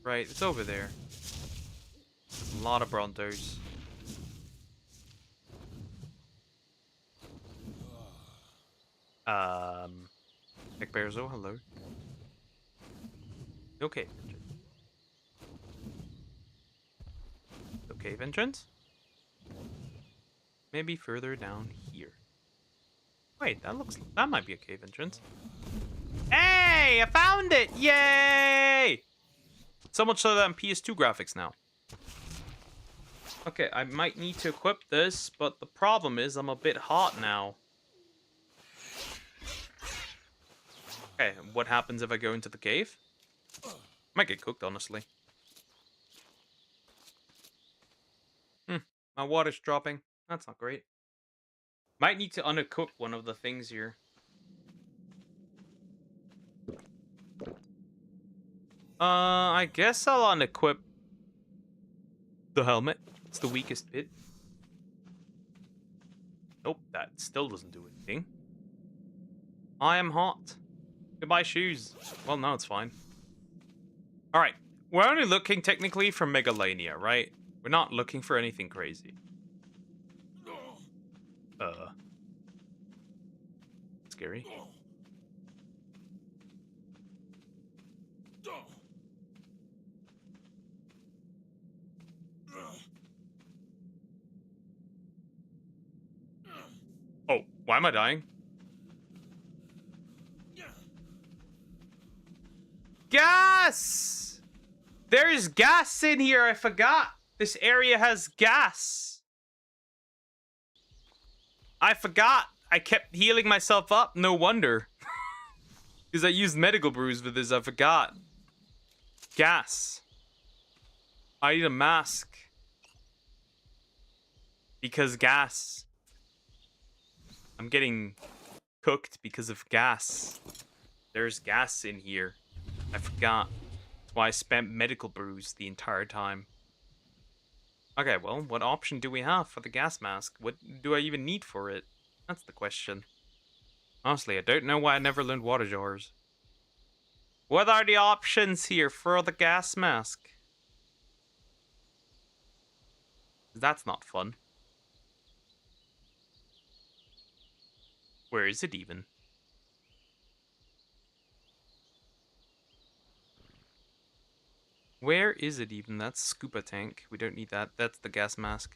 Right, it's over there. A lot of Brontos. Ekberzo, hello. Okay. Okay, entrance? Maybe further down here. Wait, that might be a cave entrance. Hey, I found it! Yay! So much so that I'm PS2 graphics now. Okay, I might need to equip this, but the problem is I'm a bit hot now. Okay, what happens if I go into the cave? Might get cooked, honestly. My water's dropping. That's not great. Might need to unequip one of the things here. I guess I'll unequip the helmet. It's the weakest bit. Nope, that still doesn't do anything. I am hot. Goodbye, shoes. Well, no, it's fine. Alright, we're only looking technically for Megalania, right? We're not looking for anything crazy. Scary. Oh, why am I dying? Gas! There's gas in here, I forgot. This area has gas. I forgot. I kept healing myself up, no wonder. Because I used medical brews for this, I forgot. Gas. I need a mask. Because gas. I'm getting cooked because of gas. There's gas in here. I forgot. That's why I spent medical brews the entire time. Okay, well, what option do we have for the gas mask? What do I even need for it? That's the question. Honestly, I don't know why I never learned water jars. What are the options here for the gas mask? That's not fun. Where is it even? Where is it even? That's scuba tank. We don't need that. That's the gas mask.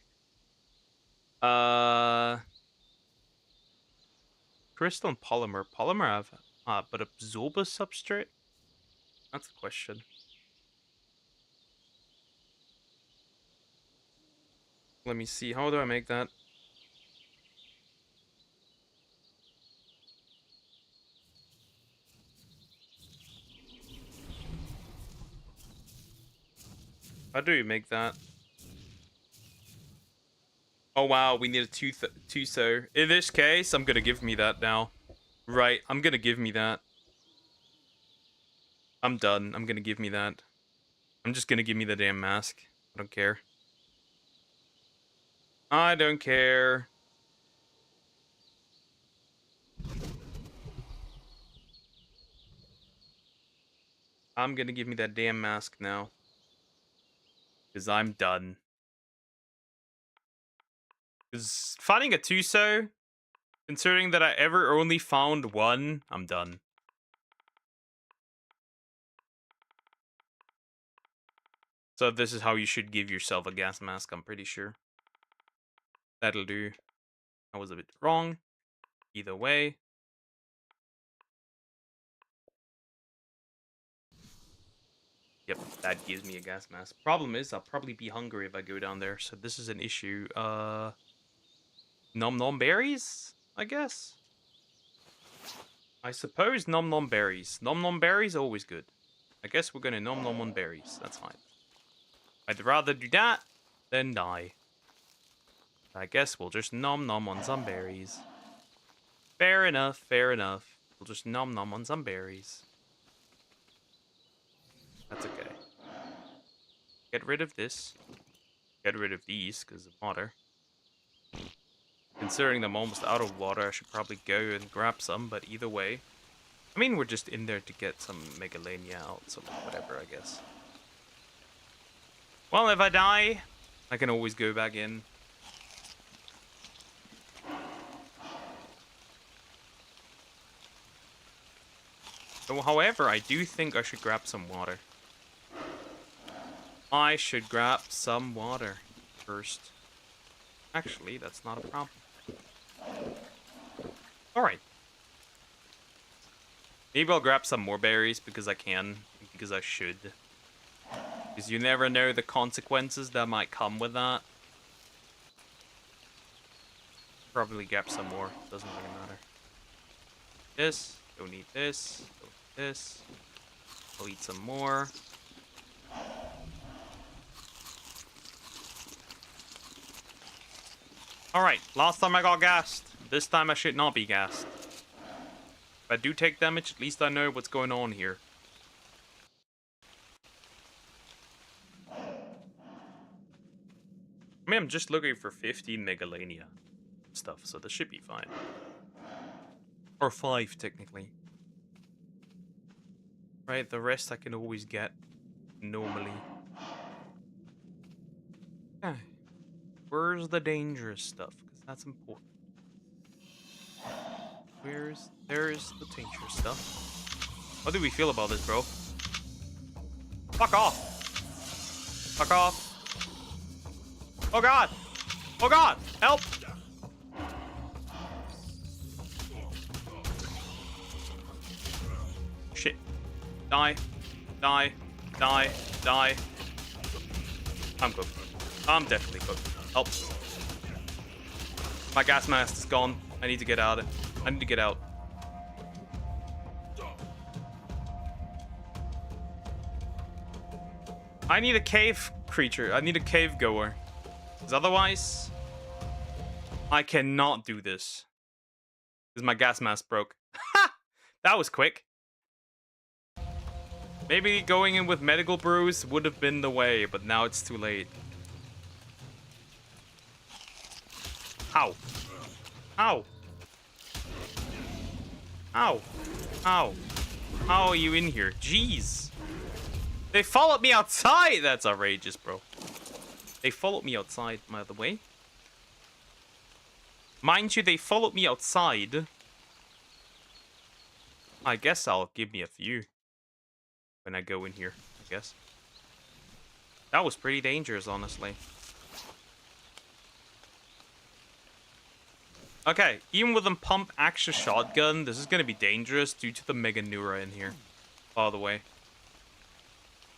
Crystal and polymer. Polymer have but absorb a substrate? That's the question. Let me see. How do I make that? How do you make that? Oh wow, we need a two-so. In this case, I'm gonna give me that now. Right, I'm gonna give me that. I'm done. I'm gonna give me that. I'm just gonna give me the damn mask. I don't care. I don't care. I'm gonna give me that damn mask now. Because I'm done. Because finding a two-so, considering that I ever only found one, I'm done. So this is how you should give yourself a gas mask, I'm pretty sure. That'll do. I was a bit wrong. Either way. Yep, that gives me a gas mask. Problem is, I'll probably be hungry if I go down there, so this is an issue. Nom nom berries, I guess? I suppose nom nom berries. Nom nom berries are always good. I guess we're gonna nom nom on berries. That's fine. I'd rather do that than die. I guess we'll just nom nom on some berries. Fair enough, fair enough. We'll just nom nom on some berries. That's okay. Get rid of this. Get rid of these because of water. Considering I'm almost out of water, I should probably go and grab some, but either way. I mean, we're just in there to get some Megalania out, so whatever, I guess. Well, if I die, I can always go back in. So, however, I do think I should grab some water. I should grab some water first. Actually, that's not a problem. Alright. Maybe I'll grab some more berries because I can. Because I should. Because you never know the consequences that might come with that. Probably grab some more. Doesn't really matter. This. Don't need this. Don't need this. I'll eat some more. Alright, last time I got gassed. This time I should not be gassed. If I do take damage, at least I know what's going on here. I mean, I'm just looking for 15 Megalania stuff, so this should be fine. Or 5, technically. Right, the rest I can always get normally. Okay. Where's the dangerous stuff? Because that's important. There's the dangerous stuff. How do we feel about this, bro? Fuck off! Fuck off! Oh god! Oh god! Help! Shit. Die. Die. Die. Die. I'm cooked. I'm definitely cooked. Help. My gas mask is gone. I need to get out. I need to get out. I need a cave creature. I need a cave goer. Because otherwise, I cannot do this. Because my gas mask broke. Ha! That was quick. Maybe going in with medical brews would have been the way, but now it's too late. Ow. Ow. Ow. Ow. How are you in here? Jeez. They followed me outside! That's outrageous, bro. They followed me outside, by the way. Mind you, they followed me outside. I guess I'll give me a few. When I go in here, I guess. That was pretty dangerous, honestly. Okay, even with a pump action shotgun, this is going to be dangerous due to the Meganura in here. By the way.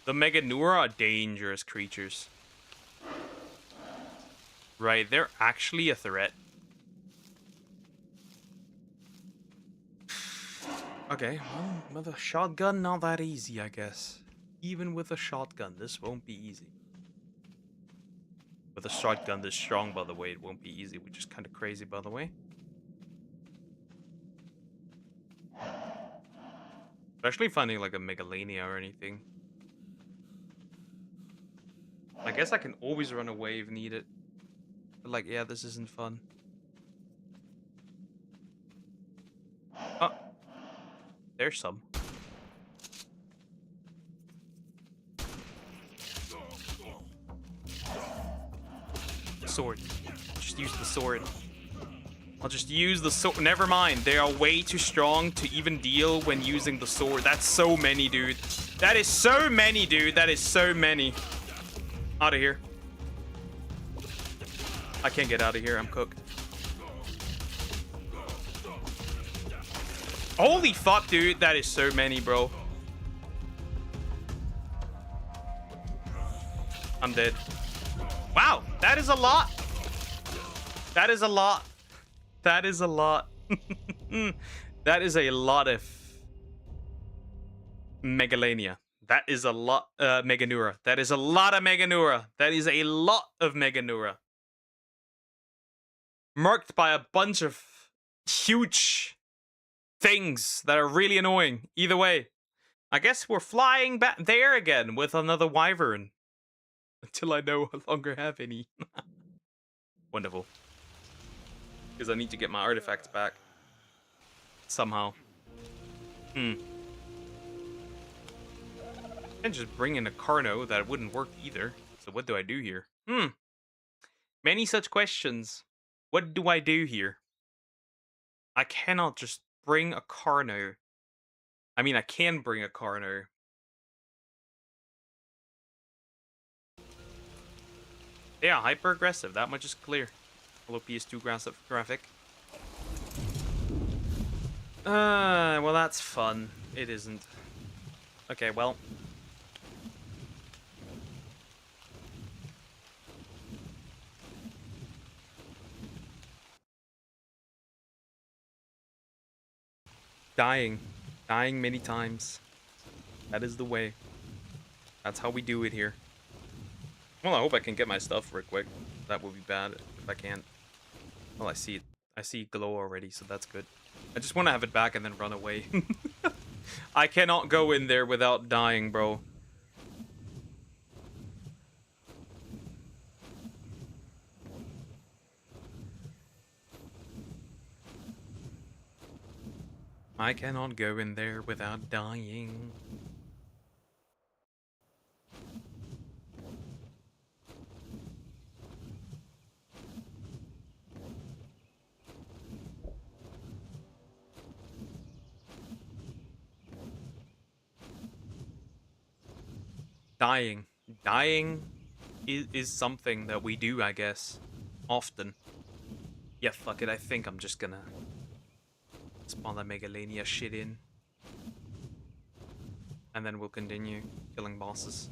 The Meganura are dangerous creatures. Right, they're actually a threat. Okay, well, with a shotgun, not that easy, I guess. Even with a shotgun, this won't be easy. With a shotgun this strong, by the way, it won't be easy, which is kind of crazy, by the way. Especially finding, like, a Megalania or anything. I guess I can always run away if needed. But, like, yeah, this isn't fun. Oh. There's some. Sword. Just use the sword. I'll just use the sword. Never mind. They are way too strong to even deal when using the sword. That's so many, dude. That is so many, dude. That is so many. Out of here. I can't get out of here. I'm cooked. Holy fuck, dude. That is so many, bro. I'm dead. Wow. That is a lot. That is a lot. That is a lot. That is a lot of Megalania. That is a lot, Meganura. That is a lot of Meganura. That is a lot of Meganura. Marked by a bunch of huge things that are really annoying. Either way, I guess we're flying back there again with another wyvern. Until I no longer have any. Wonderful. Because I need to get my artifacts back. Somehow. And just bring in a Carno. That wouldn't work either. So what do I do here? Many such questions. What do I do here? I cannot just bring a Carno. I mean, I can bring a Carno. Yeah, hyper aggressive. That much is clear. Hello, PS2 graphic. Well, that's fun. It isn't. Okay, well. Dying. Dying many times. That is the way. That's how we do it here. Well, I hope I can get my stuff real quick. That would be bad if I can't. Well, I see it. I see glow already, so that's good. I just want to have it back and then run away. I cannot go in there without dying, bro. I cannot go in there without dying. Dying is something that we do, I guess, often. Yeah, fuck it. I think I'm just gonna spawn that Megalania shit in. And then we'll continue killing bosses.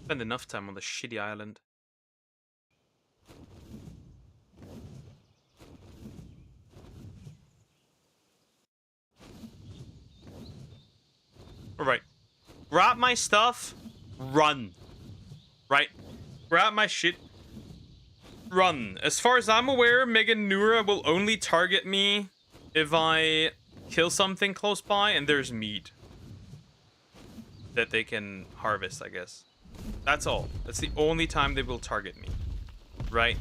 Spend enough time on the shitty island. Alright. Grab my stuff. Run. Right? Grab my shit. Run. As far as I'm aware, Megan Nura will only target me if I kill something close by and there's meat that they can harvest, I guess. That's all. That's the only time they will target me. Right?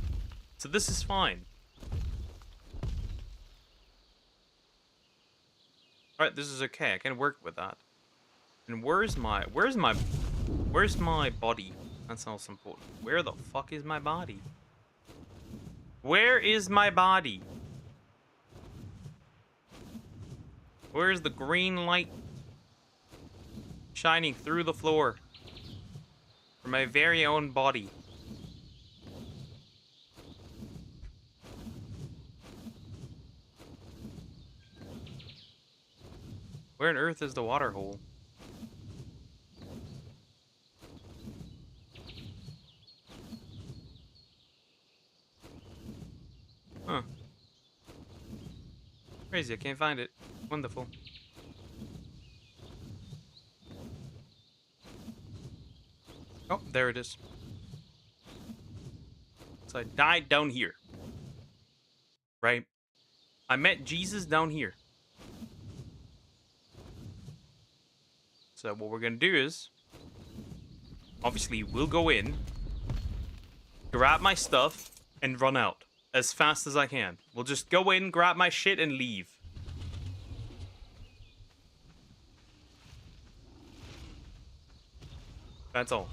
So this is fine. Alright, this is okay. I can work with that. And where's my body? That's also important. Where the fuck is my body? Where is my body? Where's the green light shining through the floor for my very own body? Where on earth is the water hole? Huh. Crazy, I can't find it. Wonderful. Oh, there it is. So I died down here. Right? I met Jesus down here. So what we're gonna do is, obviously, we'll go in, grab my stuff, and run out as fast as I can. We'll just go in, grab my shit, and leave. That's all.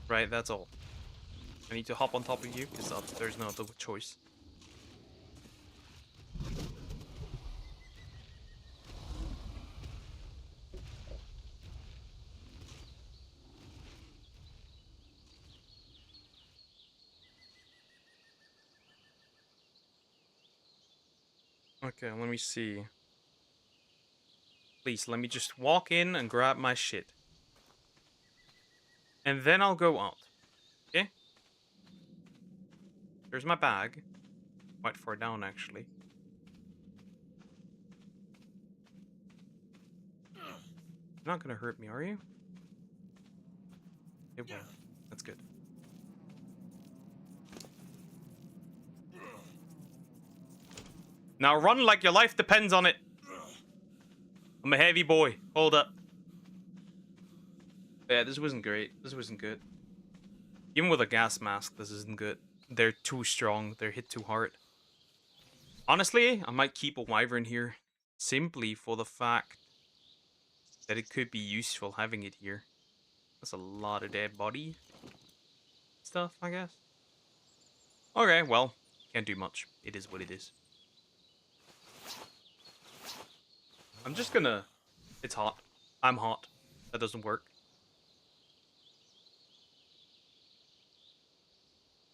Right, that's all. I need to hop on top of you, because there's no other choice. Okay, let me see. Please, let me just walk in and grab my shit. And then I'll go out. Okay? There's my bag. Quite far down, actually. You're not gonna hurt me, are you? It will. That's good. Now run like your life depends on it. I'm a heavy boy. Hold up. Yeah, this wasn't great. This wasn't good. Even with a gas mask, this isn't good. They're too strong. They're hit too hard. Honestly, I might keep a wyvern here. Simply for the fact that it could be useful having it here. That's a lot of dead body stuff, I guess. Okay, well, can't do much. It is what it is. I'm just gonna... It's hot. I'm hot. That doesn't work.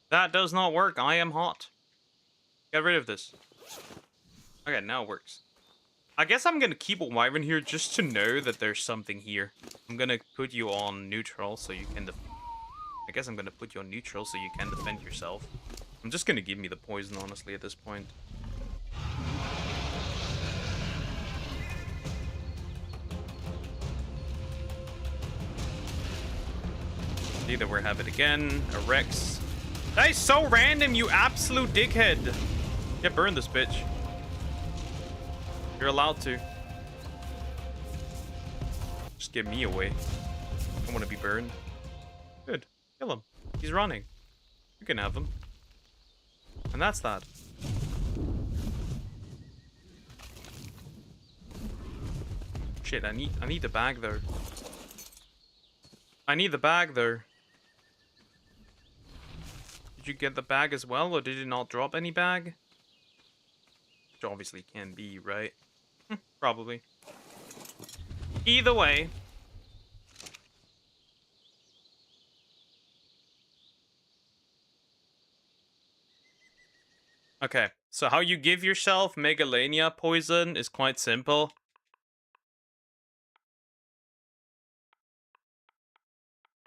That does not work. I am hot. Get rid of this. Okay, now it works. I guess I'm gonna keep a wyvern here just to know that there's something here. I'm gonna put you on neutral so you can I guess I'm gonna put you on neutral so you can defend yourself. I'm just gonna give me the poison, honestly, at this point. Either we have it again, a Rex. That is so random, you absolute dickhead. Yeah, burn this bitch. You're allowed to. Just get me away. I don't want to be burned. Good. Kill him. He's running. You can have him. And that's that. Shit, I need the bag though. I need the bag though. Did you get the bag as well, or did it not drop any bag? Which obviously can be, right? Probably. Either way. Okay, so how you give yourself Megalania poison is quite simple.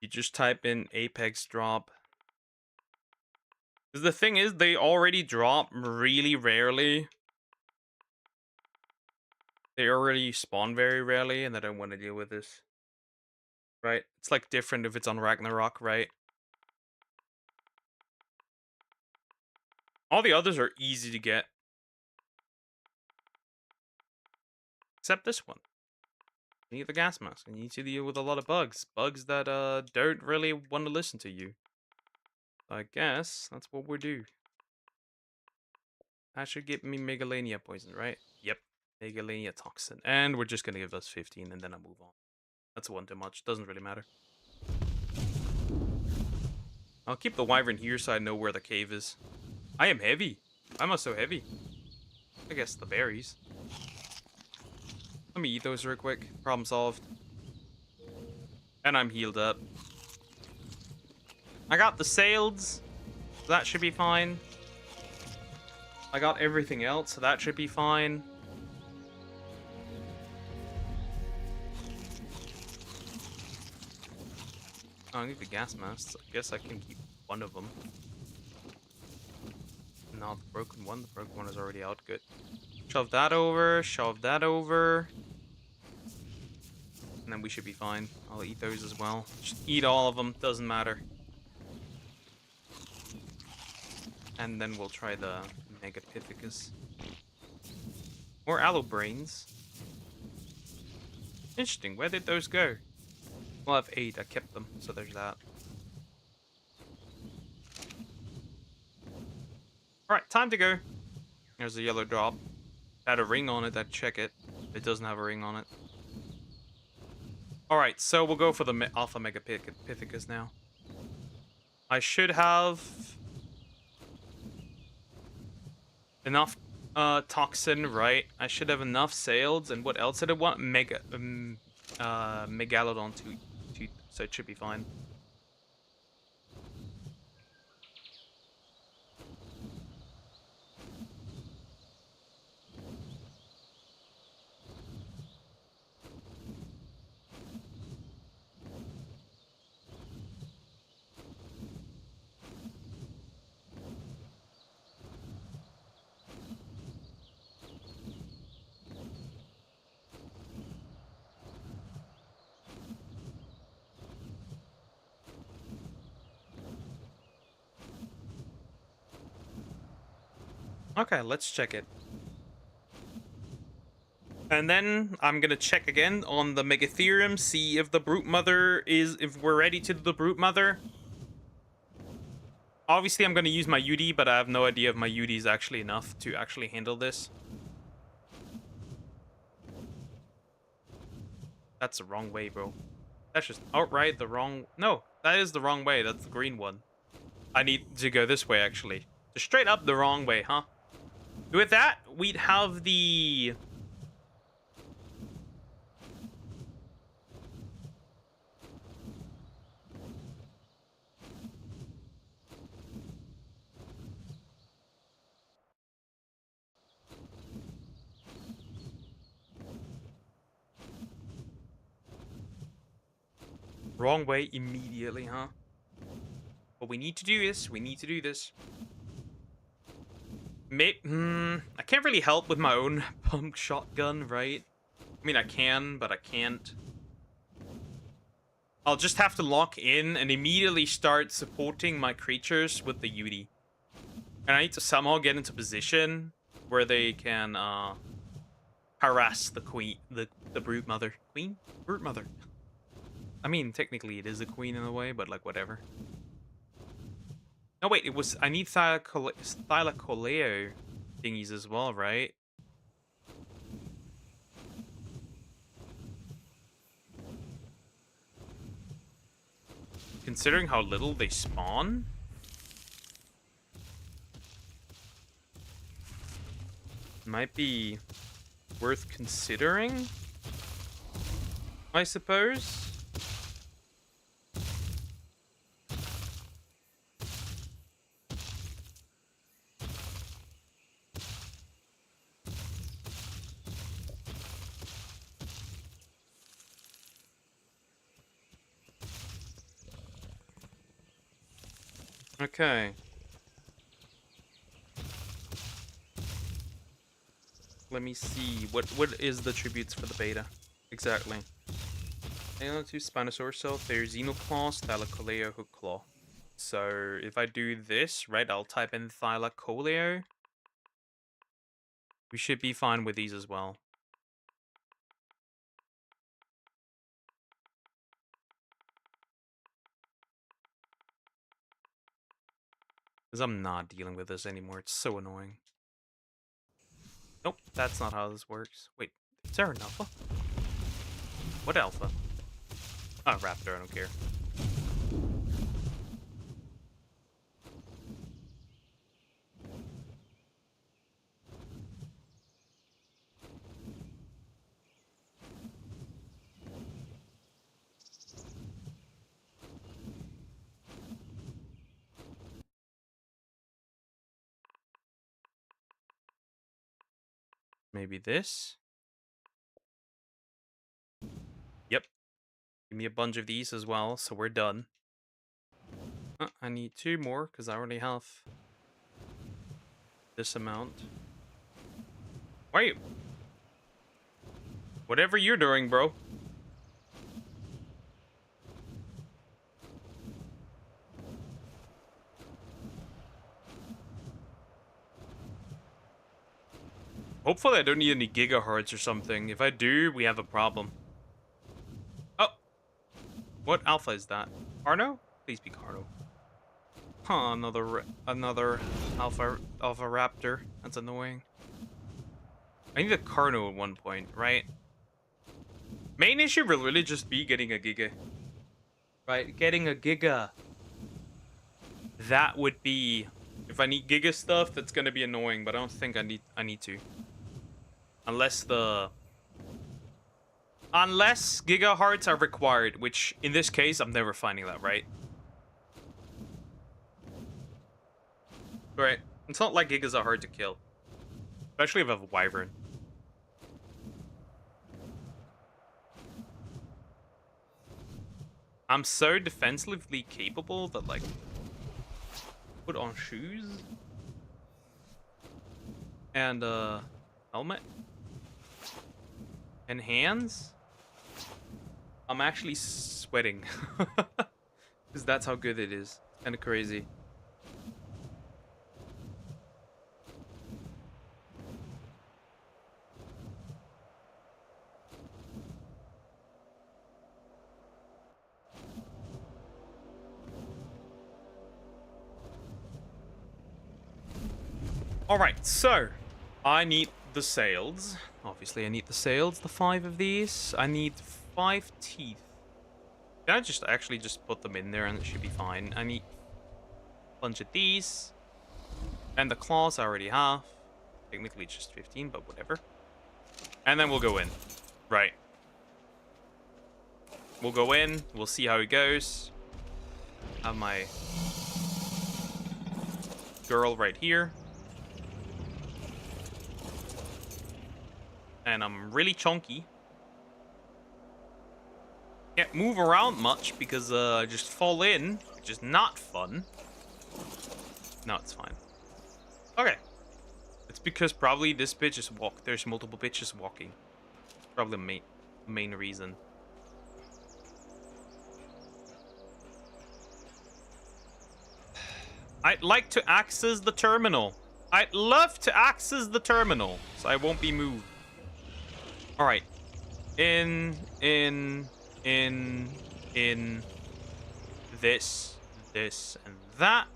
You just type in Apex drop. Because the thing is, they already drop really rarely. They already spawn very rarely, and I don't want to deal with this. Right? It's like different if it's on Ragnarok, right? All the others are easy to get. Except this one. You need the gas mask, and you need to deal with a lot of bugs. Bugs that don't really want to listen to you. I guess that's what we do. That should give me Megalania poison, right? Yep. Megalania toxin. And we're just gonna give us 15 and then I'll move on. That's one too much. Doesn't really matter. I'll keep the wyvern here so I know where the cave is. I am heavy. Why am I so heavy? I guess the berries. Let me eat those real quick. Problem solved. And I'm healed up. I got the sails. That should be fine. I got everything else, so that should be fine. Oh, I need the gas masks. I guess I can keep one of them. No, the broken one. The broken one is already out. Good. Shove that over. Shove that over. And then we should be fine. I'll eat those as well. Just eat all of them. Doesn't matter. And then we'll try the Megapithecus. Or Aloe Brains. Interesting. Where did those go? Well, I have 8. I kept them. So there's that. Alright, time to go. There's a yellow drop. Had a ring on it. I'd check it. It doesn't have a ring on it. Alright, so we'll go for the Alpha Megapithecus now. I should have enough toxin, right? I should have enough sails. And what else did I want? Megalodon tooth, so it should be fine. Okay, let's check it. And then I'm gonna check again on the Megatherium, see if the Brute Mother is, if we're ready to do the Brute Mother. Obviously, I'm gonna use my UD, but I have no idea if my UD is actually enough to actually handle this. That's the wrong way, bro. That's just outright the wrong... No, that is the wrong way. That's the green one. I need to go this way, actually. Just straight up the wrong way, huh? With that, we'd have the... Wrong way immediately, huh? But we need to do this. We need to do this. I can't really help with my own pump shotgun, right? I mean, I can, but I can't. I'll just have to lock in and immediately start supporting my creatures with the UD. And I need to somehow get into position where they can harass the queen, the Brute Mother. Queen? Brute Mother. I mean, technically it is a queen in a way, but like whatever. No, wait, it was... I need Thylacoleo thingies as well, right? Considering how little they spawn? Might be worth considering, I suppose. Okay. Let me see. What is the tributes for the beta? Exactly. Halo 2 Spinosaurus Cell, there's Xenoclaw, Thylacoleo, Hookclaw. So if I do this, right, I'll type in Thylacoleo. We should be fine with these as well. Because I'm not dealing with this anymore. It's so annoying. Nope, that's not how this works. Wait, is there an alpha? What alpha? Oh, Raptor, I don't care. Maybe this? Yep. Give me a bunch of these as well, so we're done. I need 2 more, because I already have this amount. Wait. Whatever you're doing, bro. Hopefully I don't need any gigahertz or something. If I do, we have a problem. Oh. What alpha is that? Carno? Please be Carno. Huh, another alpha raptor. That's annoying. I need a Carno at one point, right? Main issue will really just be getting a Giga. Right, getting a Giga. That would be... If I need Giga stuff, that's gonna be annoying, but I don't think I need to. Unless gigahertz are required, which in this case, I'm never finding that, right? Right. It's not like gigas are hard to kill. Especially if I have a wyvern. I'm so defensively capable that, like, put on shoes and helmet and hands. I'm actually sweating because that's how good it is. Kind of crazy. Alright, so I need the sails. Obviously, I need the sails, the 5 of these. I need 5 teeth. Can I just actually just put them in there and it should be fine? I need a bunch of these. And the claws I already have. Technically it's just 15, but whatever. And then we'll go in. Right. We'll go in. We'll see how it goes. Have my girl right here. And I'm really chunky. Can't move around much because I just fall in, which is not fun. No, it's fine. Okay. It's because probably this bitch is there's multiple bitches walking. It's probably the main reason. I'd like to access the terminal. I'd love to access the terminal, so I won't be moved. All right. In this, and that.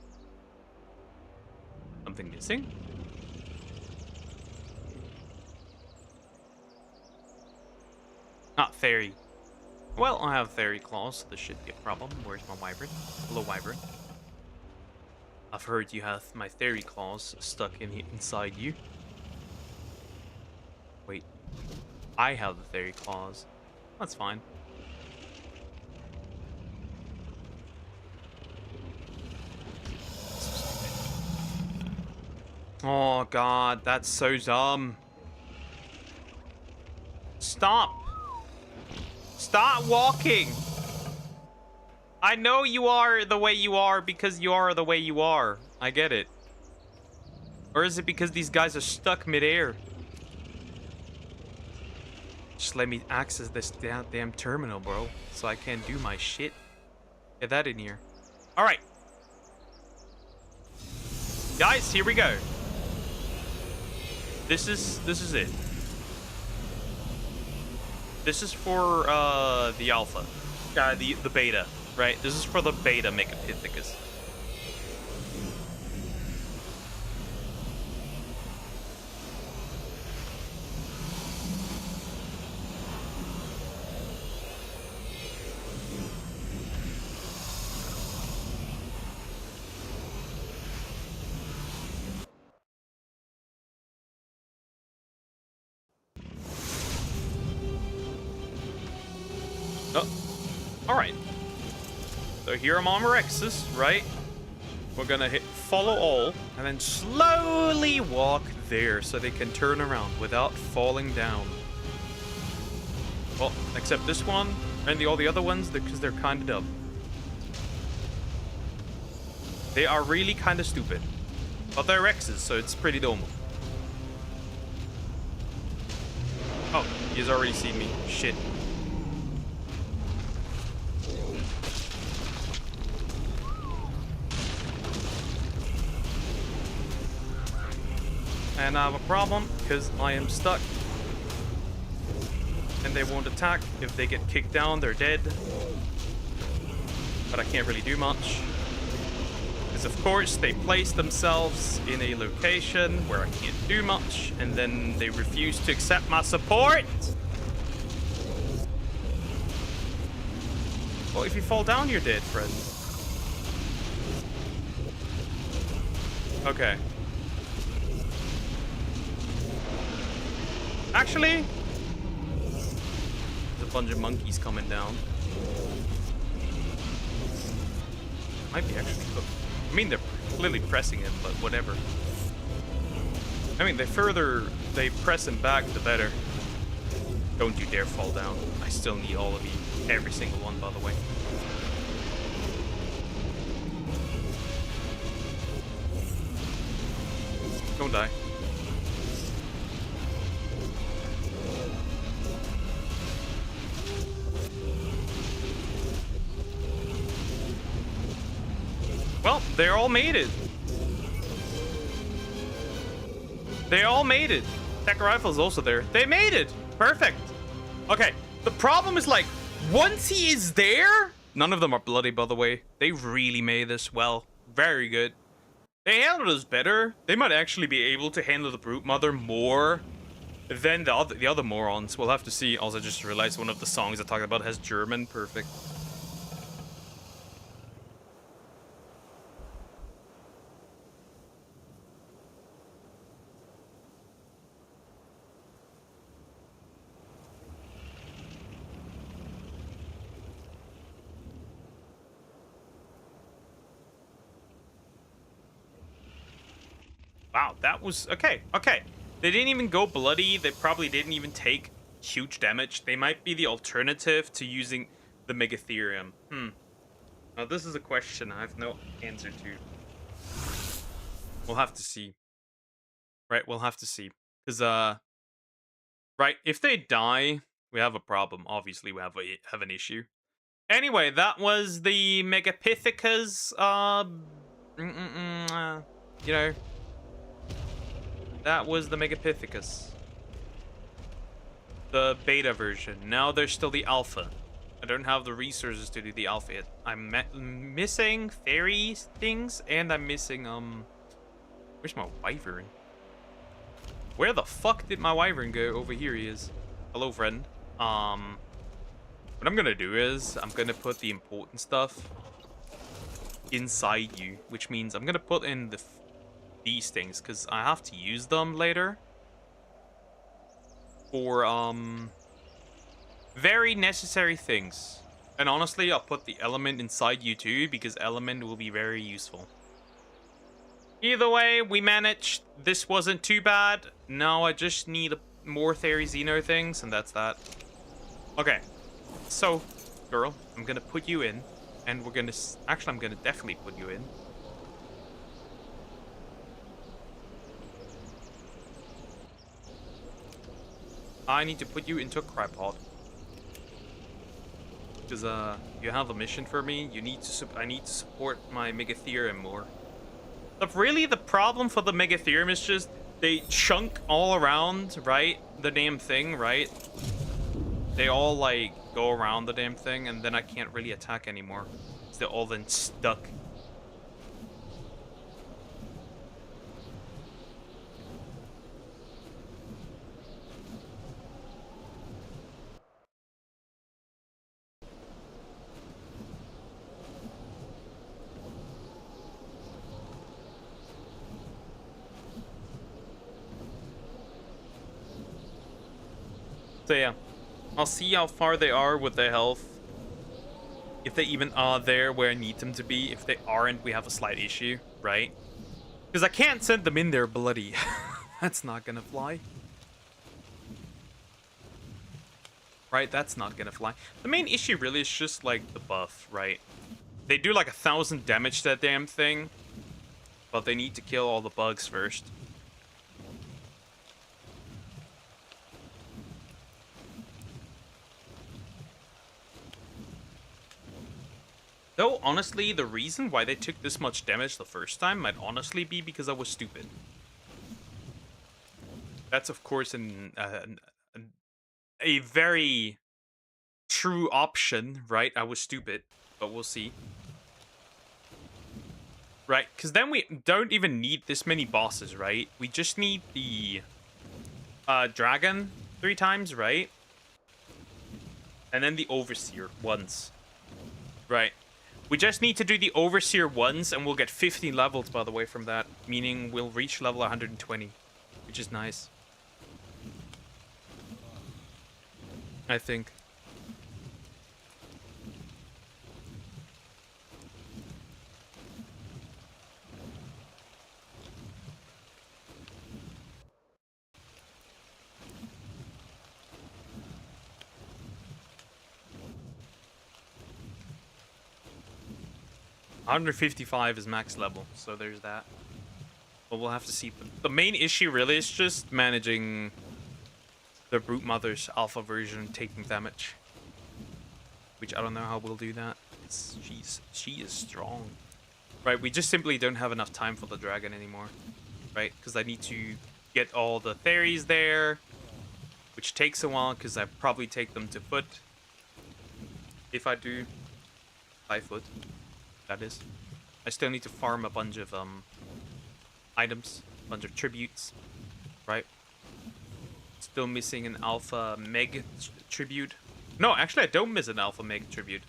Something missing? Not fairy. Well, I have fairy claws, so this should be a problem. Where's my wyvern? Hello, wyvern. I've heard you have my fairy claws stuck inside you. Wait. I have the fairy claws. That's fine. Oh god, that's so dumb. Stop. Stop walking. I know you are the way you are because you are the way you are. I get it. Or is it because these guys are stuck midair? Just let me access this damn terminal, bro, so I can do my shit. Get that in here. All right. Guys, here we go. This is it. This is for the alpha. The beta, right? This is for the beta Megapithecus. Oh, all right. So here I'm on Rexus, right? We're gonna hit follow all and then slowly walk there so they can turn around without falling down. Well, except this one and all the other ones because they're kind of dumb. They are really kind of stupid, but they're Rexes, so it's pretty dumb. Oh, he's already seen me. Shit. And I have a problem because I am stuck. And they won't attack. If they get kicked down, they're dead. But I can't really do much. Because of course they place themselves in a location where I can't do much. And then they refuse to accept my support. Well, if you fall down, you're dead, friend. Okay. Actually, there's a bunch of monkeys coming down. Might be actually cooked. I mean, they're clearly pressing it, but whatever. I mean, the further they press him back, the better. Don't you dare fall down. I still need all of you. Every single one, by the way. Don't die. Well, they all made it. They all made it. Tech Rifle's also there. They made it. Perfect. Okay. The problem is, like, once he is there... None of them are bloody, by the way. They really made this well. Very good. They handled us better. They might actually be able to handle the Brute Mother more than the other morons. We'll have to see. Also, just realized one of the songs I talked about has German. Perfect. Wow, that was... Okay, okay. They didn't even go bloody. They probably didn't even take huge damage. They might be the alternative to using the Megatherium. Now, this is a question I have no answer to. We'll have to see. Right, we'll have to see. Because, right, if they die, we have a problem. Obviously, we have an issue. Anyway, that was the Megapithecus, you know... That was the Megapithecus. The beta version. Now there's still the alpha. I don't have the resources to do the alpha yet. I'm missing fairy things, and I'm missing, where's my wyvern? Where the fuck did my wyvern go? Over here he is. Hello, friend. What I'm gonna do is, I'm gonna put the important stuff inside you, which means I'm gonna put in these things, because I have to use them later for very necessary things. And honestly, I'll put the element inside you too, because element will be very useful. Either way, we managed. This wasn't too bad. Now I just need more Theory Xeno things, and that's that. Okay, so girl, I'm gonna put you in, And we're gonna... Actually, I'm gonna definitely put you in. I need to put you into a crypod. Because, you have a mission for me. You need to... I need to support my Megatherium more. But really, the problem for the Megatherium is just... They chunk all around, right? The damn thing, right? They all, like, go around the damn thing, and then I can't really attack anymore. They're all then stuck. So yeah, I'll see how far they are with their health. If they even are there where I need them to be. If they aren't, we have a slight issue, right? Because I can't send them in there bloody. That's not gonna fly. Right, that's not gonna fly. The main issue really is just like the buff, right? They do like 1,000 damage to that damn thing. But they need to kill all the bugs first. Though, honestly, the reason why they took this much damage the first time might honestly be because I was stupid. That's, of course, a very true option, right? I was stupid, but we'll see. Right, because then we don't even need this many bosses, right? We just need the dragon 3 times, right? And then the overseer once. Right. We just need to do the Overseer once, and we'll get 15 levels, by the way, from that. Meaning we'll reach level 120, which is nice. I think. $155 is max level, so there's that. But we'll have to see. The main issue really is just managing the Brute Mother's alpha version taking damage. Which I don't know how we'll do that. She is strong. Right, we just simply don't have enough time for the dragon anymore. Right, because I need to get all the fairies there. Which takes a while, because I probably take them to foot. If I do. 5 foot. That is. I still need to farm a bunch of items, a bunch of tributes, right? Still missing an alpha meg tribute. No, actually I don't miss an alpha meg tribute.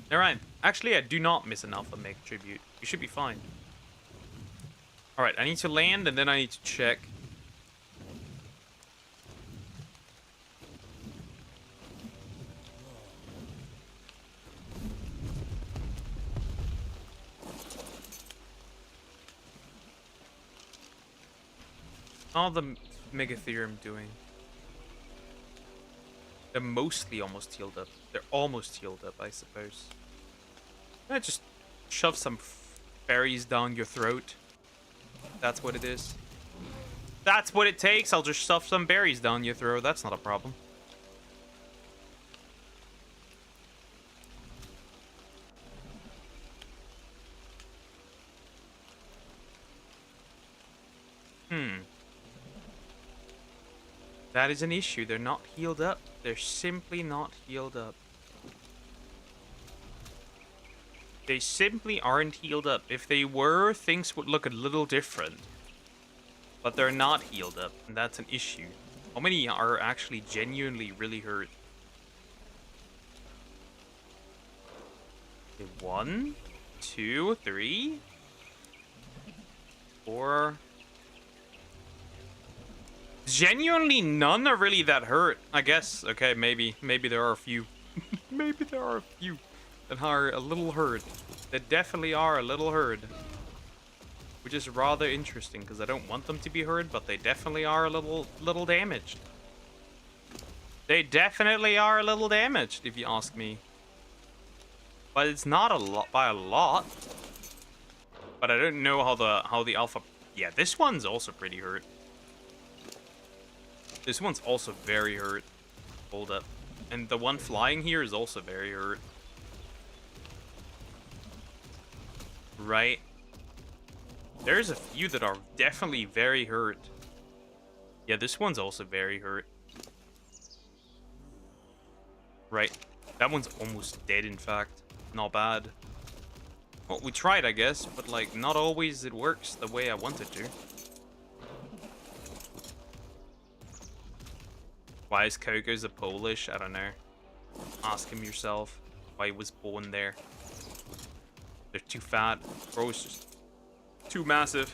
Never mind. Actually I do not miss an alpha meg tribute. You should be fine. Alright, I need to land and then I need to check. All the Megatherium doing? They're mostly almost healed up. They're almost healed up, I suppose. I just shove some berries down your throat. That's what it is. That's what it takes. I'll just shove some berries down your throat. That's not a problem. That is an issue. They're not healed up. They're simply not healed up. They simply aren't healed up. If they were, things would look a little different. But they're not healed up, and that's an issue. How many are actually genuinely really hurt? Okay, 1, 2, 3, 4... Genuinely none are really that hurt, I guess. Okay, maybe there are a few. Maybe there are a few that are a little hurt. They definitely are a little hurt. Which is rather interesting, because I don't want them to be hurt, but they definitely are a little damaged. They definitely are a little damaged, if you ask me. but it's not a lot by a lot. But I don't know how the alpha. Yeah, this one's also pretty hurt. This one's also very hurt. Hold up, and the one flying here is also very hurt. Right. There's a few that are definitely very hurt. Yeah, this one's also very hurt. Right. That one's almost dead, in fact. Not bad. Well, we tried, I guess, but, like, not always it works the way I want it to. Why is Coco's a Polish? I don't know. Ask him yourself why he was born there. They're too fat. Bro's just too massive.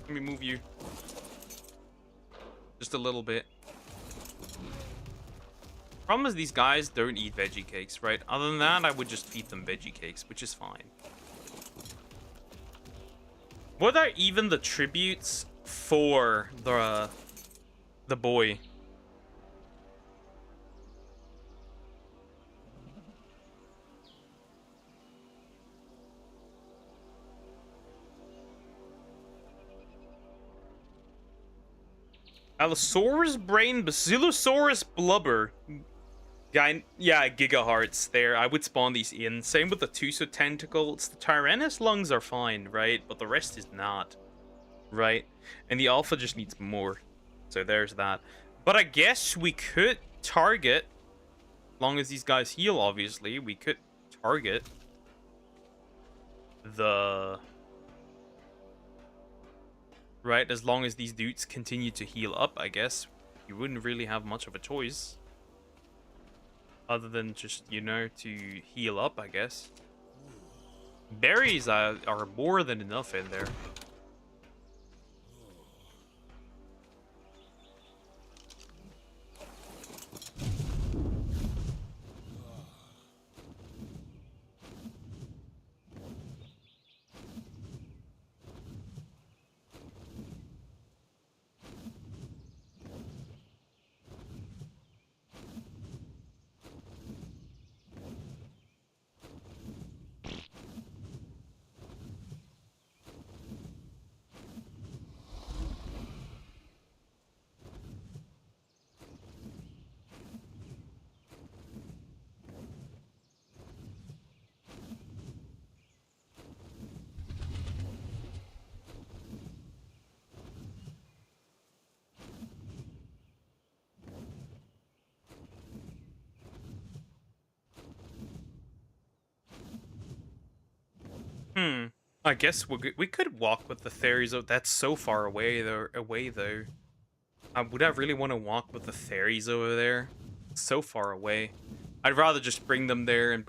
Let me move you. Just a little bit. Problem is these guys don't eat veggie cakes, right? Other than that, I would just feed them veggie cakes, which is fine. What are even the tributes for the boy? Allosaurus brain, Basilosaurus blubber. Yeah, gigahearts there. I would spawn these in. Same with the Tuso tentacles. The Tyrannus lungs are fine, right? But the rest is not, right? And the alpha just needs more. So there's that. But I guess we could target, as long as these guys heal, obviously, we could target the... Right, as long as these dudes continue to heal up, I guess you wouldn't really have much of a choice. Other than just, you know, to heal up, I guess. Berries are more than enough in there. I guess we could walk with the fairies. That's so far away though. Would I really want to walk with the fairies over there? It's so far away. I'd rather just bring them there and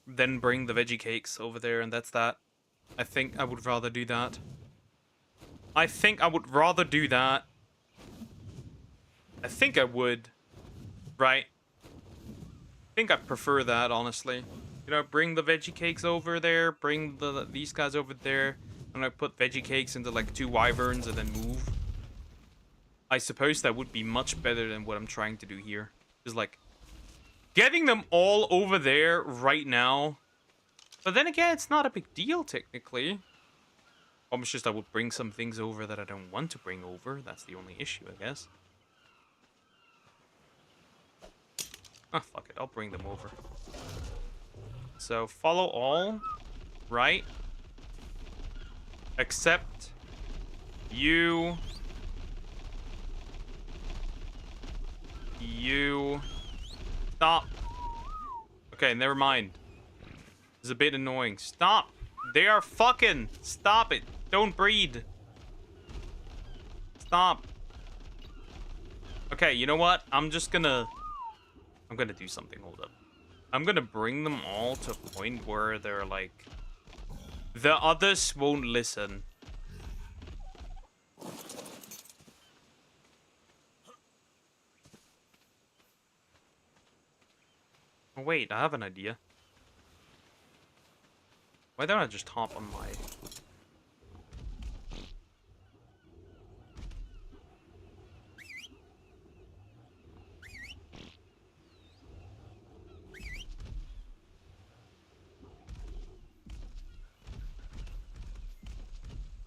then bring the veggie cakes over there, and that's that. I think I would rather do that. I think I would rather do that. I think I would. Right? I think I'd prefer that, honestly. You know, bring the veggie cakes over there, bring these guys over there, and I put veggie cakes into like 2 wyverns and then move. I suppose that would be much better than what I'm trying to do here. Is like getting them all over there right now. But then again, it's not a big deal technically. Almost just I would bring some things over that I don't want to bring over. That's the only issue, I guess. Ah, fuck it. I'll bring them over. So, follow all, right? Except you. Stop. Okay, never mind. It's a bit annoying. Stop. They are fucking. Stop it. Don't breed. Stop. Okay, you know what? I'm gonna do something. Hold up. I'm gonna bring them all to a point where they're like... The others won't listen. Oh, wait, I have an idea. Why don't I just hop on my...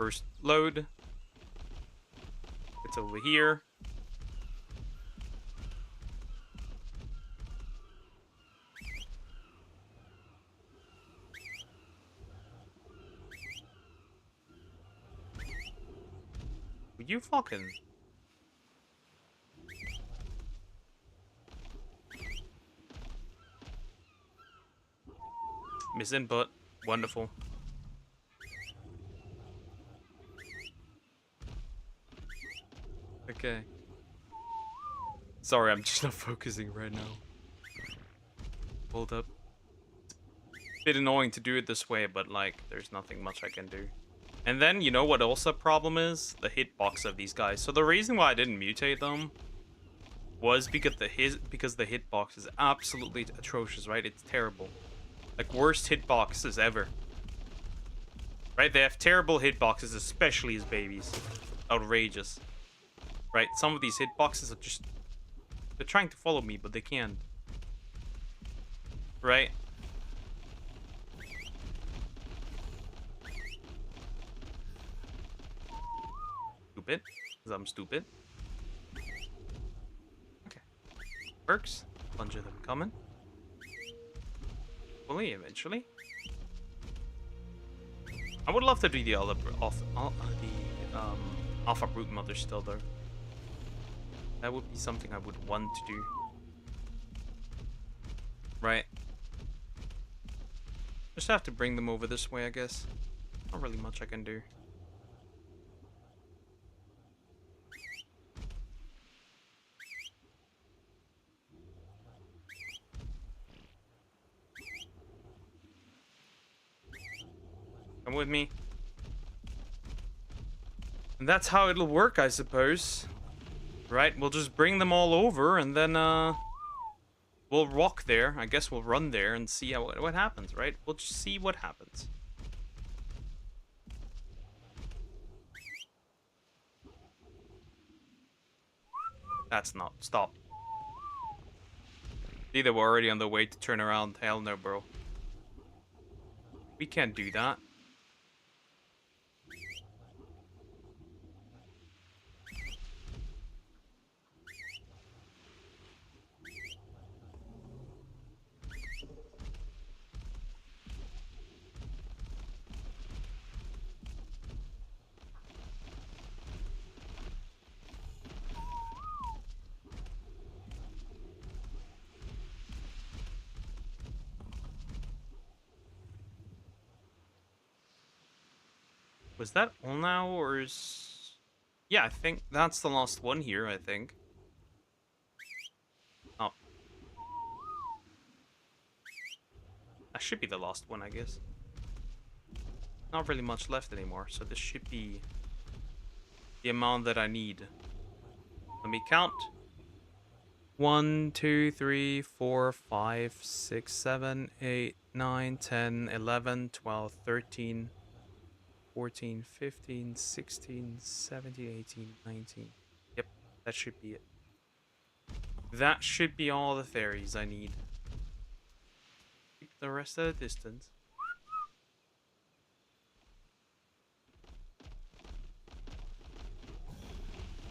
first load. It's over here. Would you fucking... Miss input. Wonderful. Okay. Sorry, I'm just not focusing right now. Hold up. It's a bit annoying to do it this way, but like, there's nothing much I can do. And then, you know what also a problem is? The hitbox of these guys. So the reason why I didn't mutate them was because the hitbox is absolutely atrocious, right? It's terrible. Like, worst hitboxes ever. Right? They have terrible hitboxes, especially as babies. Outrageous. Right? Some of these hitboxes are just... They're trying to follow me, but they can't. Right? Stupid. Because I'm stupid. Okay. Works. Bunch of them coming. Fully, eventually. I would love to do the alpha brute mother still, though. That would be something I would want to do. Right. Just have to bring them over this way, I guess. Not really much I can do. Come with me. And that's how it'll work, I suppose. Right, we'll just bring them all over and then we'll walk there. I guess we'll run there and see what happens, right? We'll just see what happens. That's not. Stop. See, they were already on the way to turn around. Hell no, bro. We can't do that. Was that all now, or is... Yeah, I think that's the last one here, I think. Oh. That should be the last one, I guess. Not really much left anymore, so this should be the amount that I need. Let me count. 1, 2, 3, 4, 5, 6, 7, 8, 9, 10, 11, 12, 13... 14, 15, 16, 17, 18, 19. Yep, that should be it. That should be all the fairies I need. Keep the rest at a distance.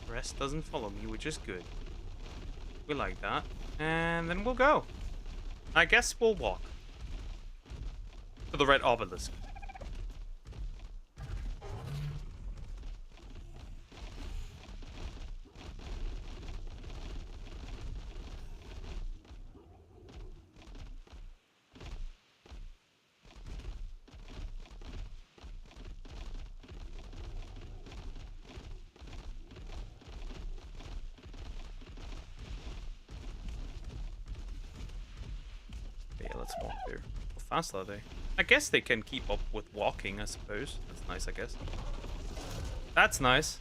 The rest doesn't follow me, which is good. We like that. And then we'll go. I guess we'll walk. To the red obelisk. Let's walk there. How fast are they? I guess they can keep up with walking, I suppose. That's nice, I guess. That's nice.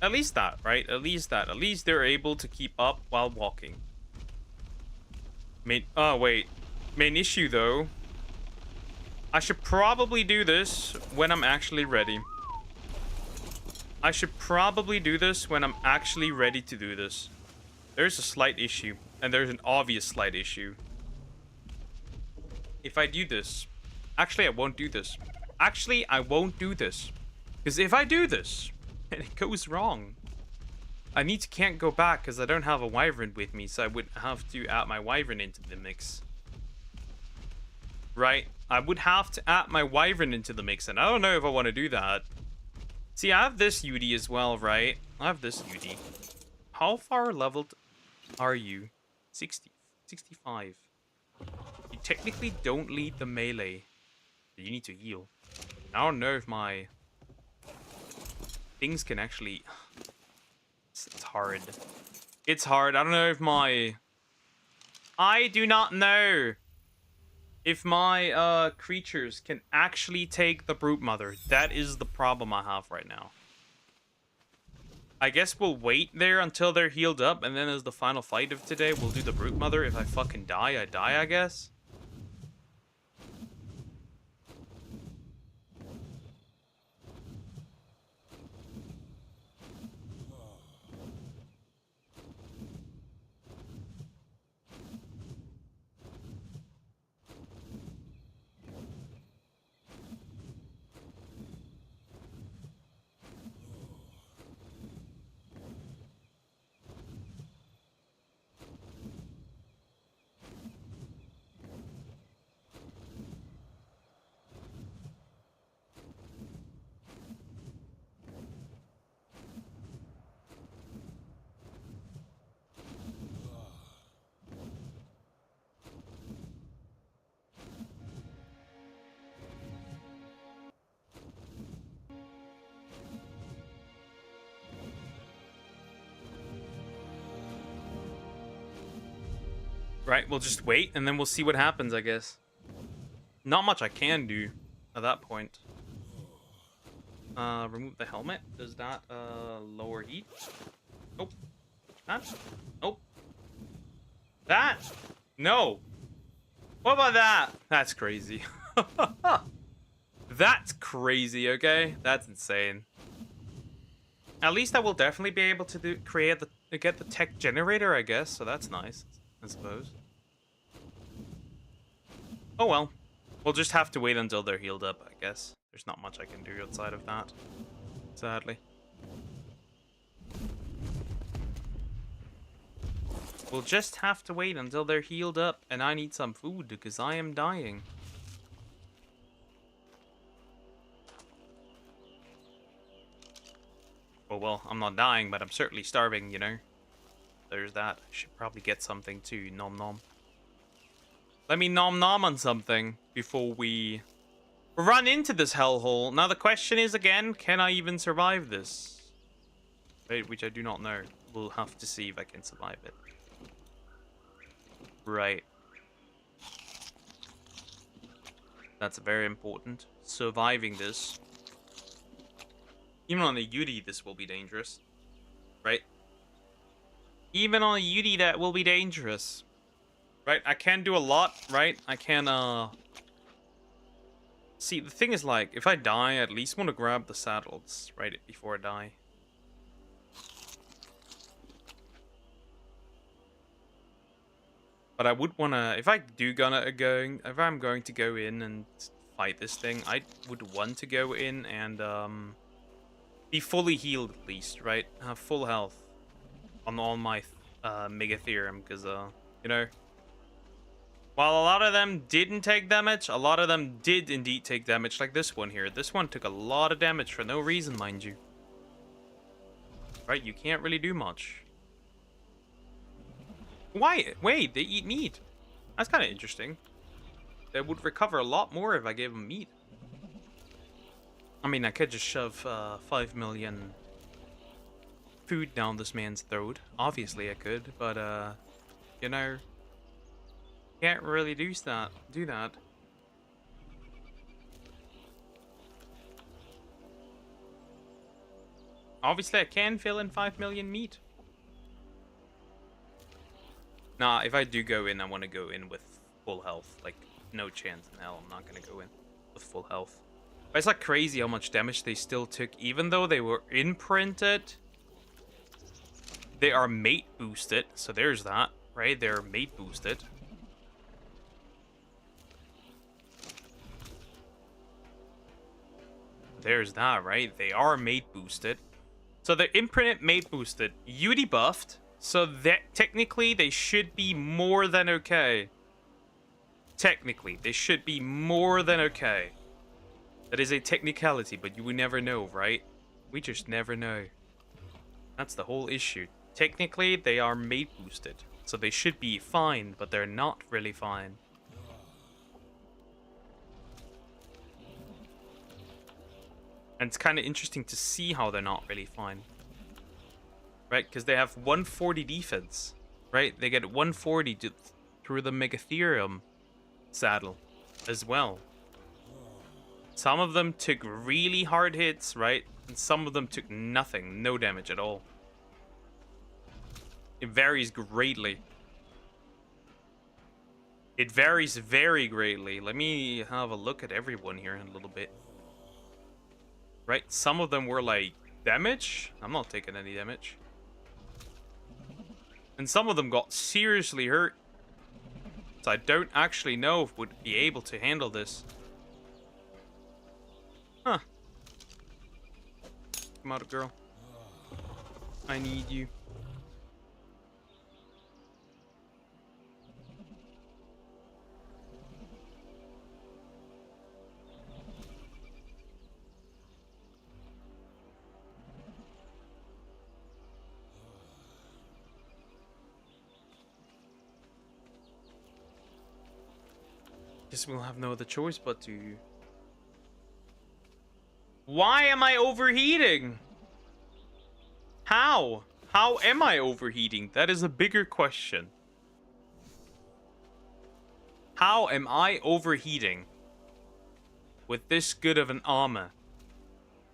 At least that, right? At least that. At least they're able to keep up while walking. Oh, wait. Main issue, though. I should probably do this when I'm actually ready. I should probably do this when I'm actually ready to do this. There's a slight issue. And there's an obvious slight issue. If I do this... Actually, I won't do this. Actually, I won't do this. Because if I do this, and it goes wrong, can't go back because I don't have a wyvern with me, so I would have to add my wyvern into the mix. Right? I would have to add my wyvern into the mix, and I don't know if I want to do that. See, I have this UD as well, right? I have this UD. How far leveled are you? 60. 65. You technically don't lead the melee. You need to heal. I don't know if my things can actually... It's hard. It's hard. I don't know if my... I do not know if my creatures can actually take the Brute Mother. That is the problem I have right now. I guess we'll wait there until they're healed up, and then as the final fight of today, we'll do the Brute Mother. If I fucking die, I die, I guess. Right, we'll just wait, and then we'll see what happens, I guess. Not much I can do at that point. Remove the helmet. Does that, lower heat? Nope. That? Nope. That? No. What about that? That's crazy. That's crazy, okay? That's insane. At least I will definitely be able to get the tech generator, I guess, so that's nice, I suppose. Oh well. We'll just have to wait until they're healed up, I guess. There's not much I can do outside of that, sadly. We'll just have to wait until they're healed up, and I need some food because I am dying. Well, I'm not dying, but I'm certainly starving, you know. There's that. I should probably get something too. Nom nom. Let me nom nom on something before we run into this hellhole. Now the question is again, can I even survive this? Right, which I do not know. We'll have to see if I can survive it. Right. That's very important. Surviving this. Even on a UD, this will be dangerous. Right? Even on a UD, that will be dangerous. Right? I can do a lot, right? I can, See, the thing is, like, if I die, I at least want to grab the saddles, right, before I die. But I would want to, if I'm going to go in and fight this thing, I would want to go in and, be fully healed at least, right? Have full health on all my, Megatherium, because, you know, while a lot of them didn't take damage, a lot of them did indeed take damage, like this one here. This one took a lot of damage for no reason, mind you. Right, you can't really do much. Why? Wait, they eat meat. That's kind of interesting. They would recover a lot more if I gave them meat. I mean, I could just shove 5 million food down this man's throat. Obviously I could, but, you know... Can't really do that. Obviously, I can fill in 5 million meat. Nah, if I do go in, I want to go in with full health. Like, no chance in hell I'm not going to go in with full health. But it's like crazy how much damage they still took. Even though they were imprinted, they are mate boosted. So there's that, right? They're mate boosted. there's that, right? They are mate boosted. So they're imprint mate boosted, UD buffed. So that technically they should be more than okay. Technically, they should be more than okay. That is a technicality, but you will never know, right? We just never know. That's the whole issue. Technically, they are mate boosted. So they should be fine, but they're not really fine. And it's kind of interesting to see how they're not really fine. Right? Because they have 140 defense. Right? They get 140 through the Megatherium saddle as well. Some of them took really hard hits, right? And some of them took nothing. No damage at all. It varies greatly. It varies very greatly. Let me have a look at everyone here in a little bit. Right? Some of them were like, damage? I'm not taking any damage. And some of them got seriously hurt. So I don't actually know if would be able to handle this. Huh. Come out, girl. I need you. Guess we'll have no other choice but to... Why am I overheating? How? How am I overheating? That is a bigger question. How am I overheating with this good of an armor?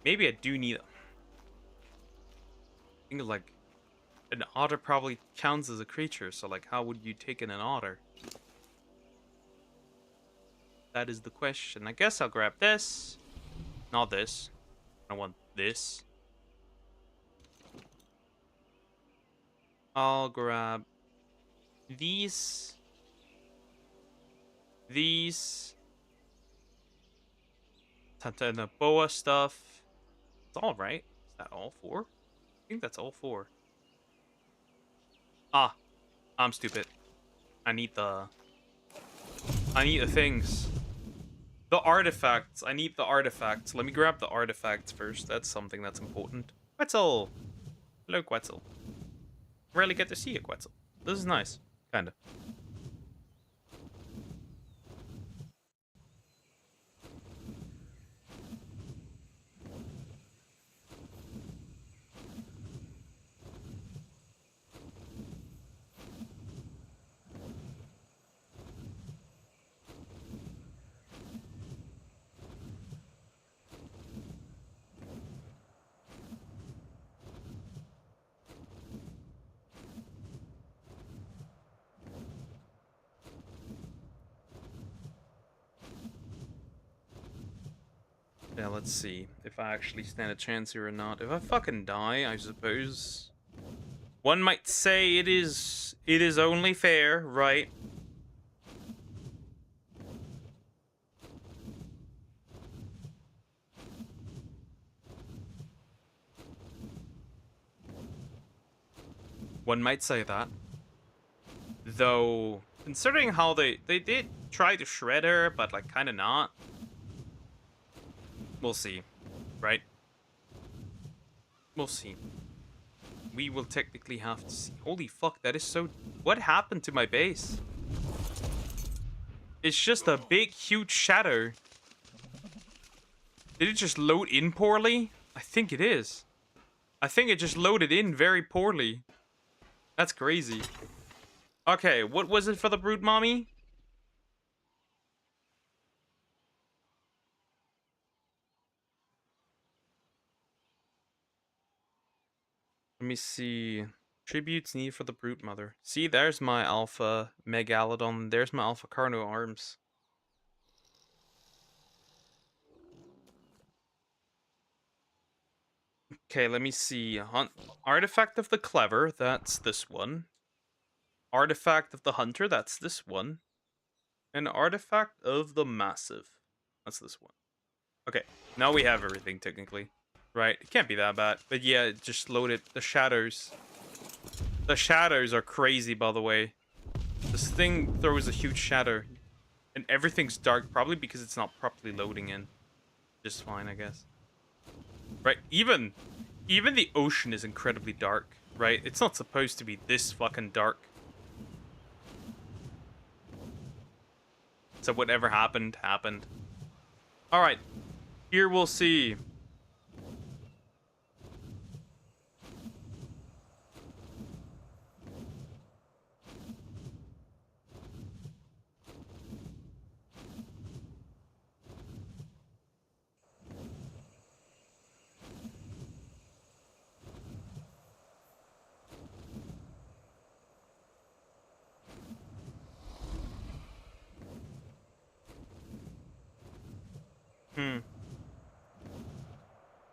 Maybe I do need... I think like an otter probably counts as a creature, so like how would you take in an otter? That is the question. I guess I'll grab this. Not this. I want this. I'll grab these. These. Tantana boa stuff. It's all right. Is that all four? I think that's all four. Ah, I'm stupid. I need the things. The artifacts. I need the artifacts. Let me grab the artifacts first. That's something that's important. Quetzal! Hello, Quetzal. Rarely get to see a Quetzal. This is nice. Kinda. Yeah, let's see if I actually stand a chance here or not. If I fucking die, I suppose one might say it is only fair, right? One might say that. Though, considering how they did try to shred her, but like kind of not. We'll see, right? We'll see. We will technically have to see. Holy fuck, that is so... What happened to my base? It's just a big, huge shadow. Did it just load in poorly? I think it is. I think it just loaded in very poorly. That's crazy. Okay, what was it for the brood mommy? Let me see. Tributes needed for the brute mother. See, there's my alpha megalodon. There's my alpha carno arms. Okay, let me see. Artifact of the clever. That's this one. Artifact of the hunter. That's this one. And artifact of the massive. That's this one. Okay. Now we have everything, technically. Right? It can't be that bad. But yeah, it just loaded. The shadows. The shadows are crazy, by the way. This thing throws a huge shadow. And everything's dark, probably because it's not properly loading in. Just fine, I guess. Right? Even the ocean is incredibly dark, right? It's not supposed to be this fucking dark. So whatever happened, happened. Alright. Here we'll see.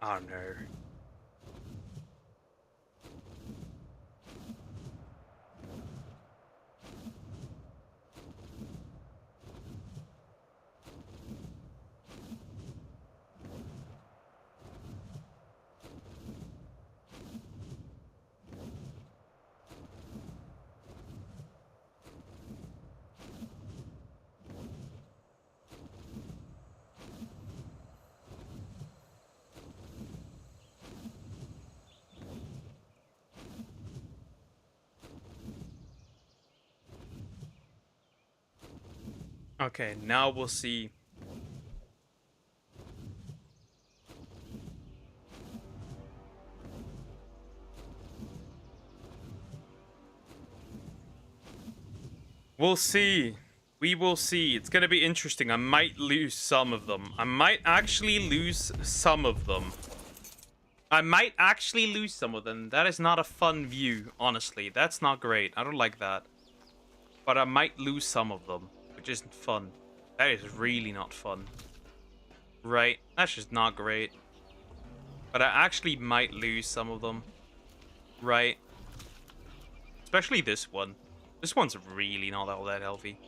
Oh no. Okay, now we'll see. We'll see. We will see. It's gonna be interesting. I might lose some of them. I might actually lose some of them. I might actually lose some of them. That is not a fun view, honestly. That's not great. I don't like that. But I might lose some of them, which isn't fun. That is really not fun. Right? That's just not great. But I actually might lose some of them. Right? Especially this one. This one's really not all that healthy.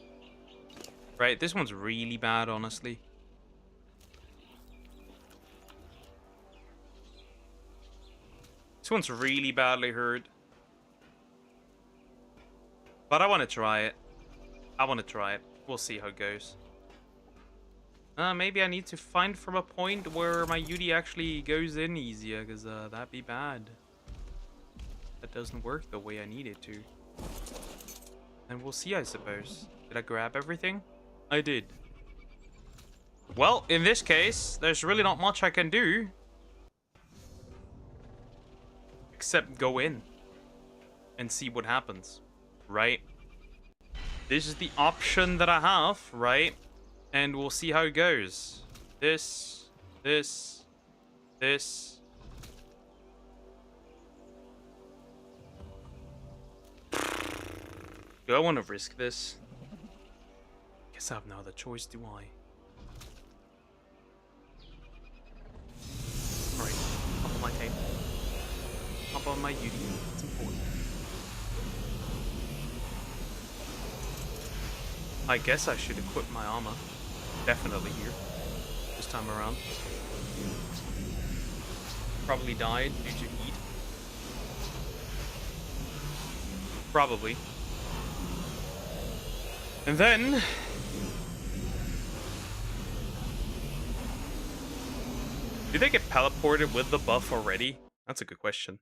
Right? This one's really bad, honestly. This one's really badly hurt. But I want to try it. I want to try it. We'll see how it goes. Maybe I need to find from a point where my UD actually goes in easier, because that'd be bad. That doesn't work the way I need it to. And we'll see, I suppose. Did I grab everything? I did. Well, in this case, there's really not much I can do. Except go in. And see what happens. Right? This is the option that I have, right? And we'll see how it goes. This. Do I want to risk this? Guess I have no other choice, do I? Alright, up on my table. Up on my UD. It's important. I guess I should equip my armor. Definitely here. This time around. Probably died due to heat. Probably. And then... did they get teleported with the buff already? That's a good question.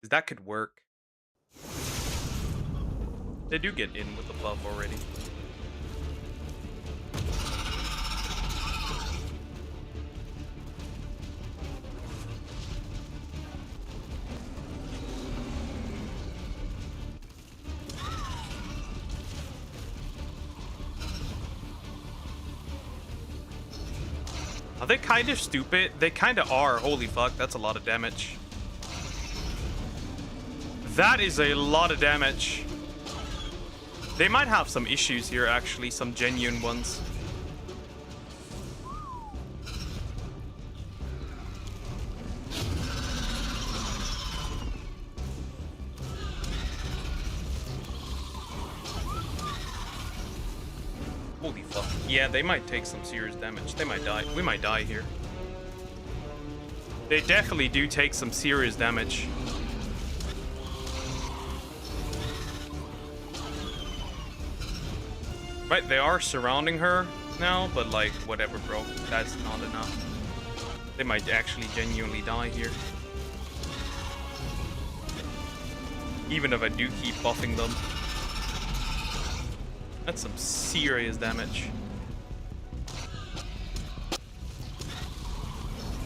Because that could work. They do get in with the buff already. Are they kind of stupid? They kind of are. Holy fuck, that's a lot of damage. That is a lot of damage. They might have some issues here, actually. Some genuine ones. Holy fuck. Yeah, they might take some serious damage. They might die. We might die here. They definitely do take some serious damage. Right, they are surrounding her now, but like, whatever, bro. That's not enough. They might actually genuinely die here. Even if I do keep buffing them. That's some serious damage.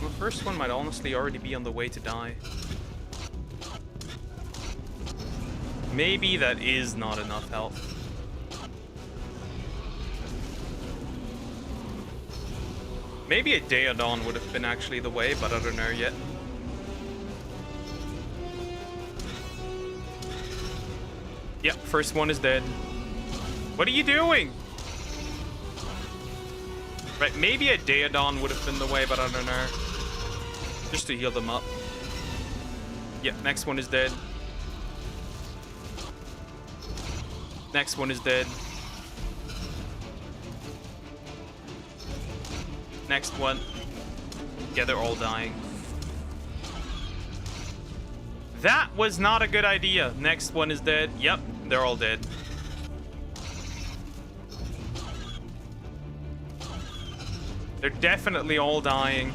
The first one might honestly already be on the way to die. Maybe that is not enough health. Maybe a Daeodon would have been actually the way, but I don't know yet. Yep, first one is dead. What are you doing? Right, maybe a Daeodon would have been the way, but I don't know. Just to heal them up. Yep, next one is dead. Next one is dead. Next one. Yeah, they're all dying. That was not a good idea. Next one is dead. Yep, they're all dead. They're definitely all dying.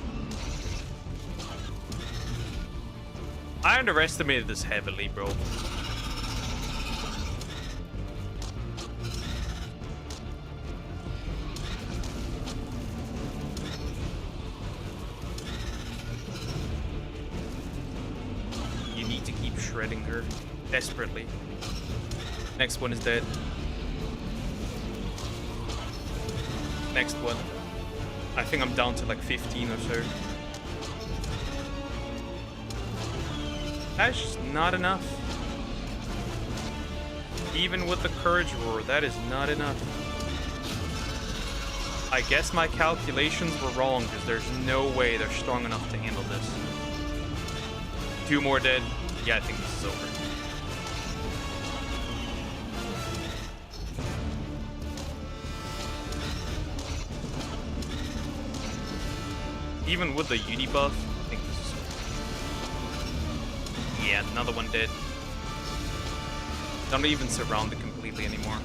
I underestimated this heavily, bro. You need to keep shredding her desperately. Next one is dead. Next one. I think I'm down to like 15 or so. That's just not enough. Even with the Courage Roar, that is not enough. I guess my calculations were wrong, because there's no way they're strong enough to handle this. 2 more dead. Yeah, I think this is over. Even with the uni buff, I think this is... Yeah, another one dead. Don't even surround it completely anymore.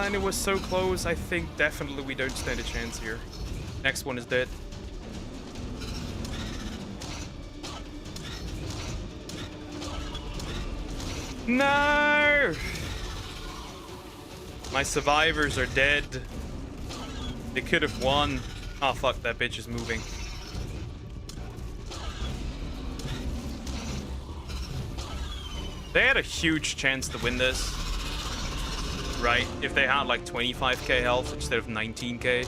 And it was so close. I think definitely we don't stand a chance here. Next one is dead. No! My survivors are dead. They could have won. Oh fuck, that bitch is moving. They had a huge chance to win this. Right? If they had like 25k health instead of 19k.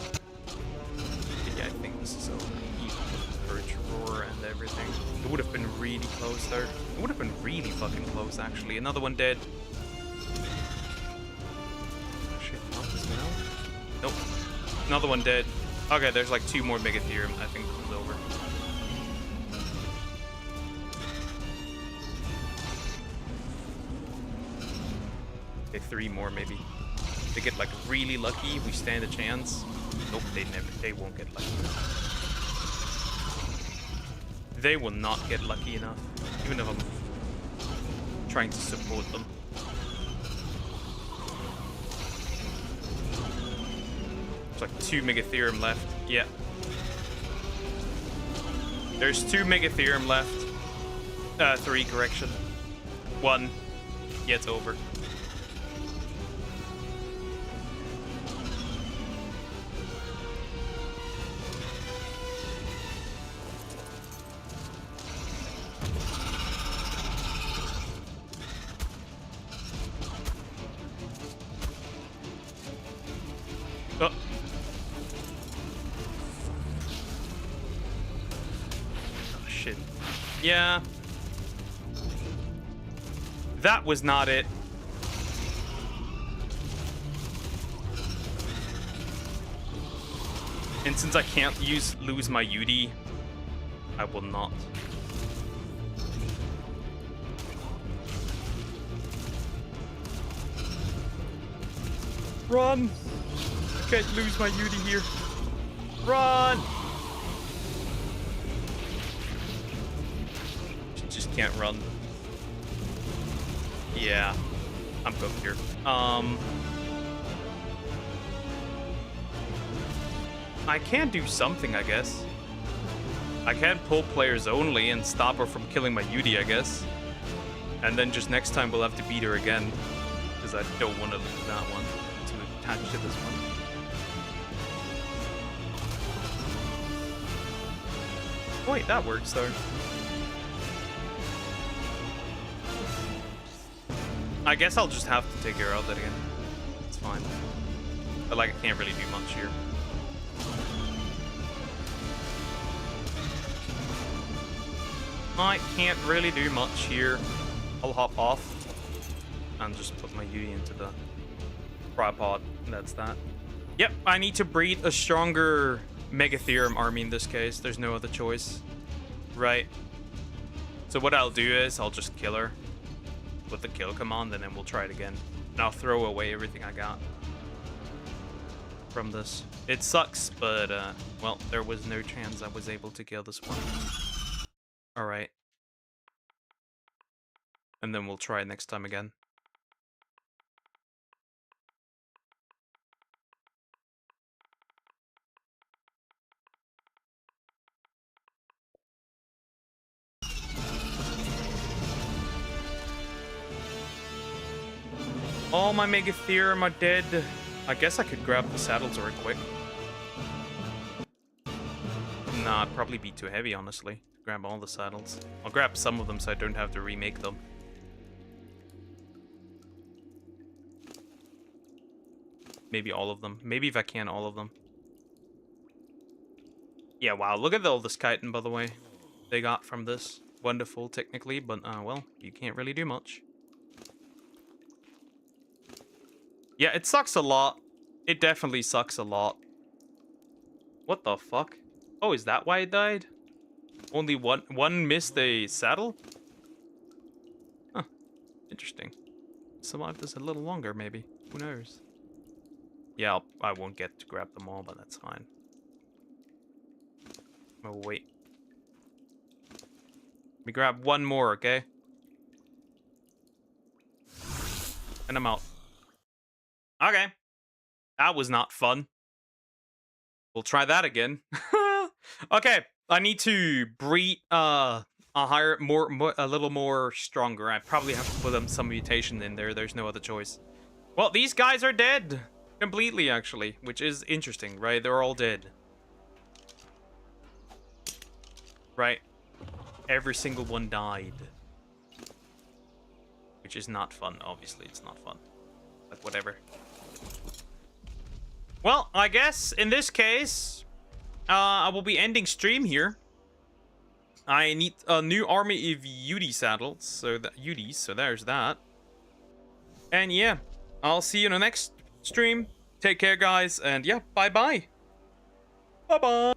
Yeah, I think this is over. Even with Courage Roar and everything. It would have been really close there. It would have been really fucking close, actually. Another one dead. Shit, not as well. Nope. Another one dead. Okay, there's like 2 more Mega Theorem. I think this is over. Okay, 3 more maybe. They get like really lucky, we stand a chance. Nope, they won't get lucky. They will not get lucky enough, even if I'm trying to support them. There's like 2 Mega Theorem left. Yeah. There's 2 Mega Theorem left. 3, correction. 1. Yeah, it's over. Oh. Oh shit. Yeah. That was not it. And since I can't lose my Yudi, I will not. Run! I can't lose my Yudi here. Run! She just can't run. Yeah, I'm cooked here. I can do something, I guess. I can pull players only and stop her from killing my Yudi, I guess. And then just next time we'll have to beat her again. Because I don't want to lose that one to attach to this one. Wait, that works though. I guess I'll just have to take her out again. It's fine. But like, I can't really do much here. I can't really do much here. I'll hop off and just put my Yudi into the tripod. That's that. Yep, I need to breed a stronger Megatherium army in this case. There's no other choice. Right. So what I'll do is I'll just kill her with the kill command, and then we'll try it again. And I'll throw away everything I got from this. It sucks, but well, there was no chance I was able to kill this one. All right. And then we'll try it next time again. All my Megatherium are dead. I guess I could grab the saddles real quick. Nah, it'd probably be too heavy, honestly. Grab all the saddles. I'll grab some of them so I don't have to remake them. Maybe all of them. Maybe if I can, all of them. Yeah, wow. Look at all this chitin, by the way, they got from this. Wonderful, technically, but, well, you can't really do much. Yeah, it sucks a lot. It definitely sucks a lot. What the fuck? Oh, is that why it died? Only one missed a saddle? Huh. Interesting. Survived this a little longer, maybe. Who knows? Yeah, I won't get to grab them all, but that's fine. Oh, wait. Let me grab one more, okay? And I'm out. Okay. That was not fun. We'll try that again. Okay, I need to breed a little more stronger. I probably have to put them some mutation in there. There's no other choice. Well, these guys are dead completely, actually, which is interesting, right? They're all dead. Right. Every single one died. Which is not fun, obviously. It's not fun. But whatever. Well, I guess in this case, I will be ending stream here. I need a new army of Yudi saddles, so there's that. And yeah, I'll see you in the next stream. Take care, guys, and yeah, bye-bye. Bye-bye.